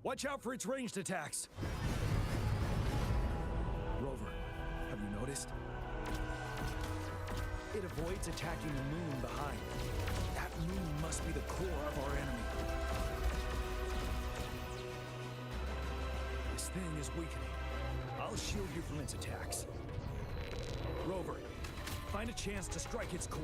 Watch out for its ranged attacks! Rover, have you noticed? It avoids attacking the moon behind. That moon must be the core of our enemy. This thing is weakening. I'll shield you from its attacks. Rover, find a chance to strike its core.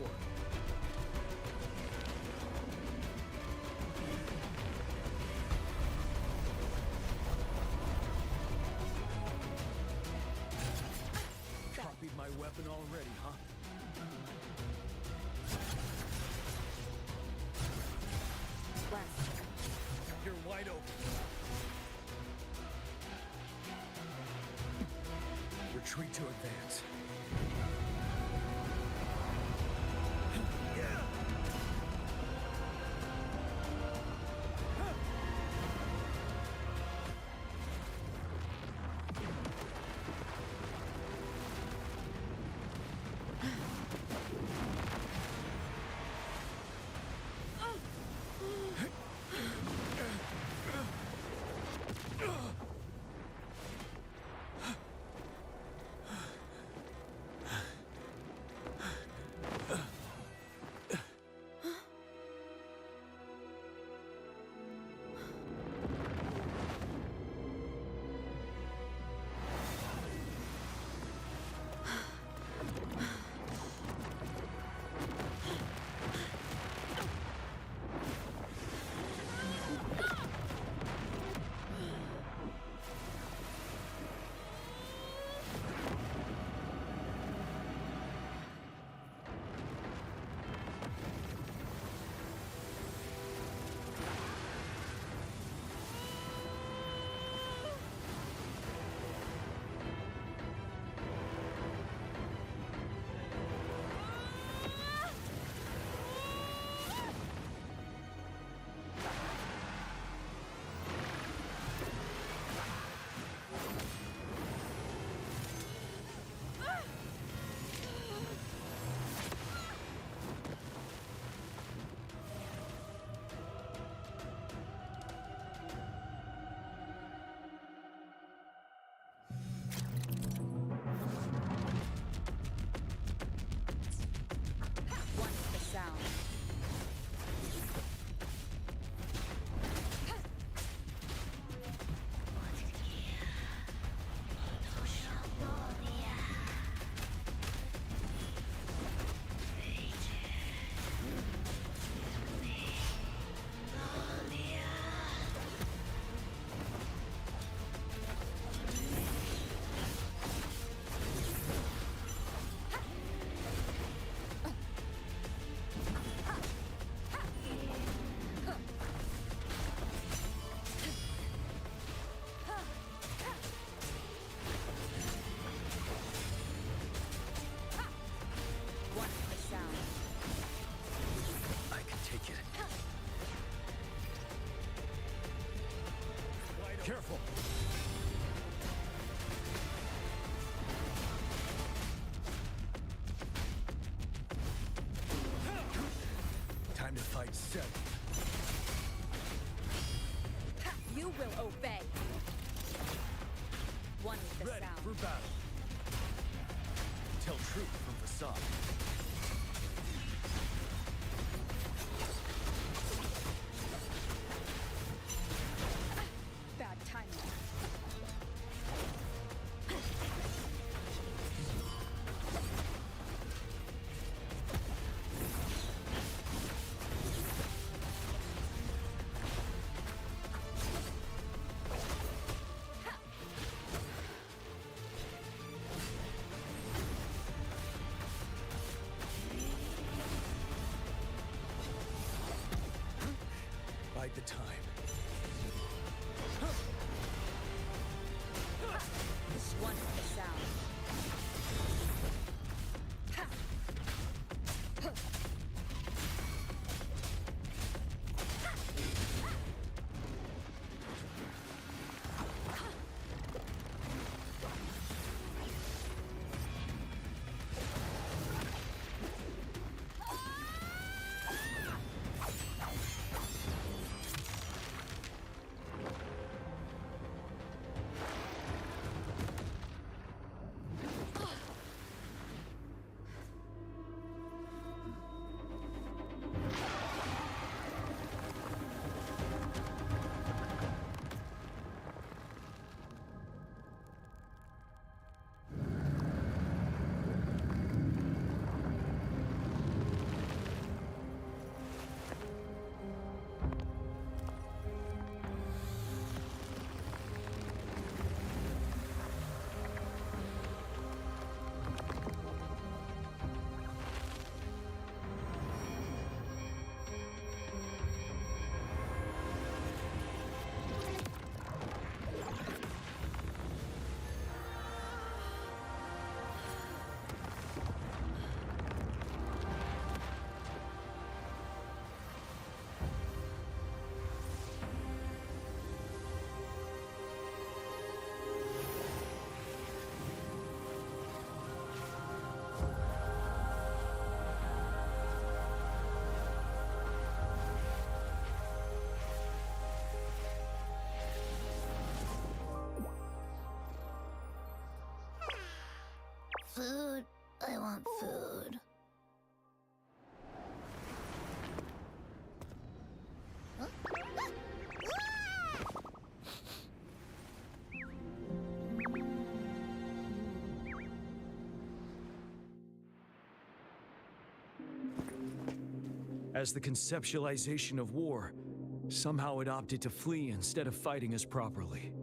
Copied my weapon already, huh? Left. You're wide open. Retreat to advance. Careful! Time to fight Seth. You will obey. One with the Ready sound. for battle. Tell truth from facade. the time. This one is the sound. Food. I want food. As the conceptualization of war, somehow it opted to flee instead of fighting us properly.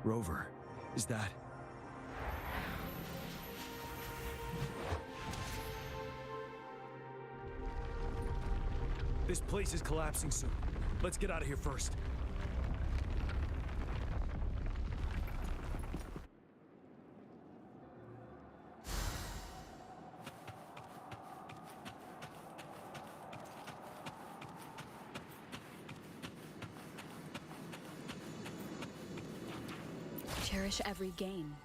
Rover, is that... This place is collapsing soon. Let's get out of here first. Cherish every gain.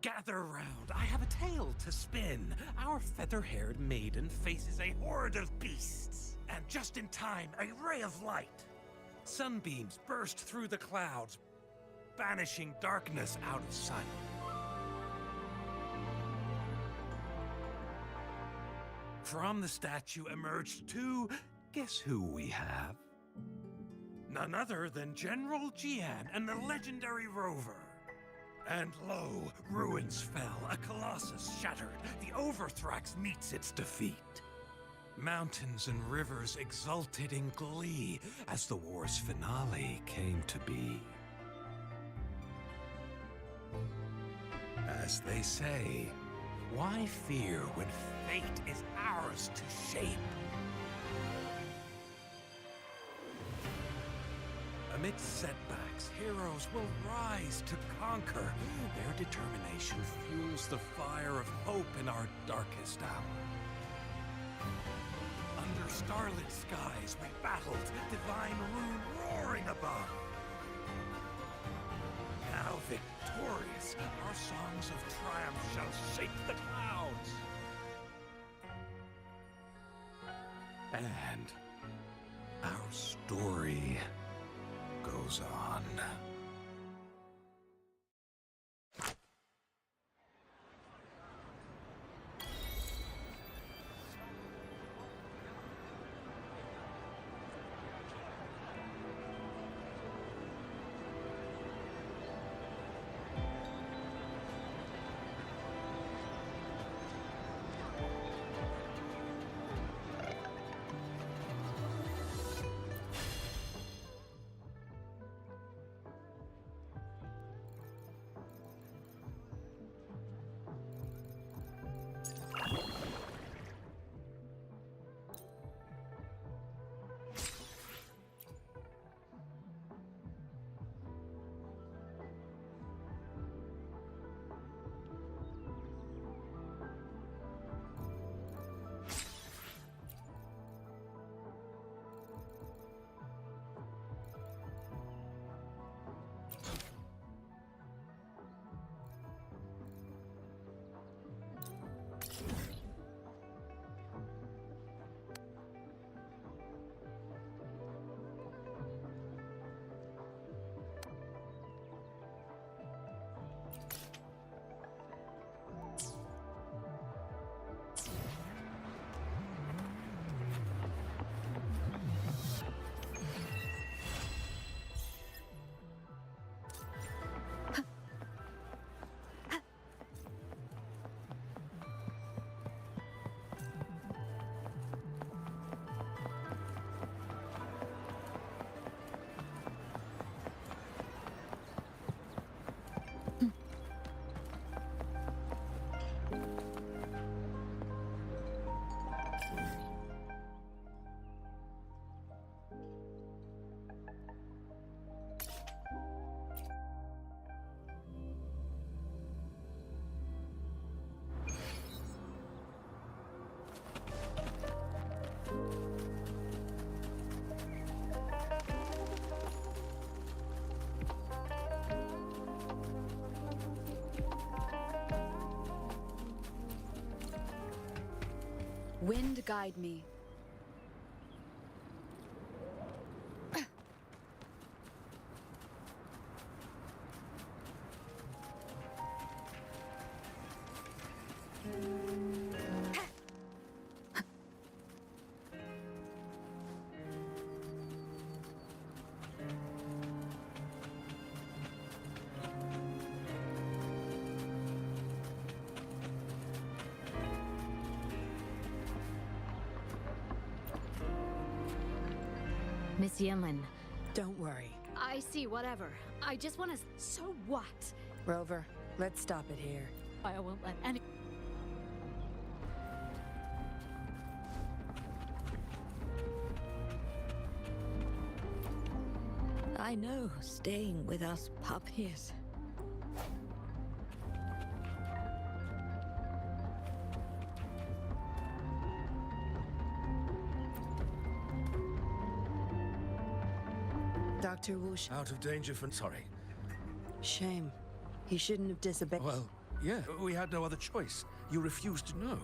Gather round, I have a tale to spin. Our feather-haired maiden faces a horde of beasts. And just in time, a ray of light. Sunbeams burst through the clouds, banishing darkness out of sight. From the statue emerged two... Guess who we have? None other than General Jian and the legendary Rover. And lo, ruins fell, a colossus shattered, the Overthrax meets its defeat. Mountains and rivers exulted in glee as the war's finale came to be. As they say, why fear when fate is ours to shape? Amidst setbacks, heroes will rise to conquer. Their determination fuels the fire of hope in our darkest hour. Under starlit skies we battled, divine rune roaring above. Now victorious, our songs of triumph shall shake the clouds. And our story goes on. Wind guide me. Miss Yinlin. Don't worry. I see, whatever. I just want to... So what? Rover, let's stop it here. I won't let any... I know staying with us puppies. Dr. Wush. Out of danger for... Sorry. Shame. He shouldn't have disobeyed. Well, yeah, we had no other choice. You refused to know.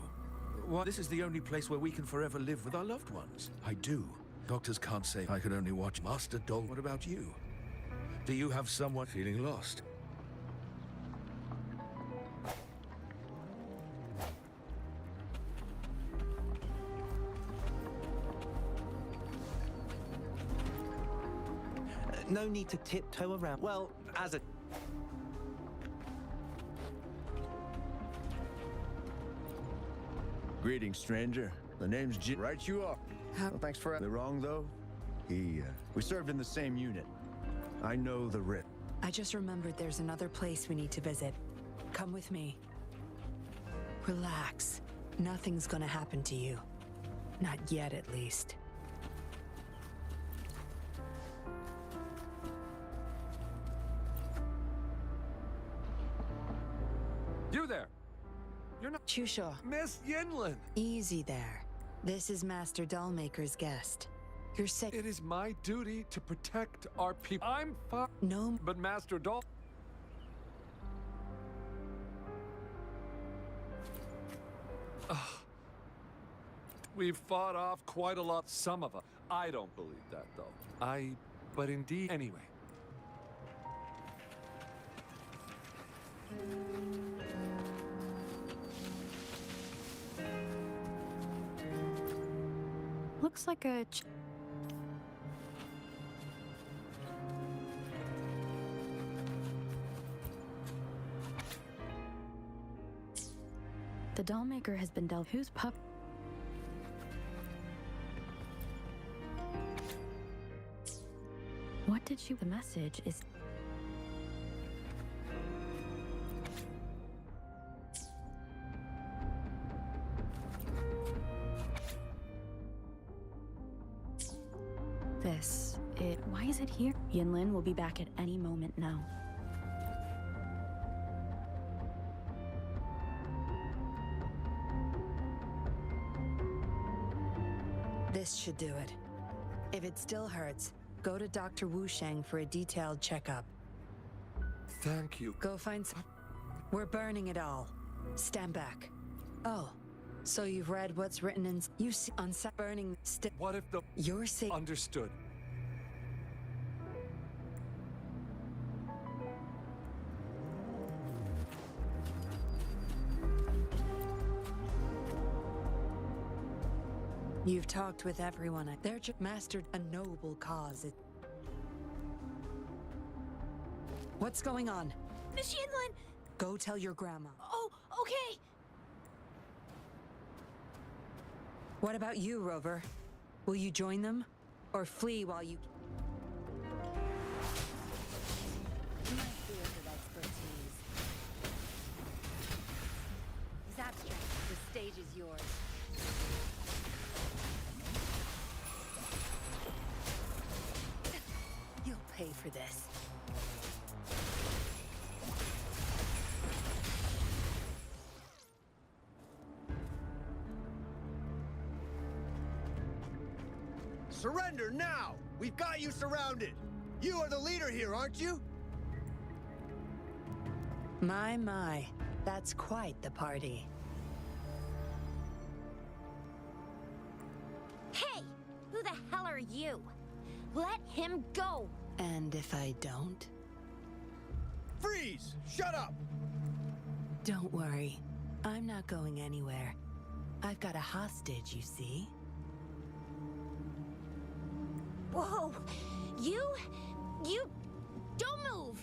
Why, this is the only place where we can forever live with our loved ones. I do. Doctors can't say I can only watch. Master Doll, what about you? Do you have someone feeling lost? No need to tiptoe around. Well, as a... Greetings, stranger. The name's Jin. Right you are. Well, thanks for... The wrong, though? We served in the same unit. I know the rip. I just remembered there's another place we need to visit. Come with me. Relax. Nothing's gonna happen to you. Not yet, at least. You there! You're not... Chusha. Miss Yinlin! Easy there. This is Master Dollmaker's guest. You're safe. It is my duty to protect our people. I'm fine. No. But Master Doll... We've fought off quite a lot, some of us. I don't believe that, though. But indeed... Anyway. Looks like a... The dollmaker has been dealt. Whose pup? What did she... The message is... Why is it here? Yinlin will be back at any moment now. This should do it. If it still hurts, go to Dr. Wusheng for a detailed checkup. Thank you. Go find some... We're burning it all. Stand back. Oh, so you've read what's written in... You see on burning... What if the... You're safe. Understood. You've talked with everyone. They're just mastered a noble cause. What's going on? Miss Yinlin! Go tell your grandma. Oh, okay. What about you, Rover? Will you join them? Or flee while you... My field of expertise. Is abstract. The stage is yours. You'll pay for this. Surrender now! We've got you surrounded! You are the leader here, aren't you? My. That's quite the party. you. Let him go! And if I don't? Freeze! Shut up! Don't worry. I'm not going anywhere. I've got a hostage, you see? Whoa! You don't move!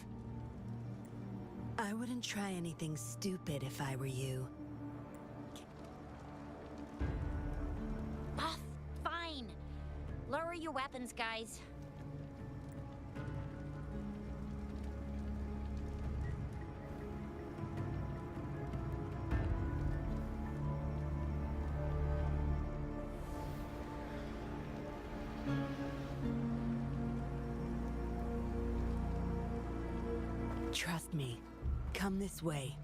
I wouldn't try anything stupid if I were you. Ah, fine. Lower your weapons, guys. Trust me. Come this way.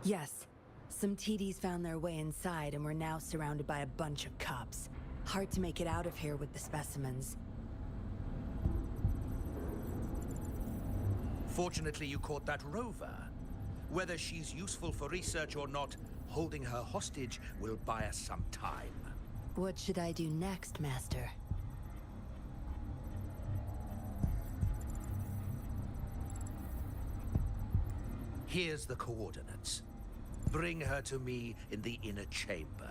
Yes, some TDs found their way inside and we're now surrounded by a bunch of cops. Hard to make it out of here with the specimens. Fortunately, you caught that rover. Whether she's useful for research or not, holding her hostage will buy us some time. What should I do next, Master? Here's the coordinates. Bring her to me in the inner chamber.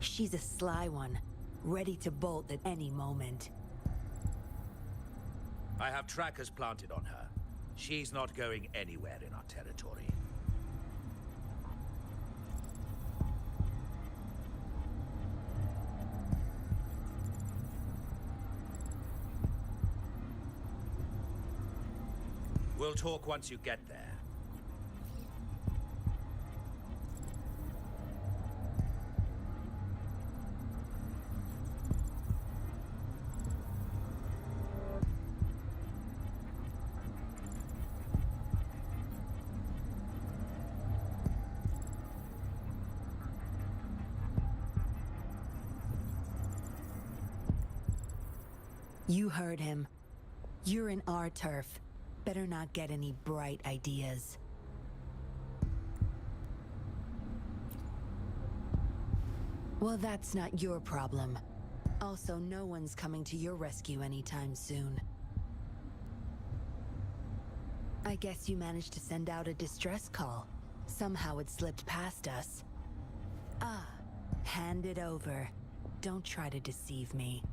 She's a sly one, ready to bolt at any moment. I have trackers planted on her. She's not going anywhere in our territory. We'll talk once you get there. You heard him. You're in our turf. Better not get any bright ideas. Well, that's not your problem. Also, no one's coming to your rescue anytime soon. I guess you managed to send out a distress call. Somehow it slipped past us. Ah, hand it over. Don't try to deceive me.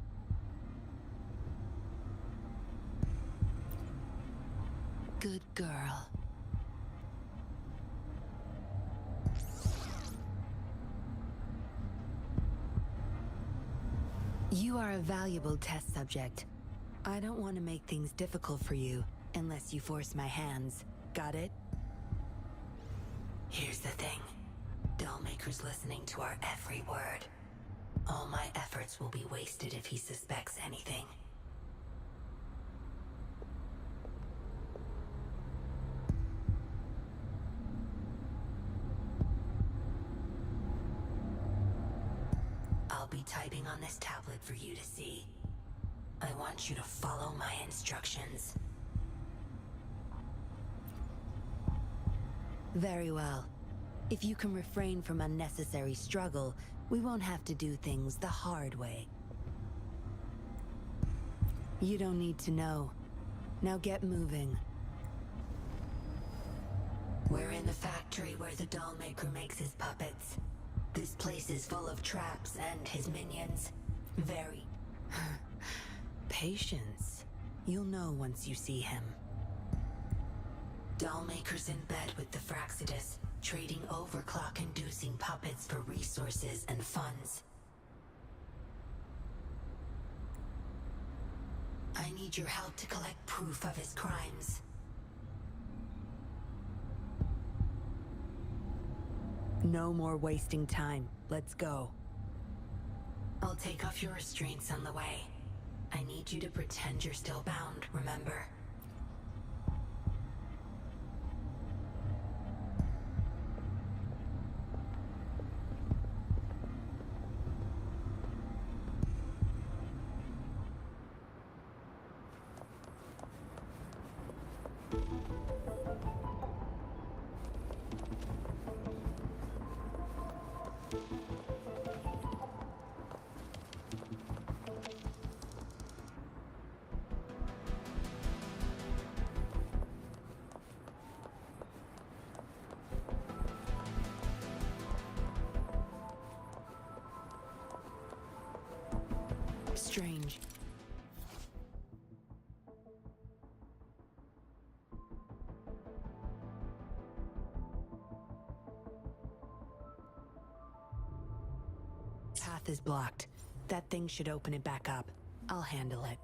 Good girl. You are a valuable test subject. I don't want to make things difficult for you, unless you force my hands. Got it? Here's the thing. Dollmaker's listening to our every word. All my efforts will be wasted if he suspects anything. I'll be typing on this tablet for you to see. I want you to follow my instructions. Very well. If you can refrain from unnecessary struggle, we won't have to do things the hard way. You don't need to know. Now get moving. We're in the factory where the Dollmaker makes his puppets. This place is full of traps and his minions. Very... Patience. You'll know once you see him. Dollmaker's in bed with the 𝘭𝘂𝘵, trading overclock-inducing puppets for resources and funds. I need your help to collect proof of his crimes. No more wasting time. Let's go. I'll take off your restraints on the way. I need you to pretend you're still bound, remember? Strange. Path is blocked. That thing should open it back up. I'll handle it.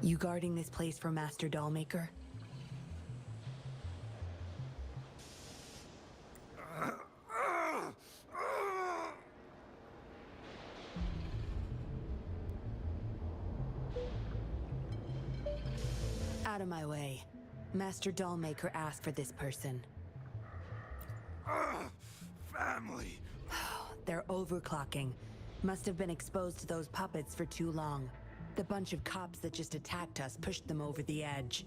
You guarding this place for Master Dollmaker? Out of my way. Master Dollmaker asked for this person. Family. They're overclocking. Must have been exposed to those puppets for too long. The bunch of cops that just attacked us pushed them over the edge.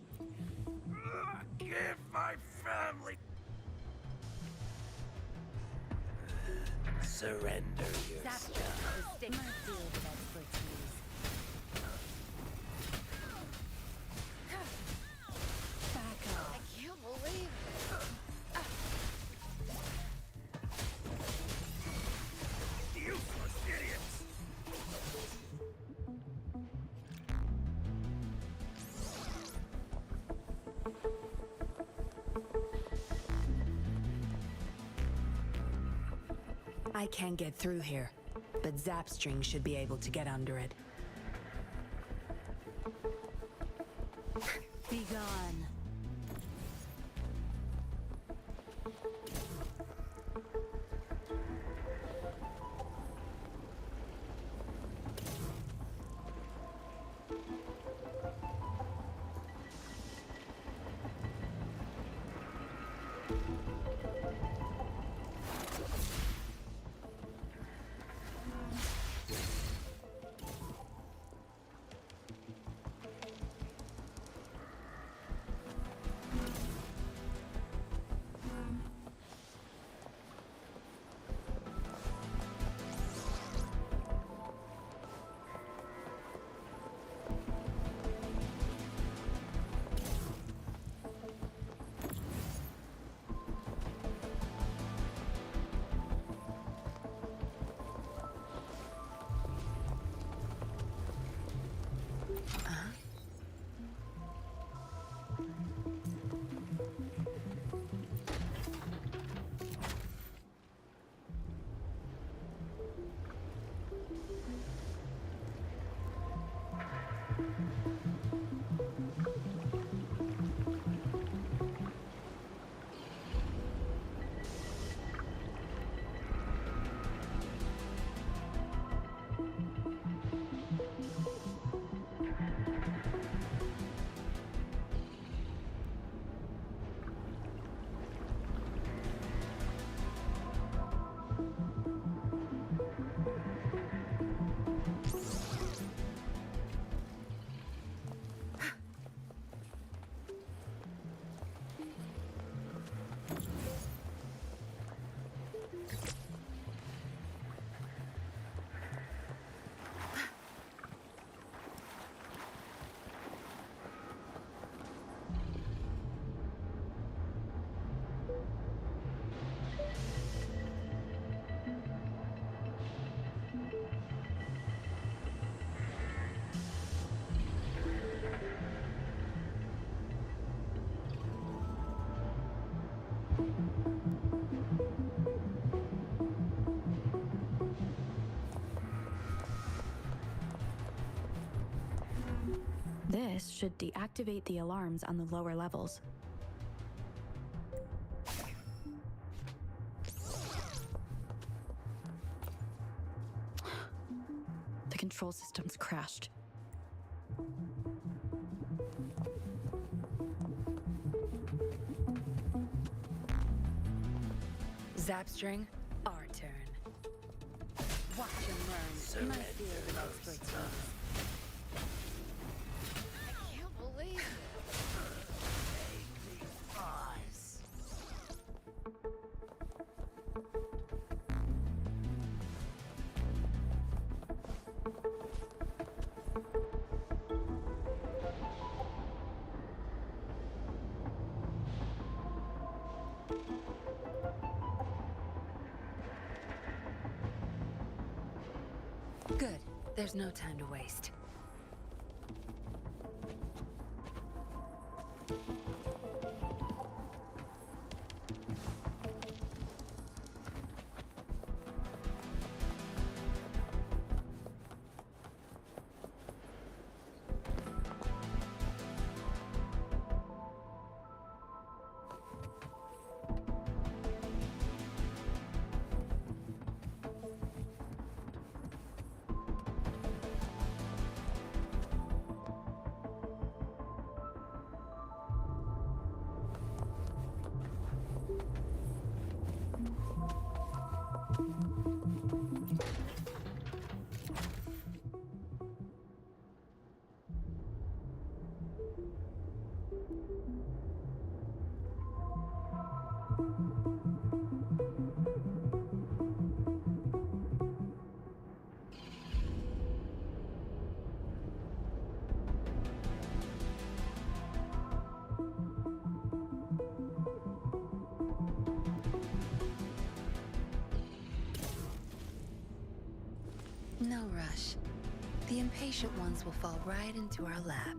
Give my family. Surrender yourself. My field of expertise. Back off. I can't believe it. Useless idiots. I can't get through here, but Zapstring should be able to get under it. Be gone. This should deactivate the alarms on the lower levels. The control system's crashed. Zapstring, our turn. Watch and learn. My field of expertise. I can't believe it. Good. There's no time to waste. No rush. The impatient ones will fall right into our lap.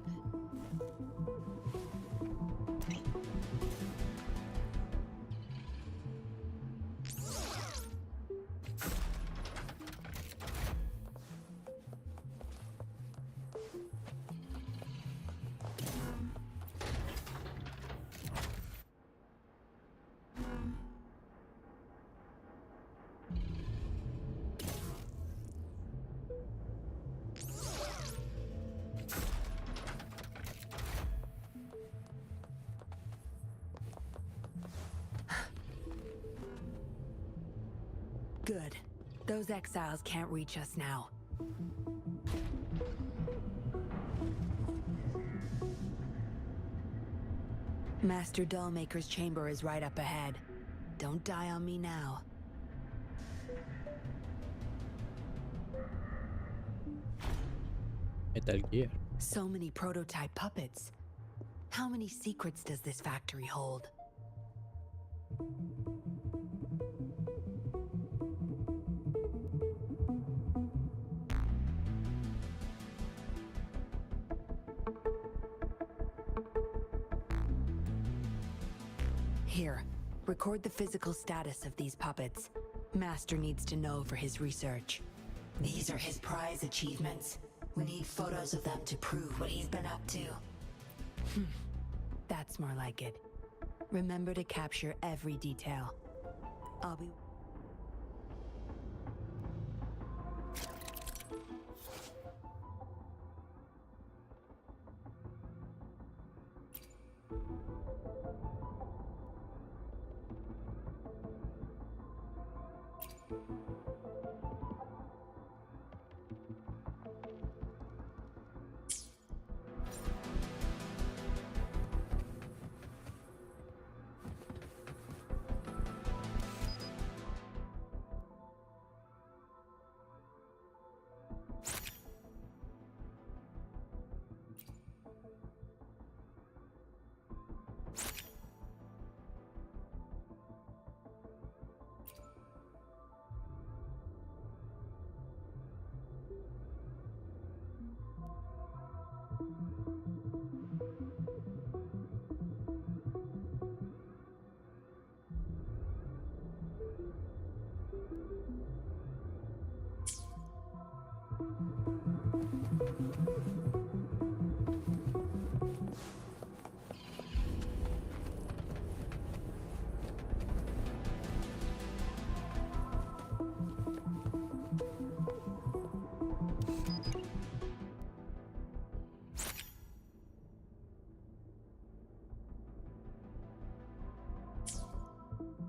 Good. Those exiles can't reach us now. Master Dollmaker's chamber is right up ahead. Don't die on me now. Metal Gear. So many prototype puppets. How many secrets does this factory hold? Here, record the physical status of these puppets. Master needs to know for his research. These are his prize achievements. We need photos of them to prove what he's been up to. That's more like it. Remember to capture every detail. I'll be...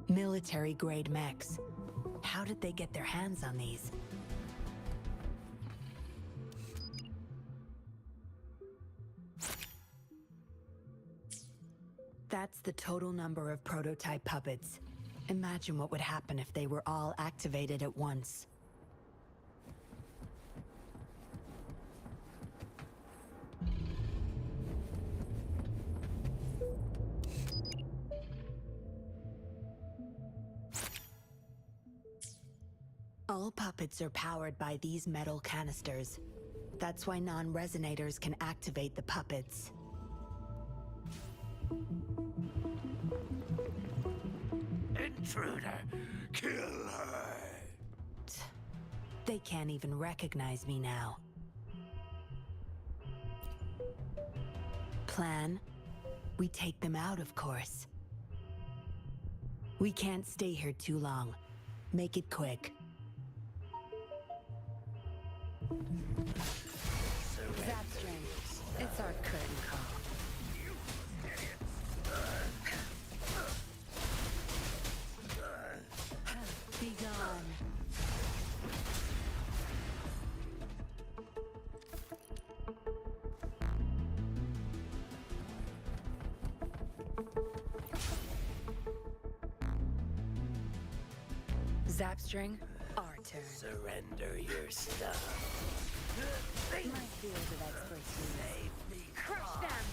Military-grade mechs. How did they get their hands on these? That's the total number of prototype puppets. Imagine what would happen if they were all activated at once. All puppets are powered by these metal canisters. That's why non-resonators can activate the puppets. Intruder! Kill her! They can't even recognize me now. Plan? We take them out, of course. We can't stay here too long. Make it quick. 𝘴𝑗𝑔, it's our curtain call. Be gone. Zapstring, our turn. Surrender your stuff. My field of expertise. Crush them!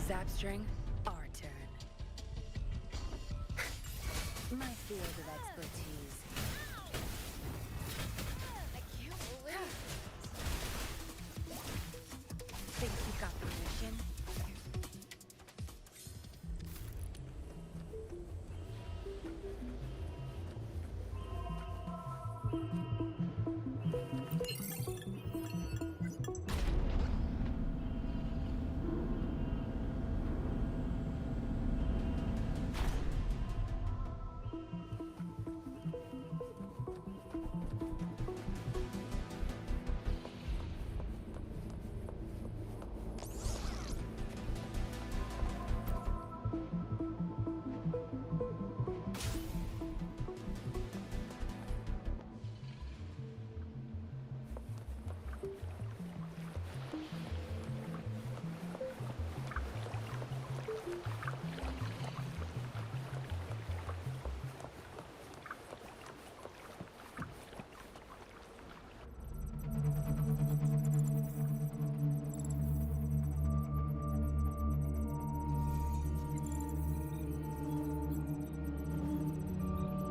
Zapstring, our turn. My field of expertise. I can't believe it. Think you got permission?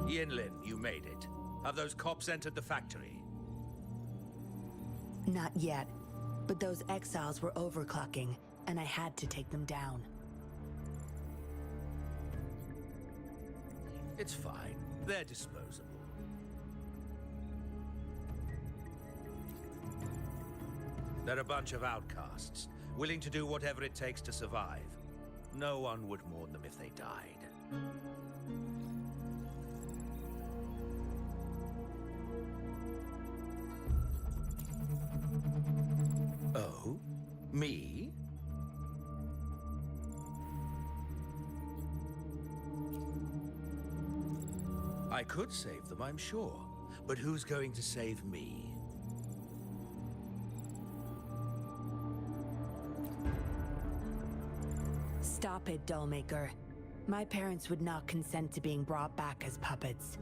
Yinlin, you made it. Have those cops entered the factory? Not yet, but those exiles were overclocking, and I had to take them down. It's fine. They're disposable. They're a bunch of outcasts, willing to do whatever it takes to survive. No one would mourn them if they died. Oh? Me? I could save them, I'm sure. But who's going to save me? Stop it, Dollmaker. My parents would not consent to being brought back as puppets.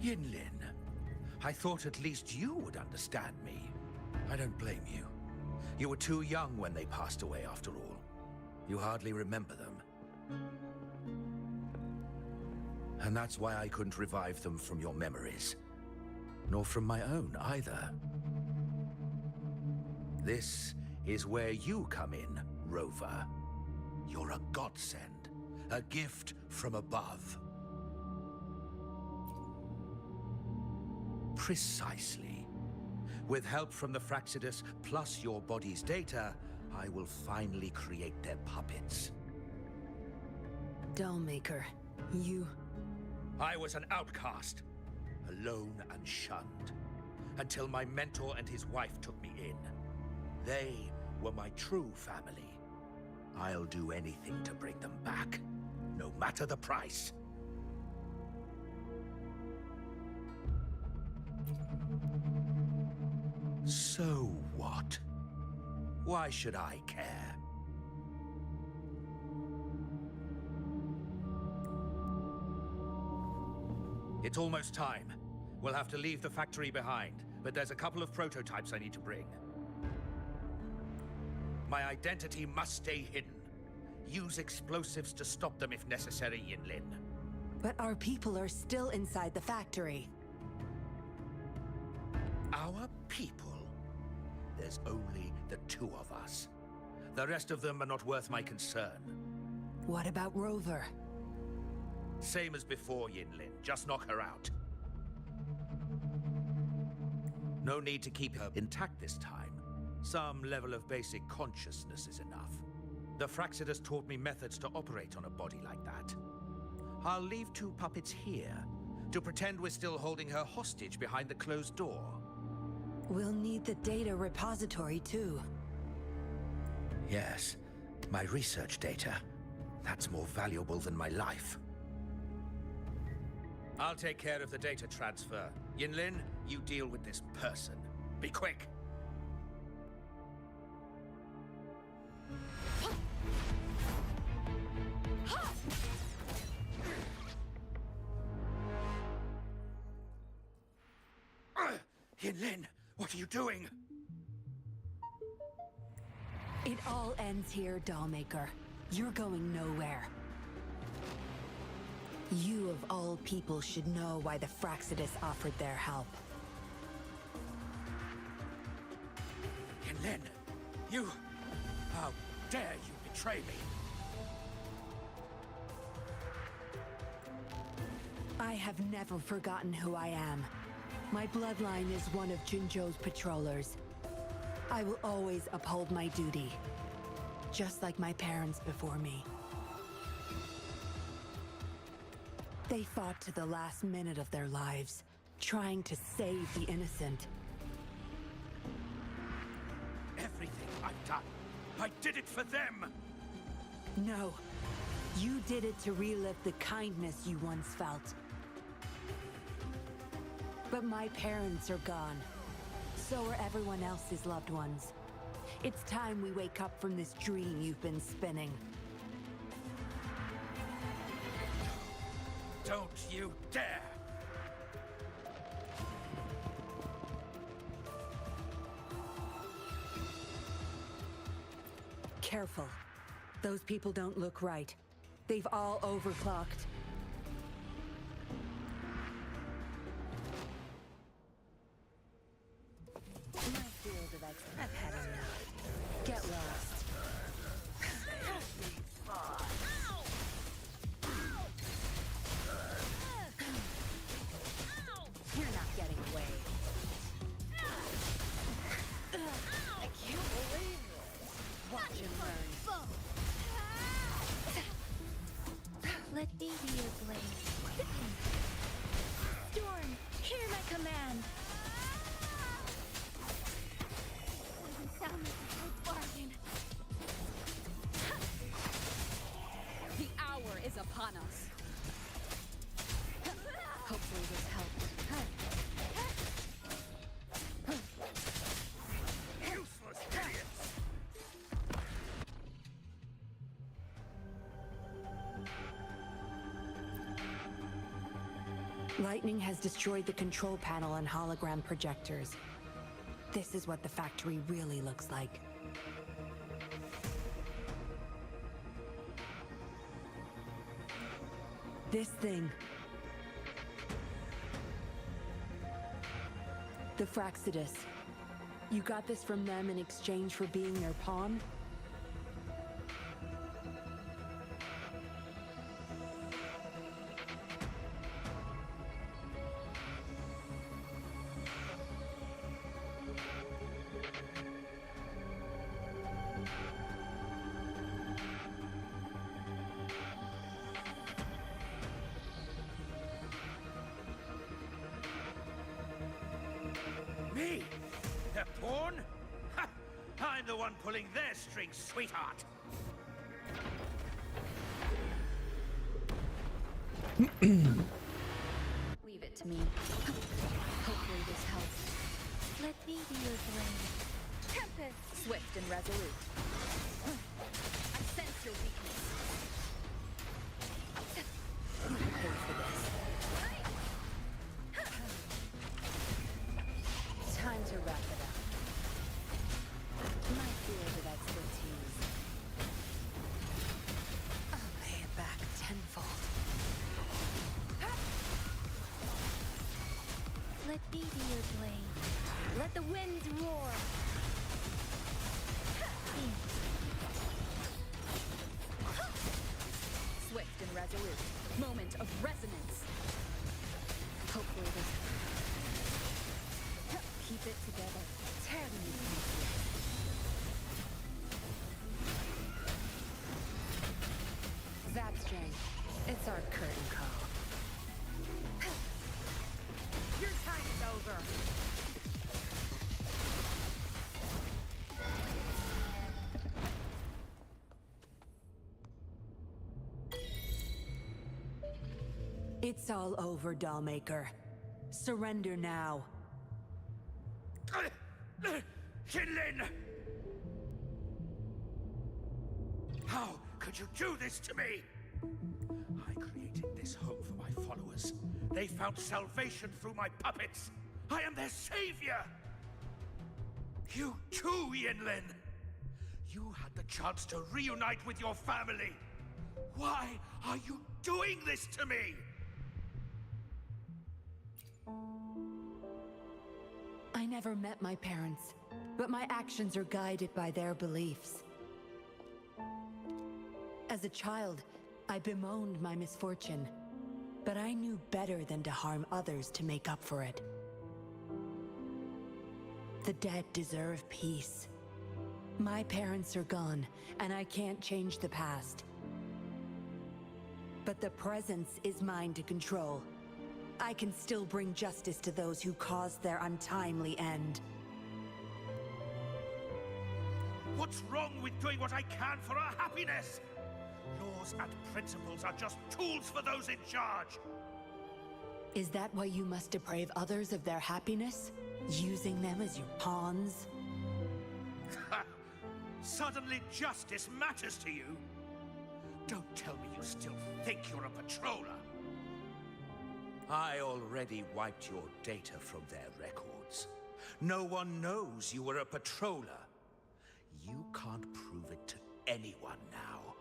Yinlin, I thought at least you would understand me. I don't blame you. You were too young when they passed away, after all. You hardly remember them. And that's why I couldn't revive them from your memories. Nor from my own, either. This is where you come in, Rover. You're a godsend, a gift from above. Precisely. With help from the Fractsidus, plus your body's data, I will finally create their puppets. Dollmaker, you... I was an outcast, alone and shunned, until my mentor and his wife took me in. They were my true family. I'll do anything to bring them back, no matter the price. So what? Why should I care? It's almost time. We'll have to leave the factory behind, but there's a couple of prototypes I need to bring. My identity must stay hidden. Use explosives to stop them if necessary, Yinlin. But our people are still inside the factory. Our people? There's only the two of us. The rest of them are not worth my concern. What about Rover? Same as before, Yinlin. Just knock her out. No need to keep her intact this time. Some level of basic consciousness is enough. The Fractsidus taught me methods to operate on a body like that. I'll leave two puppets here to pretend we're still holding her hostage behind the closed door. We'll need the data repository, too. Yes, my research data. That's more valuable than my life. I'll take care of the data transfer. Yinlin, you deal with this person. Be quick! Yinlin, what are you doing? It all ends here, Dollmaker. You're going nowhere. You of all people should know why the Fractsidus offered their help. Yinlin, you... How dare you betray me? I have never forgotten who I am. My bloodline is one of Jinzhou's patrollers. I will always uphold my duty, just like my parents before me. They fought to the last minute of their lives, trying to save the innocent. Everything I've done, I did it for them! No, you did it to relive the kindness you once felt. But my parents are gone. So are everyone else's loved ones. It's time we wake up from this dream you've been spinning. Don't you dare! Careful. Those people don't look right. They've all overclocked. I've had enough. Get lost. You're not getting away. I can't believe it. Watch and learn. Let me Lightning has destroyed the control panel and hologram projectors. This is what the factory really looks like. This thing. The 𝘭𝘭𝘵. You got this from them in exchange for being their pawn? Me? Their pawn? Ha! I'm the one pulling their strings, sweetheart. Leave it to me. Hopefully this helps. Let me be your blade. Tempest! Swift and resolute. I sense your weakness. You will pay for this. Time to wrap it up. My field of expertise. I'll pay it back tenfold. Let me be your blade. Let the winds roar. Swift and resolute. Moment of resonance. Hopefully this. Keep it together. Tear me. That's strength. It's our curtain call. Your time is over. It's all over, Dollmaker. Surrender now. Jinlin! How could you do this to me? I created this home for my followers. They found salvation through my puppets. I am their savior! You too, Yinlin! You had the chance to reunite with your family. Why are you doing this to me? I never met my parents, but my actions are guided by their beliefs. As a child, I bemoaned my misfortune, but I knew better than to harm others to make up for it. The dead deserve peace. My parents are gone, and I can't change the past. But the presence is mine to control. I can still bring justice to those who caused their untimely end. What's wrong with doing what I can for our happiness? Laws and principles are just tools for those in charge. Is that why you must deprave others of their happiness? Using them as your pawns? Suddenly justice matters to you? Don't tell me you still think you're a patroller. I already wiped your data from their records. No one knows you were a patroller. You can't prove it to anyone now.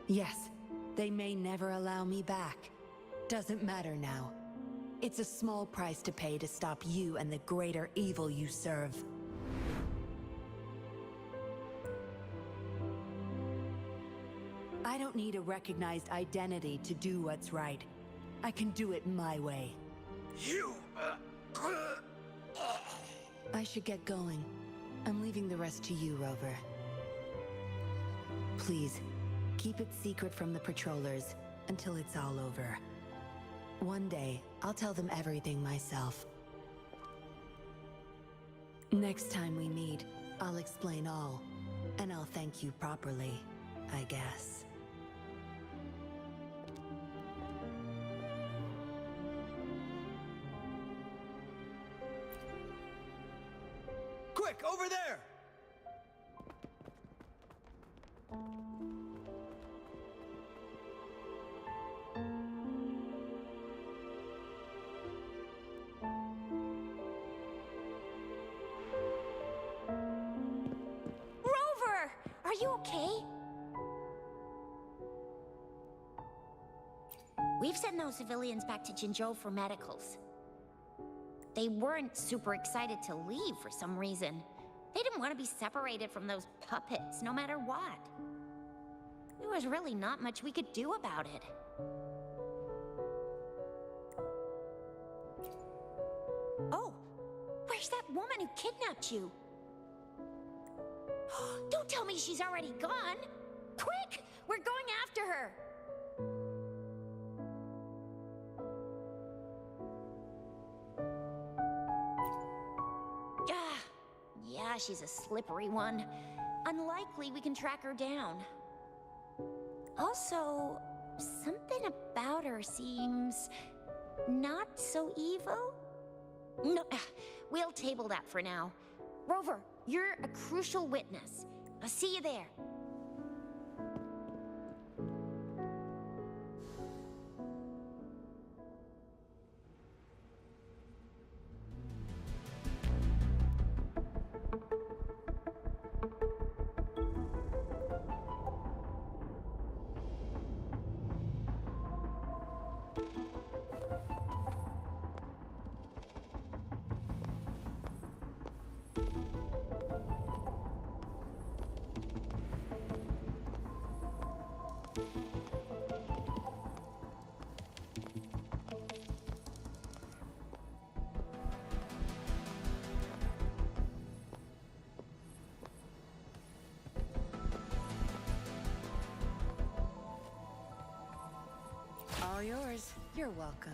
Yes, they may never allow me back. Doesn't matter now. It's a small price to pay to stop you and the greater evil you serve. I don't need a recognized identity to do what's right. I can do it my way. I should get going. I'm leaving the rest to you, Rover. Please, keep it secret from the patrollers until it's all over. One day, I'll tell them everything myself. Next time we meet, I'll explain all, and I'll thank you properly, I guess. Quick, over there! Are you okay? We've sent those civilians back to 𝑗𝑐 for medicals. They weren't super excited to leave for some reason. They didn't want to be separated from those puppets, no matter what. There was really not much we could do about it. Oh, where's that woman who kidnapped you? Don't tell me she's already gone! Quick! We're going after her! Yeah, she's a slippery one. Unlikely we can track her down. Also, something about her seems not so evil? No, we'll table that for now. Rover, you're a crucial witness. I'll see you there. All yours. You're welcome.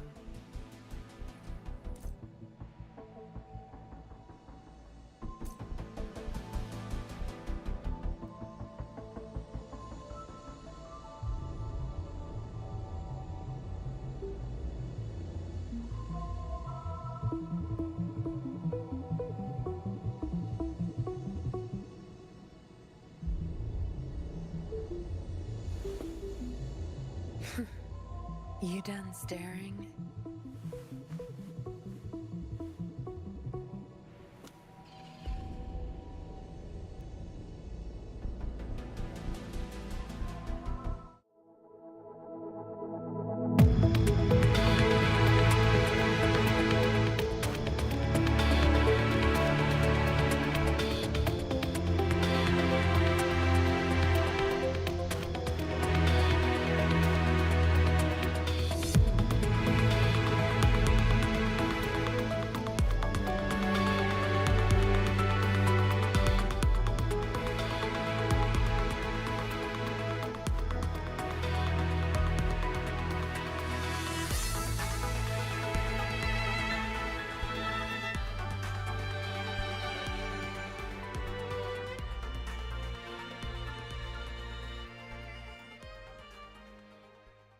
You done staring?